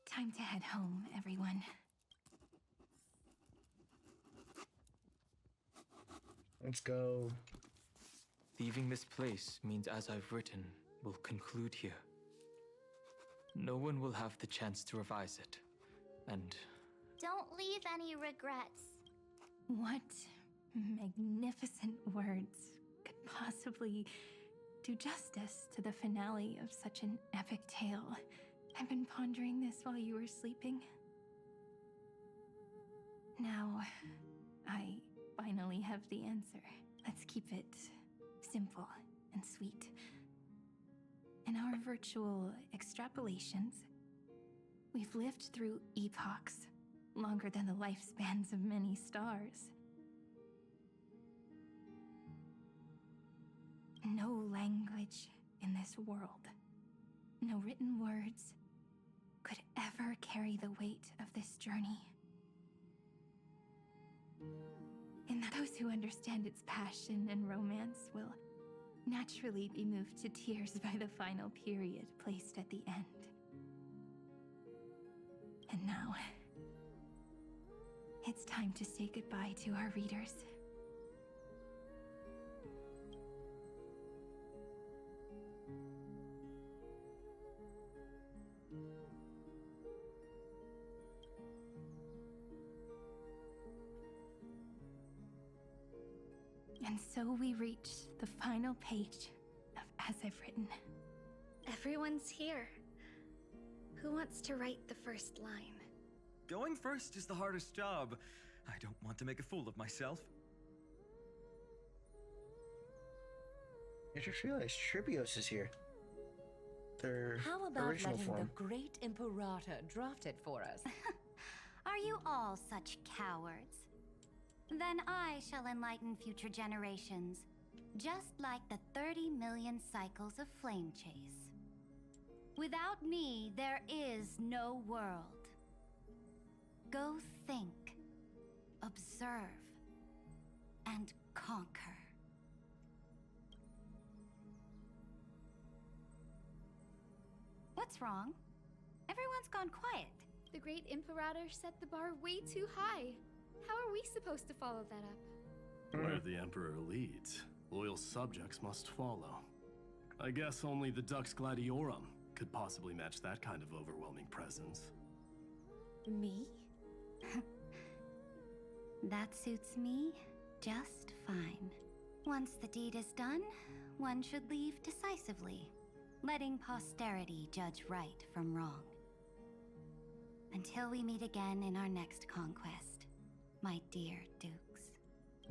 Time to head home, everyone. Let's go. Leaving this place means As I've Written will conclude here. No one will have the chance to revise it, and... Don't leave any regrets. What magnificent words could possibly do justice to the finale of such an epic tale? I've been pondering this while you were sleeping. Now, I finally have the answer. Let's keep it simple and sweet. In our virtual extrapolations, we've lived through epochs longer than the lifespans of many stars. No language in this world, no written words, could ever carry the weight of this journey. And those who understand its passion and romance will naturally be moved to tears by the final period placed at the end. And now, it's time to say goodbye to our readers. And so we reach the final page of As I've Written. Everyone's here. Who wants to write the first line? Going first is the hardest job. I don't want to make a fool of myself. I just realized Tribios is here. Their How about original letting form. the great Imperator draft it for us? Are you all such cowards? Then I shall enlighten future generations, just like the 30 million cycles of flame chase. Without me, there is no world. Go think, observe, and conquer. What's wrong? Everyone's gone quiet. The great Imperator set the bar way too high. How are we supposed to follow that up? Where the Emperor leads, loyal subjects must follow. I guess only the Dux Gladiorum could possibly match that kind of overwhelming presence. Me? That suits me just fine. Once the deed is done, one should leave decisively, letting posterity judge right from wrong. Until we meet again in our next conquest, my dear dukes.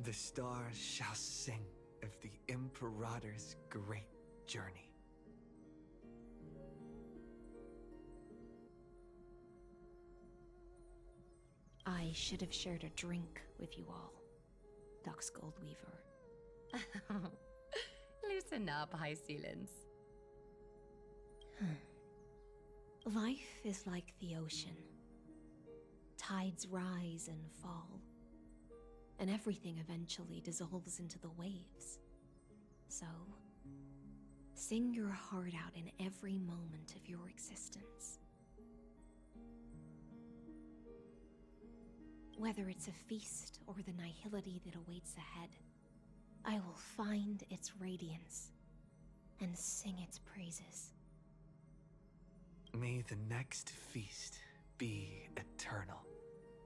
The stars shall sing of the Imperator's great journey. I should have shared a drink with you all, Dux Goldweaver. Loosen up, High Ceilings. Life is like the ocean. Tides rise and fall, and everything eventually dissolves into the waves. So, sing your heart out in every moment of your existence. Whether it's a feast or the nihility that awaits ahead, I will find its radiance and sing its praises. May the next feast be eternal.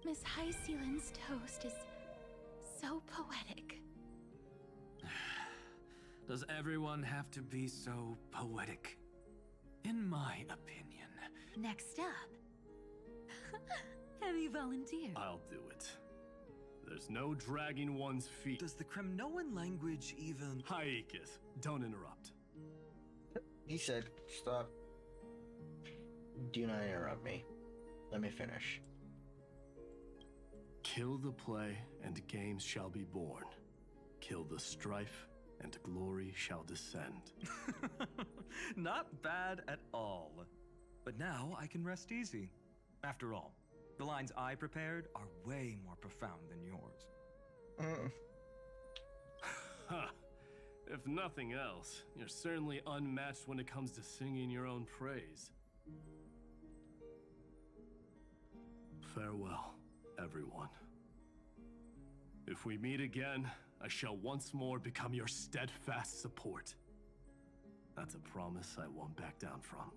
Miss High Ceiling's toast is so poetic. Does everyone have to be so poetic? In my opinion. Next up, heavy volunteer. I'll do it. There's no dragging one's feet. Does the Kremnoan language even... Haikith, don't interrupt. He said, stop. Do not interrupt me. Let me finish. Kill the play, and games shall be born. Kill the strife, and glory shall descend. Not bad at all. But now I can rest easy. After all, the lines I prepared are way more profound than yours. Ha! If nothing else, you're certainly unmatched when it comes to singing your own praise. Farewell, everyone. If we meet again, I shall once more become your steadfast support. That's a promise I won't back down from.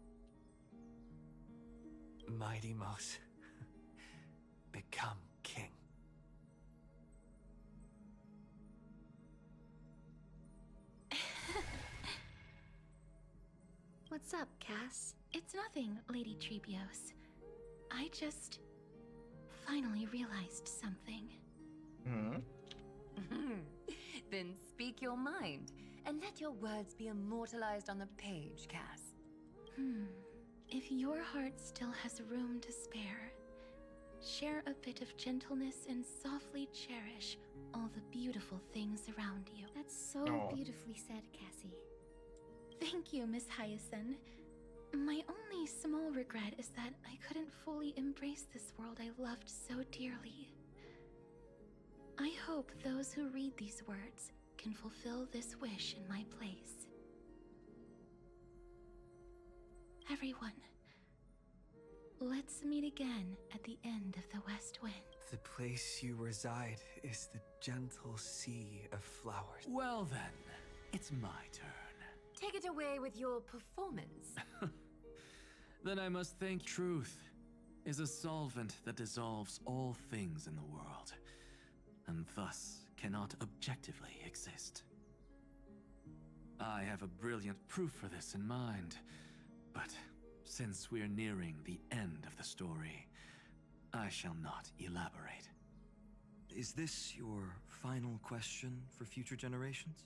Mighty Mouse, become king. What's up, Cass? It's nothing, Lady Trebios. I just finally realized something. Then speak your mind, and let your words be immortalized on the page, Cass. If your heart still has room to spare, share a bit of gentleness and softly cherish all the beautiful things around you. That's so beautifully said, Cassie. Thank you, Miss Hyacinth. My only small regret is that I couldn't fully embrace this world I loved so dearly. I hope those who read these words can fulfill this wish in my place. Everyone, let's meet again at the end of the West Wind. The place you reside is the gentle sea of flowers. Well then, it's my turn. Take it away with your performance. Then I must think truth is a solvent that dissolves all things in the world, and thus cannot objectively exist. I have a brilliant proof for this in mind, But since we're nearing the end of the story, I shall not elaborate. Is this your final question for future generations?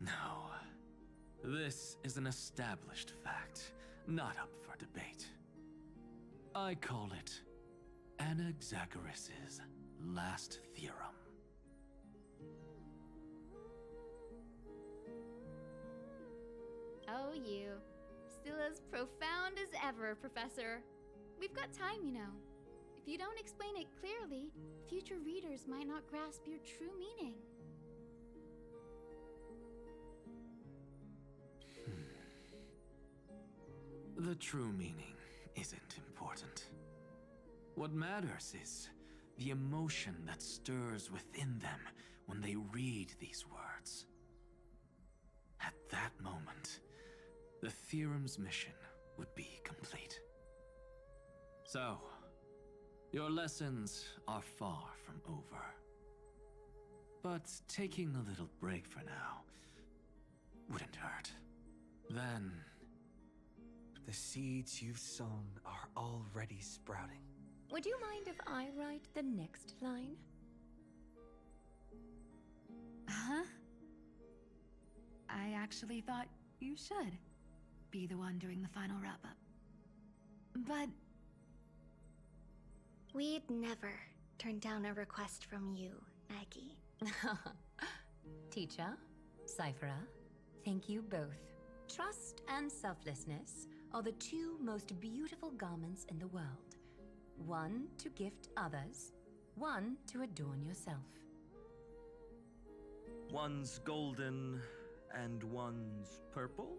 No. This is an established fact, not up for debate. I call it Anaxagoras' last theorem. Oh, you. Still as profound as ever, Professor. We've got time, you know. If you don't explain it clearly, future readers might not grasp your true meaning. The true meaning isn't important. What matters is the emotion that stirs within them when they read these words. At that moment, the theorem's mission would be complete. So, your lessons are far from over. But taking a little break for now wouldn't hurt. Then, the seeds you've sown are already sprouting. Would you mind if I write the next line? Huh? I actually thought you should be the one doing the final wrap-up. But... We'd never turn down a request from you, Aggie. Teacher, Cyphera, thank you both. Trust and selflessness are the two most beautiful garments in the world. One to gift others, one to adorn yourself. One's golden and one's purple?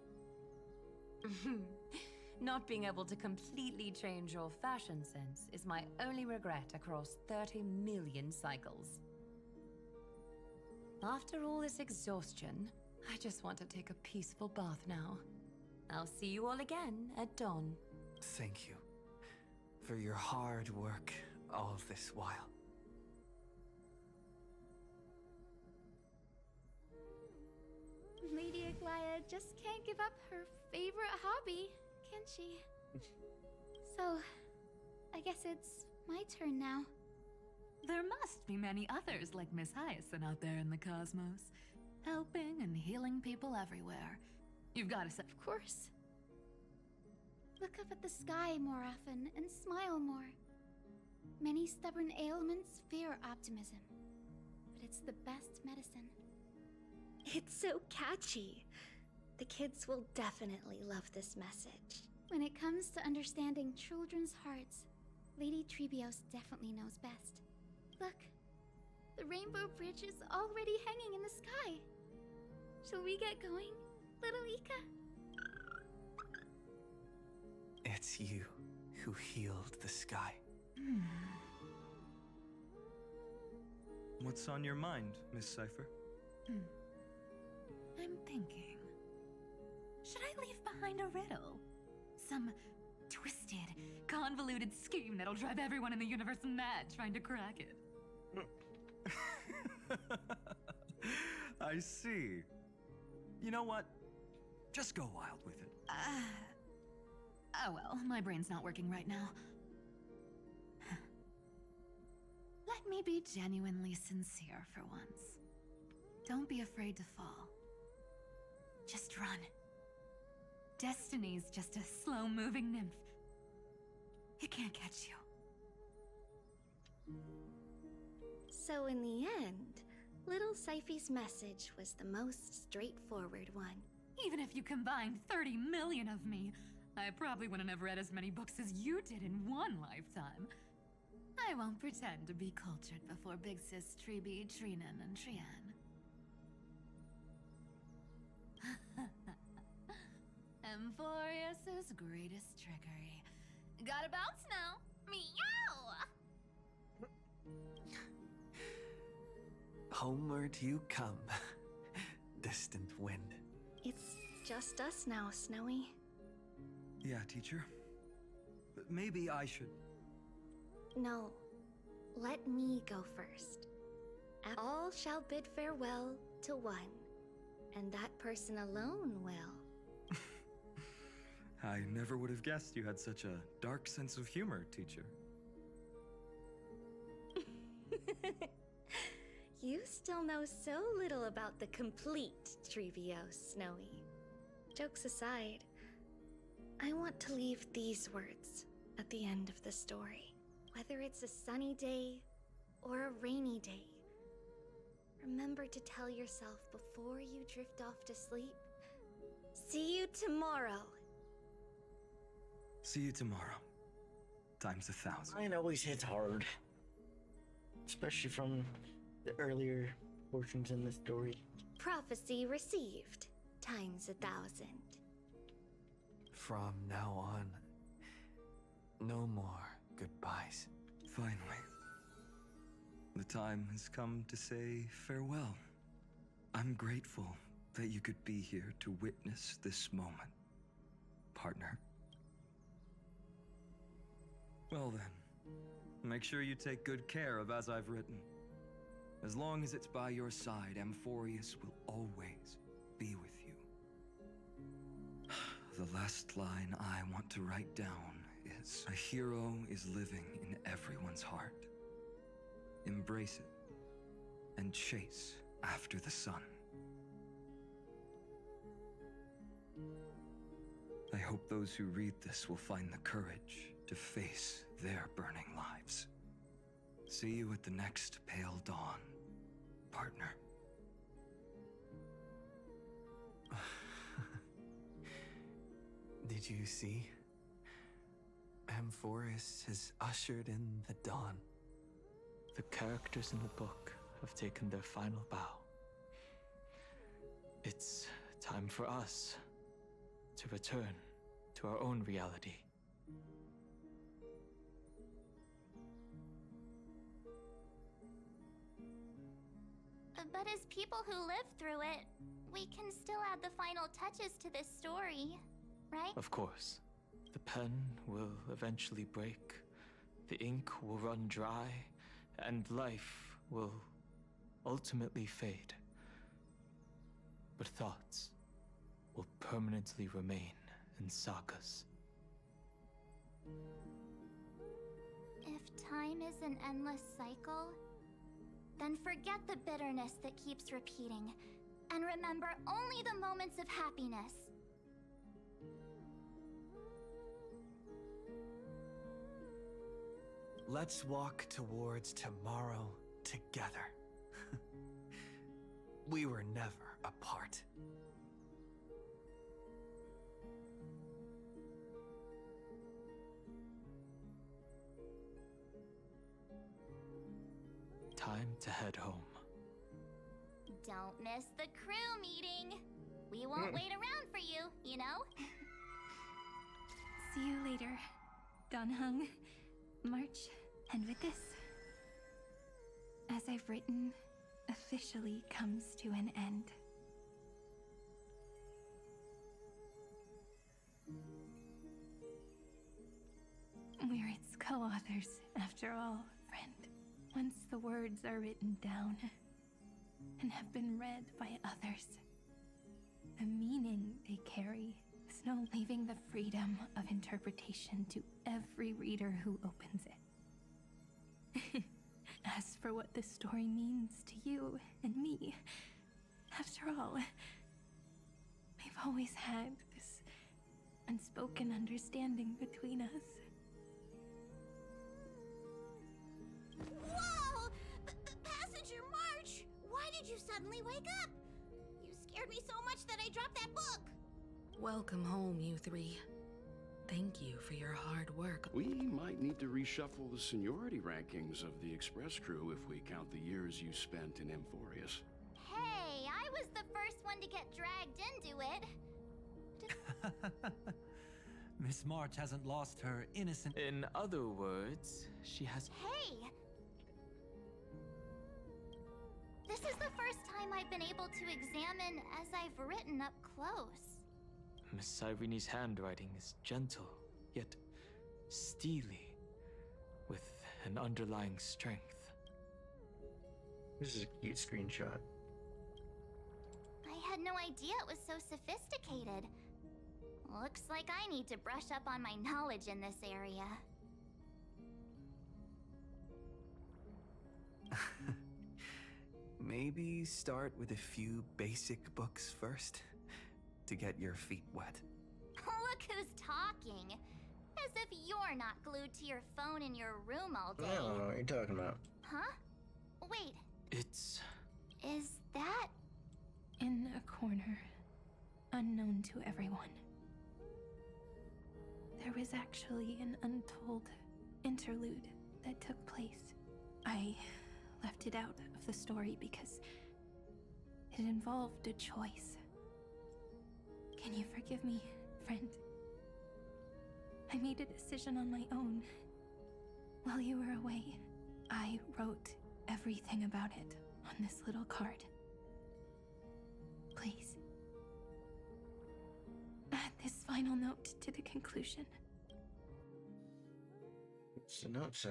Not being able to completely change your fashion sense is my only regret across 30 million cycles. After all this exhaustion, I just want to take a peaceful bath now. I'll see you all again at dawn. Thank you for your hard work all this while. Lady Aglaya just can't give up her favorite hobby, can she? So, I guess it's my turn now. There must be many others like Miss Hyacinth out there in the cosmos, helping and healing people everywhere. You've got to say, of course. Look up at the sky more often and smile more. Many stubborn ailments fear optimism, but it's the best medicine. It's so catchy. The kids will definitely love this message. When it comes to understanding children's hearts, Lady Trebios definitely knows best. Look, the Rainbow Bridge is already hanging in the sky. Shall we get going, little Ika? It's you who healed the sky. What's on your mind, Miss Cypher? I'm thinking. Should I leave behind a riddle? Some twisted, convoluted scheme that'll drive everyone in the universe mad trying to crack it. I see. You know what? Just go wild with it. Oh well, my brain's not working right now. Let me be genuinely sincere for once. Don't be afraid to fall. Just run. Destiny's just a slow-moving nymph. It can't catch you. So in the end, little Cyphy's message was the most straightforward one. Even if you combined 30 million of me, I probably wouldn't have read as many books as you did in one lifetime. I won't pretend to be cultured before Big Sis Treeby, Trinan, and Trian. Emphorius' greatest trickery. Gotta bounce now. Meow! Homeward you come, distant wind. It's just us now, Snowy. Yeah, teacher. But maybe I should... No. Let me go first. All shall bid farewell to one, And that person alone will. I never would have guessed you had such a dark sense of humor, teacher. You still know so little about the complete Trevios, Snowy. Jokes aside, I want to leave these words at the end of the story. Whether it's a sunny day or a rainy day, remember to tell yourself before you drift off to sleep, see you tomorrow. See you tomorrow. Times 1,000. Mine always hits hard. Especially from the earlier portions in the story. Prophecy received, times 1,000. From now on, no more goodbyes. Finally. The time has come to say farewell. I'm grateful that you could be here to witness this moment, partner. Well then, make sure you take good care of as I've written. As long as it's by your side, Amphorius will always be with you. The last line I want to write down is, a hero is living in everyone's heart. Embrace it and chase after the sun. I hope those who read this will find the courage to face their burning lives. See you at the next pale dawn, partner. Did you see? Amphorus has ushered in the dawn. The characters in the book have taken their final bow. It's time for us to return to our own reality. But as people who live through it, we can still add the final touches to this story, right? Of course. The pen will eventually break, the ink will run dry, and life will ultimately fade. But thoughts will permanently remain in sagas. If time is an endless cycle, then forget the bitterness that keeps repeating, and remember only the moments of happiness. Let's walk towards tomorrow together. We were never apart. Time to head home. Don't miss the crew meeting. We won't wait around for you, you know? See you later, Donhung, March, and with this, as I've written, officially comes to an end. We're its co-authors, after all, friend. Once the words are written down and have been read by others, the meaning they carry is no leaving the freedom of interpretation to every reader who opens it. As for what this story means to you and me, after all, we've always had this unspoken understanding between us. Whoa! Passenger March! Why did you suddenly wake up? You scared me so much that I dropped that book! Welcome home, you three. Thank you for your hard work. We might need to reshuffle the seniority rankings of the Express crew if we count the years you spent in Amphorius. Hey, I was the first one to get dragged into it. Miss March hasn't lost her innocent... In other words, she has... Hey! This is the first time I've been able to examine as I've written up close. Miss Irene's handwriting is gentle, yet steely, with an underlying strength. This is a cute screenshot. I had no idea it was so sophisticated. Looks like I need to brush up on my knowledge in this area. Maybe start with a few basic books first, to get your feet wet. Look who's talking. As if you're not glued to your phone in your room all day. I don't know what you're talking about. Huh? Wait, It's... is that... In a corner, unknown to everyone. There was actually an untold interlude that took place. I left it out of the story because it involved a choice. Can you forgive me, friend? I made a decision on my own. While you were away, I wrote everything about it on this little card. Please, add this final note to the conclusion. What's the note say?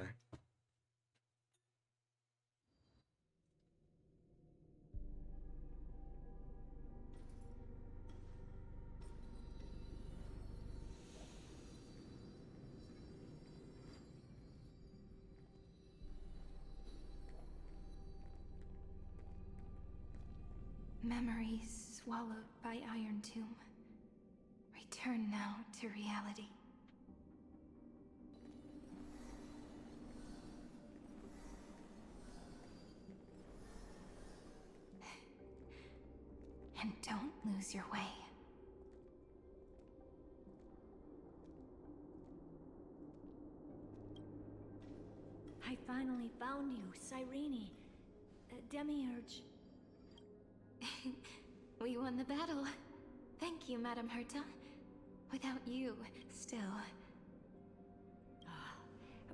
Memories swallowed by Iron Tomb. Return now to reality. And don't lose your way. I finally found you, Cyrene. Demiurge. We won the battle. Thank you, Madame Herta. Without you, still.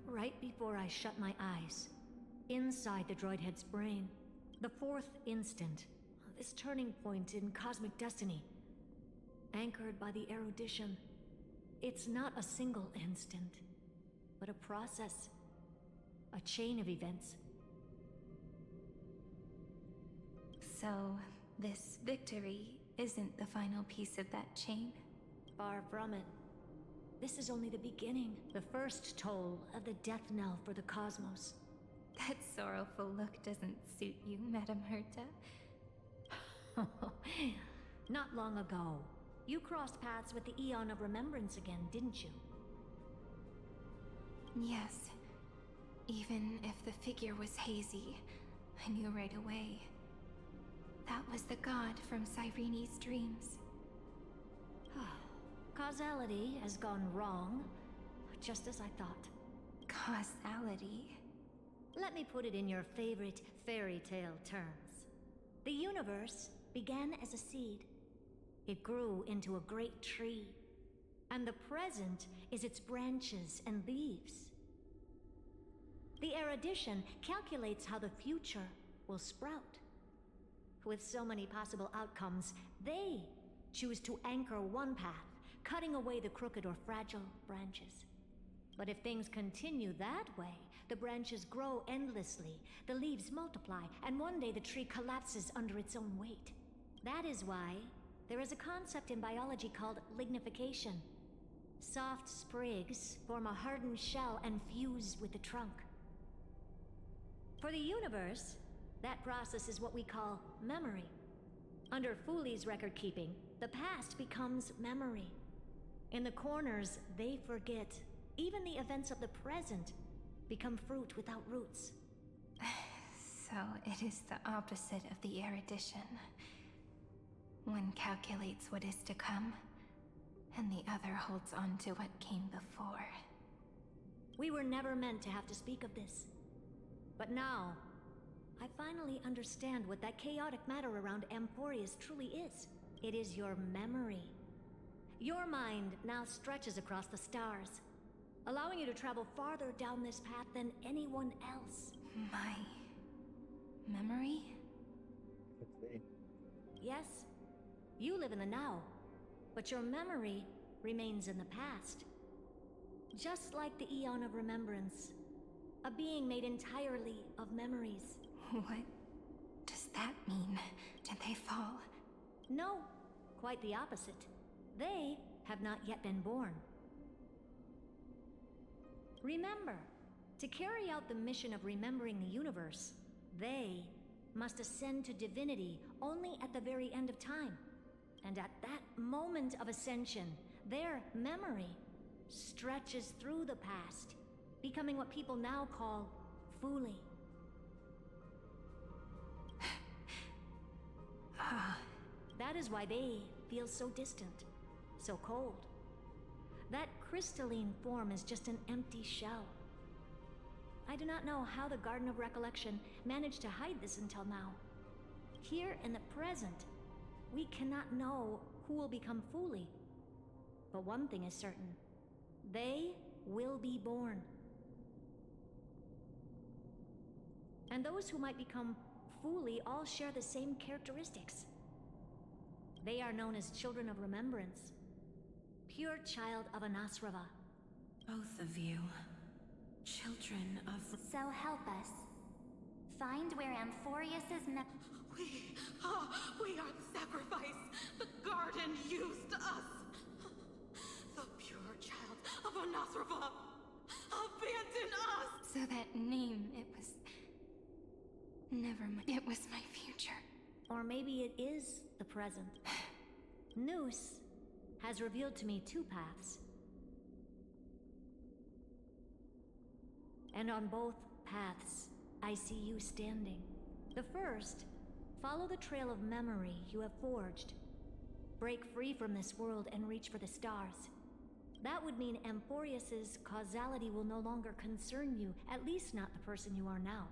Right before I shut my eyes, inside the droid head's brain, the fourth instant, this turning point in cosmic destiny, anchored by the erudition. It's not a single instant, but a process, a chain of events. So, this victory isn't the final piece of that chain? Far from it. This is only the beginning, the first toll of the death knell for the cosmos. That sorrowful look doesn't suit you, Madame Herta. Not long ago, you crossed paths with the Eon of Remembrance again, didn't you? Yes. Even if the figure was hazy, I knew right away. That was the god from Cyrene's dreams. Causality has gone wrong, just as I thought. Causality? Let me put it in your favorite fairy tale terms. The universe began as a seed. It grew into a great tree. And the present is its branches and leaves. The erudition calculates how the future will sprout. With so many possible outcomes, they choose to anchor one path, cutting away the crooked or fragile branches. But if things continue that way, the branches grow endlessly, the leaves multiply, and one day the tree collapses under its own weight. That is why there is a concept in biology called lignification. Soft sprigs form a hardened shell and fuse with the trunk. For the universe, that process is what we call memory. Under Fooley's record keeping, the past becomes memory. In the corners, they forget. Even the events of the present become fruit without roots. So it is the opposite of the erudition. One calculates what is to come, and the other holds on to what came before. We were never meant to have to speak of this. But now, I finally understand what that chaotic matter around Emporius truly is. It is your memory. Your mind now stretches across the stars, allowing you to travel farther down this path than anyone else. My memory? Yes, you live in the now, but your memory remains in the past. Just like the Eon of Remembrance, a being made entirely of memories. What does that mean? Did they fall No, quite the opposite. They have not yet been born. Remember, to carry out the mission of remembering the universe, they must ascend to divinity only at the very end of time. And at that moment of ascension, their memory stretches through the past, becoming what people now call Fuli. That is why they feel so distant, so cold. That crystalline form is just an empty shell. I do not know how the Garden of Recollection managed to hide this until now. Here in the present, we cannot know who will become Fuli. But one thing is certain. They will be born. And those who might become Fuli all share the same characteristics. They are known as Children of Remembrance. Pure child of Anasrava. Both of you. Children of... So help us. Find where Amphorius's We are the sacrifice. The garden used us. The pure child of Anasrava. Abandon us! So that name, it was... Never mind. It was my future. Or maybe it is the present. Noose has revealed to me two paths. And on both paths, I see you standing. The first, follow the trail of memory you have forged. Break free from this world and reach for the stars. That would mean Amphorius's causality will no longer concern you, at least not the person you are now.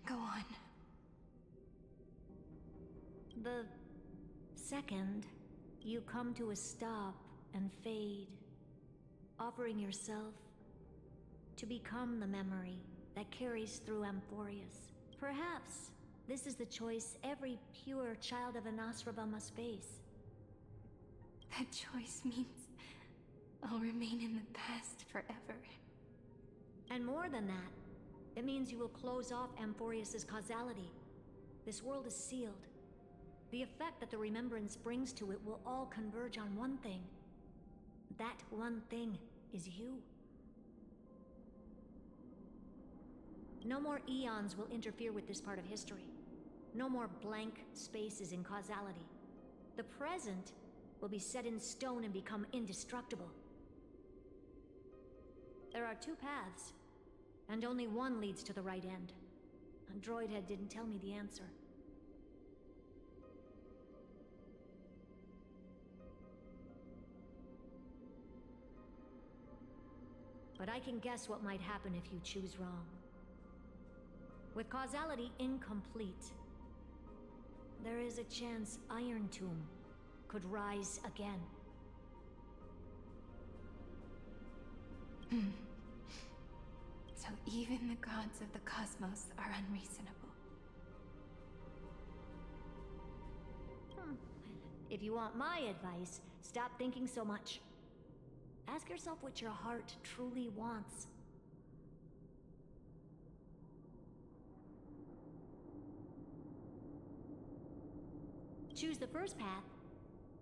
Go on. The second, you come to a stop and fade, offering yourself to become the memory that carries through Amphorius. Perhaps this is the choice every pure child of Anasrava must face. That choice means I'll remain in the past forever. And more than that, it means you will close off Amphorius's causality. This world is sealed. The effect that the remembrance brings to it will all converge on one thing. That one thing is you. No more eons will interfere with this part of history. No more blank spaces in causality. The present will be set in stone and become indestructible. There are two paths, and only one leads to the right end. And Droidhead didn't tell me the answer. But I can guess what might happen if you choose wrong. With causality incomplete, there is a chance Iron Tomb could rise again. So even the gods of the cosmos are unreasonable. If you want my advice, stop thinking so much. Ask yourself what your heart truly wants. Choose the first path,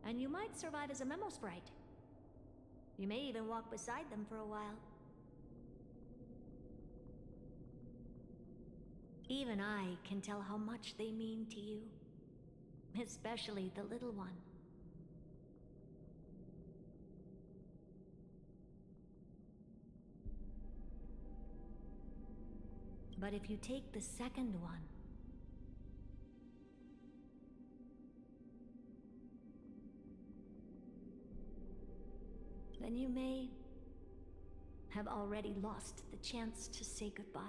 and you might survive as a memo sprite. You may even walk beside them for a while. Even I can tell how much they mean to you. Especially the little one. But if you take the second one, then you may have already lost the chance to say goodbye.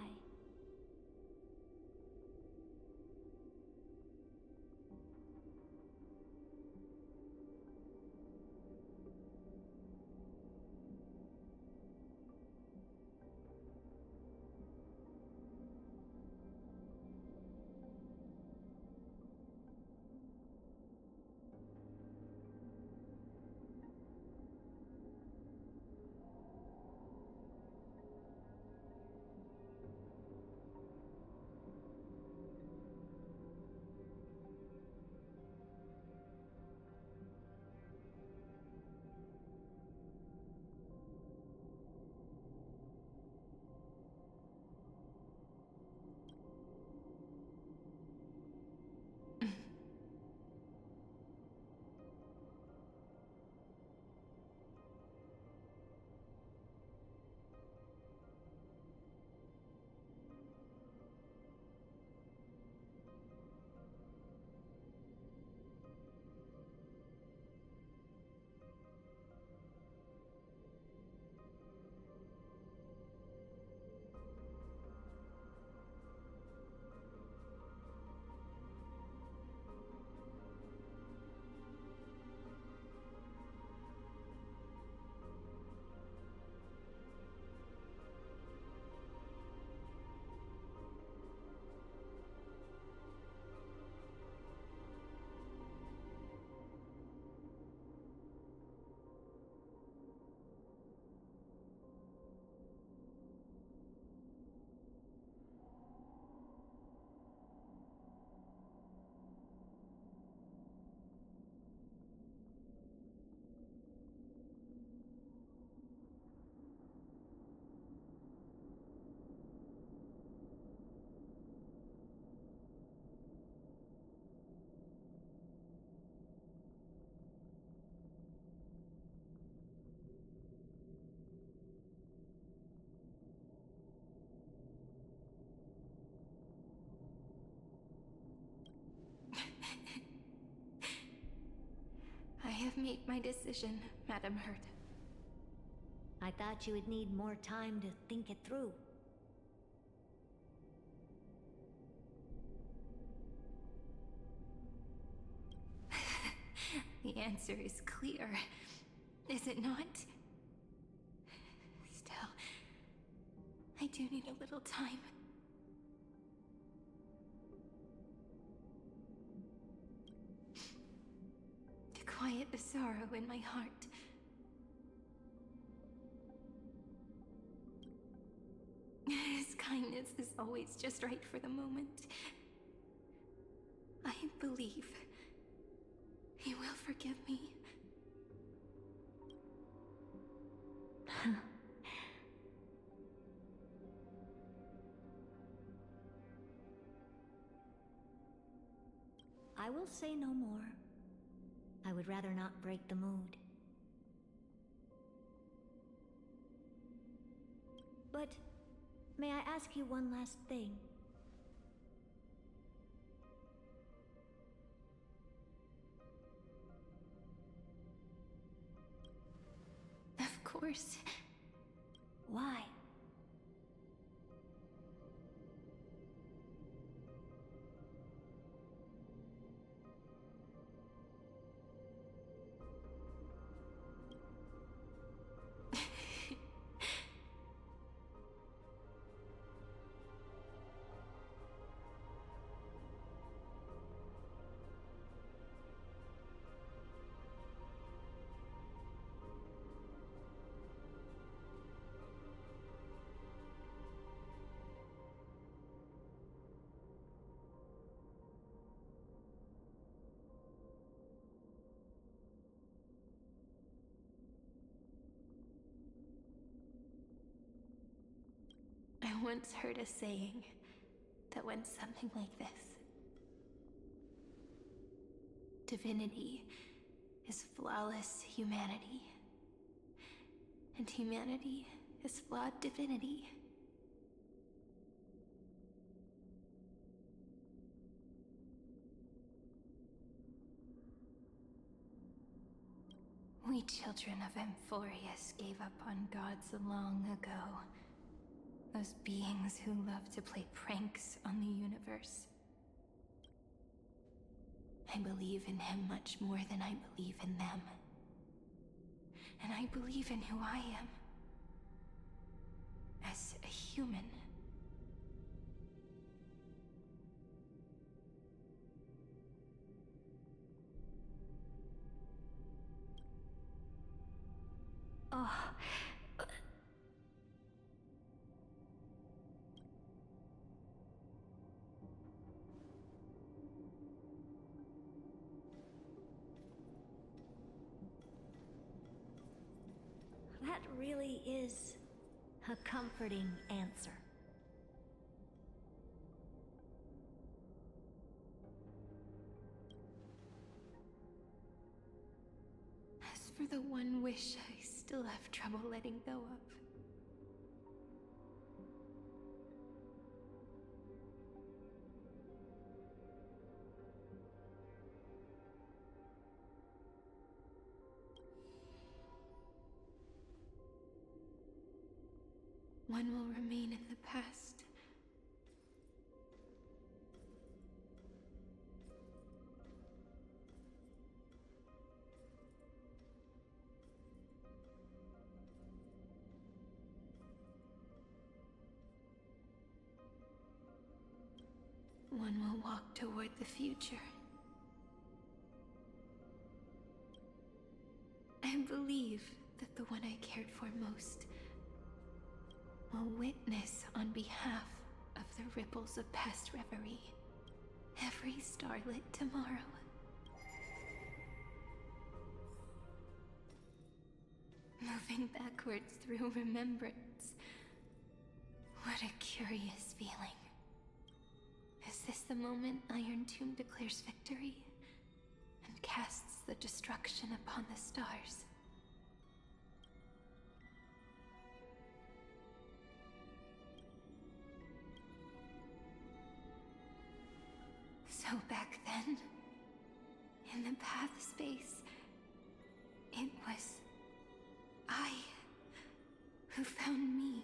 made my decision, Madam Hurt. I thought you would need more time to think it through. The answer is clear, is it not? Still, I do need a little time. To quiet the sorrow in my heart. His kindness is always just right for the moment. I believe he will forgive me. I will say no more. I would rather not break the mood. But may I ask you one last thing? Of course. Why? I once heard a saying that went something like this. Divinity is flawless humanity, and humanity is flawed divinity. We children of Amphorius gave up on gods long ago. Those beings who love to play pranks on the universe. I believe in him much more than I believe in them. And I believe in who I am. As a human. Oh. That really is a comforting answer. As for the one wish I still have trouble letting go of. One will remain in the past. One will walk toward the future. I believe that the one I cared for most will witness on behalf of the ripples of past reverie every starlit tomorrow. Moving backwards through remembrance. What a curious feeling. Is this the moment Iron Tomb declares victory and casts the destruction upon the stars? So back then, in the path space, It was I who found me.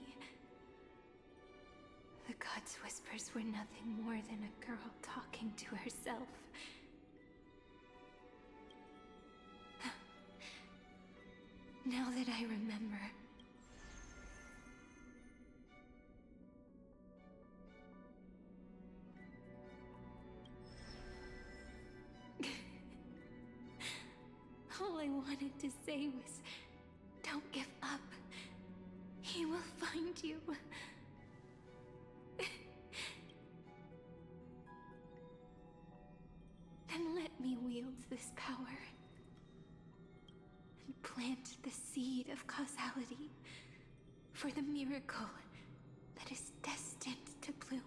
The gods' whispers were nothing more than a girl talking to herself. Now that I remember, all I wanted to say was, don't give up. He will find you. Then let me wield this power and plant the seed of causality for the miracle that is destined to bloom.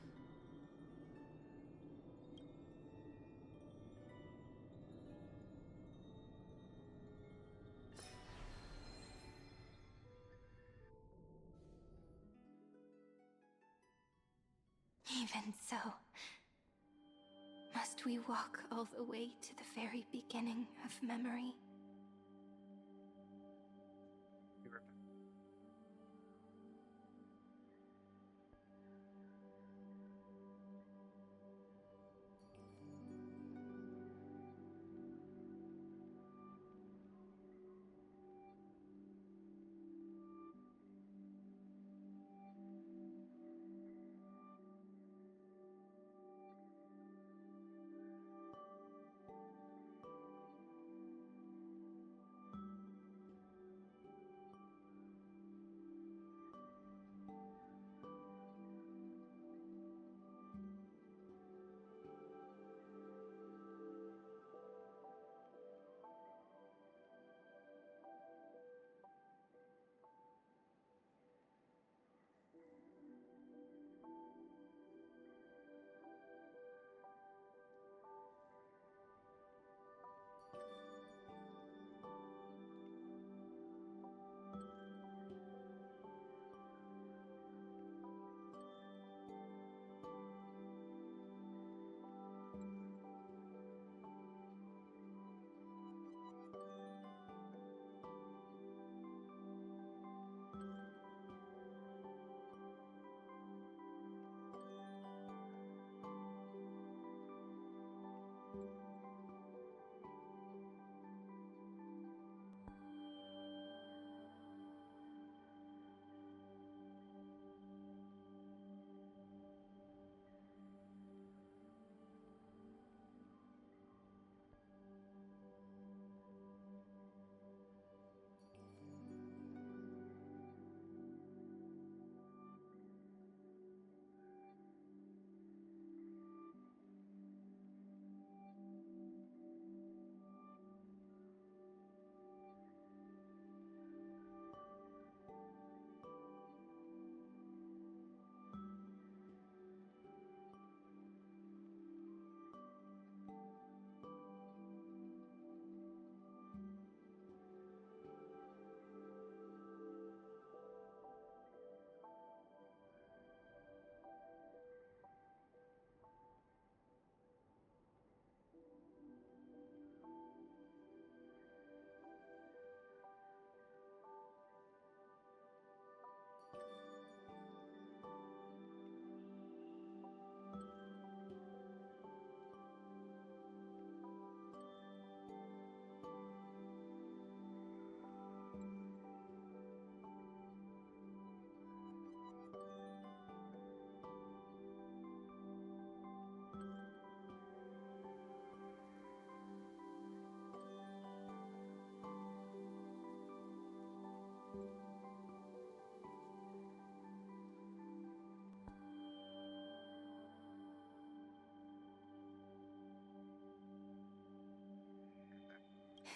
Even so, must we walk all the way to the very beginning of memory?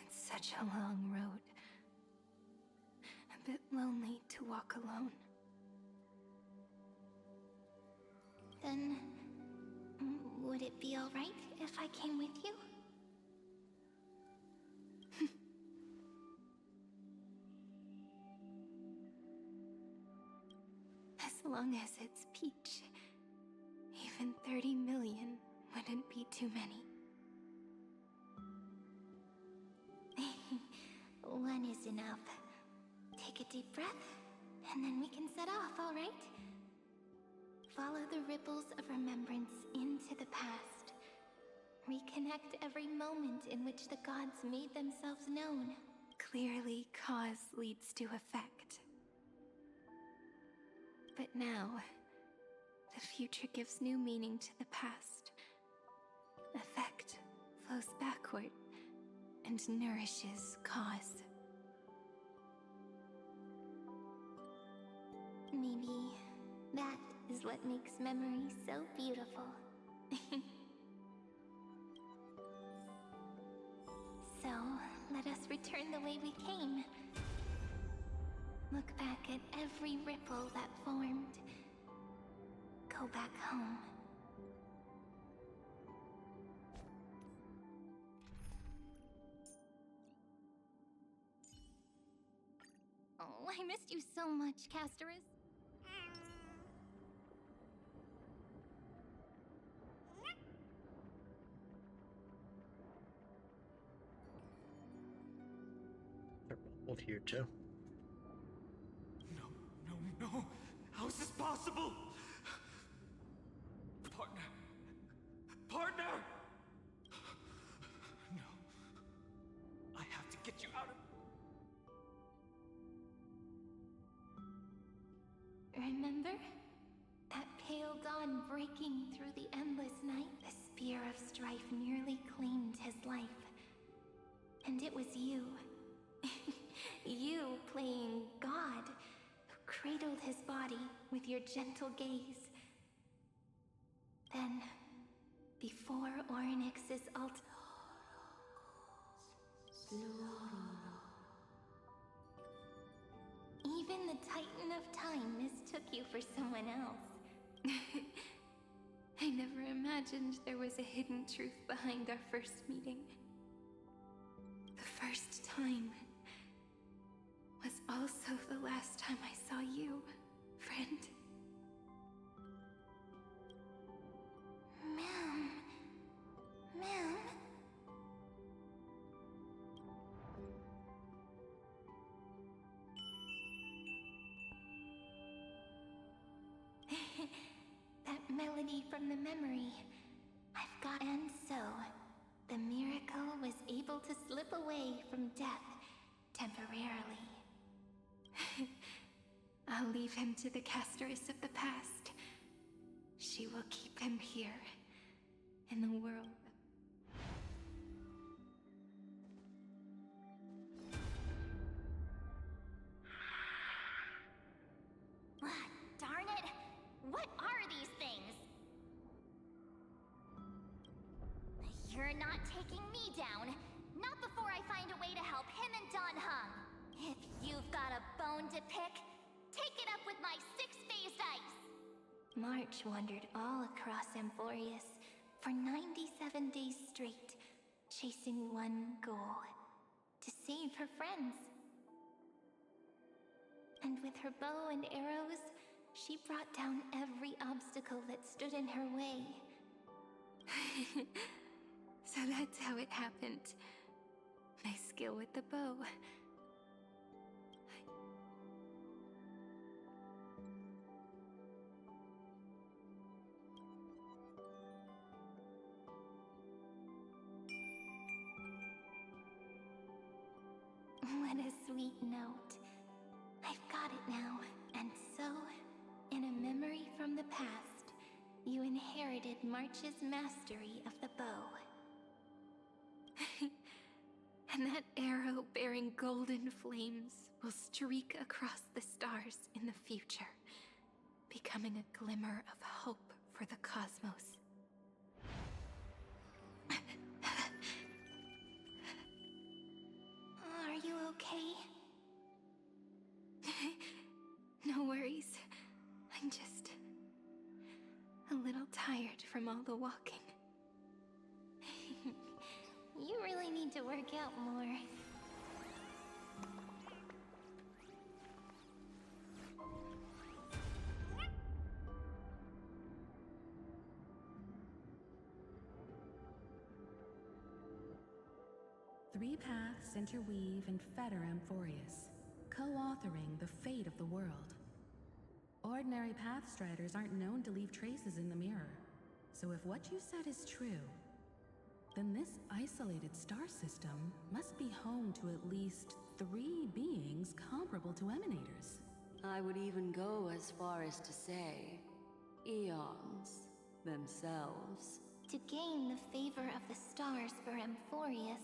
It's such a long road. A bit lonely to walk alone. Then, would it be alright if I came with you? As long as it's Peach, even 30 million wouldn't be too many. One is enough. Take a deep breath, and then we can set off, alright? Follow the ripples of remembrance into the past. Reconnect every moment in which the gods made themselves known. Clearly, cause leads to effect. But now, the future gives new meaning to the past. Effect flows backward and nourishes cause. Maybe that is what makes memory so beautiful. So, let us return the way we came. Look back at every ripple that formed. Go back home. Oh, I missed you so much, Castorus. Hold here too. No. How is this possible? Partner! No. I have to get you out of... Remember? That pale dawn breaking through the endless night? The spear of strife nearly claimed his life. And it was you. You playing God, who cradled his body with your gentle gaze. Then, before Ornyx's ult... Even the Titan of Time mistook you for someone else. I never imagined there was a hidden truth behind our first meeting. The first time was also the last time I saw you, friend. Ma'am. That melody from the memory. I've got... And so, the miracle was able to slip away from death temporarily. I'll leave him to the Castorus of the past. She will keep him here, in the world. Darn it! What are these things? You're not taking me down. Not before I find a way to help him and Don Hung. If you've got a bone to pick, take it up with my six-phased ice! March wandered all across Amphorius for 97 days straight, chasing one goal: to save her friends. And with her bow and arrows, she brought down every obstacle that stood in her way. So that's how it happened. My skill with the bow. What a sweet note. I've got it now. And so, in a memory from the past, you inherited March's mastery of the bow. And that arrow bearing golden flames will streak across the stars in the future, becoming a glimmer of hope for the cosmos. Are you okay? No worries. I'm just a little tired from all the walking. You really need to work out more. 3 paths interweave and fetter Amphorius, co-authoring the fate of the world. Ordinary pathstriders aren't known to leave traces in the mirror, so if what you said is true, then this isolated star system must be home to at least 3 beings comparable to Emanators. I would even go as far as to say, eons themselves. To gain the favor of the stars for Amphorius,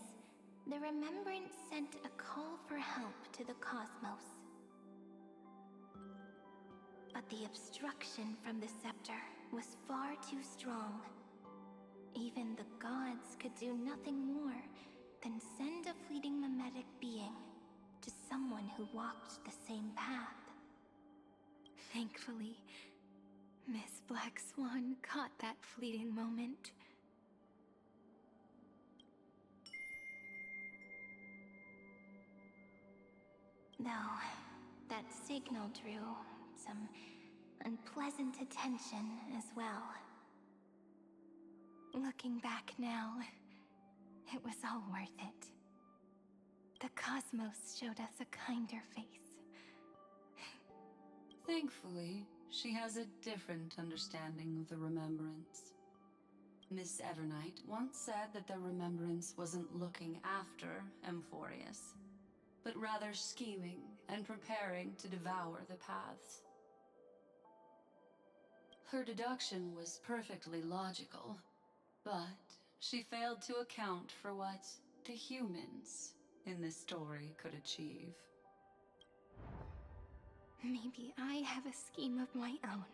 the Remembrance sent a call for help to the cosmos. But the obstruction from the scepter was far too strong. Even the gods could do nothing more than send a fleeting mimetic being to someone who walked the same path. Thankfully, Miss Black Swan caught that fleeting moment. Though, that signal drew some unpleasant attention as well. Looking back now, it was all worth it. The cosmos showed us a kinder face. Thankfully, she has a different understanding of the Remembrance. Miss Evernight once said that the Remembrance wasn't looking after Amphorius, but rather scheming and preparing to devour the paths. Her deduction was perfectly logical, but she failed to account for what the humans in this story could achieve. Maybe I have a scheme of my own.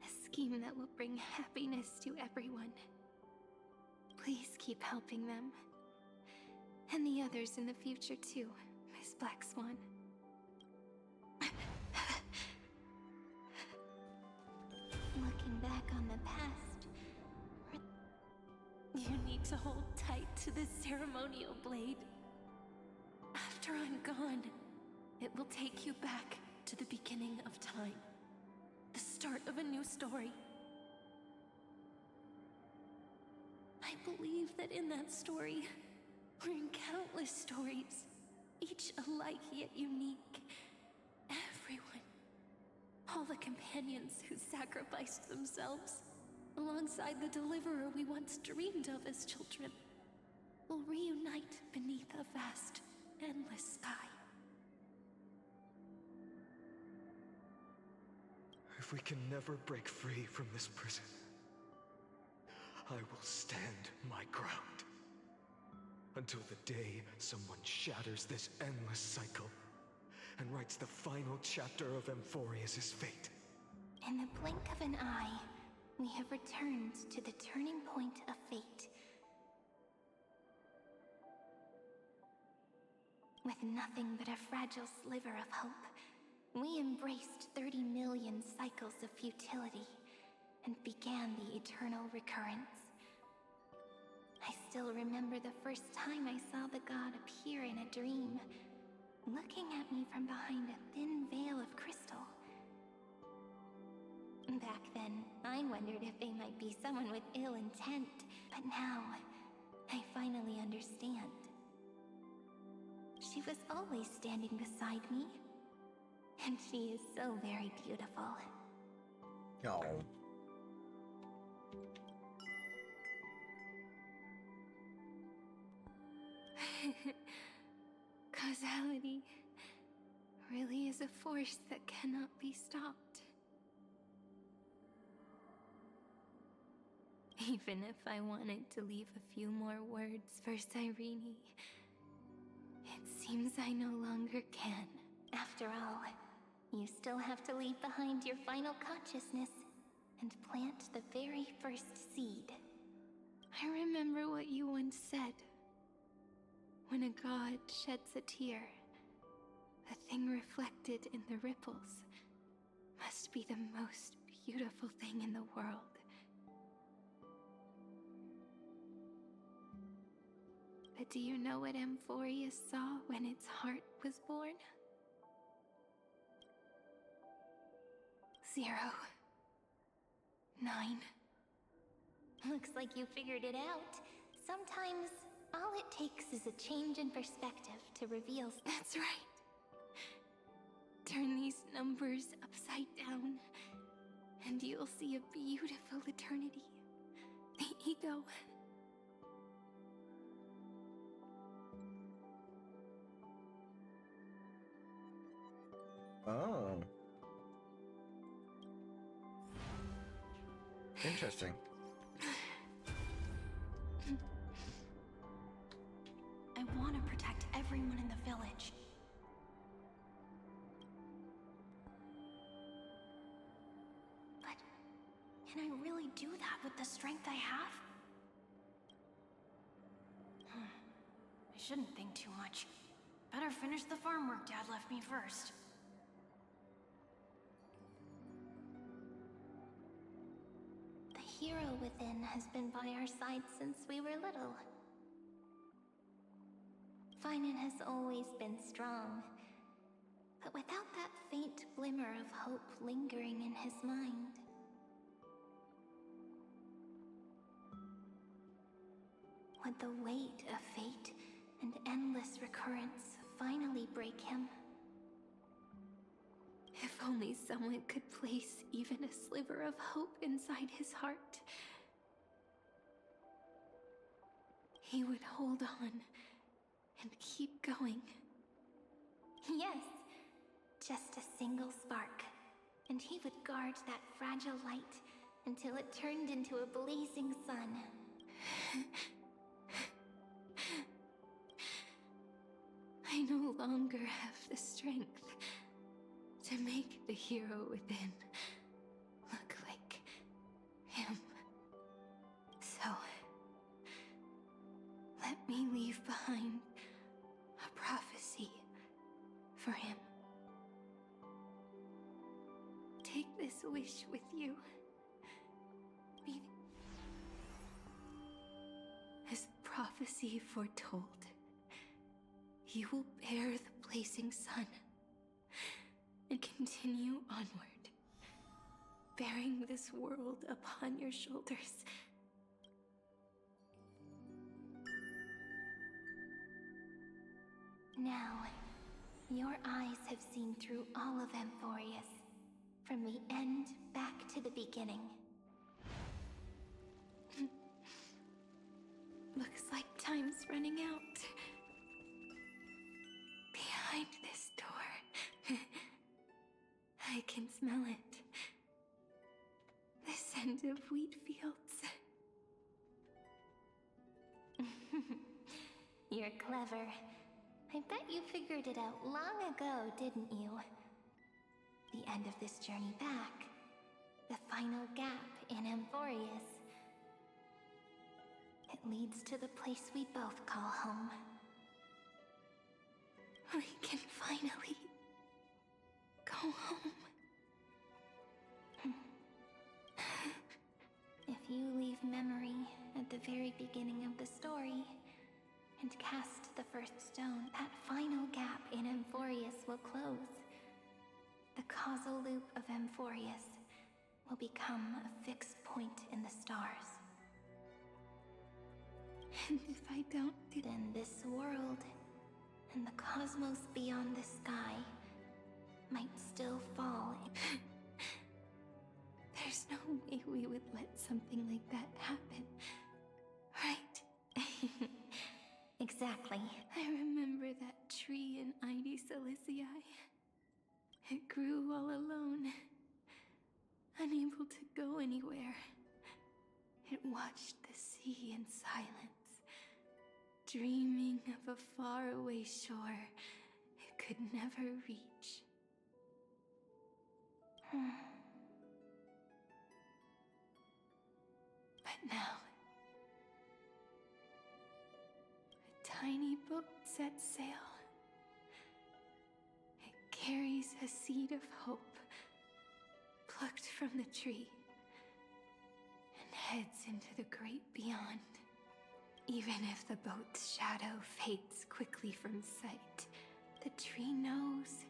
A scheme that will bring happiness to everyone. Please keep helping them. And the others in the future too, Miss Black Swan. Looking back on the past, you need to hold tight to this ceremonial blade. After I'm gone, it will take you back to the beginning of time. The start of a new story. I believe that in that story, or in countless stories, each alike yet unique, everyone, all the companions who sacrificed themselves, alongside the deliverer we once dreamed of as children, will reunite beneath a vast, endless sky. If we can never break free from this prison, I will stand my ground. Until the day someone shatters this endless cycle and writes the final chapter of Amphorius' fate. In the blink of an eye, we have returned to the turning point of fate. With nothing but a fragile sliver of hope, we embraced 30 million cycles of futility and began the eternal recurrence. I still remember the first time I saw the god appear in a dream, looking at me from behind a thin veil of crystal. Back then, I wondered if they might be someone with ill intent, but now, I finally understand. She was always standing beside me, and she is so very beautiful. Oh. Causality really is a force that cannot be stopped. Even if I wanted to leave a few more words for Cyrene, it seems I no longer can. After all, you still have to leave behind your final consciousness and plant the very first seed. I remember what you once said. When a god sheds a tear, the thing reflected in the ripples must be the most beautiful thing in the world. But do you know what Amphorius saw when its heart was born? 0. 9. Looks like you figured it out. Sometimes All it takes is a change in perspective to reveal. That's right. Turn these numbers upside down, and you'll see a beautiful eternity. The ego. Oh. Interesting. I want to protect everyone in the village. But can I really do that with the strength I have? I shouldn't think too much. Better finish the farm work Dad left me first. The hero within has been by our side since we were little. Finan has always been strong, but without that faint glimmer of hope lingering in his mind. Would the weight of fate and endless recurrence finally break him? If only someone could place even a sliver of hope inside his heart. He would hold on and keep going. Yes, just a single spark, and he would guard that fragile light until it turned into a blazing sun. I no longer have the strength to make the hero within look like him. So, let me leave behind a prophecy for him. Take this wish with you. As prophecy foretold, you will bear the blazing sun and continue onward, bearing this world upon your shoulders. Now, your eyes have seen through all of Amphorius, from the end back to the beginning. Looks like time's running out. Behind this door, I can smell it. The scent of wheat fields. You're clever. I bet you figured it out long ago, didn't you? The end of this journey back. The final gap in Amphorius. It leads to the place we both call home. We can finally go home. If you leave memory at the very beginning of the story and cast the first stone, that final gap in Amphorius will close. The causal loop of Amphorius will become a fixed point in the stars. And if I don't do, then this world and the cosmos beyond the sky might still fall. There's no way we would let something like that happen, right? Exactly. I remember that tree in Ides Elysiae. It grew all alone, unable to go anywhere. It watched the sea in silence, dreaming of a faraway shore it could never reach. But now, a tiny boat sets sail. It carries a seed of hope, plucked from the tree, and heads into the great beyond. Even if the boat's shadow fades quickly from sight, the tree knows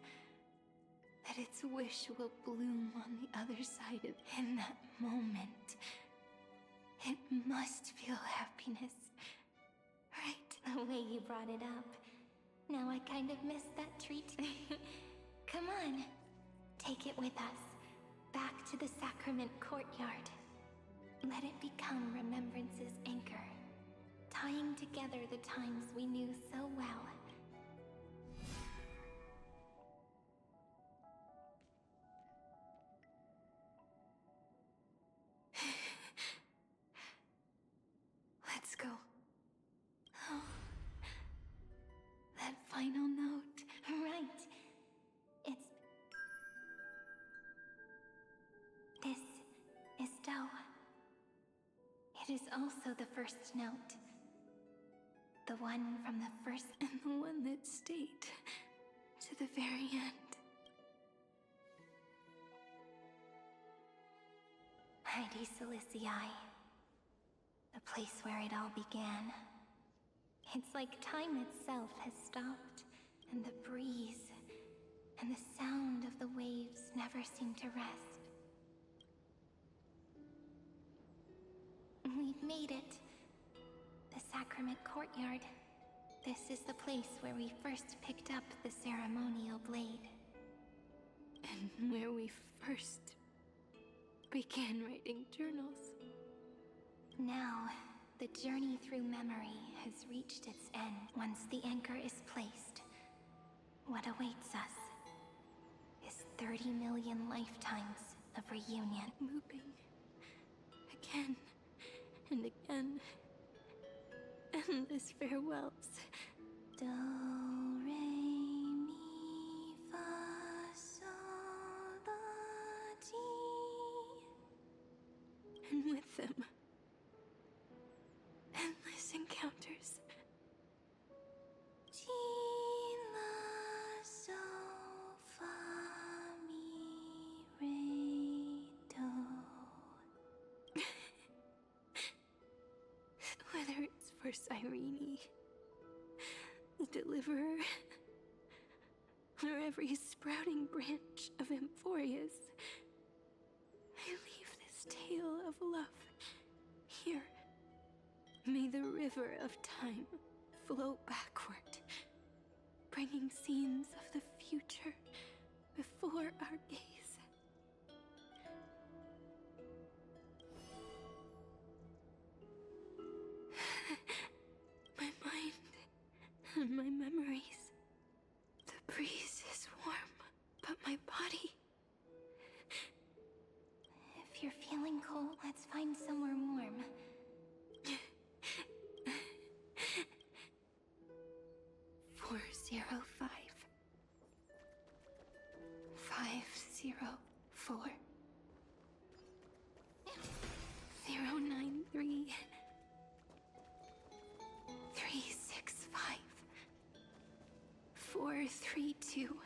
that its wish will bloom on the other side of. In that moment, it must feel happiness, right? The way you brought it up. Now I kind of miss that treat. Come on. Take it with us. Back to the sacrament courtyard. Let it become remembrance's anchor, tying together the times we knew so well. Let's go. Oh. That final note. Right. This is Do. It is also the first note. The one from the first and the one that stayed to the very end. Heidi Silicii. The place where it all began. It's like time itself has stopped, and the breeze and the sound of the waves never seem to rest. We've made it. The sacrament courtyard. This is the place where we first picked up the ceremonial blade. And where we first began writing journals. Now, the journey through memory has reached its end. Once the anchor is placed, what awaits us is 30 million lifetimes of reunion. Looping. Again. And again. Endless farewells. Do, re, mi, fa, sol, la, ti. And with them, endless encounters. Ti, la, so, fa, mi, re, do. Whether it's for Cyrene, the Deliverer, or every sprouting branch of Emphorius, I leave this tale of love here. May the river of time flow backward, bringing scenes of the future before our gaze. My mind and my memories. The breeze is warm, but my body... If you're feeling cold, let's find somewhere warm. 405. 504. 093. 365. 432.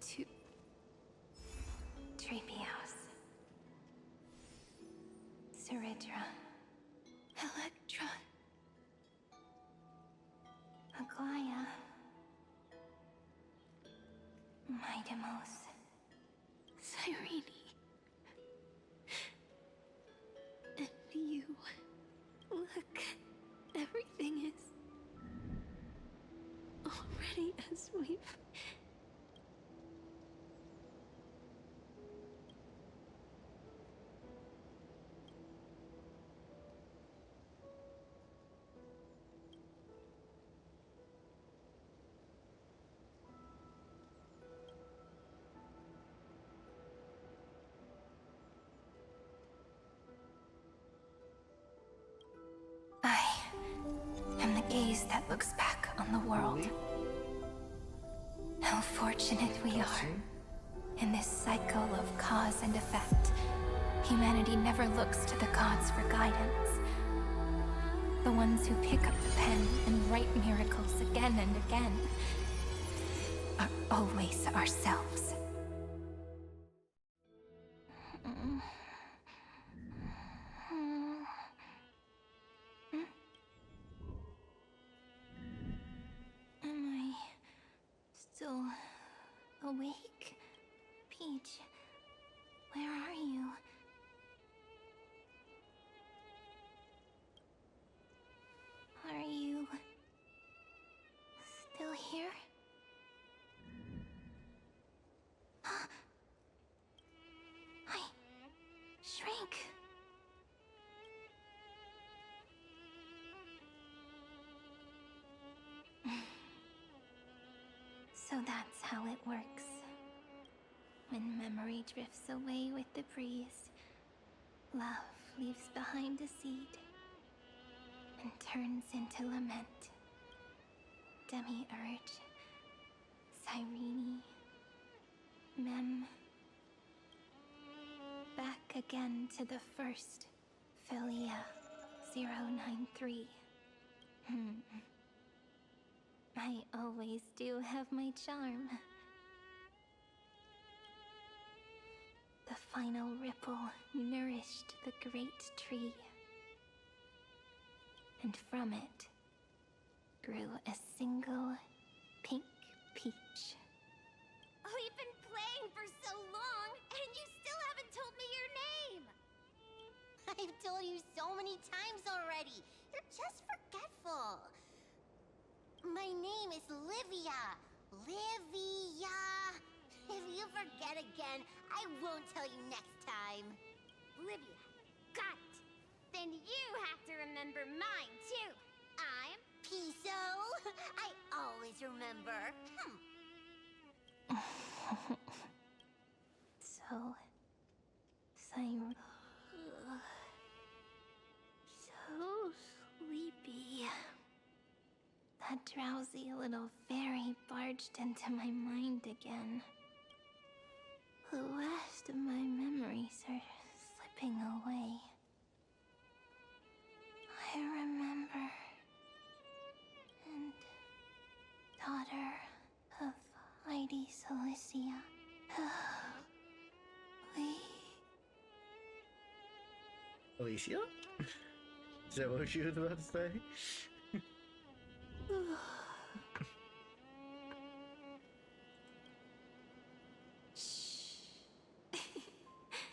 2. Treebeos. Ceridra. Electra. Aglaya. Midemos. Cyrene. And you. Look. Everything is already as we've... I am the gaze that looks back on the world. How fortunate we are. In this cycle of cause and effect, humanity never looks to the gods for guidance. The ones who pick up the pen and write miracles again and again are always ourselves. Am I still awake? Peach, where are you? Are you here? I shrink. So that's how it works. When memory drifts away with the breeze, love leaves behind a seed and turns into lament. Demiurge, Cyrene, Mem. Back again to the first, Philia 093. I always do have my charm. The final ripple nourished the great tree. And from it grew a single pink peach. We've been playing for so long, and you still haven't told me your name! I've told you so many times already. You're just forgetful. My name is Livia. Livia. If you forget again, I won't tell you next time. Livia. Got it. Then you have to remember mine, too. I'm Piso. I always remember. So sleepy. That drowsy little fairy barged into my mind again. The last of my memories are slipping away. I remember. And daughter of Lady Cilicia. Alicia? Is that what she was about to say?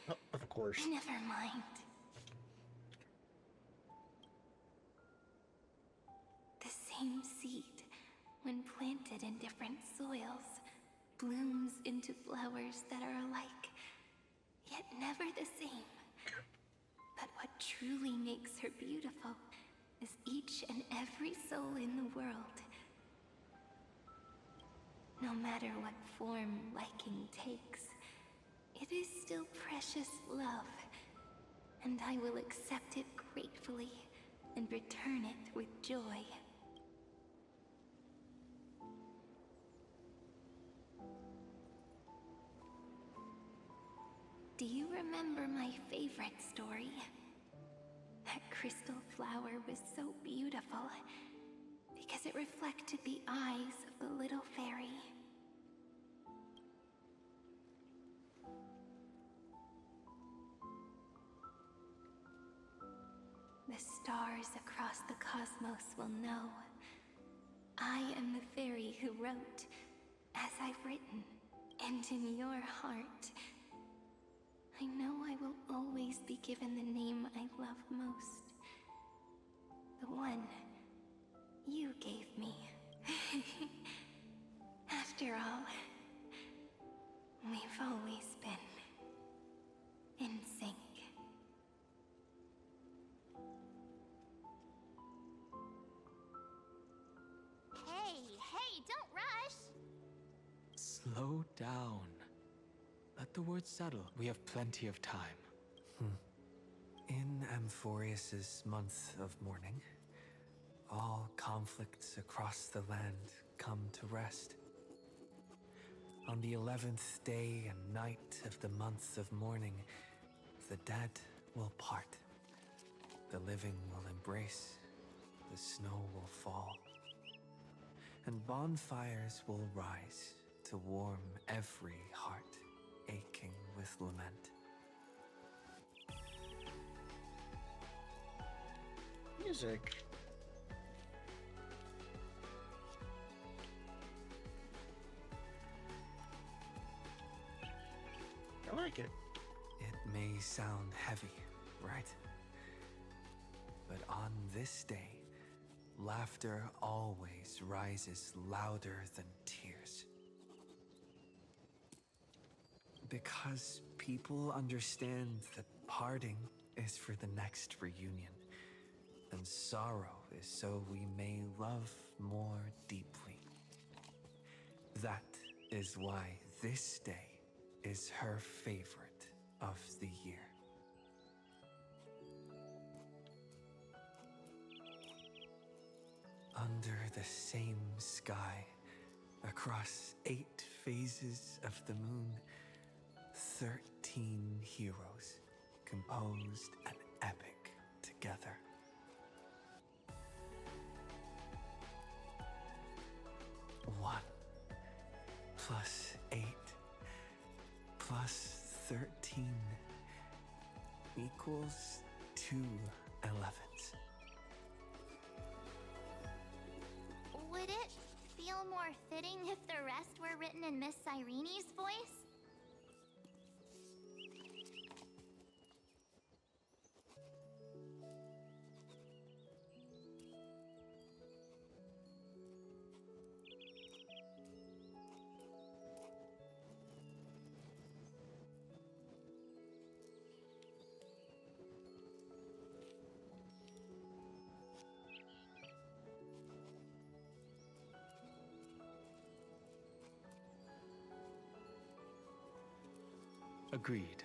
Oh, of course. Never mind. The same seed, when planted in different soils, blooms into flowers that are alike, yet never the same. But what truly makes her beautiful is each and every soul in the world. No matter what form liking takes, it is still precious love, and I will accept it gratefully and return it with joy. Do you remember my favorite story? That crystal flower was so beautiful because it reflected the eyes of the little fairy. The stars across the cosmos will know. I am the fairy who wrote, as I've written, and in your heart. I know I will always be given the name I love most. The one you gave me. After all, we've always been in sync. Hey, don't rush! Slow down. Let the words settle. We have plenty of time. In Amphorius's month of mourning, all conflicts across the land come to rest. On the 11th day and night of the month of mourning, the dead will part. The living will embrace. The snow will fall. And bonfires will rise to warm every heart aching with lament. Music. I like it. It may sound heavy, right? But on this day, laughter always rises louder than tears. Because people understand that parting is for the next reunion, and sorrow is so we may love more deeply. That is why this day is her favorite of the year. Under the same sky, across 8 phases of the moon, 13 heroes composed an epic together. One plus 8 plus 13 equals 2 11s. Would it feel more fitting if the rest were written in Miss Irene's voice? Agreed.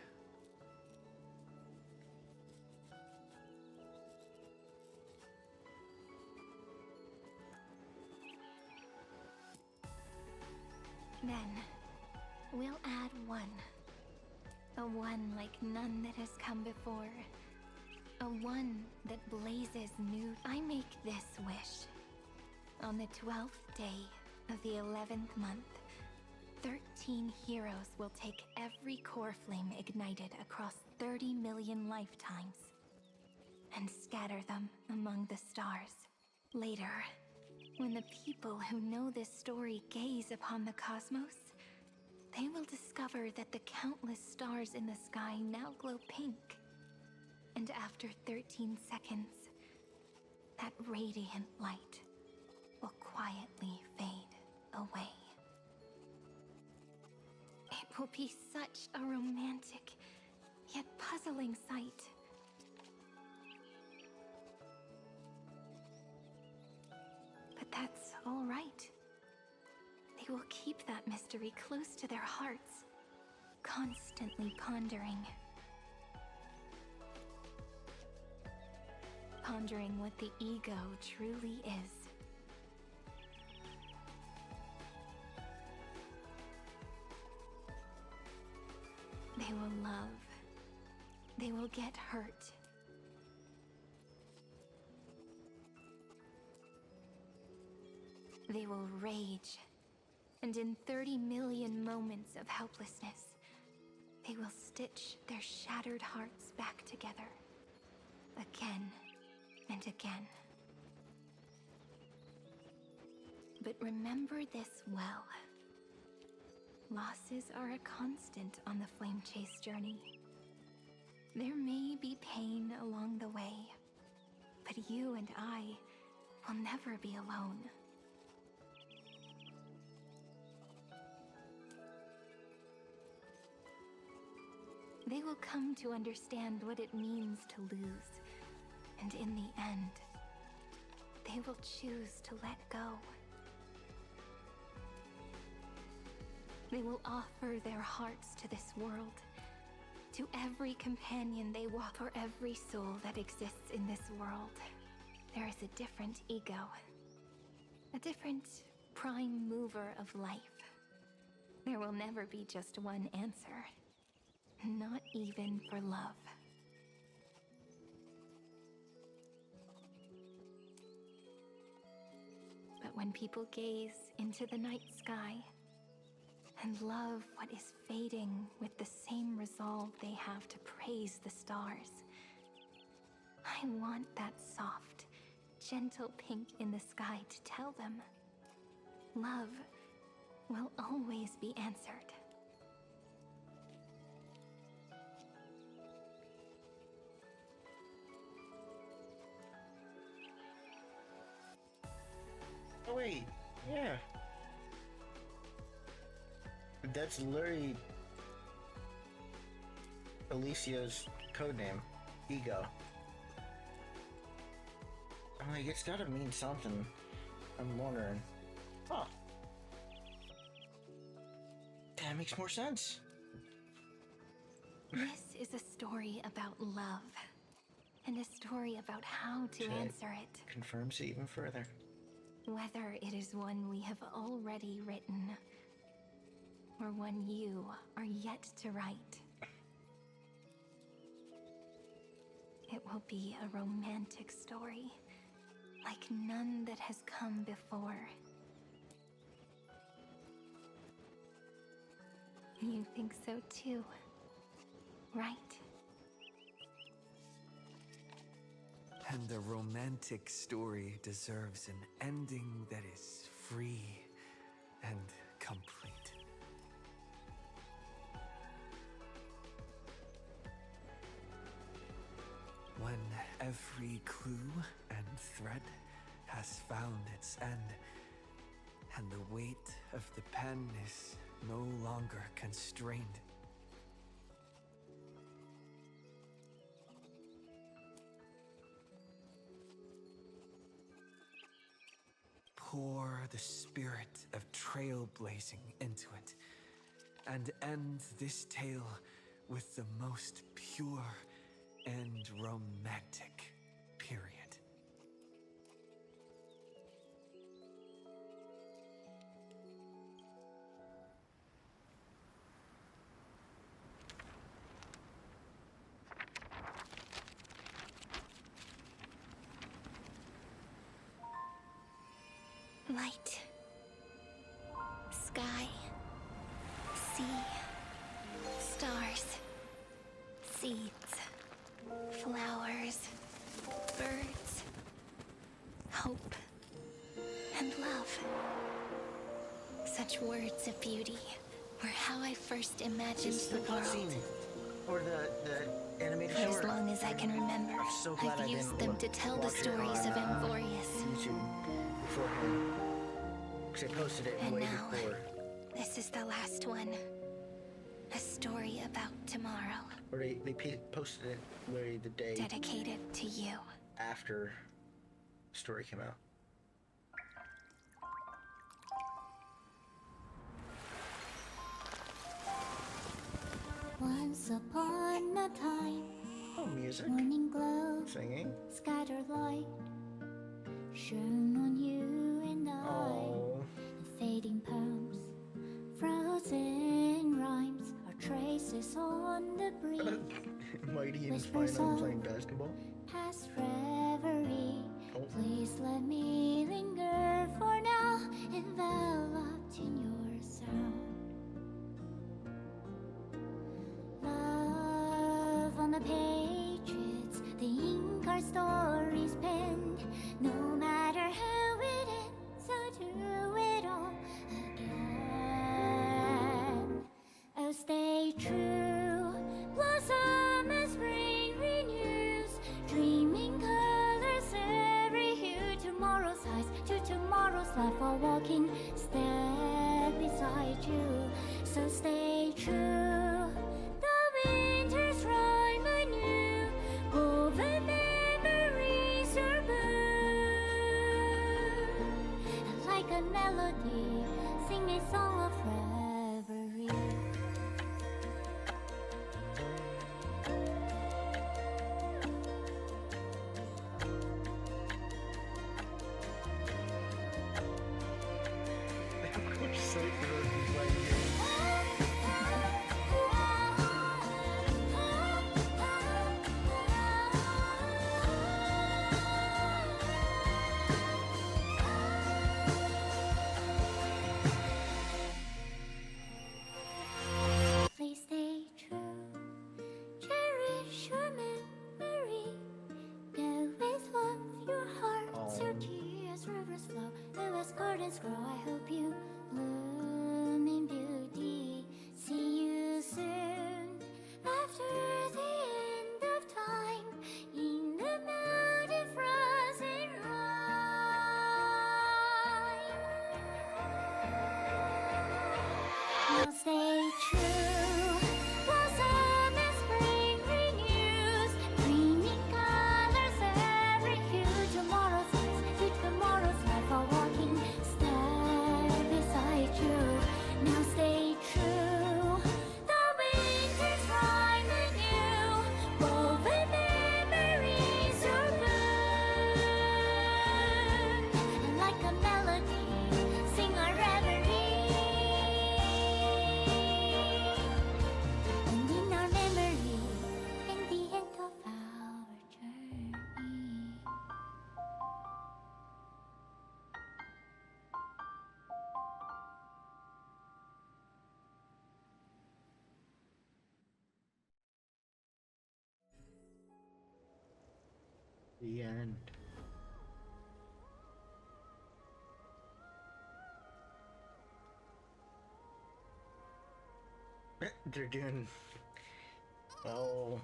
Then, we'll add one. A one like none that has come before. A one that blazes new. I make this wish. On the 12th day of the 11th month, 13 heroes will take every core flame ignited across 30 million lifetimes and scatter them among the stars. Later, when the people who know this story gaze upon the cosmos, they will discover that the countless stars in the sky now glow pink. And after 13 seconds, that radiant light will quietly fade away. It will be such a romantic, yet puzzling sight. But that's all right. They will keep that mystery close to their hearts, constantly pondering. Pondering what the ego truly is. They will love. They will get hurt. They will rage. And in 30 million moments of helplessness, they will stitch their shattered hearts back together. Again and again. But remember this well. Losses are a constant on the Flame Chase journey. There may be pain along the way, but you and I will never be alone. They will come to understand what it means to lose, and in the end, they will choose to let go. They will offer their hearts to this world, to every companion they walk, for every soul that exists in this world. There is a different ego, a different prime mover of life. There will never be just one answer, not even for love. But when people gaze into the night sky, and love what is fading with the same resolve they have to praise the stars, I want that soft, gentle pink in the sky to tell them, love will always be answered. Yeah. That's literally Alicia's codename. Ego. I'm like, it's gotta mean something. I'm wondering. Huh. That makes more sense. This is a story about love. And a story about how to answer it. Confirms it even further. Whether it is one we have already written, or one you are yet to write. It will be a romantic story, like none that has come before. You think so too, right? And a romantic story deserves an ending that is free and complete. When every clue and thread has found its end, and the weight of the pen is no longer constrained. Pour the spirit of trailblazing into it, and end this tale with the most pure and romantic period. Light. Sky. Sea. Stars. Seeds. Flowers. Birds. Hope. And love. Such words of beauty were how I first imagined the world. Or the animated For short. as long as I can remember, I'm so glad I've I used didn't them to tell the watch it stories of on, Amphorius. YouTube beforehand. Because I posted it And way now, before. this is the last one. A story about tomorrow. Or they posted it literally the day Dedicated to you. after the story came out. Once upon a time, oh, music, morning glow, singing, scattered light, shone on you and I. The fading poems, frozen rhymes, are traces on the breeze. Mighty and Whispers fine on of playing basketball. past reverie. Oh. Please let me linger for now, enveloped in your sound. Love on the pages, the ink our stories penned. No matter how it ends, I'll do it all again. Oh, stay true, blossom as spring renews, dreaming colors every hue. Tomorrow's eyes to tomorrow's life, while walking step beside you. So stay true. Winter's rhyme anew, woven memories are blue. Like a melody, sing a song of reverie. We're so good at playing games. The end. They're doing the whole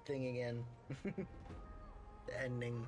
thing again. The ending.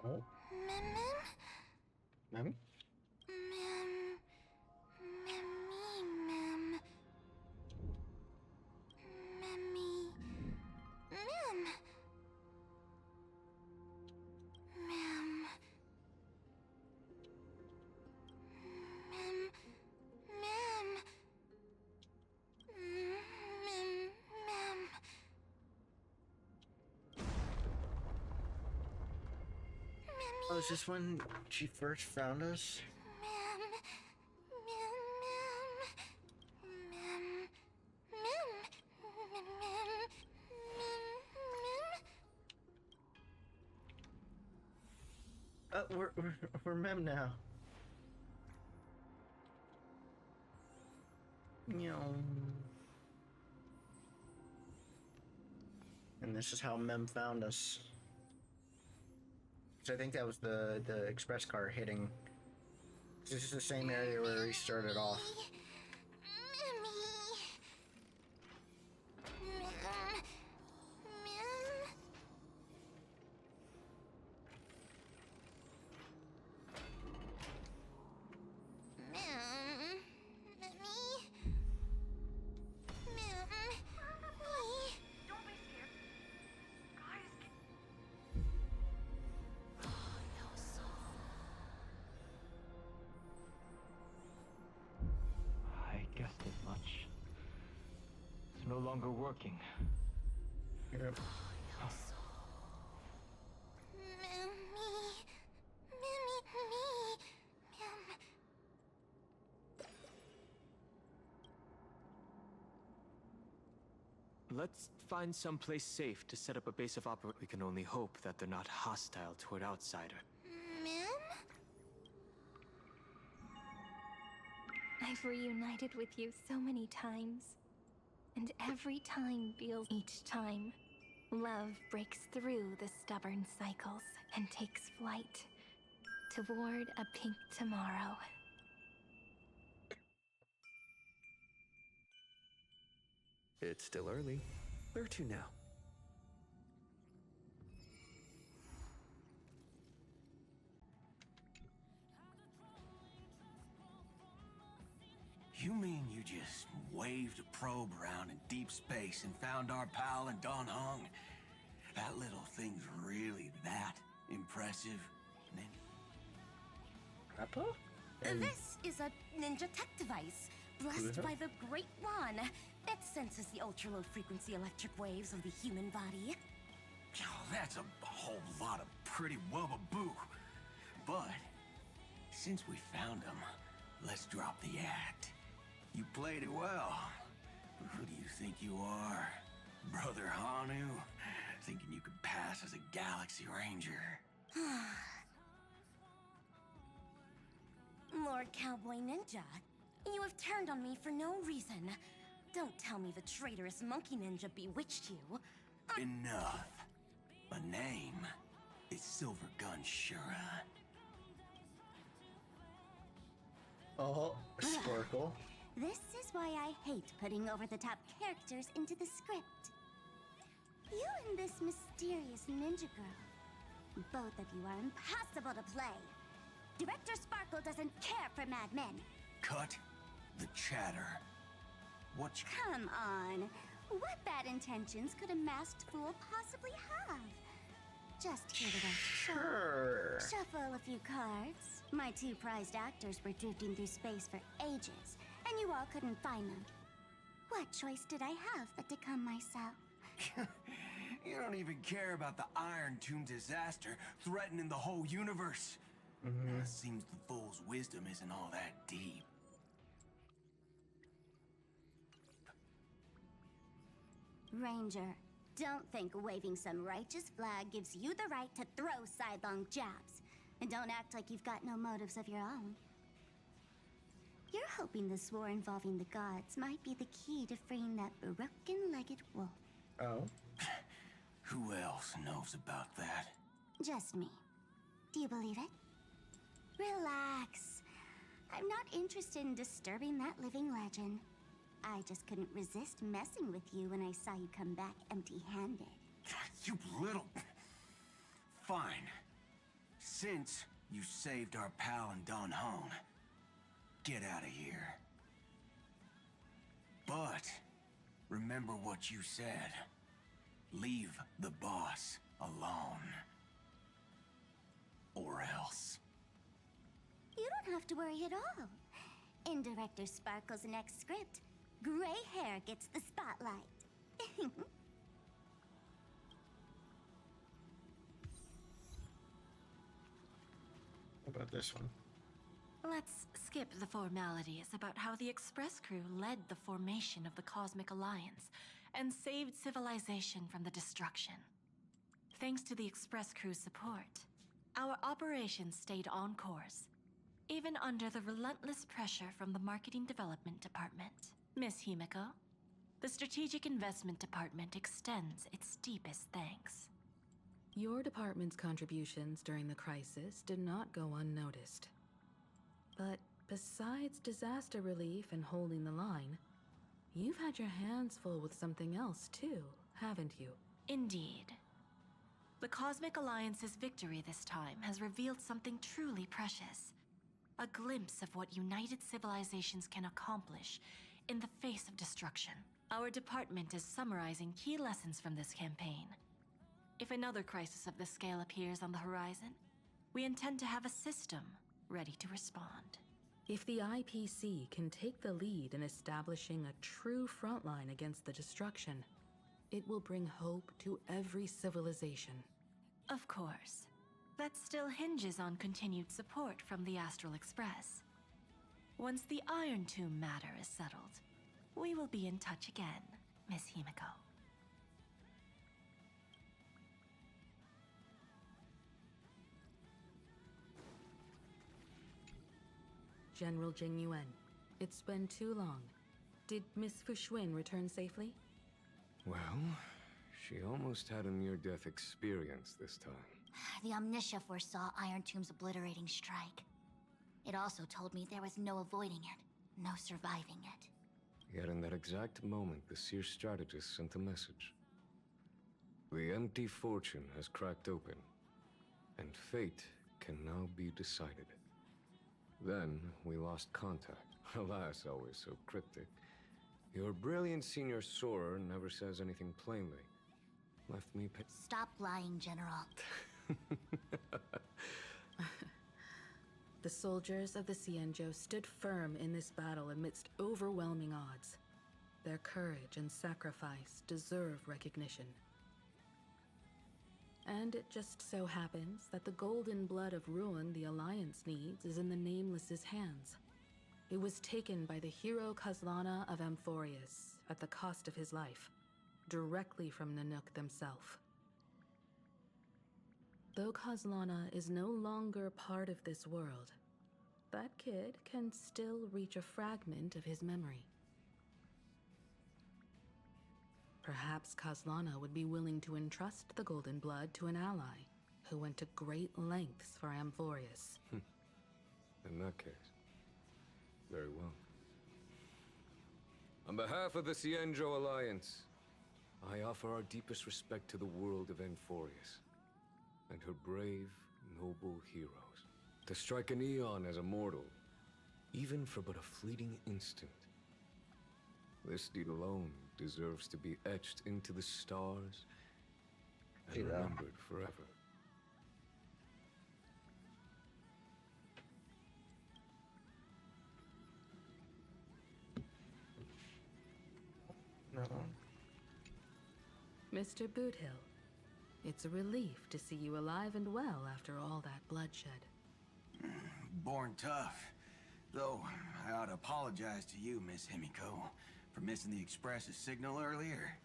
Oh. Mem? Oh, is this when she first found us? We're Mem now. And this is how Mem found us. So I think that was the express car hitting. This is the same area where we started off. No longer working. Yep. Let's find someplace safe to set up a base of operation. We can only hope that they're not hostile toward outsiders. I've reunited with you so many times. And every time feels each time. Love breaks through the stubborn cycles and takes flight toward a pink tomorrow. It's still early. Where to now? You mean you just waved a probe around in deep space and found our pal and Don Hung? That little thing's really that impressive, Papa? This is a ninja tech device, blessed by the Great One. It senses the ultra-low frequency electric waves of the human body. Oh, that's a whole lot of pretty wubbaboo. But since we found him, let's drop the act. You played it well. But who do you think you are? Brother Hanu? Thinking you could pass as a Galaxy Ranger? Lord Cowboy Ninja, you have turned on me for no reason. Don't tell me the traitorous monkey ninja bewitched you. Enough. My name is Silver Gun Shura. Oh, Sparkle. This is why I hate putting over-the-top characters into the script. You and this mysterious ninja girl, both of you are impossible to play. Director Sparkle doesn't care for Mad Men. Cut the chatter. What? Come on. What bad intentions could a masked fool possibly have? Just here to Sure. shuffle a few cards. My two prized actors were drifting through space for ages, and you all couldn't find them. What choice did I have but to come myself? You don't even care about the Iron Tomb disaster threatening the whole universe. Seems the fool's wisdom isn't all that deep. Ranger, don't think waving some righteous flag gives you the right to throw sidelong jabs. And don't act like you've got no motives of your own. You're hoping this war involving the gods might be the key to freeing that broken-legged wolf. Oh? Who else knows about that? Just me. Do you believe it? Relax. I'm not interested in disturbing that living legend. I just couldn't resist messing with you when I saw you come back empty-handed. You little... Fine. Since you saved our pal and Don Hone, get out of here. But remember what you said. Leave the boss alone. Or else. You don't have to worry at all. In Director Sparkle's next script, gray hair gets the spotlight. What about this one? Let's skip the formalities about how the Express crew led the formation of the Cosmic Alliance and saved civilization from the destruction. Thanks to the Express crew's support, our operations stayed on course, even under the relentless pressure from the Marketing Development Department. Miss Himiko, the Strategic Investment Department extends its deepest thanks. Your department's contributions during the crisis did not go unnoticed. But besides disaster relief and holding the line, you've had your hands full with something else too, haven't you? Indeed. The Cosmic Alliance's victory this time has revealed something truly precious. A glimpse of what united civilizations can accomplish in the face of destruction. Our department is summarizing key lessons from this campaign. If another crisis of this scale appears on the horizon, we intend to have a system ready to respond. If the IPC can take the lead in establishing a true frontline against the destruction, it will bring hope to every civilization. Of course. That still hinges on continued support from the Astral Express. Once the Iron Tomb matter is settled, we will be in touch again, Miss Himiko. General Jing Yuan, it's been too long. Did Miss Fuxuan return safely? Well, she almost had a near-death experience this time. The Omniscia foresaw Iron Tomb's obliterating strike. It also told me there was no avoiding it, no surviving it. Yet in that exact moment, the Seer strategist sent a message. The empty fortune has cracked open, and fate can now be decided. Then, we lost contact. Alas, always so cryptic. Your brilliant senior soarer never says anything plainly. Left me Stop lying, General. The soldiers of the Xianzhou stood firm in this battle amidst overwhelming odds. Their courage and sacrifice deserve recognition. And it just so happens that the golden blood of ruin the Alliance needs is in the Nameless's hands. It was taken by the hero Kazlana of Amphorius at the cost of his life, directly from Nanook themselves. Though Kazlana is no longer part of this world, that kid can still reach a fragment of his memory. Perhaps Kazlana would be willing to entrust the Golden Blood to an ally who went to great lengths for Amphorius. In that case, very well. On behalf of the Xianzhou Alliance, I offer our deepest respect to the world of Amphorius and her brave, noble heroes. To strike an eon as a mortal, even for but a fleeting instant, this deed alone deserves to be etched into the stars and remembered forever. Mr. Boothill, it's a relief to see you alive and well after all that bloodshed. Born tough. Though, I ought to apologize to you, Miss Himiko, for missing the Express's signal earlier.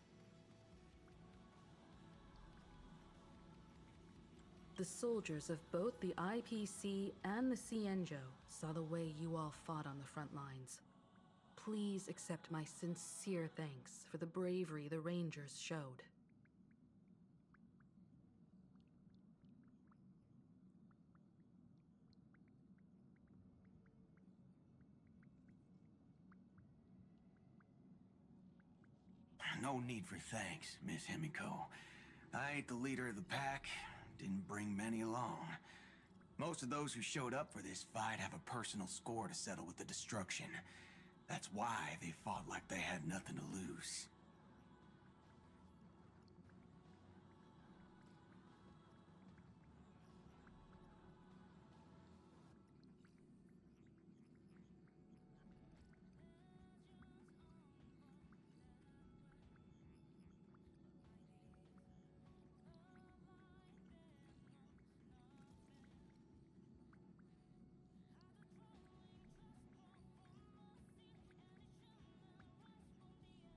The soldiers of both the IPC and the Cienjo saw the way you all fought on the front lines. Please accept my sincere thanks for the bravery the Rangers showed. No need for thanks, Miss Himiko. I ain't the leader of the pack, didn't bring many along. Most of those who showed up for this fight have a personal score to settle with the destruction. That's why they fought like they had nothing to lose.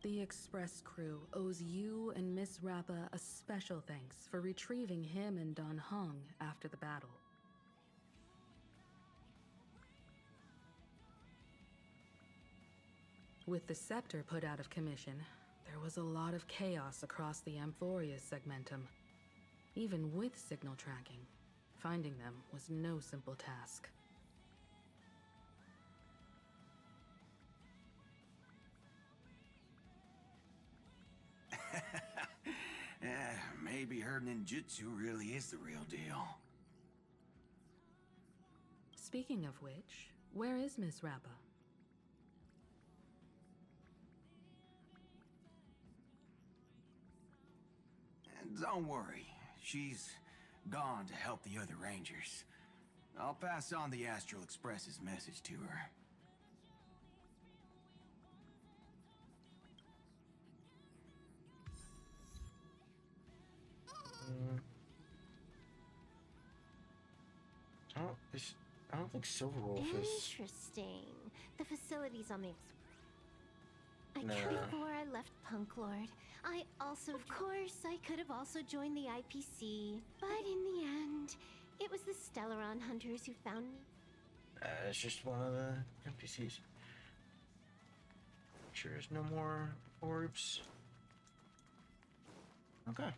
The Express crew owes you and Miss Rappa a special thanks for retrieving him and Don Hung after the battle. With the scepter put out of commission, there was a lot of chaos across the Amphoria's segmentum. Even with signal tracking, finding them was no simple task. Maybe her ninjutsu really is the real deal. Speaking of which, where is Miss Rappa? Don't worry, she's gone to help the other Rangers. I'll pass on the Astral Express's message to her. I don't think Silver Wolf is. Interesting. The facilities on the I Nah. could before I left Punk Lord. I also, of course, I could have also joined the IPC. But in the end, it was the Stellaron hunters who found me. It's just one of the NPCs. Sure, there's no more orbs. Okay.